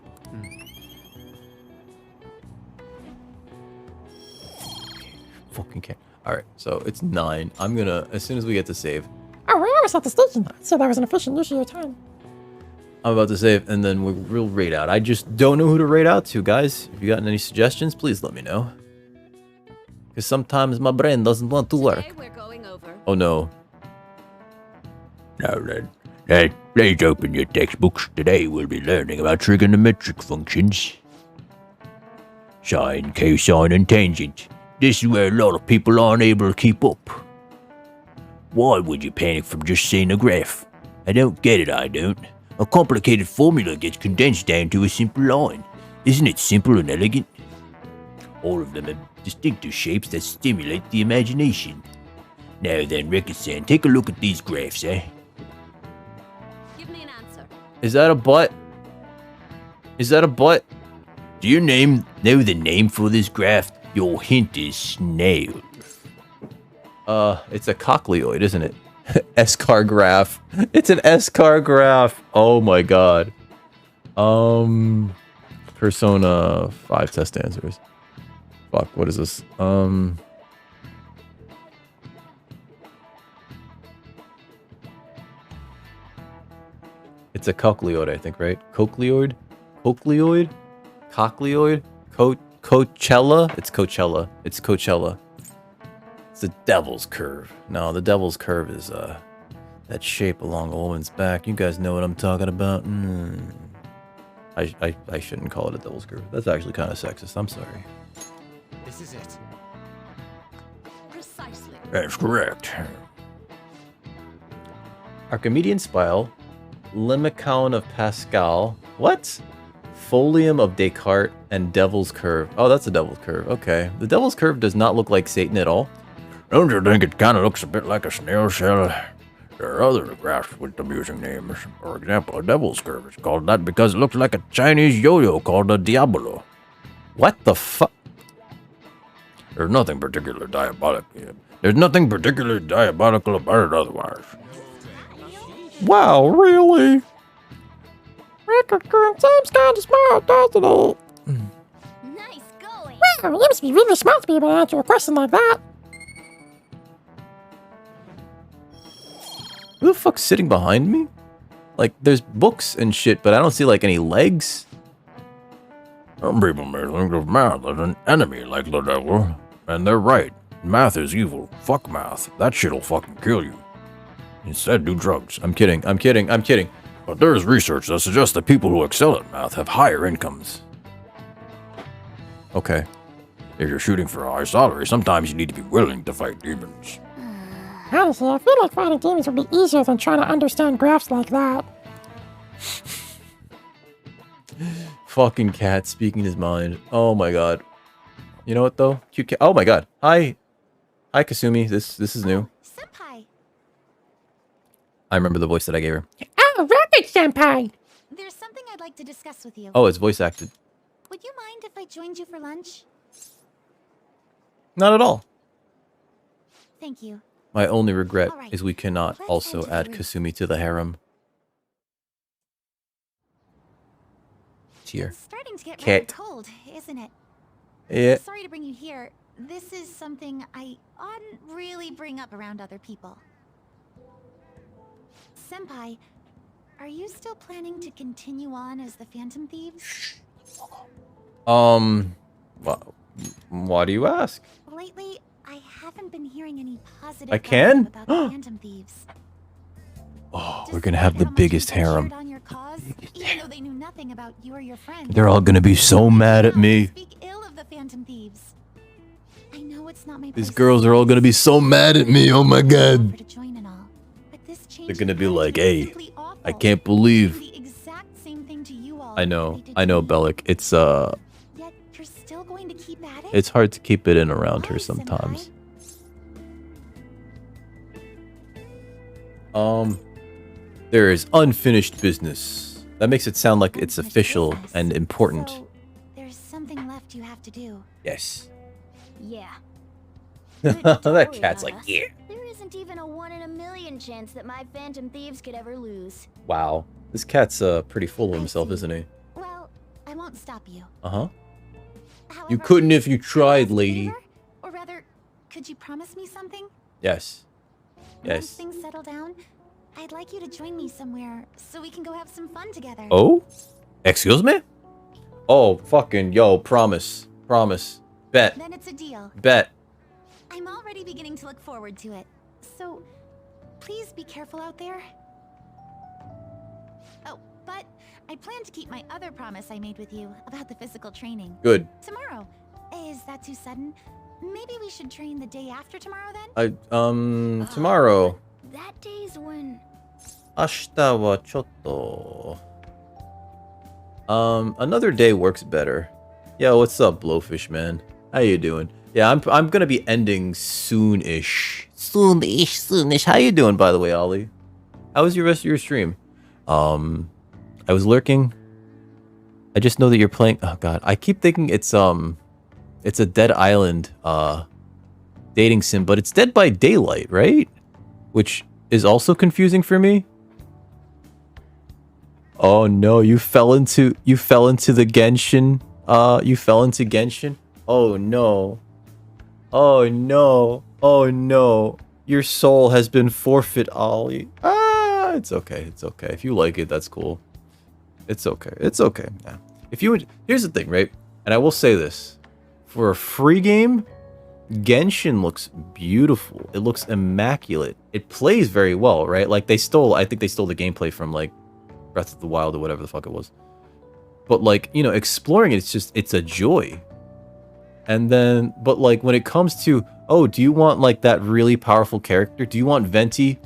Fucking cat. Alright, so it's 9. I'm gonna... As soon as we get to save... Oh, we're almost at the station. I'd say that was an efficient use of your time. I'm about to save, and then we'll raid out. I just don't know who to raid out to, guys. If you got any suggestions, please let me know. Because sometimes my brain doesn't want to work. We're going over. Oh no. Now then, please open your textbooks. Today we'll be learning about trigonometric functions. Sine, cosine, and tangent. This is where a lot of people aren't able to keep up. Why would you panic from just seeing a graph? I don't get it, I don't. A complicated formula gets condensed down to a simple line. Isn't it simple and elegant? All of them have distinctive shapes that stimulate the imagination. Now then, Record-san, take a look at these graphs, eh? Give me an answer. Is that a butt? Is that a butt? Do you know the name for this graph? Your hint is snail. It's a cochleoid, isn't it? S-car graph. It's an S-car graph. Oh my god. Persona 5 test answers. Fuck, what is this? It's a cochleoid, I think, right? Cochleoid? Cochleoid? Cochleoid? Coachella? It's Coachella. It's Coachella. It's the devil's curve. No, the devil's curve is that shape along a woman's back. You guys know what I'm talking about. I shouldn't call it a devil's curve. That's actually kind of sexist. I'm sorry. This is it. Precisely. That's correct. Archimedean spiral, limicon of Pascal. What? Folium of Descartes and devil's curve. Oh, that's a devil's curve. Okay. The devil's curve does not look like Satan at all. Don't you think it kind of looks a bit like a snail shell? There are other graphs with amusing names. For example, a devil's curve is called that because it looks like a Chinese yo-yo called a Diabolo. What the fuck? There's nothing particularly diabolical. There's nothing particularly diabolical about it otherwise. Wow, really? Record current seems kind of smart, doesn't it? Nice going. Wow, you must be really smart to be able to answer a question like that. Who the fuck's sitting behind me? Like, there's books and shit, but I don't see, like, any legs. Some people may think of math as an enemy like the devil. And they're right. Math is evil. Fuck math. That shit'll fucking kill you. Instead, do drugs. I'm kidding. But there is research that suggests that people who excel at math have higher incomes. Okay. If you're shooting for a high salary, sometimes you need to be willing to fight demons. Honestly, I feel like fighting demons would be easier than trying to understand graphs like that. Fucking cat speaking his mind. Oh my god. You know what though? Cute cat. Oh my god. Hi, Kasumi. This is new. Senpai, I remember the voice that I gave her. Oh, Rocket Senpai! there's something I'd like to discuss with you. Oh, it's voice acted. Would you mind if I joined you for lunch? Not at all. Thank you. My only regret All right. is we cannot Let's also enter the add room. Kasumi to the harem. Cheer. It's starting to get Cat. rather cold, isn't it? Yeah. Sorry to bring you here. This is something I oughtn't really bring up around other people. Senpai, are you still planning to continue on as the Phantom Thieves? Why do you ask? Lately, I haven't been hearing any positive I can? gossip about the Phantom Thieves. Oh, we're gonna have the biggest harem. On your cause, even though they knew nothing about you or your friends. They're all gonna be so mad at me. Speak ill of the Phantom Thieves. I know it's not my These place to girls say are all gonna be this. so mad at me. Oh my god. Offer to join and all, but this change They're gonna in be like, attitude is "Hey, simply awful. I can't Doing believe." the exact same thing to you all I that know, they did I know, to me. Bellic. It's Yet you're still going to keep at it? it's hard to keep it in around her Why, sometimes. Senpai? There is unfinished business. That makes it sound like it's Unfinished official business. and important. So, there's something left you have to do. Yes. Yeah. That cat's like, yeah. There isn't even a 1 in a million chance that my Phantom Thieves could ever lose. Wow. This cat's pretty full of himself, isn't he? Well, I won't stop you. Uh-huh. However, You couldn't if you could I tried, ask a lady. favor? Or rather, could you promise me something? Yes. Once Yes. things settle down, I'd like you to join me somewhere so we can go have some fun together. Oh? Excuse me? Oh, fucking yo, promise. Promise. Bet. Then it's a deal. Bet. I'm already beginning to look forward to it. So, please be careful out there. Oh, but I plan to keep my other promise I made with you about the physical training. Good. Tomorrow. Is that too sudden? Maybe we should train the day after tomorrow then? Tomorrow. That day's when... 明日はちょっと another day works better. Yo, what's up, Blowfish man? How you doing? Yeah, I'm gonna be ending soon-ish. Soon-ish. How you doing, by the way, Ollie? How was your rest of your stream? I was lurking. I just know that you're playing. Oh god, I keep thinking it's a Dead Island dating sim, but it's Dead by Daylight, right? Which is also confusing for me. Oh no, you fell into the Genshin. You fell into Genshin. Oh no. Oh no. Oh no. Your soul has been forfeit, Ollie. Ah, it's okay. It's okay. If you like it, that's cool. It's okay. It's okay. Yeah. If you would, here's the thing, right? And I will say this. For a free game, Genshin looks beautiful. It looks immaculate. It plays very well, right? Like I think they stole the gameplay from like Breath of the Wild or whatever the fuck it was. But like, you know, exploring it, it's a joy. And then, but like when it comes to, oh, do you want like that really powerful character? Do you want Venti?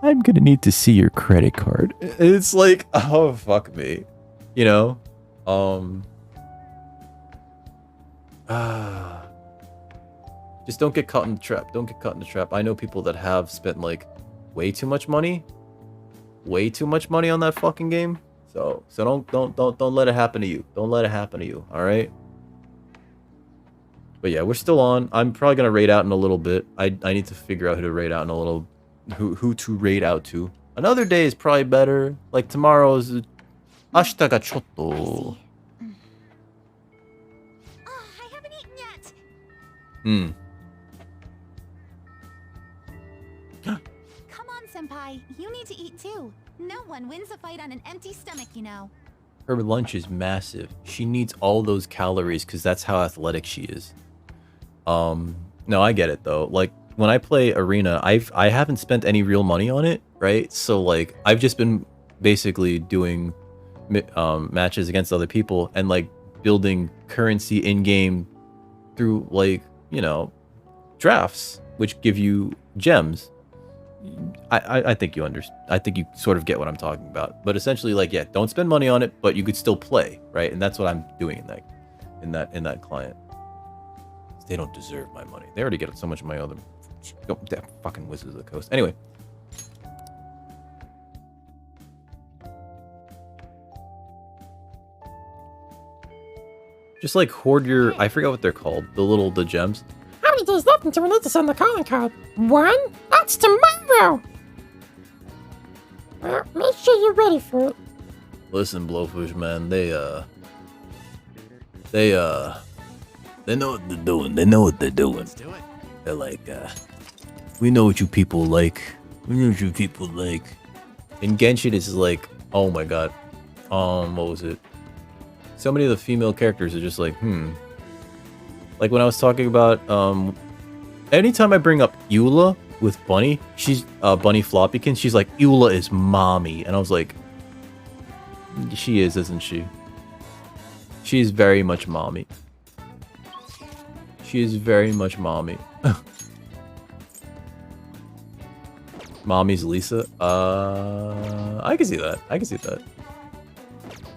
I'm gonna need to see your credit card. It's like, oh, fuck me. You know? Just don't get caught in the trap. Don't get caught in the trap. I know people that have spent like way too much money on that fucking game. So don't let it happen to you. Don't let it happen to you. All right. But yeah, we're still on. I'm probably gonna raid out in a little bit. I need to figure out who to raid out in a little, who to raid out to. Another day is probably better. Like tomorrow's ashita ga chotto. Oh, I haven't eaten yet. Come on, senpai. You need to eat too. No one wins a fight on an empty stomach, you know. Her lunch is massive. She needs all those calories because that's how athletic she is. No, I get it though. Like when I play Arena, I haven't spent any real money on it, right? So like I've just been basically doing matches against other people and like building currency in game through like, you know, drafts, which give you gems. I think you understand. I think you sort of get what I'm talking about. But essentially, like, yeah, don't spend money on it, but you could still play, right? And that's what I'm doing in that client. They don't deserve my money. They already get so much of my other fucking Wizards of the Coast. Anyway. Just like hoard your, I forgot what they're called, the gems. How many days left until we need to send the calling card? 1? That's tomorrow! Well, make sure you're ready for it. Listen, Blowfish, man, they know what they're doing. They know what they're doing. Let's do it. They're like, we know what you people like. We know what you people like. In Genshin, it's like, oh my god. What was it? So many of the female characters are just like, Like when I was talking about, anytime I bring up Eula with Bunny, she's, Bunny Floppykin, she's like, Eula is mommy. And I was like, she is, isn't she? She is very much mommy. She is very much mommy. Mommy's Lisa. I can see that. I can see that.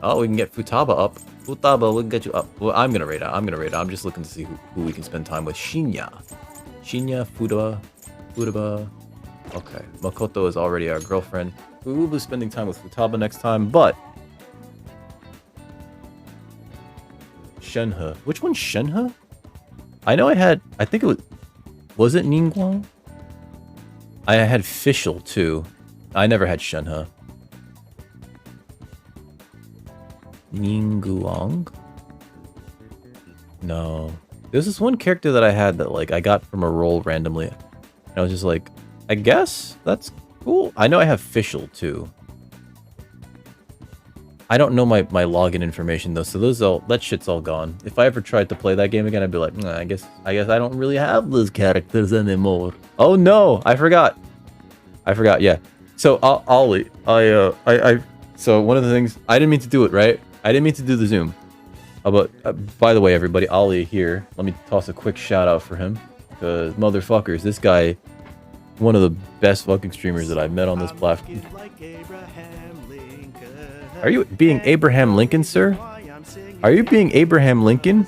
Oh, we can get Futaba up. Futaba, we can get you up. Well, I'm gonna raid out. I'm just looking to see who we can spend time with. Shinya, Futaba. Okay, Makoto is already our girlfriend. We will be spending time with Futaba next time, but Shenhe. Which one's Shenhe? I know I think it was it Ningguang? I had Fischl too. I never had Shenhe. Ningguang? No. There's this one character that I had that like I got from a roll randomly. And I was just like, I guess that's cool. I know I have Fischl too. I don't know my login information though, so that shit's all gone. If I ever tried to play that game again, I'd be like, nah, I guess I don't really have those characters anymore. Oh no, I forgot. Yeah. So Ollie, so one of the things I didn't mean to do it, right? I didn't mean to do the Zoom. But by the way, everybody, Ollie here. Let me toss a quick shout out for him, because motherfuckers, this guy, one of the best fucking streamers that I've met on this platform. Are you being Abraham Lincoln, sir? Are you being Abraham Lincoln?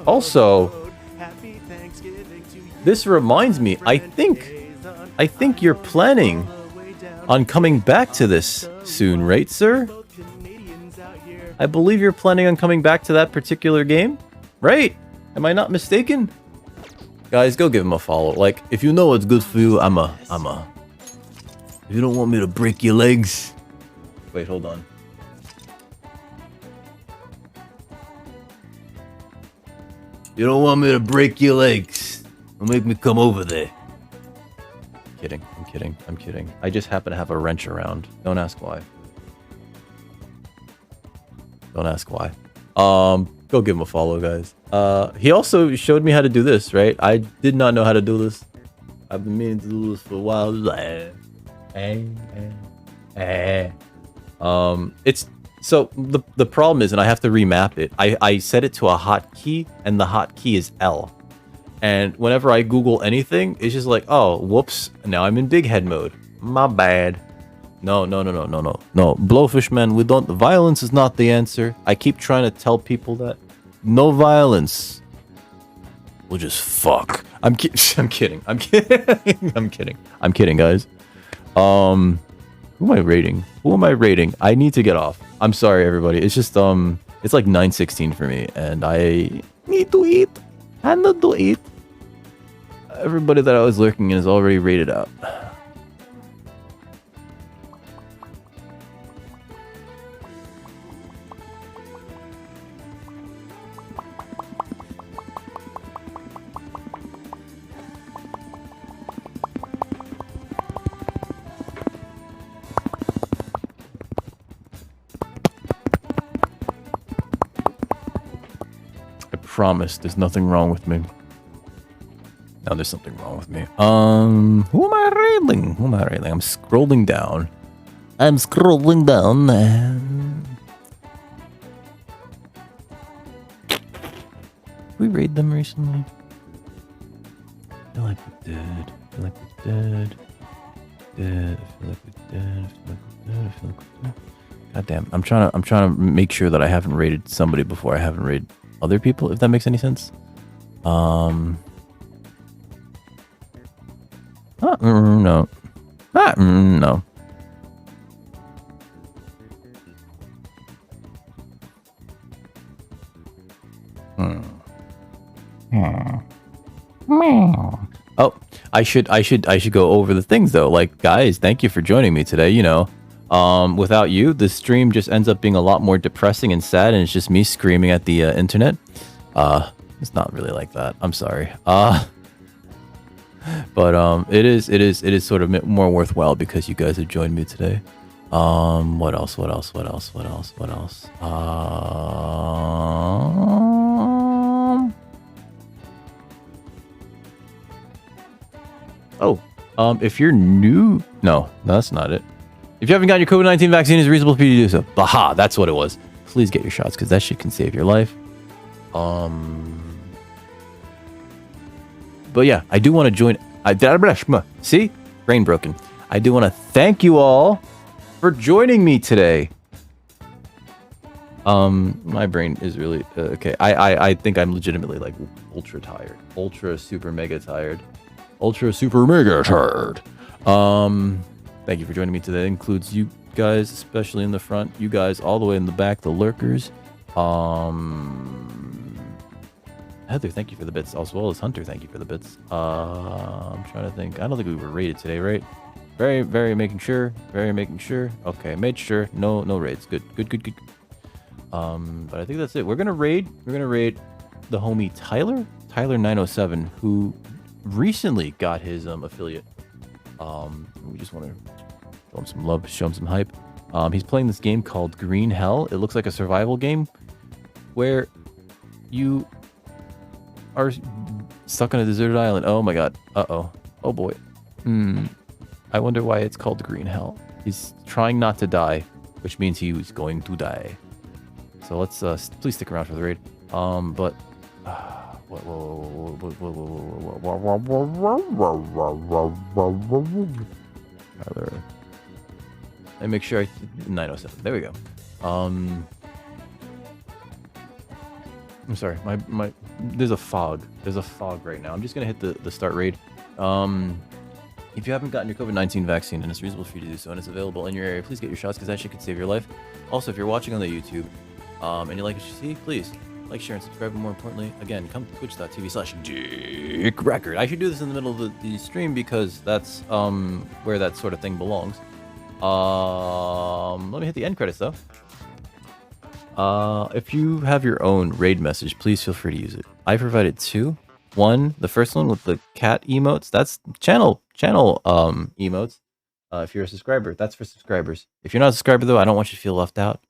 Also, this reminds me, I think you're planning on coming back to this soon, right, sir? I believe you're planning on coming back to that particular game, right? Am I not mistaken? Guys, go give him a follow. Like, if you know what's good for you, I'm a. If you don't want me to break your legs. Wait, hold on. You don't want me to break your legs. Don't make me come over there. I'm kidding. I just happen to have a wrench around. Don't ask why. Go give him a follow, guys. He also showed me how to do this, right? I did not know how to do this. I've been meaning to do this for a while. It's so the problem is, and I have to remap it. I set it to a hotkey, and the hotkey is L. And whenever I Google anything, it's just like, oh, whoops. Now I'm in big head mode. My bad. No. Blowfish, man, violence is not the answer. I keep trying to tell people that. No violence. We'll just fuck. I'm kidding, guys. Who am I rating? I need to get off. I'm sorry, everybody. It's just it's like 9:16 for me, and I need to eat. I need to eat. Everybody that I was lurking in is already rated out. I promise there's nothing wrong with me. Now there's something wrong with me. Who am I railing? Who am I railing? I'm scrolling down. I'm scrolling down and Did we raid them recently? I feel like we did. I feel like we did. I feel like we did. I feel like we did. I feel like we did. God damn. I'm trying to make sure that I haven't raided somebody before I haven't raided other people, if that makes any sense. No. No. Oh, I should go over the things though. Like, guys, thank you for joining me today. You know, without you, the stream just ends up being a lot more depressing and sad, and it's just me screaming at the internet. It's not really like that. I'm sorry. But it is sort of more worthwhile because you guys have joined me today. What else? If you're new, no, that's not it. If you haven't gotten your COVID-19 vaccine, it's reasonable for you to do so. Baha, that's what it was. Please get your shots because that shit can save your life. But yeah, I do want to join. See? Brain broken. I do want to thank you all for joining me today. My brain is really okay. I think I'm legitimately like ultra tired. Ultra super mega tired. Ultra super mega tired. Thank you for joining me today. That includes you guys, especially in the front. You guys all the way in the back, the lurkers. Heather, thank you for the bits, as well as Hunter, thank you for the bits. I'm trying to think. I don't think we were raided today, right? Very making sure. Very making sure. Okay, made sure. No raids. Good. But I think that's it. We're gonna raid the homie Tyler 907, who recently got his affiliate. We just want to show him some love, show him some hype. He's playing this game called Green Hell. It looks like a survival game where you are stuck on a deserted island. Oh my god. Uh-oh. Oh boy. I wonder why it's called Green Hell. He's trying not to die, which means he was going to die. So let's please stick around for the raid. But let me make sure 907. There we go. I'm sorry, my there's a fog. There's a fog right now. I'm just gonna hit the start raid. If you haven't gotten your COVID-19 vaccine and it's reasonable for you to do so and it's available in your area, please get your shots because that shit could save your life. Also, if you're watching on the YouTube and you like what you see, please like, share, and subscribe. And more importantly, again, come to twitch.tv/DickRecord. I should do this in the middle of the stream because that's where that sort of thing belongs. Let me hit the end credits though. If you have your own raid message, please feel free to use it. I provided two. One, the first one with the cat emotes, that's channel emotes. If you're a subscriber, that's for subscribers. If you're not a subscriber though, I don't want you to feel left out.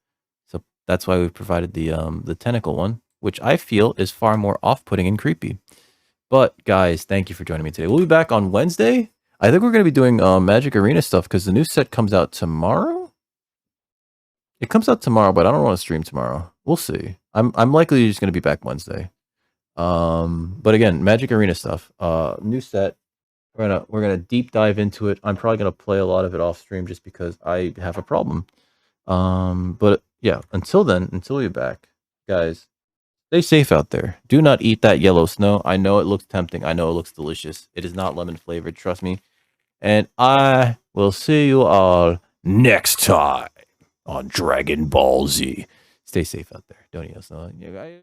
So that's why we provided the tentacle one, which I feel is far more off-putting and creepy. But guys, thank you for joining me today. We'll be back on Wednesday. I think we're going to be doing Magic Arena stuff because the new set comes out tomorrow. It comes out tomorrow, but I don't want to stream tomorrow. We'll see. I'm likely just going to be back Wednesday. But again, Magic Arena stuff. New set. We're gonna deep dive into it. I'm probably gonna play a lot of it off stream just because I have a problem. But yeah, until then, until we're back, guys, stay safe out there. Do not eat that yellow snow. I know it looks tempting. I know it looks delicious. It is not lemon flavored, trust me. And I will see you all next time. on Dragon Ball Z. Stay safe out there. Don't eat us.